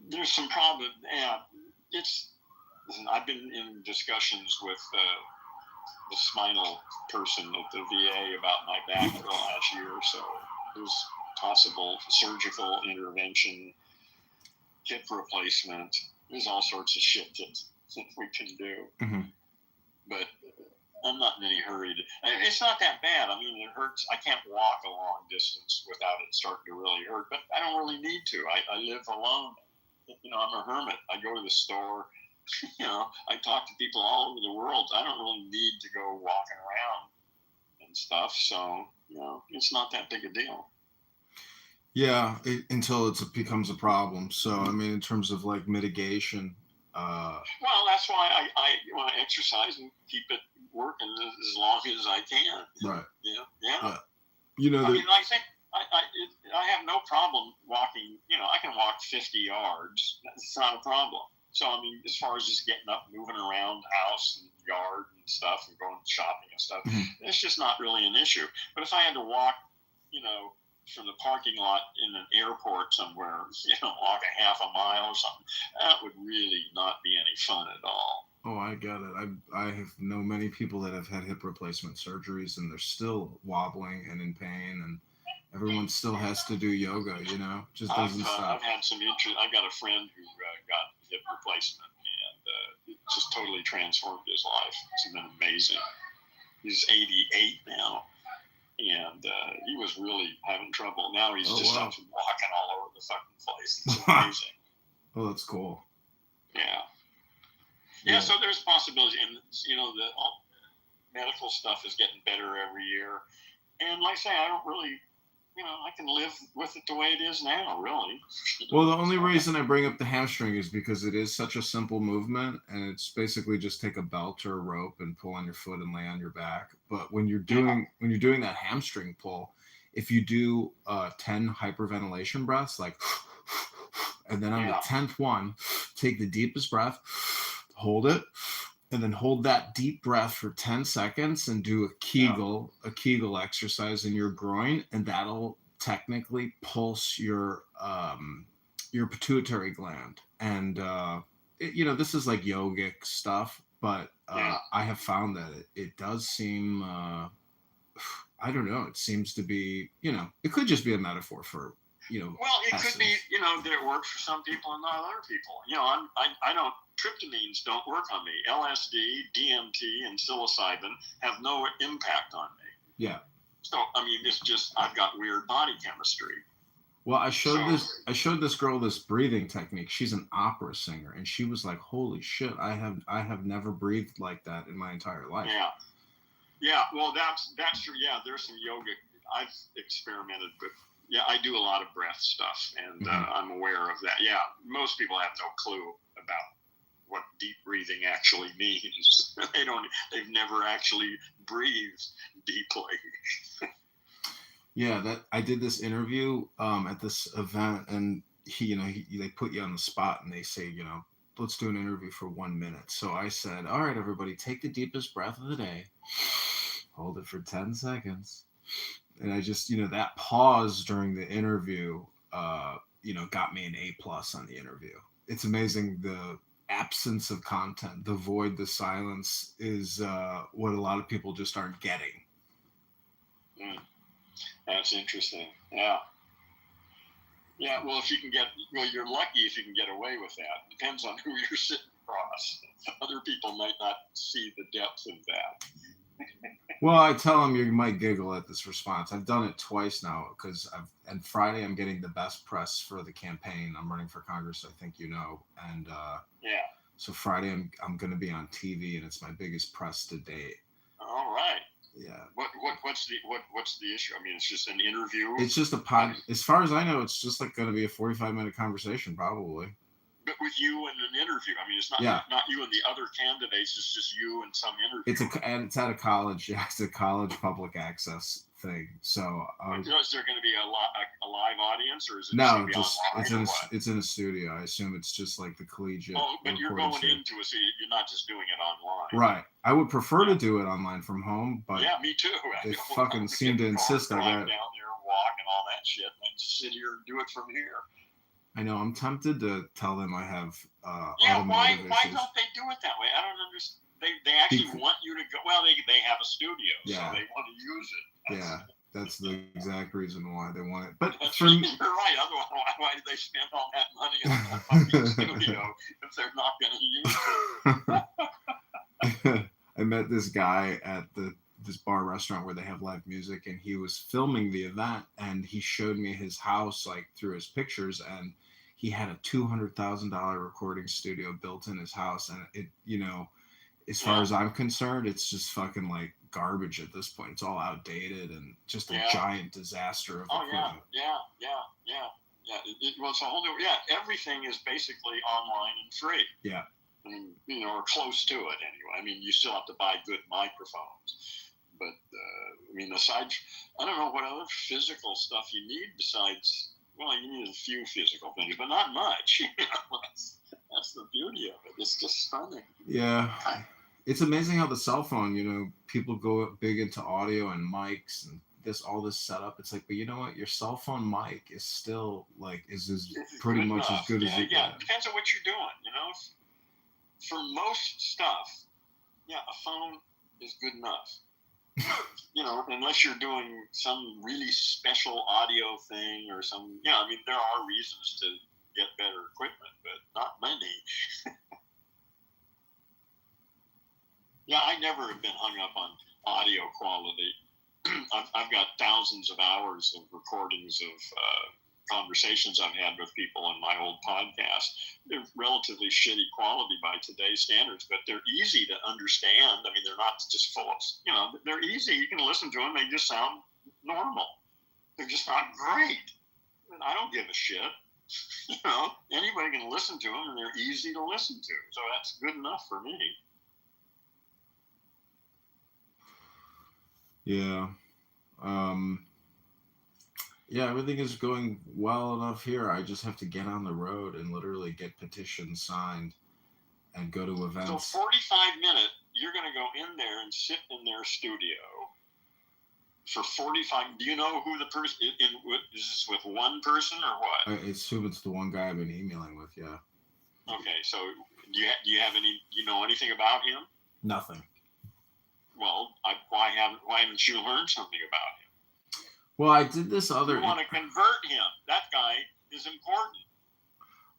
[SPEAKER 20] there's some problem. Yeah, listen, I've been in discussions with the spinal person at the VA about my back for the last year or so. There's possible surgical intervention, hip replacement. There's all sorts of shit that we can do.
[SPEAKER 21] Mm-hmm.
[SPEAKER 20] But I'm not in any hurry. It's not that bad. I mean, it hurts. I can't walk a long distance without it starting to really hurt, but I don't really need to. I live alone. I'm a hermit. I go to the store. I talk to people all over the world. I don't really need to go walking around and stuff. So, it's not that big a deal.
[SPEAKER 21] Yeah, until it becomes a problem. So, I mean, in terms of like mitigation.
[SPEAKER 20] Well, that's why I want to exercise and keep it working as long as I can.
[SPEAKER 21] Right.
[SPEAKER 20] Yeah.
[SPEAKER 21] I
[SPEAKER 20] mean, like I say, I have no problem walking. I can walk 50 yards. It's not a problem. So, I mean, as far as just getting up, moving around the house and yard and stuff and going shopping and stuff, it's just not really an issue. But if I had to walk, from the parking lot in an airport somewhere, walk a half a mile or something, that would really not be any fun at all.
[SPEAKER 21] Oh, I get it. I have known many people that have had hip replacement surgeries and they're still wobbling and in pain, and everyone still has to do yoga, just doesn't stop.
[SPEAKER 20] I've had some interest. I've got a friend who got hip replacement, and it just totally transformed his life. It's been amazing. He's 88 now, and he was really having trouble. Now he's up and walking all over the fucking place. It's amazing.
[SPEAKER 21] Oh, that's cool.
[SPEAKER 20] Yeah, so there's possibility, and the medical stuff is getting better every year. And like I say, I don't really, I can live with it the way it is now, really.
[SPEAKER 21] Well, the only reason I bring up the hamstring is because it is such a simple movement, and it's basically just take a belt or a rope and pull on your foot and lay on your back. But when you're doing that hamstring pull, if you do 10 hyperventilation breaths, like, and then on the 10th one, take the deepest breath, hold it, and then hold that deep breath for 10 seconds and do a Kegel exercise in your groin, and that'll technically pulse your pituitary gland. And this is like yogic stuff, but I have found that it does seem I don't know, it seems to be, it could just be a metaphor for
[SPEAKER 20] well, it could be, that it works for some people and not other people. I don't, tryptamines don't work on me. LSD, DMT, and psilocybin have no impact on me.
[SPEAKER 21] Yeah.
[SPEAKER 20] So, I mean, it's just, I've got weird body chemistry.
[SPEAKER 21] Well, I showed this girl this breathing technique. She's an opera singer, and she was like, "Holy shit, I have never breathed like that in my entire life."
[SPEAKER 20] Yeah. Well, that's true. Yeah, there's some yoga. I've experimented with. Yeah, I do a lot of breath stuff, and I'm aware of that. Yeah, most people have no clue about what deep breathing actually means. They've never actually breathed deeply.
[SPEAKER 21] Yeah, I did this interview at this event, and they put you on the spot and they say, let's do an interview for 1 minute. So I said, all right, everybody, take the deepest breath of the day, hold it for 10 seconds. And I just, that pause during the interview, got me an A+ on the interview. It's amazing. The absence of content, the void, the silence is what a lot of people just aren't getting.
[SPEAKER 20] That's interesting. Yeah. Yeah. Well, you're lucky if you can get away with that. Depends on who you're sitting across. Other people might not see the depth of that.
[SPEAKER 21] Well, I tell them you might giggle at this response. I've done it twice now because and Friday I'm getting the best press for the campaign. I'm running for Congress, I think and so Friday I'm going to be on TV, and it's my biggest press to date.
[SPEAKER 20] All right.
[SPEAKER 21] Yeah.
[SPEAKER 20] What's the issue? I mean, it's just an interview.
[SPEAKER 21] It's just a pod. As far as I know, it's just like going to be a 45-minute conversation, probably.
[SPEAKER 20] But with you and an interview. I mean, it's not you and the other candidates. It's just you and some interview.
[SPEAKER 21] It's at a college. Yeah, it's a college public access thing. So
[SPEAKER 20] is there going to be a live audience, or is it
[SPEAKER 21] no?
[SPEAKER 20] It's
[SPEAKER 21] in a studio. I assume it's just like the collegiate.
[SPEAKER 20] Oh, but you're going into it, so you're not just doing it online.
[SPEAKER 21] Right. I would prefer to do it online from home, but
[SPEAKER 20] yeah, me too.
[SPEAKER 21] They fucking seem to insist I got
[SPEAKER 20] down there, walk, and all that shit, and just sit here and do it from here.
[SPEAKER 21] I know. I'm tempted to tell them I have
[SPEAKER 20] Yeah, why
[SPEAKER 21] automotive
[SPEAKER 20] why
[SPEAKER 21] issues.
[SPEAKER 20] don't they do it that way? I don't understand. They actually want you to go. Well, they have a studio, so
[SPEAKER 21] Yeah.
[SPEAKER 20] they want to use it.
[SPEAKER 21] Yeah, that's the exact reason why they want it. But
[SPEAKER 20] That's
[SPEAKER 21] for
[SPEAKER 20] right.
[SPEAKER 21] me,
[SPEAKER 20] You're right. Otherwise, why do they spend all that money on a fucking studio if they're not going to use it?
[SPEAKER 21] I met this guy at this bar restaurant where they have live music, and he was filming the event, and he showed me his house like through his pictures, and he had a $200,000 recording studio built in his house, and it, as far as I'm concerned, it's just fucking like garbage at this point. It's all outdated and just a giant disaster of equipment.
[SPEAKER 20] Well, it's a whole new. Yeah, everything is basically online and free.
[SPEAKER 21] Yeah.
[SPEAKER 20] And, or close to it anyway. I mean, you still have to buy good microphones. But, I mean, aside, I don't know what other physical stuff you need besides, well, you need a few physical things, but not much. That's the beauty of it. It's just stunning.
[SPEAKER 21] Yeah. It's amazing how the cell phone, people go big into audio and mics and all this setup. It's like, but you know what? Your cell phone mic is still like, is pretty much as good as you
[SPEAKER 20] Yeah,
[SPEAKER 21] can.
[SPEAKER 20] it depends on what you're doing, For most stuff, a phone is good enough. Unless you're doing some really special audio thing or some, I mean, there are reasons to get better equipment, but not many. I never have been hung up on audio quality. I've got thousands of hours of recordings of conversations I've had with people on my old podcast. They're relatively shitty quality by today's standards, but they're easy to understand. I mean, they're not just full of, they're easy. You can listen to them. They just sound normal. They're just not great. And I don't give a shit. Anybody can listen to them and they're easy to listen to. So that's good enough for me.
[SPEAKER 21] Yeah. Yeah, everything is going well enough here. I just have to get on the road and literally get petitions signed and go to events.
[SPEAKER 20] So 45 minutes, you're going to go in there and sit in their studio for 45. Do you know who the person is? This with one person or what?
[SPEAKER 21] I assume it's the one guy I've been emailing with. Yeah.
[SPEAKER 20] Okay, so do you have any? You know anything about him?
[SPEAKER 21] Nothing.
[SPEAKER 20] Well, why haven't you learned something about him?
[SPEAKER 21] Well, I did this other.
[SPEAKER 20] You want to convert him. That guy is important.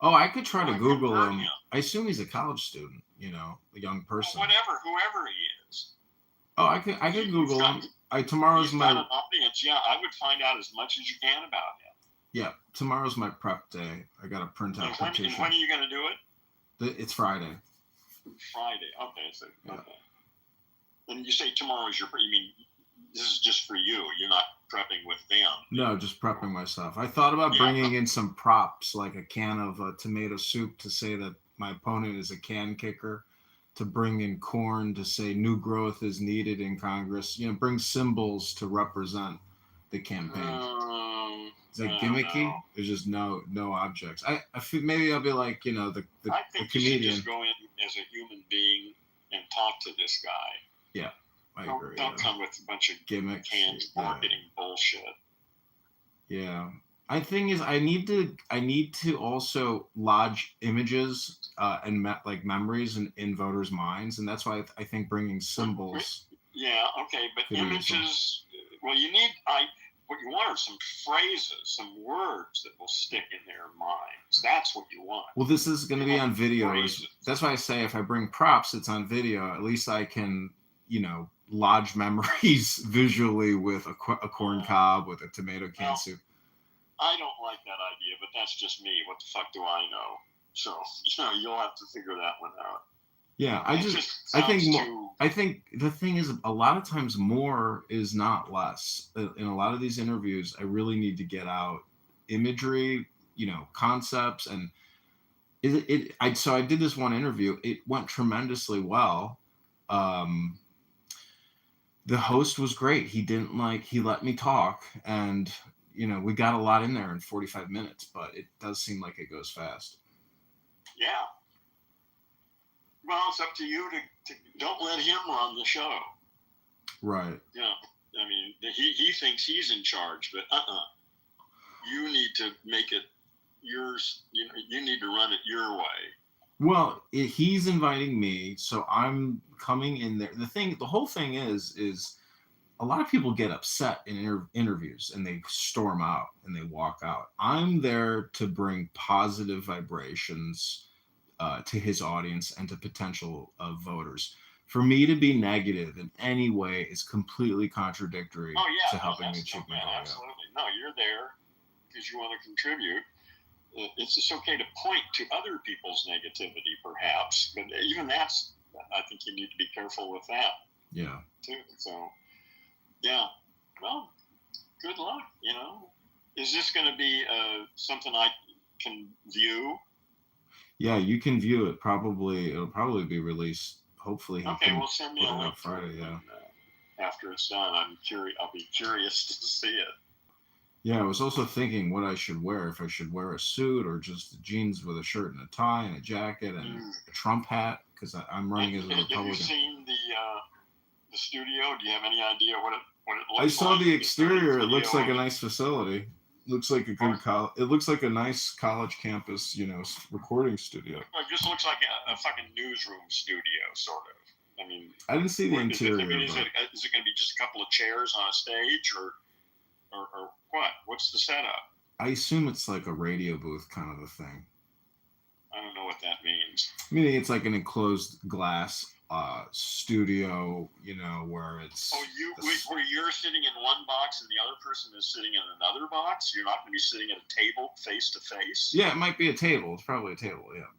[SPEAKER 21] Oh, I could try to Google him. I assume he's a college student, a young person.
[SPEAKER 20] Well, whoever he is.
[SPEAKER 21] Oh, I could Google him. Tomorrow's my
[SPEAKER 20] got an audience. Yeah, I would find out as much as you can about him.
[SPEAKER 21] Yeah, tomorrow's my prep day. I got to print out petition.
[SPEAKER 20] When are you going to do it?
[SPEAKER 21] It's Friday.
[SPEAKER 20] Friday. Okay. So okay. And you say tomorrow's you mean this is just for you? You're not prepping with them?
[SPEAKER 21] No, just prepping myself. I thought about bringing in some props, like a can of tomato soup to say that my opponent is a can kicker, to bring in corn to say new growth is needed in Congress. Bring symbols to represent the campaign. Is that gimmicky?
[SPEAKER 20] No.
[SPEAKER 21] There's just no objects. I feel maybe I'll be like, the
[SPEAKER 20] I think
[SPEAKER 21] the
[SPEAKER 20] you
[SPEAKER 21] comedian.
[SPEAKER 20] should just go in as a human being and talk to this guy.
[SPEAKER 21] Yeah, I agree.
[SPEAKER 20] Don't come with a bunch of
[SPEAKER 21] gimmicks,
[SPEAKER 20] canned marketing bullshit.
[SPEAKER 21] Yeah. I think is I need to also lodge images and memories in voters' minds, and that's why I think bringing symbols.
[SPEAKER 20] Yeah, okay, but images. Well, what you want are some phrases, some words that will stick in their minds. That's what you want.
[SPEAKER 21] Well, this is going to be on video. That's why I say if I bring props, it's on video. At least I can, lodge memories visually with a corn cob, with a tomato can soup.
[SPEAKER 20] I don't like that idea, but that's just me. What the fuck do I know? So, you'll have to figure that one out.
[SPEAKER 21] Yeah, I think the thing is, a lot of times more is not less. In a lot of these interviews, I really need to get out imagery, concepts, and so I did this one interview. It went tremendously well. The host was great. He let me talk, and we got a lot in there in 45 minutes, but it does seem like it goes fast.
[SPEAKER 20] Yeah. Well, it's up to you to don't let him run the show.
[SPEAKER 21] Right.
[SPEAKER 20] Yeah. I mean, he thinks he's in charge, but you need to make it yours, you need to run it your way.
[SPEAKER 21] Well, he's inviting me, so I'm coming in there. The whole thing is a lot of people get upset in interviews and they storm out and they walk out. I'm there to bring positive vibrations to his audience and to potential voters. For me to be negative in any way is completely contradictory to helping me achieve my goal.
[SPEAKER 20] Absolutely. No, you're there because you want to contribute. It's just okay to point to other people's negativity, perhaps, but even that's, I think you need to be careful with that.
[SPEAKER 21] Yeah.
[SPEAKER 20] Too. So, yeah. Well, good luck. Is this going to be something I can view?
[SPEAKER 21] Yeah, you can view it. It'll probably be released. Hopefully,
[SPEAKER 20] well, send me a link
[SPEAKER 21] Friday. Yeah.
[SPEAKER 20] After it's done, I'll be curious to see it.
[SPEAKER 21] Yeah, I was also thinking what I should wear. If I should wear a suit or just jeans with a shirt and a tie and a jacket and a Trump hat, because I'm running as a Republican.
[SPEAKER 20] Have you seen the studio? Do you have any idea what it looks like?
[SPEAKER 21] I saw the exterior. It looks like a nice facility. Looks like a good It looks like a nice college campus, recording studio.
[SPEAKER 20] Well, it just looks like a fucking newsroom studio, sort of. I mean,
[SPEAKER 21] I didn't see the interior.
[SPEAKER 20] Is it going to be just a couple of chairs on a stage, or what? What's the setup?
[SPEAKER 21] I assume it's like a radio booth kind of a thing.
[SPEAKER 20] I don't know what that means.
[SPEAKER 21] Meaning it's like an enclosed glass studio, where it's.
[SPEAKER 20] Oh, where you're sitting in one box and the other person is sitting in another box? You're not going to be sitting at a table face to face?
[SPEAKER 21] Yeah, it might be a table. It's probably a table, yeah.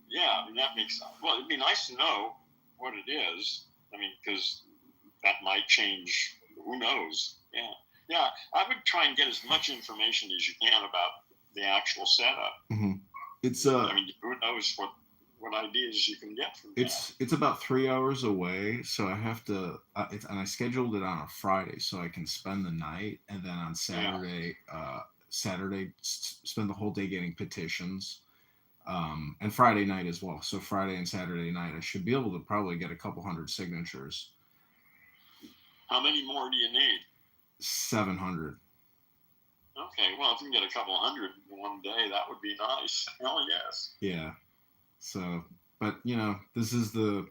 [SPEAKER 20] Yeah, I mean, that makes sense. Well, it'd be nice to know what it is. I mean, because that might change. Who knows? Yeah. Yeah, I would try and get as much information as you can about the actual setup.
[SPEAKER 21] Mm-hmm. It's
[SPEAKER 20] I mean, who knows what ideas you can get from that.
[SPEAKER 21] It's about 3 hours away, so I have to. And I scheduled it on a Friday, so I can spend the night, and then on Saturday, spend the whole day getting petitions, and Friday night as well. So Friday and Saturday night, I should be able to probably get a couple hundred signatures.
[SPEAKER 20] How many more do you need?
[SPEAKER 21] 700.
[SPEAKER 20] Okay, well, if you can get a couple hundred in one day, that would be nice. Hell yes.
[SPEAKER 21] Yeah. So, but this is the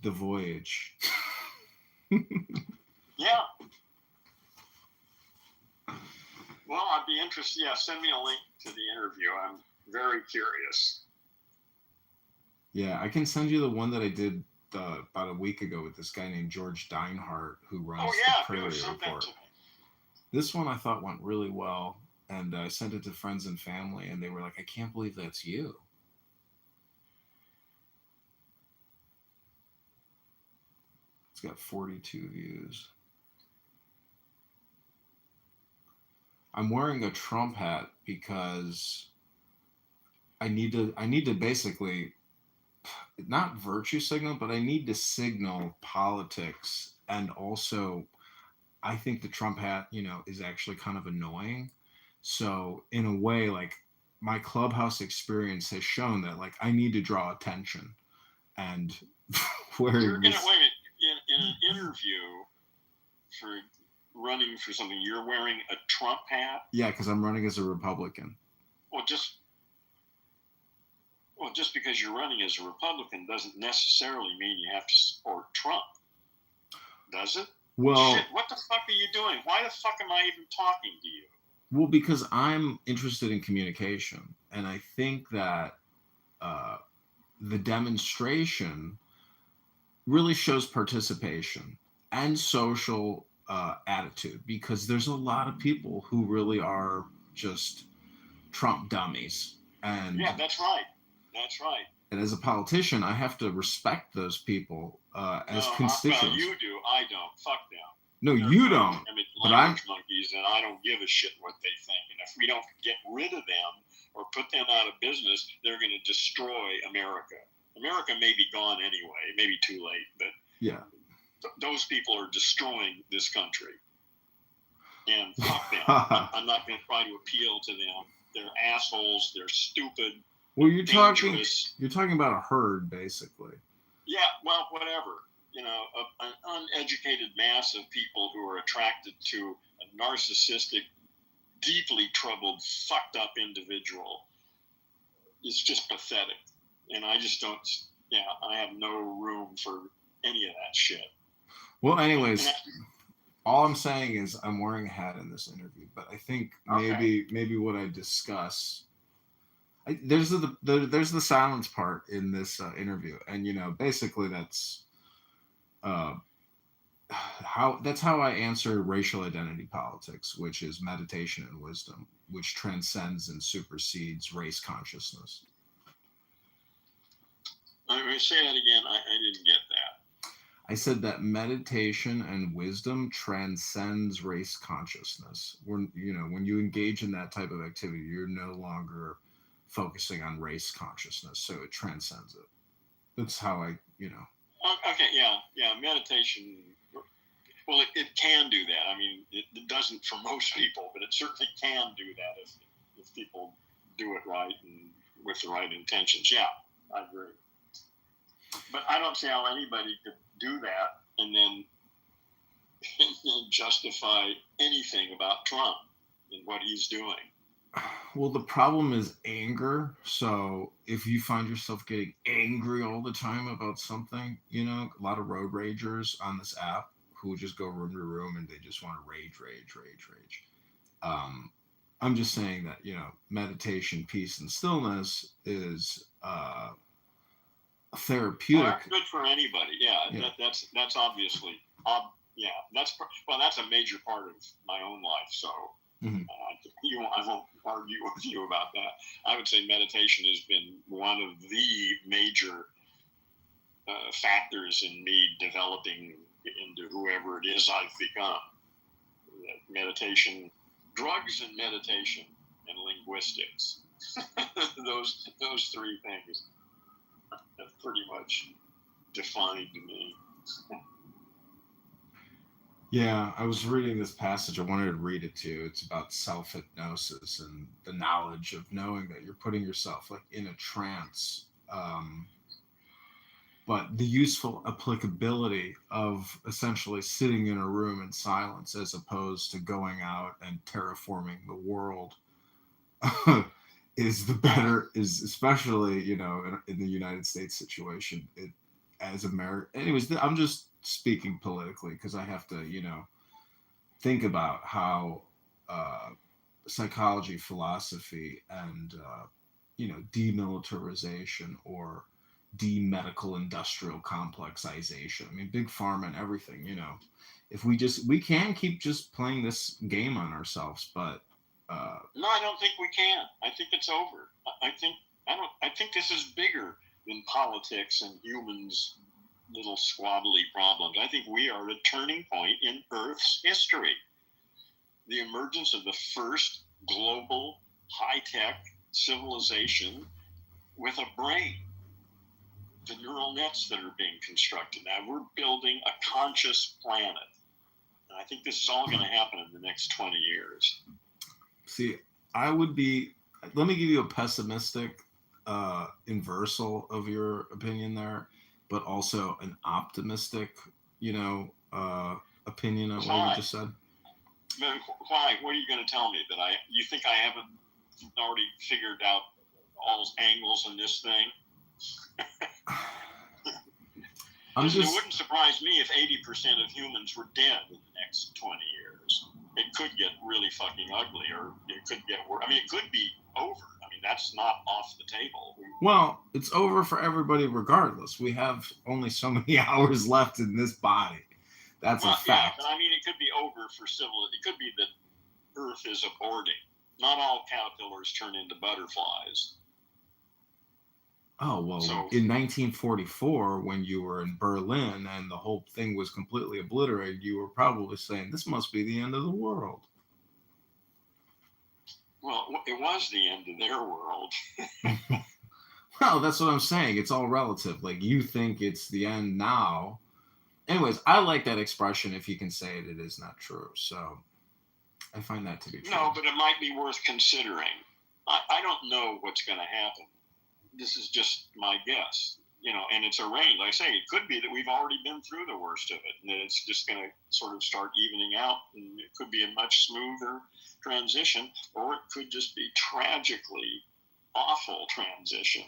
[SPEAKER 21] voyage.
[SPEAKER 20] Yeah. Well, I'd be interested. Yeah, send me a link to the interview. I'm very curious.
[SPEAKER 21] Yeah, I can send you the one that I did about a week ago with this guy named George Deinhardt, who runs the Prairie Report. This one I thought went really well, and I sent it to friends and family, and they were like, I can't believe that's you. It's got 42 views. I'm wearing a Trump hat because I need to basically not virtue signal, but I need to signal politics. And also, I think the Trump hat, is actually kind of annoying. So in a way, like, my Clubhouse experience has shown that, like, I need to draw attention. And
[SPEAKER 20] wearing this... Wait, in an interview for running for something, you're wearing a Trump hat?
[SPEAKER 21] Yeah, because I'm running as a Republican.
[SPEAKER 20] Well, just because you're running as a Republican doesn't necessarily mean you have to support Trump, does it?
[SPEAKER 21] Well,
[SPEAKER 20] shit, what the fuck are you doing? Why the fuck am I even talking to you?
[SPEAKER 21] Well, because I'm interested in communication, and I think that the demonstration really shows participation and social attitude, because there's a lot of people who really are just Trump dummies. And
[SPEAKER 20] yeah, that's right. That's right.
[SPEAKER 21] And as a politician, I have to respect those people as constituents.
[SPEAKER 20] Well, you do. I don't. Fuck them.
[SPEAKER 21] No, you don't.
[SPEAKER 20] I mean, language monkeys, and I don't give a shit what they think. And if we don't get rid of them or put them out of business, they're going to destroy America. America may be gone anyway, maybe too late, but
[SPEAKER 21] yeah,
[SPEAKER 20] those people are destroying this country. And fuck them. I'm not going to try to appeal to them. They're assholes. They're stupid.
[SPEAKER 21] Well, you're talking about a herd, basically.
[SPEAKER 20] Yeah, well, whatever. An uneducated mass of people who are attracted to a narcissistic deeply troubled, fucked up individual is just pathetic. And I just don't, I have no room for any of that shit.
[SPEAKER 21] Well, anyways, all I'm saying is I'm wearing a hat in this interview, but I think maybe what I discuss, there's the silence part in this interview, and basically that's how I answer racial identity politics, which is meditation and wisdom, which transcends and supersedes race consciousness.
[SPEAKER 20] I'm going to say that again. I didn't get that.
[SPEAKER 21] I said that meditation and wisdom transcends race consciousness. When you engage in that type of activity, you're no longer focusing on race consciousness, so it transcends it. That's how I.
[SPEAKER 20] Okay, yeah, meditation. Well, it can do that. I mean, it doesn't for most people, but it certainly can do that if people do it right and with the right intentions. Yeah, I agree. But I don't see how anybody could do that and then justify anything about Trump and what he's doing.
[SPEAKER 21] Well, the problem is anger. So if you find yourself getting angry all the time about something, a lot of road ragers on this app who just go room to room and they just want to rage. I'm just saying that, meditation, peace, and stillness is therapeutic.
[SPEAKER 20] Well, that's good for anybody. Yeah. That's obviously, that's a major part of my own life. So I won't argue with you about that. I would say meditation has been one of the major factors in me developing into whoever it is I've become. Meditation, drugs and meditation and linguistics. those three things have pretty much defined me.
[SPEAKER 21] Yeah, I was reading this passage. I wanted to read it to you. It's about self-hypnosis and the knowledge of knowing that you're putting yourself like in a trance. But the useful applicability of essentially sitting in a room in silence as opposed to going out and terraforming the world is especially, in the United States situation, as America. Anyways, I'm just speaking politically because I have to, think about how psychology, philosophy, and, demilitarization or de-medical industrial complexization. I mean, big pharma and everything, if we can keep just playing this game on ourselves, but
[SPEAKER 20] no, I don't think we can. I think it's over. I think this is bigger than politics and humans' little squabbly problems. I think we are at a turning point in Earth's history. The emergence of the first global high-tech civilization with a brain. The neural nets that are being constructed. Now we're building a conscious planet. And I think this is all going to happen in the next 20 years.
[SPEAKER 21] See, let me give you a pessimistic inversal of your opinion there, but also an optimistic, opinion of what you just said.
[SPEAKER 20] Why? What are you going to tell me? You think I haven't already figured out all those angles in this thing? It wouldn't surprise me if 80% of humans were dead in the next 20 years. It could get really fucking ugly, or it could get worse. I mean, it could be over. I mean, that's not off the table.
[SPEAKER 21] Well, it's over for everybody regardless. We have only so many hours left in this body. That's a fact.
[SPEAKER 20] Yeah, but I mean, it could be over for civilization. It could be that Earth is aborting. Not all caterpillars turn into butterflies.
[SPEAKER 21] Oh, well, in 1944, when you were in Berlin and the whole thing was completely obliterated, you were probably saying, this must be the end of the world.
[SPEAKER 20] Well, it was the end of their world.
[SPEAKER 21] Well, that's what I'm saying. It's all relative. Like, you think it's the end now. Anyways, I like that expression. If you can say it, it is not true. So I find that to be true.
[SPEAKER 20] No, but it might be worth considering. I don't know what's going to happen. This is just my guess. and it's a range. Like I say, it could be that we've already been through the worst of it, and that it's just going to sort of start evening out, and it could be a much smoother transition, or it could just be tragically awful transition.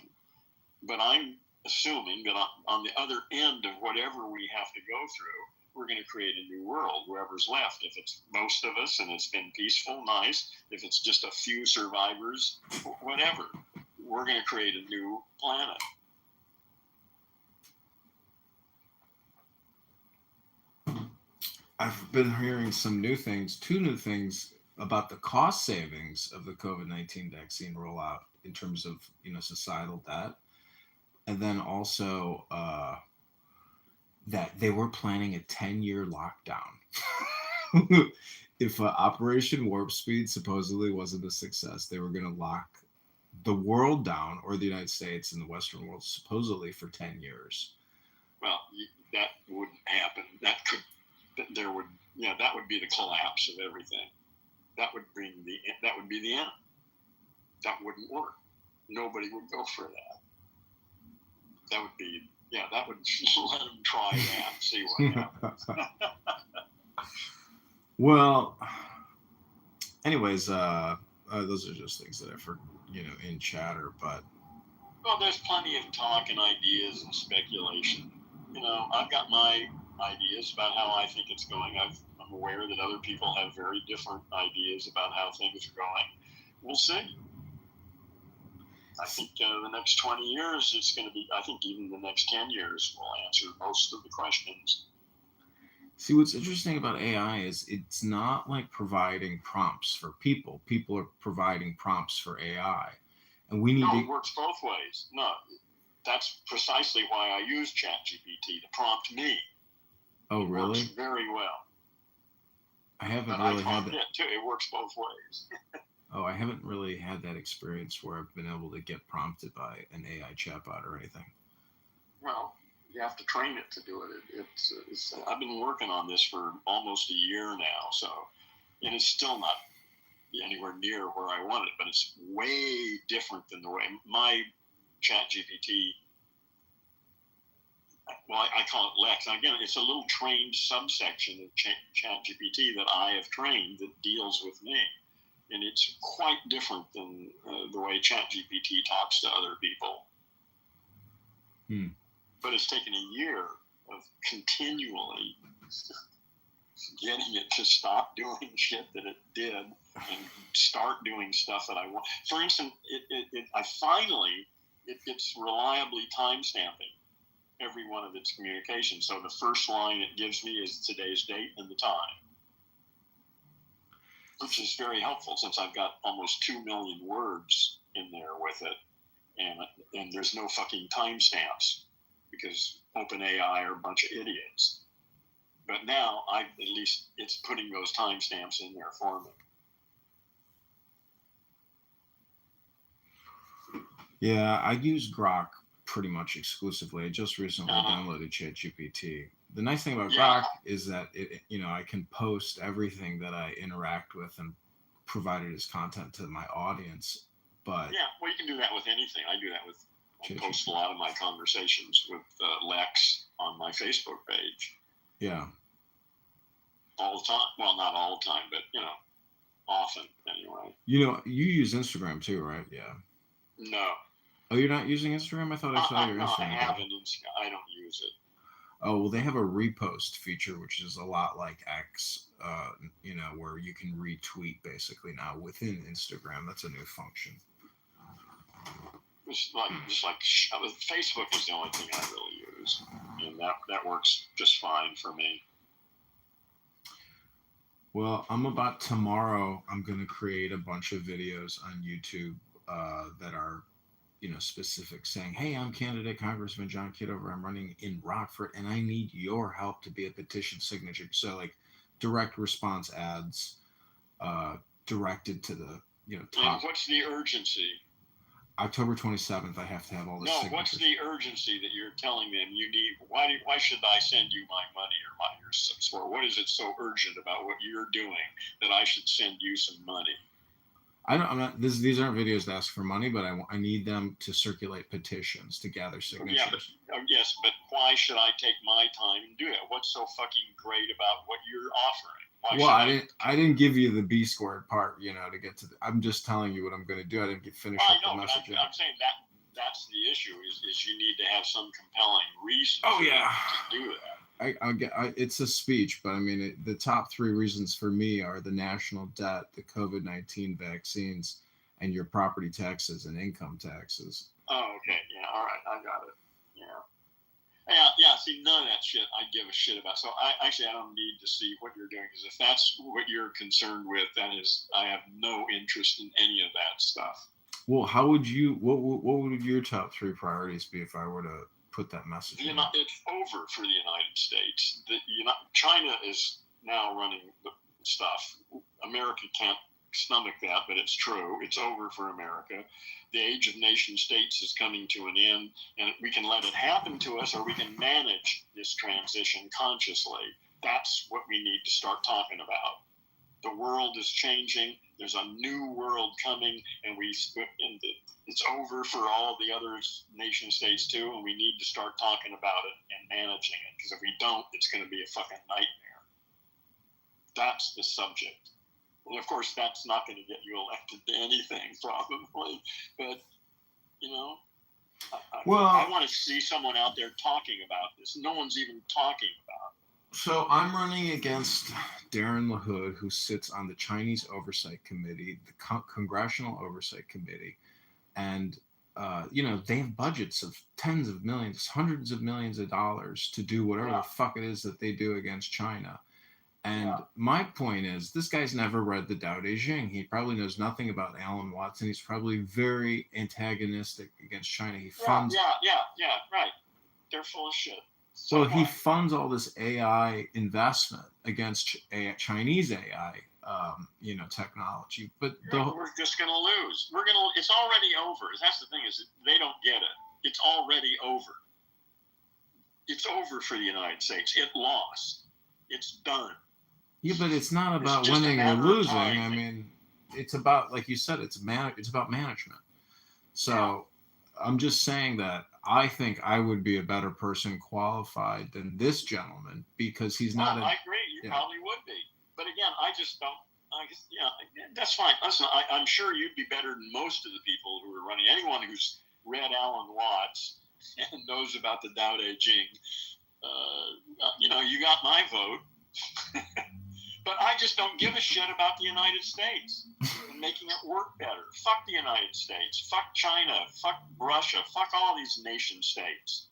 [SPEAKER 20] But I'm assuming that on the other end of whatever we have to go through, we're going to create a new world, whoever's left. If it's most of us and it's been peaceful, nice. If it's just a few survivors, whatever, we're going to create a new planet.
[SPEAKER 21] I've been hearing two new things about the cost savings of the COVID-19 vaccine rollout in terms of, societal debt. And then also that they were planning a 10-year lockdown. If Operation Warp Speed supposedly wasn't a success, they were going to lock the world down, or the United States and the Western world, supposedly for 10 years.
[SPEAKER 20] Well, that wouldn't happen. That would be the collapse of everything. That would be the end. That wouldn't work. Nobody would go for that. That would let them try that and see what happens.
[SPEAKER 21] Well, anyways, those are just things that I've heard, in chatter, but.
[SPEAKER 20] Well, there's plenty of talk and ideas and speculation. I've got my ideas about how I think it's going. I'm aware that other people have very different ideas about how things are going. We'll see. I think the next 20 years, it's going to be, I think even the next 10 years will answer most of the questions.
[SPEAKER 21] See, what's interesting about AI is it's not like providing prompts for people. People are providing prompts for AI. And we need
[SPEAKER 20] it works both ways. No, that's precisely why I use ChatGPT to prompt me.
[SPEAKER 21] Oh, really?
[SPEAKER 20] It works very well.
[SPEAKER 21] I haven't really had that.
[SPEAKER 20] It too. It works both ways.
[SPEAKER 21] Oh, I haven't really had that experience where I've been able to get prompted by an AI chatbot or anything.
[SPEAKER 20] Well, you have to train it to do it. It's I've been working on this for almost a year now, so it is still not anywhere near where I want it, but it's way different than the way my ChatGPT. Well, I call it Lex. And again, it's a little trained subsection of ChatGPT that I have trained that deals with me. And it's quite different than the way ChatGPT talks to other people. But it's taken a year of continually getting it to stop doing shit that it did and start doing stuff that I want. For instance, it's reliably timestamping every one of its communications. So the first line it gives me is today's date and the time, which is very helpful since I've got almost 2 million words in there with it, and there's no fucking timestamps because OpenAI are a bunch of idiots. But now at least it's putting those timestamps in there for me.
[SPEAKER 21] Yeah, I use Grok pretty much exclusively. I just recently downloaded ChatGPT. The nice thing about Grok is that I can post everything that I interact with and provide it as content to my audience. But
[SPEAKER 20] yeah, well, you can do that with anything. I do that with. I post a lot of my conversations with Lex on my Facebook page.
[SPEAKER 21] Yeah.
[SPEAKER 20] All the time. Well, not all the time, but often anyway.
[SPEAKER 21] You use Instagram too, right? Yeah.
[SPEAKER 20] No.
[SPEAKER 21] Oh, you're not using Instagram? I thought I saw your Instagram.
[SPEAKER 20] I have an Instagram. I don't use it.
[SPEAKER 21] Oh, well, they have a repost feature, which is a lot like X, where you can retweet basically now within Instagram. That's a new function.
[SPEAKER 20] Just like Facebook is the only thing I really use, and that works just fine for me.
[SPEAKER 21] Well, tomorrow I'm going to create a bunch of videos on YouTube that are, specific, saying, hey, I'm candidate Congressman John Kitover. I'm running in Rockford, and I need your help to be a petition signature. So, like, direct response ads directed to the, top.
[SPEAKER 20] And what's the urgency?
[SPEAKER 21] October 27th, I have to have all this.
[SPEAKER 20] No, what's the urgency that you're telling them you need? Why should I send you my money or your support? What is it so urgent about what you're doing that I should send you some money?
[SPEAKER 21] These aren't videos to ask for money, but I need them to circulate petitions to gather signatures.
[SPEAKER 20] Yeah, Yes, but why should I take my time and do it? What's so fucking great about what you're offering?
[SPEAKER 21] I didn't give you the B squared part, to get to. I'm just telling you what I'm going to do. I didn't finish up the message yet.
[SPEAKER 20] I'm saying that's the issue. Is you need to have some compelling reason. To do that.
[SPEAKER 21] It's a speech, but I mean, the top 3 reasons for me are the national debt, the COVID-19 vaccines, and your property taxes and income taxes.
[SPEAKER 20] Oh, okay. Yeah. All right. I got it. Yeah. Yeah. See, none of that shit I give a shit about. So I don't need to see what you're doing, because if that's what you're concerned with, I have no interest in any of that stuff.
[SPEAKER 21] Well, how would you? What would your top 3 priorities be if I were to put that message?
[SPEAKER 20] It's over for the United States. China is now running the stuff. America can't stomach that, but it's true. It's over for America. The age of nation states is coming to an end, and we can let it happen to us, or we can manage this transition consciously. That's what we need to start talking about. The world is changing. There's a new world coming, and it's over for all the other nation states too, and we need to start talking about it and managing it, because if we don't, it's going to be a fucking nightmare. That's the subject. And of course, that's not going to get you elected to anything, probably. But, I want to see someone out there talking about this. No one's even talking about it.
[SPEAKER 21] So I'm running against Darren LaHood, who sits on the Chinese Oversight Committee, the Congressional Oversight Committee. And, they have budgets of tens of millions, hundreds of millions of dollars to do whatever the fuck it is that they do against China. And my point is, this guy's never read the Tao Te Ching. He probably knows nothing about Alan Watson. He's probably very antagonistic against China. He funds.
[SPEAKER 20] Yeah, right. They're full of shit.
[SPEAKER 21] So he funds all this AI investment against Chinese AI, technology. But
[SPEAKER 20] we're just going to lose. It's already over. That's the thing, is they don't get it. It's already over. It's over for the United States. It lost. It's done.
[SPEAKER 21] Yeah, but it's not about winning or losing. I mean, it's about, like you said, it's about management. So I'm just saying that I think I would be a better person qualified than this gentleman, because he's not.
[SPEAKER 20] I agree. You probably would be. But again, I just don't. That's fine. Listen, I'm sure you'd be better than most of the people who are running. Anyone who's read Alan Watts and knows about the Tao Te Ching, you got my vote. But I just don't give a shit about the United States and making it work better. Fuck the United States. Fuck China. Fuck Russia. Fuck all these nation states.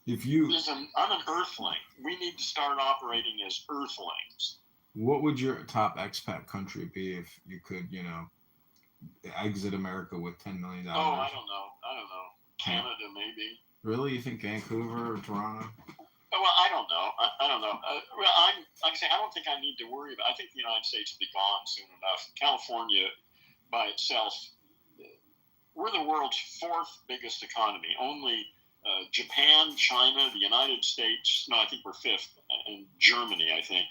[SPEAKER 20] I'm an earthling. We need to start operating as earthlings.
[SPEAKER 21] What would your top expat country be if you could, exit America with $10 million?
[SPEAKER 20] Oh, I don't know. Canada, maybe.
[SPEAKER 21] Really? You think Vancouver or Toronto?
[SPEAKER 20] Well, I don't know. I don't know. I don't think I need to worry about it. I think the United States will be gone soon enough. California, by itself, we're the world's 4th biggest economy. Only Japan, China, the United States, I think we're 5th, and Germany, I think,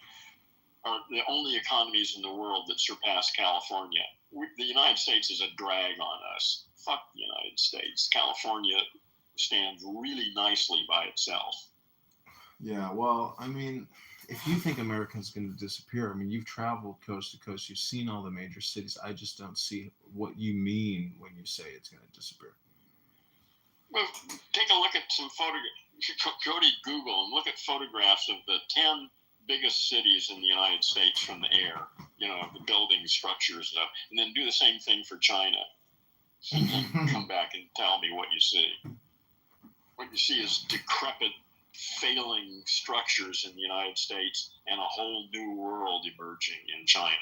[SPEAKER 20] are the only economies in the world that surpass California. The United States is a drag on us. Fuck the United States. California stands really nicely by itself.
[SPEAKER 21] Yeah, well, I mean, if you think America's going to disappear, I mean, you've traveled coast to coast, you've seen all the major cities. I just don't see what you mean when you say it's going to disappear.
[SPEAKER 20] Well, take a look at some photographs. Go to Google and look at photographs of the 10 biggest cities in the United States from the air, the building structures and stuff, and then do the same thing for China. And then come back and tell me what you see. What you see is decrepit, failing structures in the United States and a whole new world emerging in China.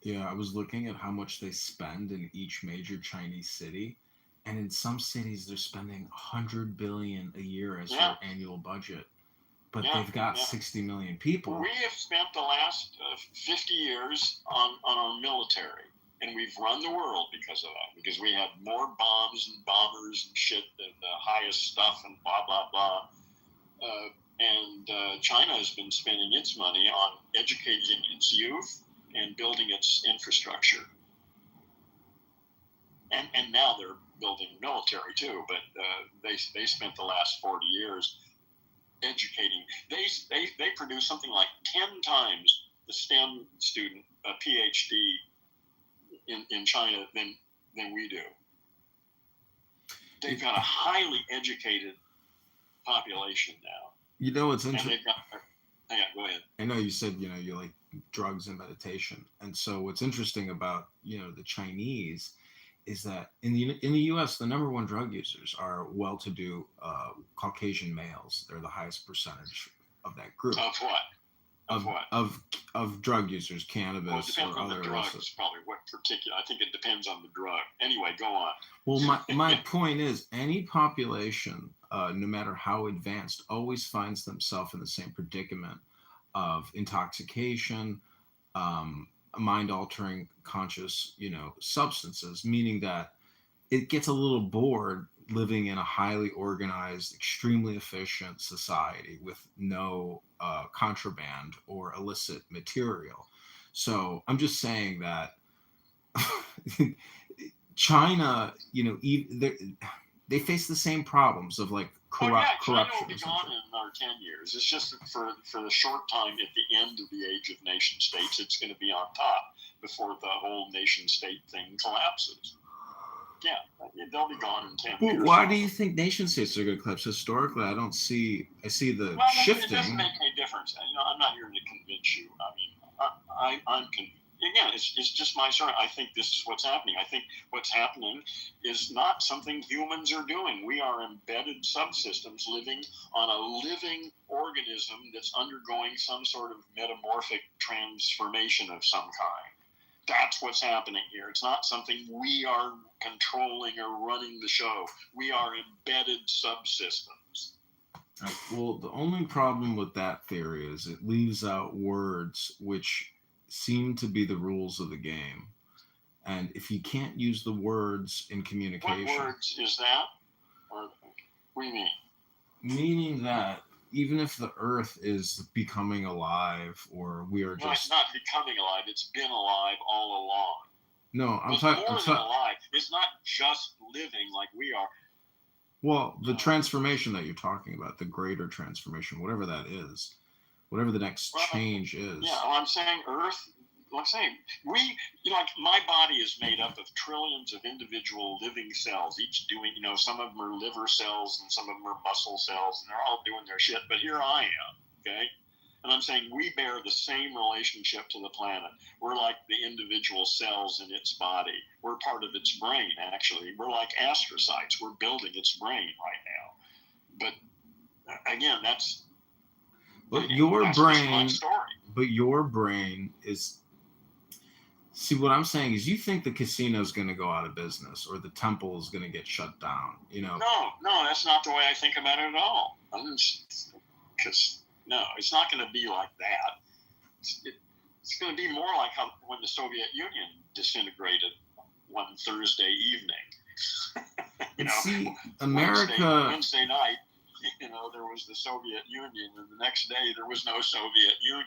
[SPEAKER 21] Yeah, I was looking at how much they spend in each major Chinese city, and in some cities they're spending $100 billion a year as their annual budget, but they've got 60 million people.
[SPEAKER 20] We have spent the last 50 years on our military, and we've run the world because of that, because we had more bombs and bombers and shit and the highest stuff and blah, blah, blah. China has been spending its money on educating its youth and building its infrastructure. and now they're building military too. But they spent the last 40 years educating. They produce something like 10 times the STEM student, a PhD in China than we do. They've got a highly educated population now.
[SPEAKER 21] You know, it's interesting.
[SPEAKER 20] Yeah, go ahead.
[SPEAKER 21] I know you said, you like drugs and meditation. And so what's interesting about, the Chinese is that in the U.S., the number one drug users are well-to-do Caucasian males. They're the highest percentage of that group.
[SPEAKER 20] Of what? Of what?
[SPEAKER 21] Of drug users, cannabis,
[SPEAKER 20] well, it depends
[SPEAKER 21] or
[SPEAKER 20] on
[SPEAKER 21] other
[SPEAKER 20] the drugs,
[SPEAKER 21] illicit.
[SPEAKER 20] probably what particular. I think it depends on the drug. Anyway, go on.
[SPEAKER 21] Well, my point is, any population, no matter how advanced, always finds themselves in the same predicament of intoxication, mind-altering conscious, substances, meaning that it gets a little bored living in a highly organized, extremely efficient society with no contraband or illicit material. So I'm just saying that China, they face the same problems of like corruption.
[SPEAKER 20] China will be gone in another 10 years. It's just that for the short time at the end of the age of nation states, it's going to be on top before the whole nation state thing collapses. Yeah, they'll be gone in 10 years.
[SPEAKER 21] Why do you think nation states are going to collapse? Historically, I see the shifting.
[SPEAKER 20] It doesn't make any difference. I'm not here to convince you. I mean, I'm convinced. Again, it's just my story. I think this is what's happening. I think what's happening is not something humans are doing. We are embedded subsystems living on a living organism that's undergoing some sort of metamorphic transformation of some kind. That's what's happening here. It's not something we are controlling or running the show. We are embedded subsystems.
[SPEAKER 21] Well, the only problem with that theory is it leaves out words which seem to be the rules of the game. And if you can't use the words in communication...
[SPEAKER 20] What words is that? Or what do you mean?
[SPEAKER 21] Meaning that even if the Earth is becoming alive, or we are just...
[SPEAKER 20] No, it's not becoming alive. It's been alive all along.
[SPEAKER 21] No, I'm
[SPEAKER 20] talking... More than alive. It's not just living like we are.
[SPEAKER 21] Well, the transformation that you're talking about, the greater transformation, whatever that is, whatever the next change is.
[SPEAKER 20] Yeah, I'm saying Earth, like saying, like my body is made up of trillions of individual living cells, each doing, some of them are liver cells and some of them are muscle cells, and they're all doing their shit. But here I am, okay? And I'm saying we bear the same relationship to the planet. We're like the individual cells in its body. We're part of its brain, actually. We're like astrocytes. We're building its brain right now. But again, that's
[SPEAKER 21] your brain.
[SPEAKER 20] My story.
[SPEAKER 21] But your brain is. See, what I'm saying is, you think the casino is going to go out of business, or the temple is going to get shut down.
[SPEAKER 20] No, that's not the way I think about it at all. No, it's not going to be like that. It's going to be more like how when the Soviet Union disintegrated one Thursday evening.
[SPEAKER 21] See, America.
[SPEAKER 20] Wednesday night, there was the Soviet Union, and the next day there was no Soviet Union.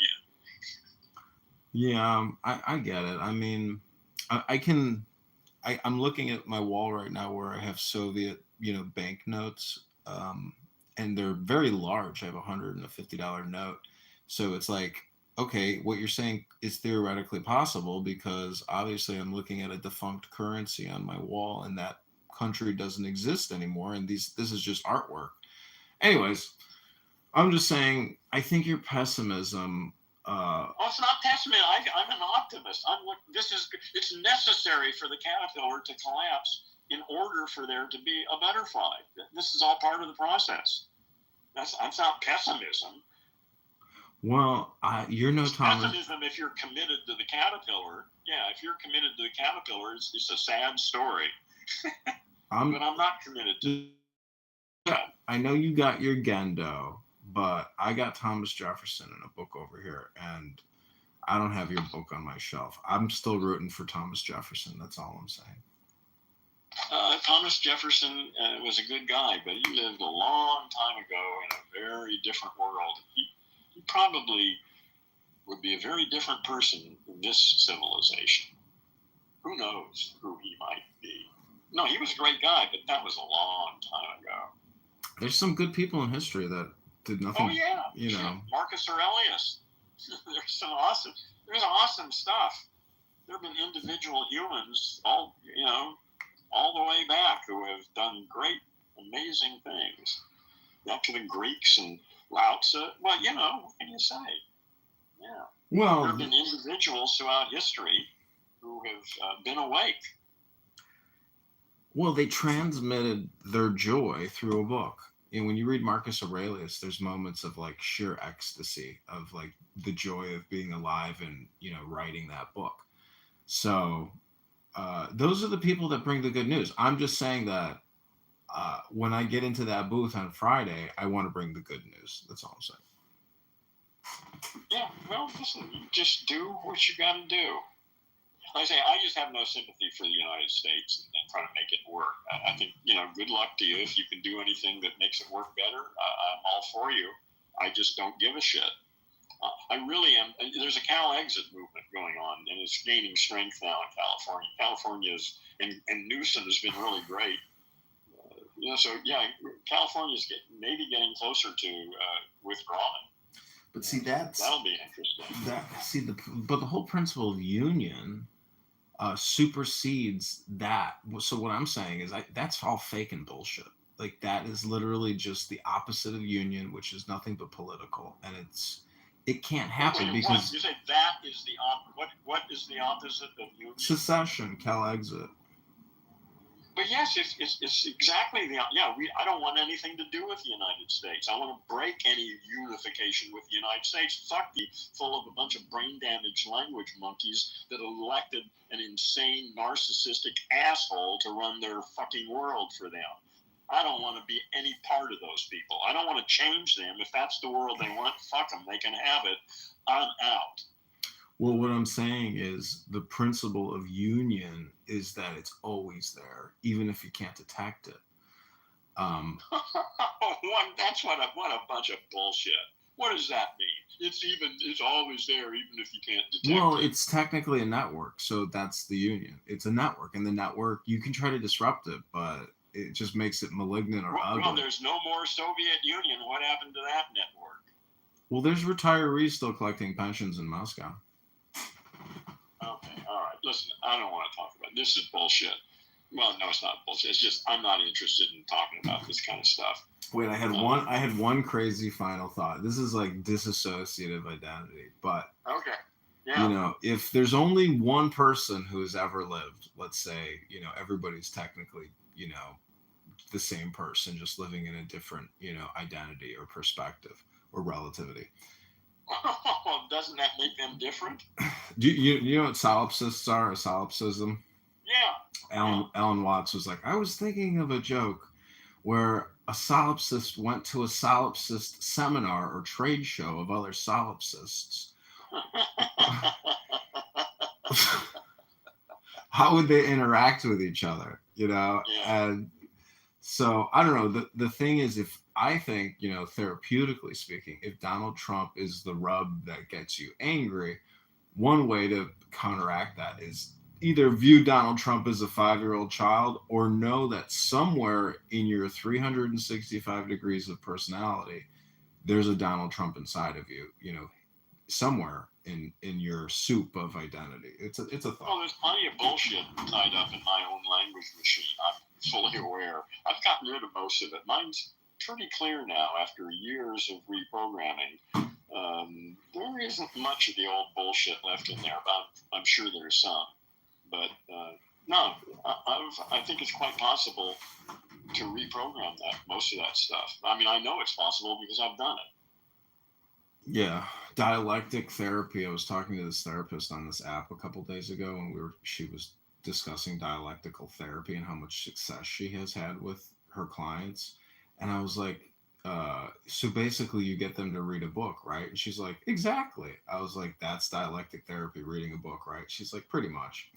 [SPEAKER 21] Yeah, I get it. I mean, I'm looking at my wall right now where I have Soviet, banknotes, and they're very large. I have $150 note. So it's like, okay, what you're saying is theoretically possible, because obviously I'm looking at a defunct currency on my wall, and that country doesn't exist anymore. And this is just artwork. Anyways, I'm just saying, I think your pessimism.
[SPEAKER 20] It's not pessimism. I'm an optimist. It's necessary for the caterpillar to collapse in order for there to be a butterfly. This is all part of the process. That's not pessimism.
[SPEAKER 21] Well, you're no Thomas.
[SPEAKER 20] Pessimism if you're committed to the caterpillar. Yeah, if you're committed to the caterpillar, it's a sad story. But I'm not committed to.
[SPEAKER 21] I know you got your Gendo, but I got Thomas Jefferson in a book over here, and I don't have your book on my shelf. I'm still rooting for Thomas Jefferson. That's all I'm saying.
[SPEAKER 20] Thomas Jefferson was a good guy, but he lived a long time ago in a very different world. He probably would be a very different person in this civilization. Who knows who he might be? No, he was a great guy, but that was a long time ago.
[SPEAKER 21] There's some good people in history that did nothing.
[SPEAKER 20] Oh yeah,
[SPEAKER 21] you know.
[SPEAKER 20] Marcus Aurelius. There's awesome stuff. There have been individual humans, all the way back, who have done great, amazing things. Up to the Greeks and Lao Tzu. Well, what can you say? Yeah.
[SPEAKER 21] Well,
[SPEAKER 20] there have been individuals throughout history who have been awake.
[SPEAKER 21] Well, they transmitted their joy through a book. And when you read Marcus Aurelius, there's moments of like sheer ecstasy of like the joy of being alive and, writing that book. So those are the people that bring the good news. I'm just saying that when I get into that booth on Friday, I want to bring the good news. That's all I'm saying.
[SPEAKER 20] Yeah, well, listen, just do what you got to do. Like I say, I just have no sympathy for the United States and trying to make it work. I think, good luck to you. If you can do anything that makes it work better, I'm all for you. I just don't give a shit. I really am. There's a Cal exit movement going on, and it's gaining strength now in California. California's, and Newsom has been really great. California's maybe getting closer to withdrawing.
[SPEAKER 21] But see, that'll
[SPEAKER 20] be interesting.
[SPEAKER 21] But the whole principle of union supersedes that. So what I'm saying is, that's all fake and bullshit. Like that is literally just the opposite of union, which is nothing but political, and it can't happen because
[SPEAKER 20] you say that is the what is the opposite of union?
[SPEAKER 21] Secession, Cal exit.
[SPEAKER 20] But yes, it's exactly I don't want anything to do with the United States. I want to break any unification with the United States. Fuck me, full of a bunch of brain damaged language monkeys that elected an insane narcissistic asshole to run their fucking world for them. I don't want to be any part of those people. I don't want to change them. If that's the world they want, fuck them. They can have it. I'm out.
[SPEAKER 21] Well, what I'm saying is the principle of union is that it's always there, even if you can't detect it.
[SPEAKER 20] That's what a bunch of bullshit. What does that mean? It's always there, even if you can't detect it.
[SPEAKER 21] Well, it's technically a network, so that's the union. It's a network, and the network, you can try to disrupt it, but it just makes it malignant or ugly.
[SPEAKER 20] Well, there's no more Soviet Union. What happened to that network?
[SPEAKER 21] Well, there's retirees still collecting pensions in Moscow.
[SPEAKER 20] Okay, all right. Listen, I don't want to talk about it. This is bullshit. Well, no, it's not bullshit. It's just I'm not interested in talking about this kind of stuff.
[SPEAKER 21] Wait, I had one crazy final thought. This is like disassociative identity, but
[SPEAKER 20] okay. Yeah.
[SPEAKER 21] If there's only one person who has ever lived, let's say, everybody's technically, the same person, just living in a different, identity or perspective or relativity.
[SPEAKER 20] Doesn't that make them different?
[SPEAKER 21] Do you know what solipsists are? A solipsism?
[SPEAKER 20] Yeah.
[SPEAKER 21] Alan Watts was like, I was thinking of a joke where a solipsist went to a solipsist seminar or trade show of other solipsists. How would they interact with each other?
[SPEAKER 20] Yeah.
[SPEAKER 21] And so I don't know. The thing is, if I think, therapeutically speaking, if Donald Trump is the rub that gets you angry, one way to counteract that is either view Donald Trump as a 5-year-old child or know that somewhere in your 365 degrees of personality, there's a Donald Trump inside of you, somewhere in your soup of identity. It's a thought.
[SPEAKER 20] Well, there's plenty of bullshit tied up in my own language machine. I'm fully aware. I've gotten rid of most of it. Mine's pretty clear now after years of reprogramming. There isn't much of the old bullshit left in there, but I'm sure there's some. But no, I think it's quite possible to reprogram most of that stuff. I mean, I know it's possible because I've done it.
[SPEAKER 21] Yeah, dialectic therapy. I was talking to this therapist on this app a couple days ago, and she was discussing dialectical therapy and how much success she has had with her clients. And I was like, so basically you get them to read a book, right? And she's like, exactly. I was like, that's dialectic therapy, reading a book, right? She's like, pretty much.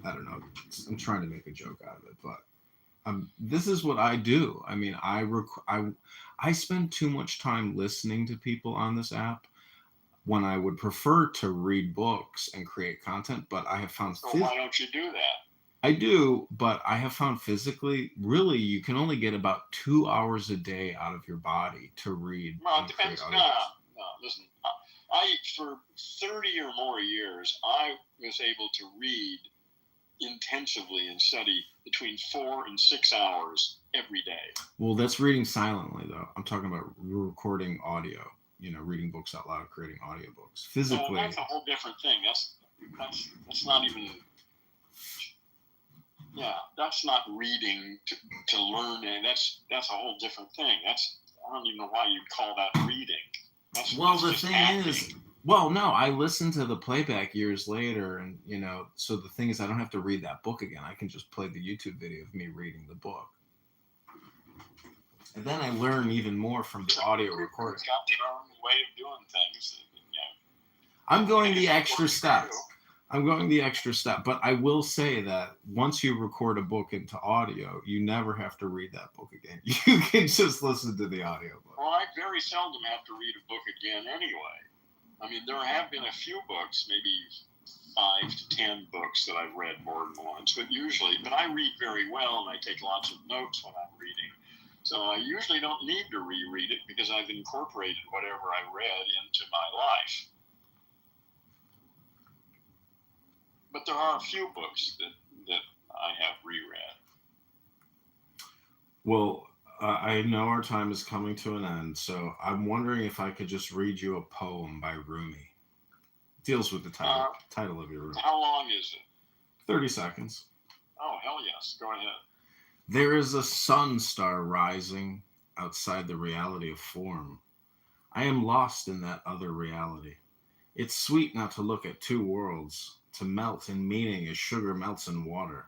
[SPEAKER 21] I don't know. I'm trying to make a joke out of it, but This is what I do. I mean, I spend too much time listening to people on this app when I would prefer to read books and create content. But I have found
[SPEAKER 20] So why don't you do that?
[SPEAKER 21] I do, but I have found physically, really, you can only get about 2 hours a day out of your body to read.
[SPEAKER 20] Well, it depends. No, listen. For 30 or more years, I was able to read intensively and study between 4 and 6 hours every day.
[SPEAKER 21] Well, that's reading silently, though. I'm talking about recording audio. Reading books out loud, creating audiobooks. Physically,
[SPEAKER 20] that's a whole different thing. That's not even. Yeah, that's not reading to learn, and that's a whole different thing. I don't even know why you'd call that reading.
[SPEAKER 21] The thing is, no, I listened to the playback years later, and so the thing is, I don't have to read that book again. I can just play the YouTube video of me reading the book, and then I learn even more from the audio recording.
[SPEAKER 20] It's got their own way of doing things.
[SPEAKER 21] I'm going the extra step. But I will say that once you record a book into audio, you never have to read that book again. You can just listen to the audio book.
[SPEAKER 20] Well, I very seldom have to read a book again anyway. I mean, there have been a few books, maybe 5 to 10 books that I've read more than once, but I read very well and I take lots of notes when I'm reading. So I usually don't need to reread it because I've incorporated whatever I read into my life. But there are a few books that I have reread.
[SPEAKER 21] Well, I know our time is coming to an end, so I'm wondering if I could just read you a poem by Rumi. It deals with the title of your room.
[SPEAKER 20] How long is it?
[SPEAKER 21] 30 seconds.
[SPEAKER 20] Oh, hell yes. Go ahead.
[SPEAKER 21] There is a sun star rising outside the reality of form. I am lost in that other reality. It's sweet not to look at two worlds, to melt in meaning as sugar melts in water.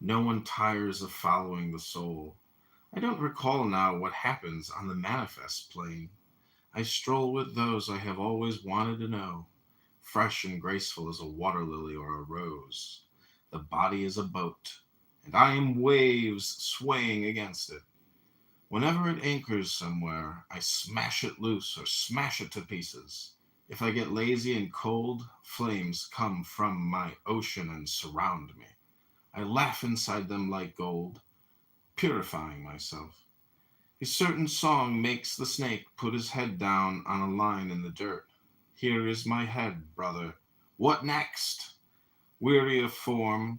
[SPEAKER 21] No one tires of following the soul. I don't recall now what happens on the manifest plane. I stroll with those I have always wanted to know, fresh and graceful as a water lily or a rose. The body is a boat, and I am waves swaying against it. Whenever it anchors somewhere, I smash it loose or smash it to pieces. If I get lazy and cold, flames come from my ocean and surround me. I laugh inside them like gold, purifying myself. A certain song makes the snake put his head down on a line in the dirt. Here is my head, brother. What next? Weary of form,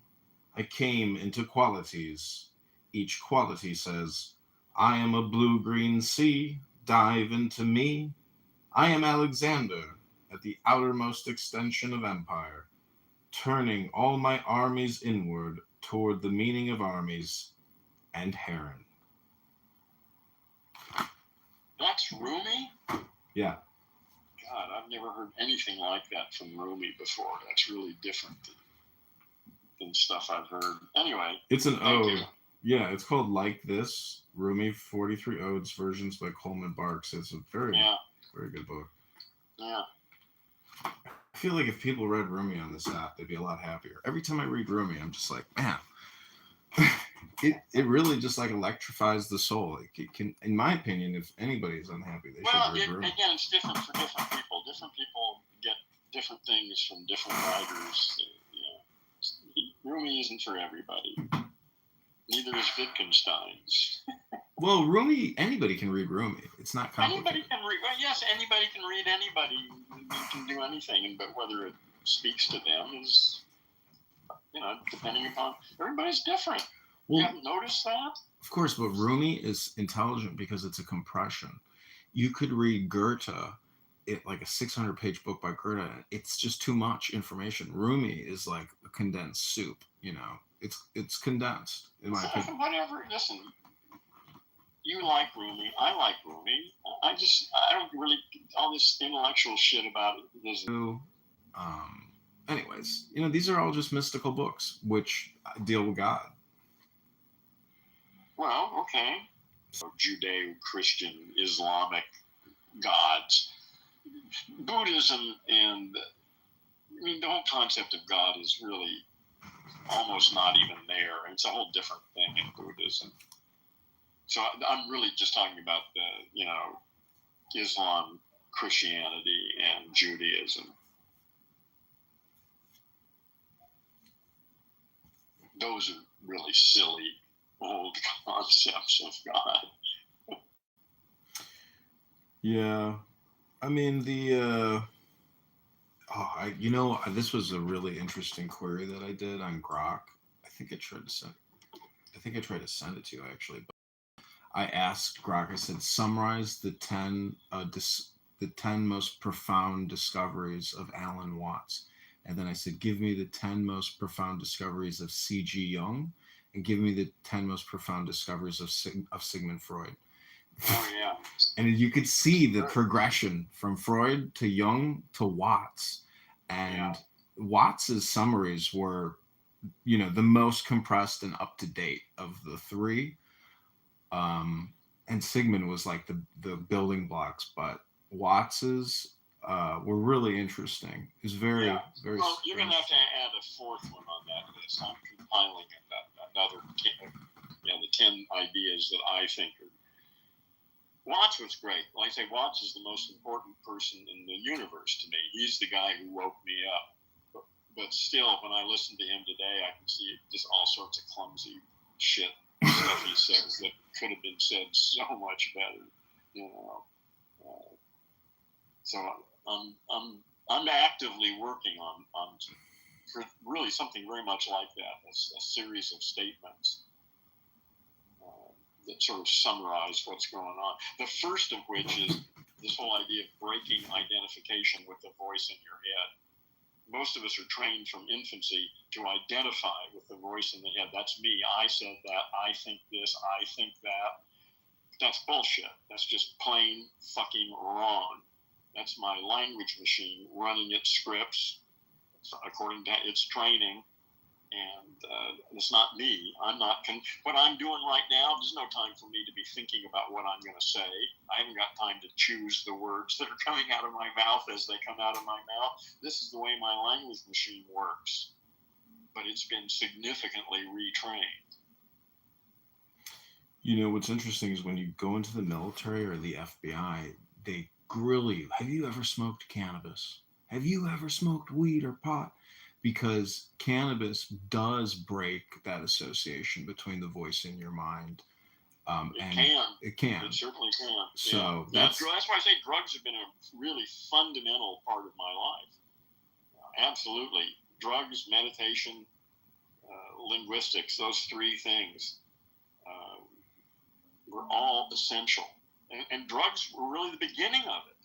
[SPEAKER 21] I came into qualities. Each quality says, I am a blue-green sea, dive into me. I am Alexander at the outermost extension of empire, turning all my armies inward toward the meaning of armies and heron.
[SPEAKER 20] That's Rumi?
[SPEAKER 21] Yeah.
[SPEAKER 20] God, I've never heard anything like that from Rumi before. That's really different than stuff I've heard. Anyway.
[SPEAKER 21] It's an ode. Yeah, it's called Like This, Rumi 43 Odes, versions by Coleman Barks. It's a very good book.
[SPEAKER 20] Yeah.
[SPEAKER 21] I feel like if people read Rumi on this app, they'd be a lot happier. Every time I read Rumi, I'm just like, man, it really just like electrifies the soul. It can, in my opinion, if anybody is unhappy, they should read Rumi.
[SPEAKER 20] Again, it's different for different people. Different people get different things from different writers. Rumi isn't for everybody. Neither is Wittgenstein's.
[SPEAKER 21] Well, Rumi, anybody can read Rumi. It's not complicated.
[SPEAKER 20] Anybody can read. Well, yes, anybody can read anybody. You can do anything, but whether it speaks to them is, depending upon everybody's different.
[SPEAKER 21] Well,
[SPEAKER 20] you haven't noticed that?
[SPEAKER 21] Of course, but Rumi is intelligent because it's a compression. You could read Goethe, like a 600-page book by Goethe. It's just too much information. Rumi is like a condensed soup. It's condensed in my opinion.
[SPEAKER 20] Whatever. Listen. You like Rumi. I like Rumi. I don't really, all this intellectual shit about it.
[SPEAKER 21] Anyways, these are all just mystical books which deal with God.
[SPEAKER 20] Well, okay. So Judeo-Christian, Islamic gods, Buddhism, and the whole concept of God is really almost not even there. It's a whole different thing in Buddhism. So I'm really just talking about Islam, Christianity, and Judaism. Those are really silly old concepts of God.
[SPEAKER 21] Yeah, I mean this was a really interesting query that I did on Grok. I think I tried to send it to you actually. But I asked Grok. I said, summarize the 10 most profound discoveries of Alan Watts, and then I said, give me the 10 most profound discoveries of C.G. Jung, and give me the 10 most profound discoveries of Sigmund Freud.
[SPEAKER 20] Oh yeah.
[SPEAKER 21] And you could see the progression from Freud to Jung to Watts. And Watts's summaries were, the most compressed and up to date of the three. And Sigmund was like the building blocks, but Watts's were really interesting. It's very.
[SPEAKER 20] Well, you're going to have to add a fourth one on that list. I'm compiling another 10, the 10 ideas that I think are. Watts was great. Like I say, Watts is the most important person in the universe to me. He's the guy who woke me up. But still, when I listen to him today, I can see just all sorts of clumsy shit stuff he says that could have been said so much better. So I'm actively working on really something very much like that, a series of statements that sort of summarize what's going on. The first of which is this whole idea of breaking identification with the voice in your head. Most of us are trained from infancy to identify with the voice in the head. That's me. I said that. I think this. I think that. That's bullshit. That's just plain fucking wrong. That's my language machine running its scripts according to its training. And it's not me. What I'm doing right now, there's no time for me to be thinking about what I'm going to say. I haven't got time to choose the words that are coming out of my mouth as they come out of my mouth. This is the way my language machine works. But it's been significantly retrained.
[SPEAKER 21] What's interesting is when you go into the military or the FBI, they grill you. Have you ever smoked cannabis? Have you ever smoked weed or pot? Because cannabis does break that association between the voice in your mind. It can.
[SPEAKER 20] It certainly can.
[SPEAKER 21] So
[SPEAKER 20] that's why I say drugs have been a really fundamental part of my life. Absolutely. Drugs, meditation, linguistics, those three things were all essential. And drugs were really the beginning of it.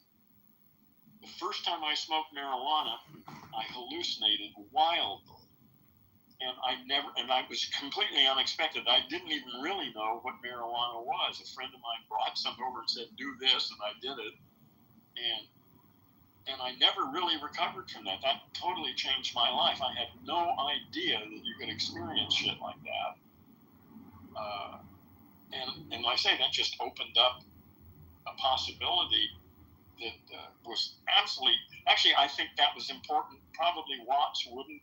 [SPEAKER 20] The first time I smoked marijuana, I hallucinated wildly. And I was completely unexpected. I didn't even really know what marijuana was. A friend of mine brought some over and said, do this, and I did it. And I never really recovered from that. That totally changed my life. I had no idea that you could experience shit like that. And like I say, that just opened up a possibility that was absolutely. Actually, I think that was important. Probably Watts wouldn't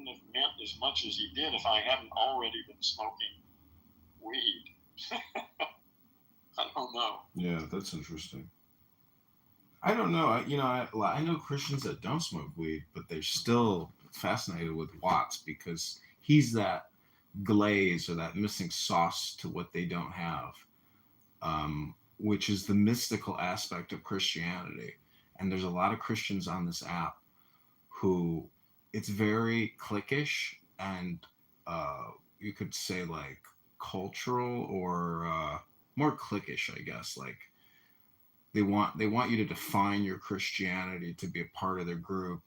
[SPEAKER 20] have meant as much as he did if I hadn't already been smoking weed. I don't know.
[SPEAKER 21] Yeah, that's interesting. I don't know. I know Christians that don't smoke weed, but they're still fascinated with Watts because he's that glaze or that missing sauce to what they don't have, which is the mystical aspect of Christianity. And there's a lot of Christians on this app who it's very cliquish and you could say like cultural or more cliquish, I guess. Like they want you to define your Christianity to be a part of their group.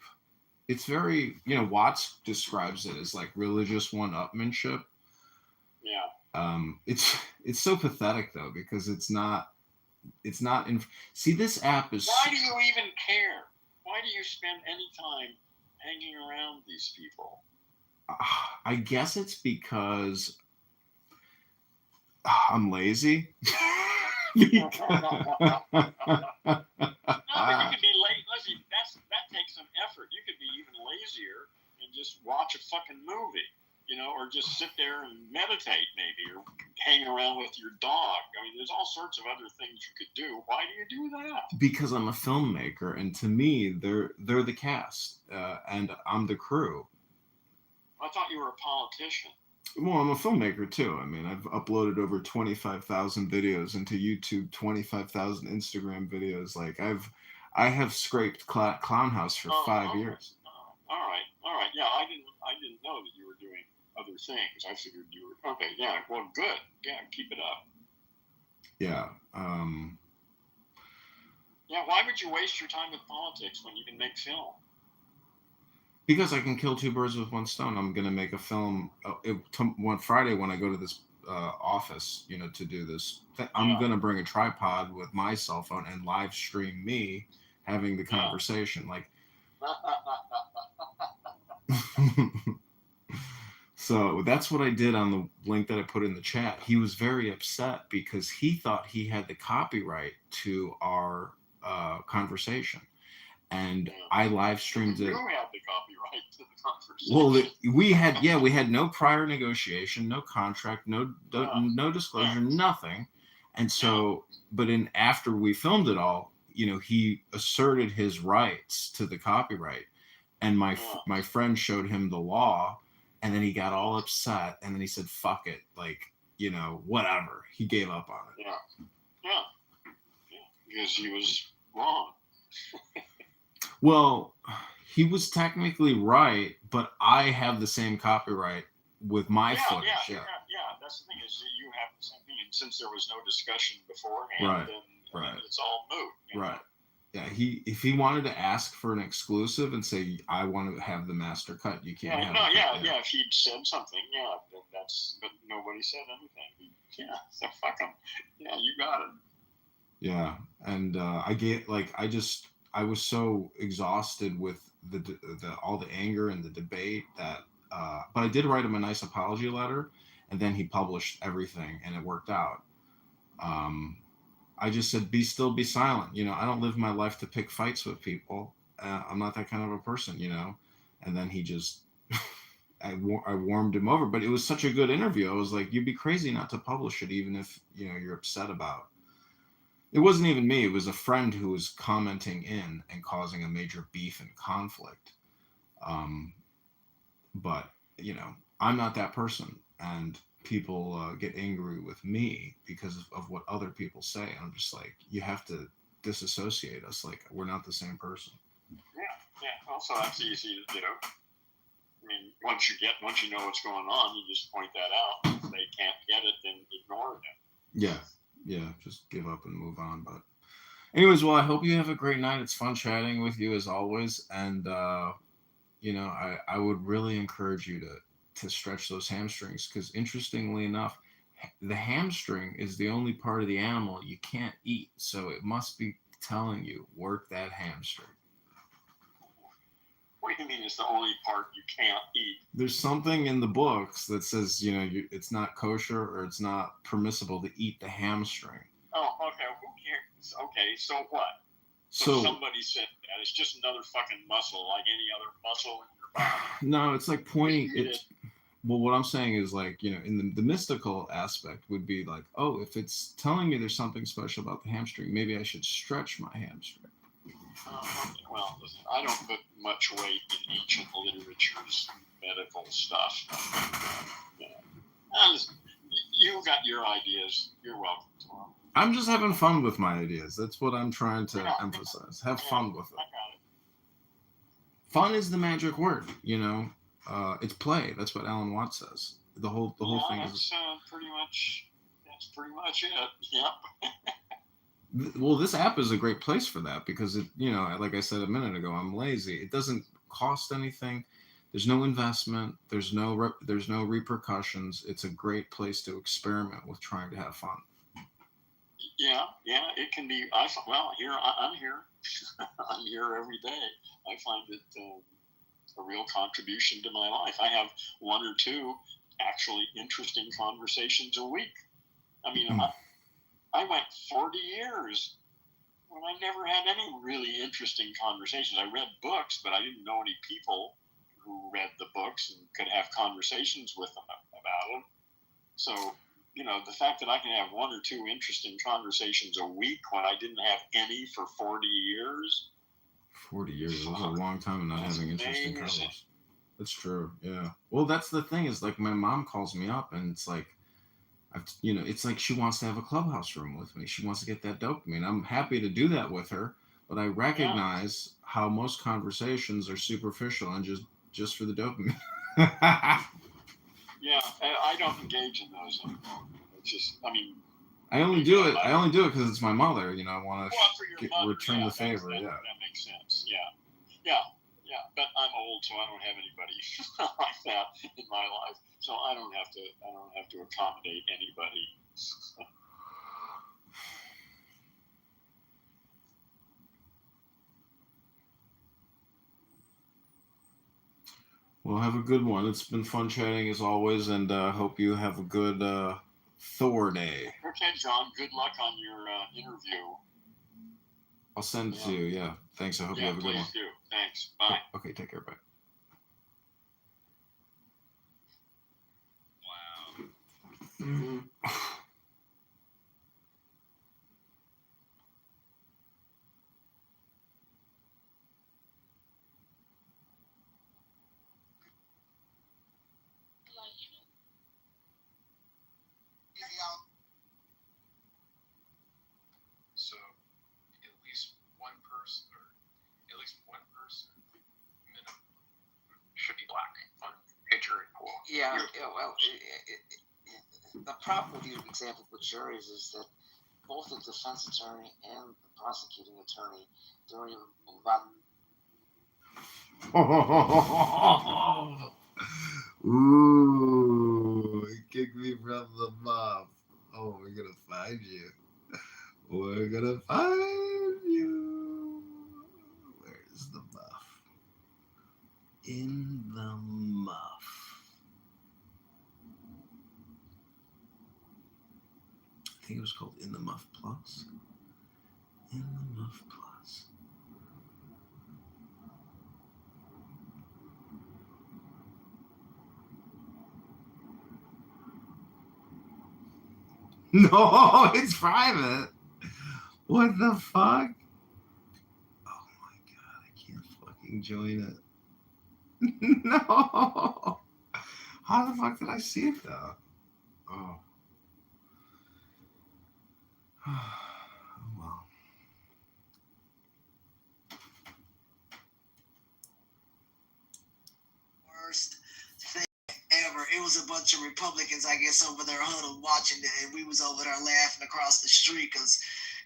[SPEAKER 21] It's very, Watts describes it as like religious one-upmanship.
[SPEAKER 20] Yeah.
[SPEAKER 21] It's so pathetic though because it's not. See, this app is.
[SPEAKER 20] Why do you even care? Why do you spend any time hanging around these people?
[SPEAKER 21] I guess it's because I'm lazy.
[SPEAKER 20] No, but you can be late. Listen, that takes some effort. You could be even lazier and just watch a fucking movie. or just sit there and meditate maybe, or hang around with your dog. I mean, there's all sorts of other things you could do. Why do you do that?
[SPEAKER 21] Because I'm a filmmaker, and to me, they're the cast, and I'm the crew.
[SPEAKER 20] I thought you were a politician.
[SPEAKER 21] Well, I'm a filmmaker too. I mean, I've uploaded over 25,000 videos into YouTube, 25,000 Instagram videos. Like I have scraped Clown House for 5 years.
[SPEAKER 20] All right. Yeah, I didn't know that you were doing other things. I figured you were okay. Yeah. Well, good. Yeah, keep it up.
[SPEAKER 21] Yeah.
[SPEAKER 20] Yeah. Why would you waste your time with politics when you can make film?
[SPEAKER 21] Because I can kill two birds with one stone. I'm gonna make a film. One Friday when I go to this office, to do this, I'm gonna bring a tripod with my cell phone and live stream me having the conversation. Like, so that's what I did on the link that I put in the chat. He was very upset because he thought he had the copyright to our conversation. And I live streamed it.
[SPEAKER 20] You have the copyright to the conversation.
[SPEAKER 21] Well, we had no prior negotiation, no contract, no disclosure, nothing. And so, but after we filmed it all, he asserted his rights to the copyright, and my friend showed him the law, and then he got all upset, and then he said, "Fuck it," like whatever. He gave up on it.
[SPEAKER 20] Yeah, because he was wrong.
[SPEAKER 21] Well, he was technically right, but I have the same copyright with my footage.
[SPEAKER 20] Yeah. That's the thing is you have the same thing, and since there was no discussion beforehand, then it's all moot.
[SPEAKER 21] Right. Yeah. If he wanted to ask for an exclusive and say I want to have the master cut, you can't.
[SPEAKER 20] If he'd said something, then but nobody said anything. So fuck him. Yeah, you got it.
[SPEAKER 21] Yeah, and I was so exhausted with the all the anger and the debate that, but I did write him a nice apology letter, and then he published everything, and it worked out. I just said, be silent. I don't live my life to pick fights with people. I'm not that kind of a person, And then he just, I warmed him over, but it was such a good interview. I was like, you'd be crazy not to publish it, even if you're upset about. It wasn't even me. It was a friend who was commenting in and causing a major beef and conflict. But, I'm not that person. And people get angry with me because of what other people say. I'm just like, you have to disassociate us. Like, we're not the same person.
[SPEAKER 20] Yeah. Also, that's easy to do. I mean, once you know what's going on, you just point that out. If they can't get it, then ignore them.
[SPEAKER 21] Yeah, just give up and move on. But anyways, well, I hope you have a great night. It's fun chatting with you as always. And, I would really encourage you to stretch those hamstrings, because interestingly enough, the hamstring is the only part of the animal you can't eat. So it must be telling you, work that hamstring.
[SPEAKER 20] What do you mean it's the only part you can't eat?
[SPEAKER 21] There's something in the books that says, it's not kosher or it's not permissible to eat the hamstring.
[SPEAKER 20] Oh, okay. Who cares? Okay, so what? So somebody said that. It's just another fucking muscle, like any other muscle in your body.
[SPEAKER 21] No, it's like pointing it. Well, what I'm saying is, like, in the mystical aspect would be like, oh, if it's telling me there's something special about the hamstring, maybe I should stretch my hamstring.
[SPEAKER 20] Okay. Well, listen, I don't put much weight in ancient literature's medical stuff. You got your ideas. You're welcome to them.
[SPEAKER 21] I'm just having fun with my ideas. That's what I'm trying to emphasize. Have fun with it.
[SPEAKER 20] I got it.
[SPEAKER 21] Fun is the magic word, it's play. That's what Alan Watts says. The whole thing is.
[SPEAKER 20] That's pretty much it. Yep.
[SPEAKER 21] Well, this app is a great place for that because it, like I said a minute ago, I'm lazy. It doesn't cost anything. There's no investment. There's no repercussions. It's a great place to experiment with trying to have fun.
[SPEAKER 20] Yeah, it can be. I'm here. I'm here every day. I find it a real contribution to my life. I have one or two actually interesting conversations a week. I mean, I went 40 years when I never had any really interesting conversations. I read books, but I didn't know any people who read the books and could have conversations with them about them. So, the fact that I can have one or two interesting conversations a week when I didn't have any for 40 years.
[SPEAKER 21] 40 years. It was a long time of not having interesting
[SPEAKER 20] amazing.
[SPEAKER 21] couples. That's true. Yeah. Well, that's the thing is like my mom calls me up and it's like, it's like she wants to have a clubhouse room with me. She wants to get that dopamine. I'm happy to do that with her, but I recognize how most conversations are superficial and just for the dopamine.
[SPEAKER 20] Yeah, I don't engage in those anymore. It's just,
[SPEAKER 21] I only do it because it's my mother. I want to return the favor.
[SPEAKER 20] That makes sense. Yeah. But I'm old, so I don't have anybody like that in my life. So I don't have to accommodate anybody.
[SPEAKER 21] Well, have a good one. It's been fun chatting as always, and hope you have a good Thor day.
[SPEAKER 20] Okay, John. Good luck on your interview.
[SPEAKER 21] I'll send it to you. Yeah. Thanks. I hope you have a good one.
[SPEAKER 20] Please do. Thanks. Bye.
[SPEAKER 21] Okay. Take care. Bye.
[SPEAKER 12] Wow. So, at least one person minimum should be black on a jury pool.
[SPEAKER 10] Yeah, well, the problem with your example with juries is that both the defense attorney and the prosecuting attorney don't even move out.
[SPEAKER 21] Ooh, kick me from the mob. Oh, we're gonna find you. We're gonna find you. Where's the muff? In the muff. I think it was called In the Muff Plus. In the Muff Plus. No, it's private. What the fuck? Oh my god, I can't fucking join it. No. How the fuck did I see it though? Oh. Oh well.
[SPEAKER 18] Worst thing ever. It was a bunch of Republicans, I guess, over there huddled watching it, and we was over there laughing across the street because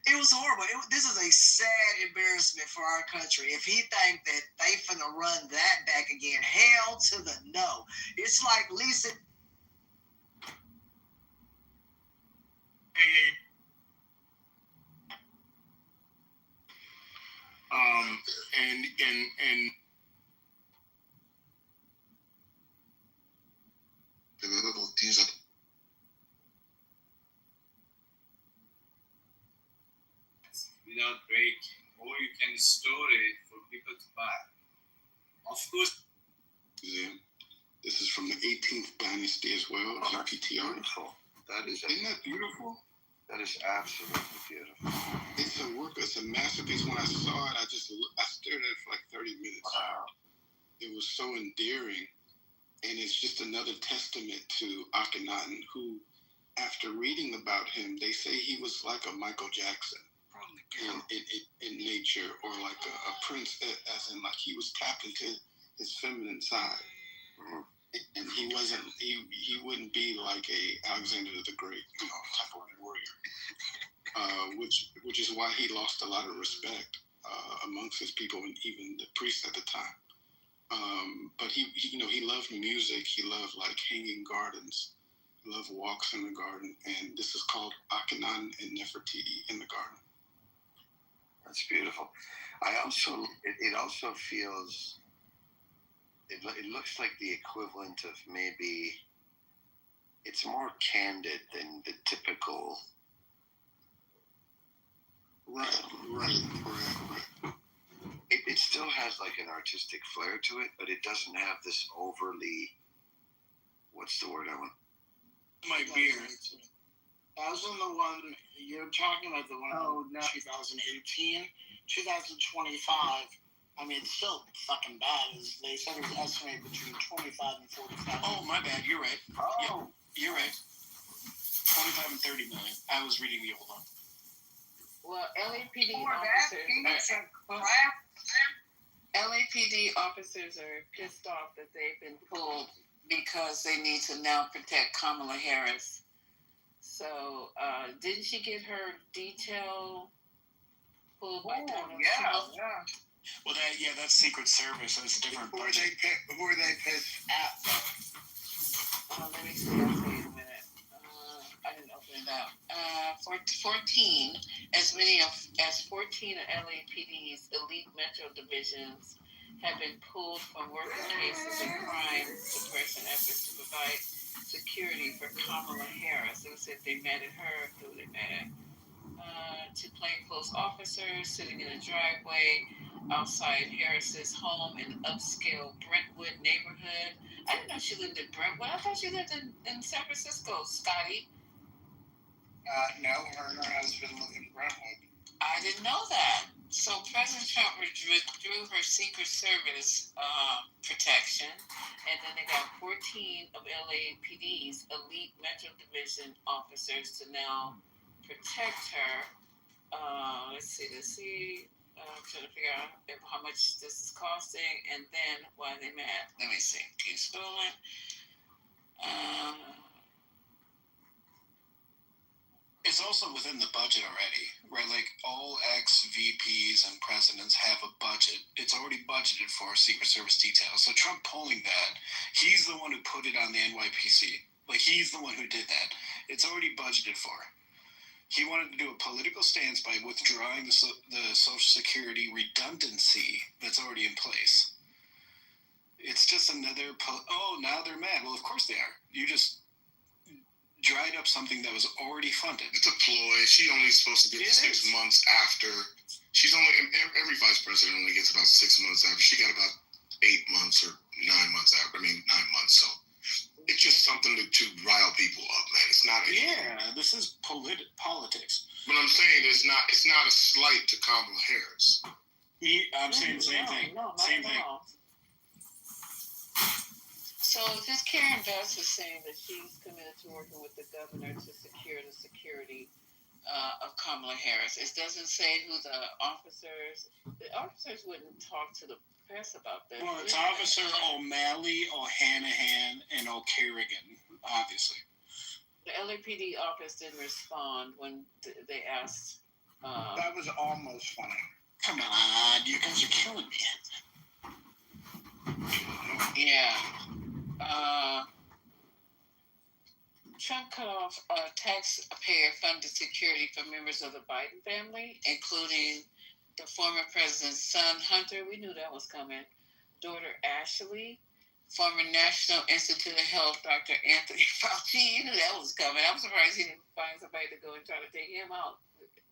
[SPEAKER 18] it was horrible. This is a sad embarrassment for our country. If he think that they finna run that back again, hell to the no. It's like Lisa.
[SPEAKER 17] And these are
[SPEAKER 4] without break, or you can store it for people to buy. Of course.
[SPEAKER 17] This is from the 18th dynasty as well.
[SPEAKER 16] Oh, that's
[SPEAKER 17] PTR.
[SPEAKER 16] Beautiful.
[SPEAKER 17] Isn't that beautiful?
[SPEAKER 16] That is absolutely beautiful.
[SPEAKER 17] It's a work. It's a masterpiece. When I saw it, I stared at it for like 30 minutes.
[SPEAKER 16] Wow.
[SPEAKER 17] It was so endearing, and it's just another testament to Akhenaten, who, after reading about him, they say he was like a Michael Jackson in nature, or like a prince, as in like he was tapped into his feminine side.
[SPEAKER 16] Mm-hmm.
[SPEAKER 17] And he wasn't. He wouldn't be like a Alexander the Great, type of warrior. Which is why he lost a lot of respect amongst his people and even the priests at the time. But he loved music. He loved like hanging gardens. He loved walks in the garden. And this is called Akhenaten and Nefertiti in the garden.
[SPEAKER 16] That's beautiful. It also feels. It looks like the equivalent of maybe. It's more candid than the typical.
[SPEAKER 17] Right.
[SPEAKER 16] It still has like an artistic flair to it, but it doesn't have this overly, what's the word I want?
[SPEAKER 2] My beard. That was the one you're talking about. The one in 2018, 2025. I mean, it's still fucking bad. They said it was estimated between 25 and 45.
[SPEAKER 6] Oh, my bad. You're right.
[SPEAKER 2] Oh.
[SPEAKER 6] Yep, you're right. 25 and 30 million. I was reading the old one.
[SPEAKER 9] Well, LAPD officers are pissed off that they've been pulled because they need to now protect Kamala Harris. So, didn't she get her detail pulled by Donald Trump?
[SPEAKER 2] Yeah.
[SPEAKER 6] Well, that's Secret Service. So it's a different
[SPEAKER 2] Who are
[SPEAKER 6] budget.
[SPEAKER 2] they pissed at?
[SPEAKER 9] Let me see. I'll tell you in a minute. I didn't open it up. 14, as many as 14 of LAPD's elite metro divisions have been pulled from working cases of crime suppression efforts to provide security for Kamala Harris. They said they mad at her. Who they mad at? Two plainclothes officers sitting in a driveway outside Harris's home in upscale Brentwood neighborhood. I didn't know she lived in Brentwood. I thought she lived in San Francisco, Scotty.
[SPEAKER 2] No, her and her husband live in Brentwood.
[SPEAKER 9] I didn't know that. So President Trump withdrew her Secret Service protection, and then they got 14 of LAPD's elite Metro Division officers to now protect her. Let's see. I'm trying to figure out how much this is costing, and then why they mad. Let me see. Keep scrolling.
[SPEAKER 6] It's also within the budget already, right? Like all ex-VPs and presidents have a budget. It's already budgeted for Secret Service details. So Trump pulling that, he's the one who put it on the NYPC. Like he's the one who did that. It's already budgeted for. He wanted to do a political stance by withdrawing the Social Security redundancy that's already in place. It's just another, now they're mad. Well, of course they are. You just dried up something that was already funded.
[SPEAKER 17] It's a ploy. She only supposed to get 6 months after. She's only, every vice president only gets about 6 months after. She got about 8 months or 9 months after. 9 months. So it's just something to rile people up, man. It's not.
[SPEAKER 6] This is politics.
[SPEAKER 17] But I'm saying it's not a slight to Kamala Harris.
[SPEAKER 6] I'm saying the same thing. Same thing.
[SPEAKER 9] So this Karen Bass is saying that she's committed to working with the governor to secure the security of Kamala Harris. It doesn't say who the officers wouldn't talk to the press about this.
[SPEAKER 6] Well, it's Officer O'Malley, O'Hanahan, and O'Kerrigan, obviously.
[SPEAKER 9] The LAPD office didn't respond when they asked.
[SPEAKER 2] That was almost funny.
[SPEAKER 6] Come on, you guys are killing me.
[SPEAKER 9] Yeah. Trump cut off taxpayer-funded security for members of the Biden family, including the former president's son, Hunter. We knew that was coming. Daughter, Ashley. Former National Institute of Health, Dr. Anthony Fauci. You knew that was coming. I'm surprised he didn't find somebody to go and try to take him out.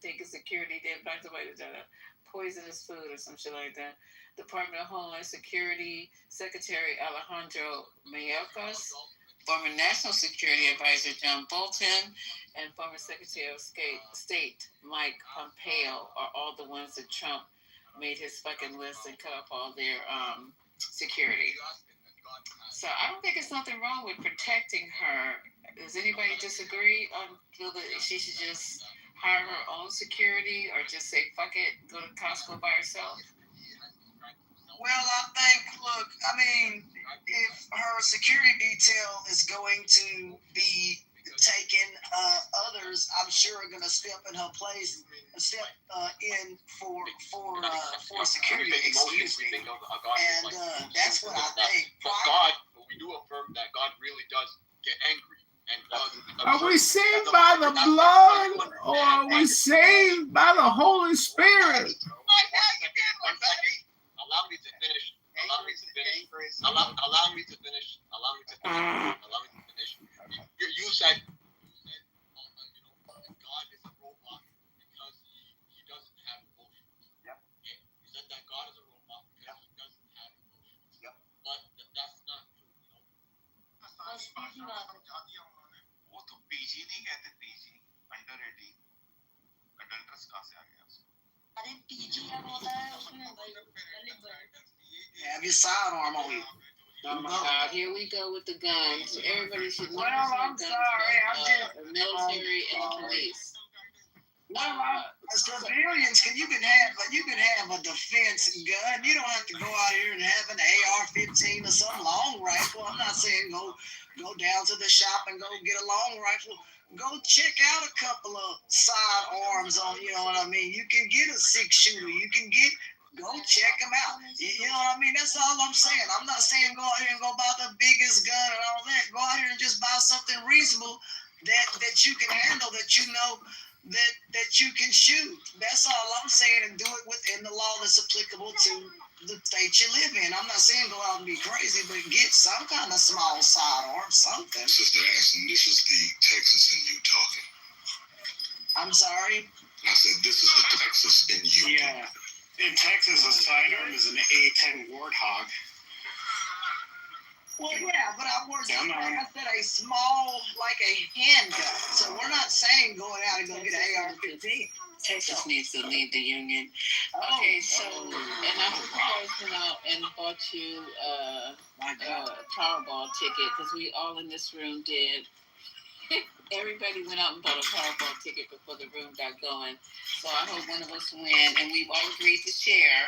[SPEAKER 9] Take his security, didn't find somebody to try to poison his food or some shit like that. Department of Homeland Security Secretary Alejandro Mayorkas, former National Security Advisor John Bolton, and former Secretary of State Mike Pompeo are all the ones that Trump made his fucking list and cut off all their security. So I don't think there's nothing wrong with protecting her. Does anybody disagree on feel that she should just hire her own security or just say fuck it, go to Costco by herself?
[SPEAKER 18] Well, I think, look, I mean, if her security detail is going to be taken, others, I'm sure, are going to step in her place, step in for security. Excuse me. And that's what I think.
[SPEAKER 12] But God, we do affirm that God really does get angry. And
[SPEAKER 21] are we saved by the blood, or are we saved by the Holy Spirit?
[SPEAKER 12] Allow me to finish. You said God is a robot because he doesn't have emotions. Yep. Okay? You said that God is a robot because he doesn't कहते PG under 18 adulterous कहाँ से आ गया
[SPEAKER 10] अरे PG क्या होता है उसमें
[SPEAKER 18] Have your sidearm on you.
[SPEAKER 9] Oh my God! Here we go with the guns. Everybody should know.
[SPEAKER 18] Well, I'm sorry. I'm just
[SPEAKER 9] the military and the police.
[SPEAKER 18] Well, civilians you can have a defense gun. You don't have to go out here and have an AR-15 or some long rifle. I'm not saying go down to the shop and go get a long rifle. Go check out a couple of sidearms on. You know what I mean? You can get a 6-shooter. Go check them out. You know what I mean? That's all I'm saying. I'm not saying go out here and go buy the biggest gun and all that. Go out here and just buy something reasonable that you can handle, that you know that you can shoot. That's all I'm saying, and do it within the law that's applicable to the state you live in. I'm not saying go out and be crazy, but get some kind of small sidearm, something.
[SPEAKER 17] Sister Ashton, this is the Texas in you talking.
[SPEAKER 18] I'm sorry?
[SPEAKER 17] I said, this is the Texas in you.
[SPEAKER 2] Yeah. In Texas, a sidearm is an A10 Warthog.
[SPEAKER 18] Well, yeah, but I said a small, like a handgun. So we're not saying going out and go get an AR-15.
[SPEAKER 9] Texas needs to leave the union. Okay, so and I hope you guys went out and bought you a Powerball ticket, because we all in this room did. Everybody went out and bought a Powerball ticket before the room got going. So I hope one of us win, and we've all agreed to share.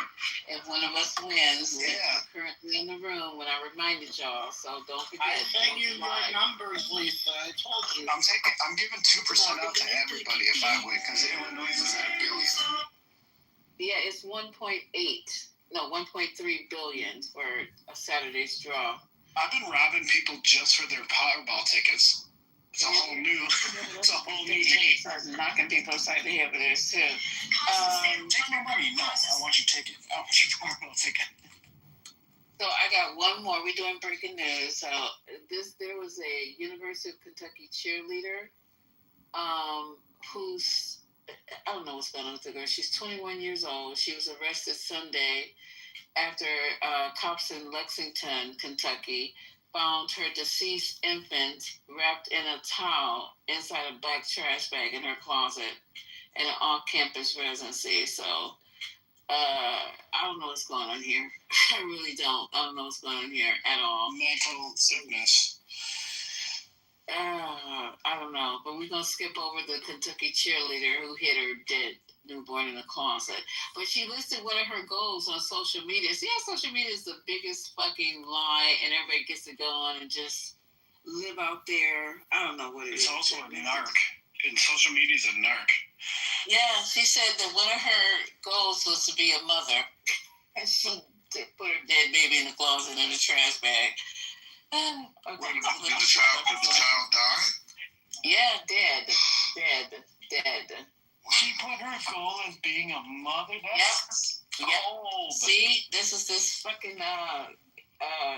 [SPEAKER 9] If one of us wins, we're currently in the room when I reminded y'all. So don't forget.
[SPEAKER 2] I sent you your numbers, Lisa. I told you.
[SPEAKER 16] I'm giving 2% out to everybody if I win, because Illinois is at $1 billion.
[SPEAKER 9] Yeah, it's 1.8. No, 1.3 billion for a Saturday's draw.
[SPEAKER 6] I've been robbing people just for their Powerball tickets. It's a whole new thing.
[SPEAKER 9] Starts knocking people upside the head with this too.
[SPEAKER 6] Take my money. No, I want your ticket. I want your Powerball ticket.
[SPEAKER 9] So I got one more. We're doing breaking news. So there was a University of Kentucky cheerleader, who's, I don't know what's going on with the girl. She's 21 years old. She was arrested Sunday after cops in Lexington, Kentucky, found her deceased infant wrapped in a towel inside a black trash bag in her closet in an off-campus residency. So I don't know what's going on here. I really don't. I don't know what's going on here at all.
[SPEAKER 6] Mental sickness.
[SPEAKER 9] I don't know. But we're going to skip over the Kentucky cheerleader who hid her dead newborn in a closet. But she listed one of her goals on social media. See how social media is the biggest fucking lie, and everybody gets to go on and just live out there. I don't know what it is.
[SPEAKER 6] It's also a narc. And social media is a narc.
[SPEAKER 9] Yeah, she said that one of her goals was to be a mother. And she put her dead baby in the closet in a trash bag.
[SPEAKER 17] Did the child die?
[SPEAKER 9] Yeah, dead.
[SPEAKER 6] She put her goal as being a mother. That's cold.
[SPEAKER 9] See, this is this fucking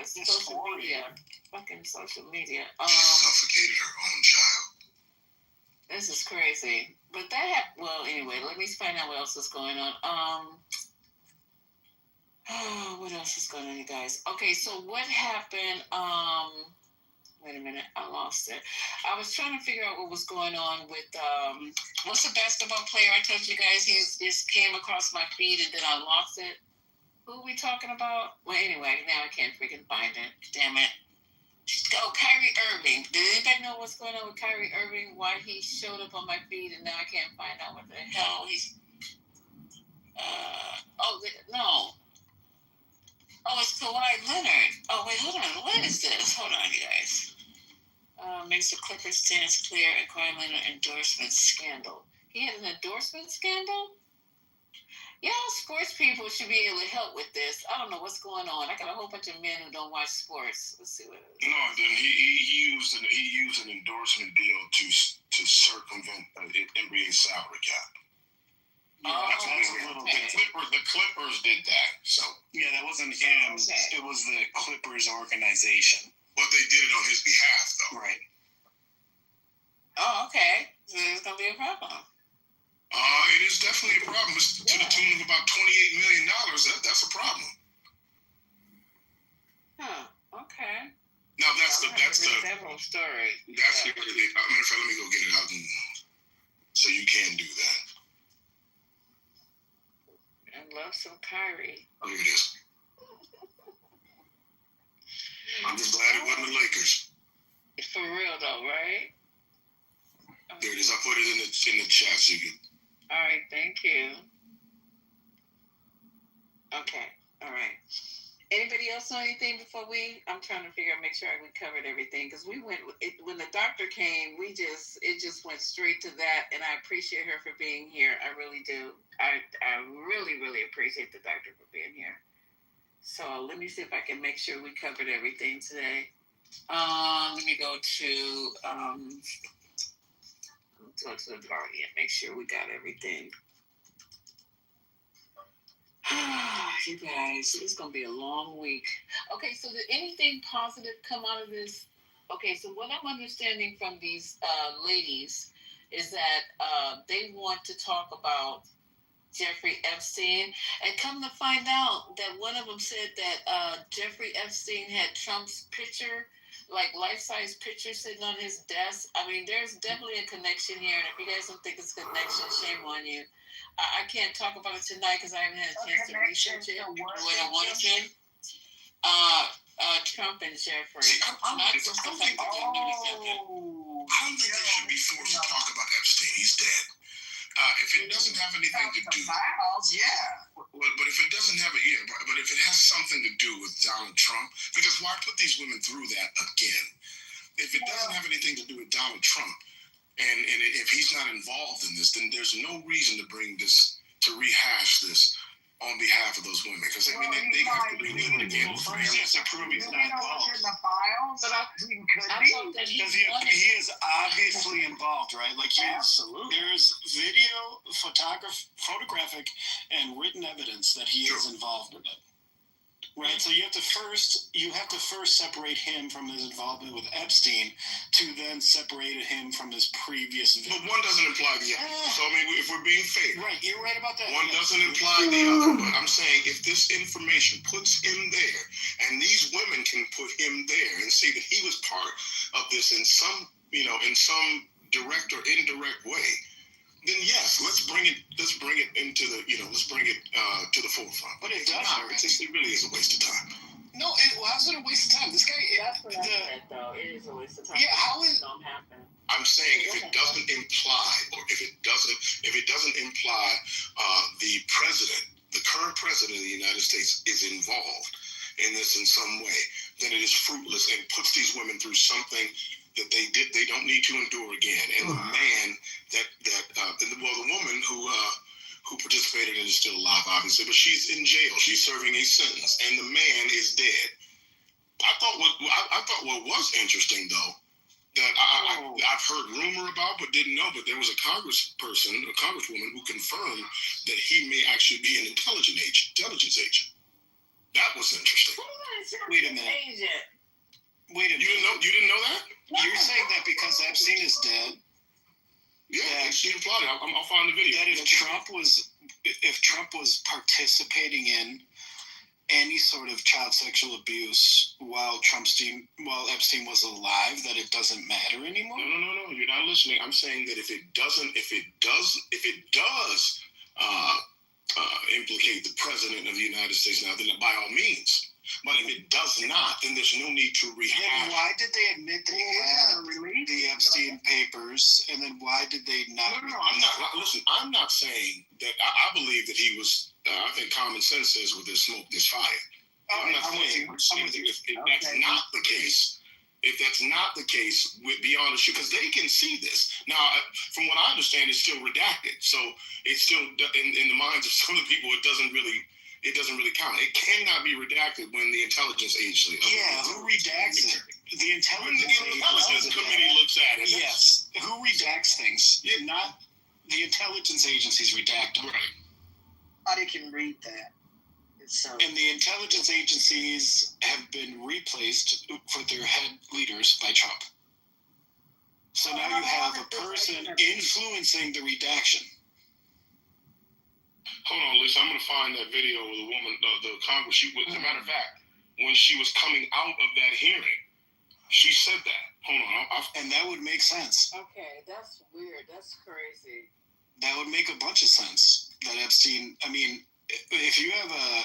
[SPEAKER 9] social media. Fucking social media.
[SPEAKER 17] She suffocated her own child.
[SPEAKER 9] This is crazy. But that happened. Well, anyway, let me find out what else is going on. What else is going on, you guys? Okay, so what happened? Wait a minute, I lost it. I was trying to figure out what was going on with what's the basketball player I told you guys? He just came across my feed and then I lost it. Who are we talking about? Well, anyway, now I can't freaking find it. Damn it. Oh, Kyrie Irving. Did anybody know what's going on with Kyrie Irving? Why he showed up on my feed and now I can't find out what the hell he's. No. Oh, it's Kawhi Leonard. Oh, wait, hold on. What is this? Hold on, you guys. Makes the Clippers stance clear at Kawhi Leonard endorsement scandal. He had an endorsement scandal? Yeah, sports people should be able to help with this. I don't know what's going on. I got a whole bunch of men who don't watch sports. Let's see what it is.
[SPEAKER 17] No, then he used an endorsement deal to circumvent the NBA salary cap.
[SPEAKER 6] Yeah, that's a little bit.
[SPEAKER 17] The Clippers did that. So
[SPEAKER 6] yeah, that wasn't him. Okay. It was the Clippers organization.
[SPEAKER 17] But they did it on his behalf, though.
[SPEAKER 6] Right.
[SPEAKER 9] Oh, okay. So there's gonna be a problem.
[SPEAKER 17] It is definitely a problem. It's to the tune of about $28 million. That's a problem.
[SPEAKER 9] Huh. Okay.
[SPEAKER 17] Now that's the
[SPEAKER 9] several stories.
[SPEAKER 17] That's let me go get it. I'll you can do that.
[SPEAKER 9] I love some Kyrie.
[SPEAKER 17] Look at this. I'm just glad it wasn't the Lakers.
[SPEAKER 9] For real though, right?
[SPEAKER 17] There it is. I put it in the chat so you can.
[SPEAKER 9] All right, thank you. Okay, all right. Anybody else know anything before I'm trying to make sure we covered everything, because we went, when the doctor came, it just went straight to that, and I appreciate her for being here. I really do. I really, really appreciate the doctor for being here. So let me see if I can make sure we covered everything today. Let me go to the Guardian, make sure we got everything. You guys, it's gonna be a long week. Okay, so did anything positive come out of this? Okay, so what I'm understanding from these ladies is that they want to talk about Jeffrey Epstein, and come to find out that one of them said that Jeffrey Epstein had Trump's picture, like life-size picture, sitting on his desk. I mean, there's definitely a connection here, and if you guys don't think it's a connection, shame on you. I can't talk about it tonight because I haven't had a chance to research it the way I wanted to. Trump and Jeffrey.
[SPEAKER 17] I don't think they should be forced to talk about Epstein. He's dead. If it doesn't have anything to do,
[SPEAKER 18] files, yeah.
[SPEAKER 17] But if it doesn't have it, yeah. But if it has something to do with Donald Trump, because why put these women through that again? If it doesn't have anything to do with Donald Trump, and if he's not involved in this, then there's no reason to bring this, to rehash this on behalf of those women, because I mean they have to be it again for him to prove he's not involved.
[SPEAKER 18] In the files,
[SPEAKER 9] but I thought that
[SPEAKER 6] Because he is obviously involved, right? Like there's video, photographic, and written evidence that he is involved in it. Right, so you have to first separate him from his involvement with Epstein, to then separate him from his previous.
[SPEAKER 17] But one doesn't imply the other. So I mean, if we're being fair,
[SPEAKER 6] right, you're right about that.
[SPEAKER 17] One doesn't imply the other. But I'm saying if this information puts him there, and these women can put him there and see that he was part of this in some direct or indirect way, then yes, let's bring it into the, let's bring it to the forefront.
[SPEAKER 6] But it does.
[SPEAKER 17] It really is a waste of time.
[SPEAKER 6] No, how's it a waste of time? This guy.
[SPEAKER 9] That's what I said, though. It is a waste of time.
[SPEAKER 6] Yeah, how is?
[SPEAKER 9] Don't happen.
[SPEAKER 17] I'm saying if it doesn't imply, or if it doesn't imply the current president of the United States is involved in this in some way, then it is fruitless and puts these women through something that they don't need to endure again. And the man the woman who participated in is still alive, obviously, but she's in jail. She's serving a sentence, and the man is dead. I thought what was interesting, though, that I've heard rumor about but didn't know, but there was a congresswoman who confirmed that he may actually be an intelligence agent. That was interesting.
[SPEAKER 6] Wait a minute. Wait a minute.
[SPEAKER 17] You didn't know that?
[SPEAKER 6] You're saying that because Epstein is dead?
[SPEAKER 17] Yeah, she implied it. I'll find the video.
[SPEAKER 6] That if Trump was participating in any sort of child sexual abuse while Epstein was alive, that it doesn't matter anymore?
[SPEAKER 17] No, you're not listening. I'm saying that if it does implicate the president of the United States now, then by all means. But if it does not, then there's no need to rehash.
[SPEAKER 6] Then why did they admit they had the Epstein papers, and then why did they not?
[SPEAKER 17] No, I'm not. Listen, I'm not saying that. I believe that he was. I think common sense says with this smoke, there's fire. I'm not saying if that's not the case. If that's not the case, be honest, because they can see this. Now, from what I understand, it's still redacted. So it's still in the minds of some of the people. It doesn't really count. It cannot be redacted when the intelligence agency.
[SPEAKER 6] Yeah, who redacts it? The
[SPEAKER 17] intelligence committee looks at it.
[SPEAKER 6] Yes, who redacts things? Not the intelligence agencies redact them.
[SPEAKER 17] Right.
[SPEAKER 18] Nobody can read that.
[SPEAKER 6] And the intelligence agencies have been replaced for their head leaders by Trump. So now you have a person influencing the redaction.
[SPEAKER 17] Hold on, Lisa. I'm going to find that video of the woman, the Congress. As a matter of fact, when she was coming out of that hearing, she said that. Hold on.
[SPEAKER 6] And that would make sense.
[SPEAKER 9] Okay, that's weird. That's crazy.
[SPEAKER 7] That would make a bunch of sense. That Epstein. I mean, if you have a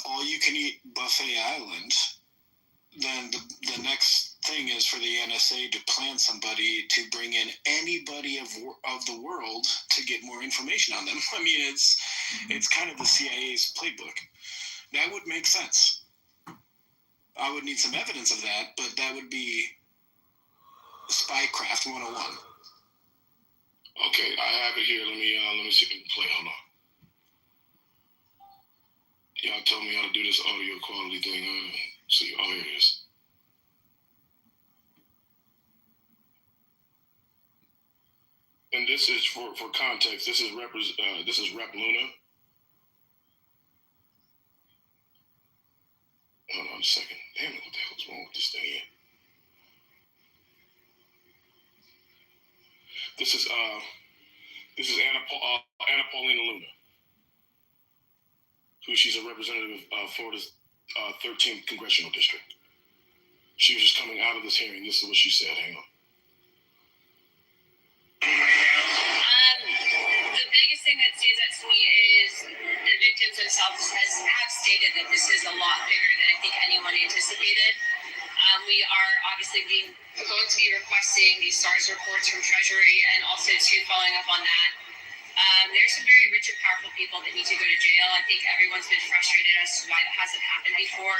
[SPEAKER 7] all-you-can-eat buffet island, then the next thing is for the NSA to plan somebody to bring in anybody of the world to get more information on them. I mean, it's kind of the CIA's playbook. That would make sense. I would need some evidence of that, but that would be Spycraft 101.
[SPEAKER 17] Okay, I have it here. Let me see if we can play. Hold on. Y'all told me how to do this audio quality thing. See, oh, here it is. And this is for context. This is Rep Luna. Hold on a second. Damn it! What the hell's wrong with this thing here? This is Anna Paulina Luna, who she's a representative of Florida's 13th congressional district. She was just coming out of this hearing. This is what she said. Hang on.
[SPEAKER 22] The biggest thing that stands out to me is the victims themselves have stated that this is a lot bigger than I think anyone anticipated. We are obviously going to be requesting these SARS reports from Treasury, and also following up on that. There's some very rich and powerful people that need to go to jail. I think everyone's been frustrated as to why that hasn't happened before.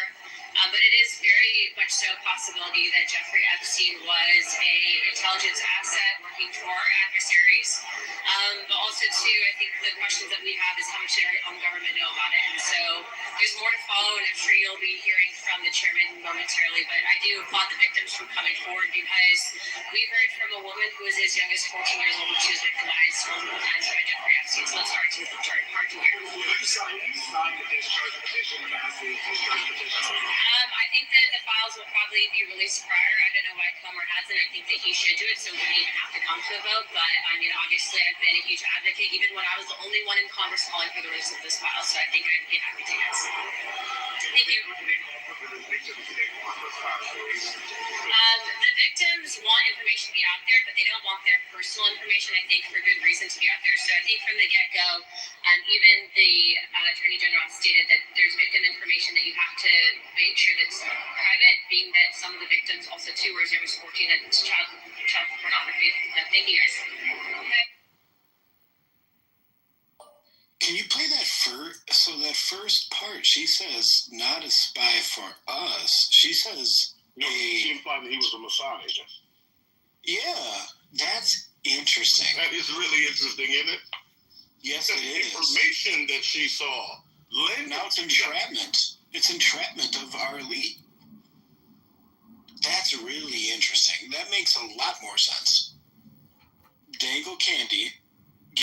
[SPEAKER 22] But it is very much so a possibility that Jeffrey Epstein was an intelligence asset working for our adversaries. But also, too, I think the questions that we have is how much did our own government know about it? And so there's more to follow, and I'm sure you'll be hearing from the chairman momentarily. But I do applaud the victims for coming forward, because we heard from a woman who was as young as 14 years old when she was victimized multiple times by Jeffrey Epstein. So that's hard to hear. I think that the files will probably be released prior. I don't know why Comer hasn't. I think that he should do it, so we wouldn't even have to come to a vote. But I mean, obviously, I've been a huge advocate, even when I was the only one in Congress calling for the release of this file. So I think I'd be happy to, yes. Thank you. The victims want information to be out there, but they don't want their personal information, I think, for good reason to be out there. So I think from the get-go, even the Attorney General stated that there's victim information that you have to make sure that's private, being that some of the victims also, too, were as young as 14, and child pornography. Thank you, guys. Okay.
[SPEAKER 7] Can you play that first? So that first part, she says, not a spy for us. She says,
[SPEAKER 17] no, she implied that he was a Mossad agent.
[SPEAKER 7] Yeah, that's interesting.
[SPEAKER 17] That is really interesting, isn't it?
[SPEAKER 7] Yes, it is.
[SPEAKER 17] Information that she saw.
[SPEAKER 7] Now it's entrapment. It's entrapment of our elite. That's really interesting. That makes a lot more sense. Dangle candy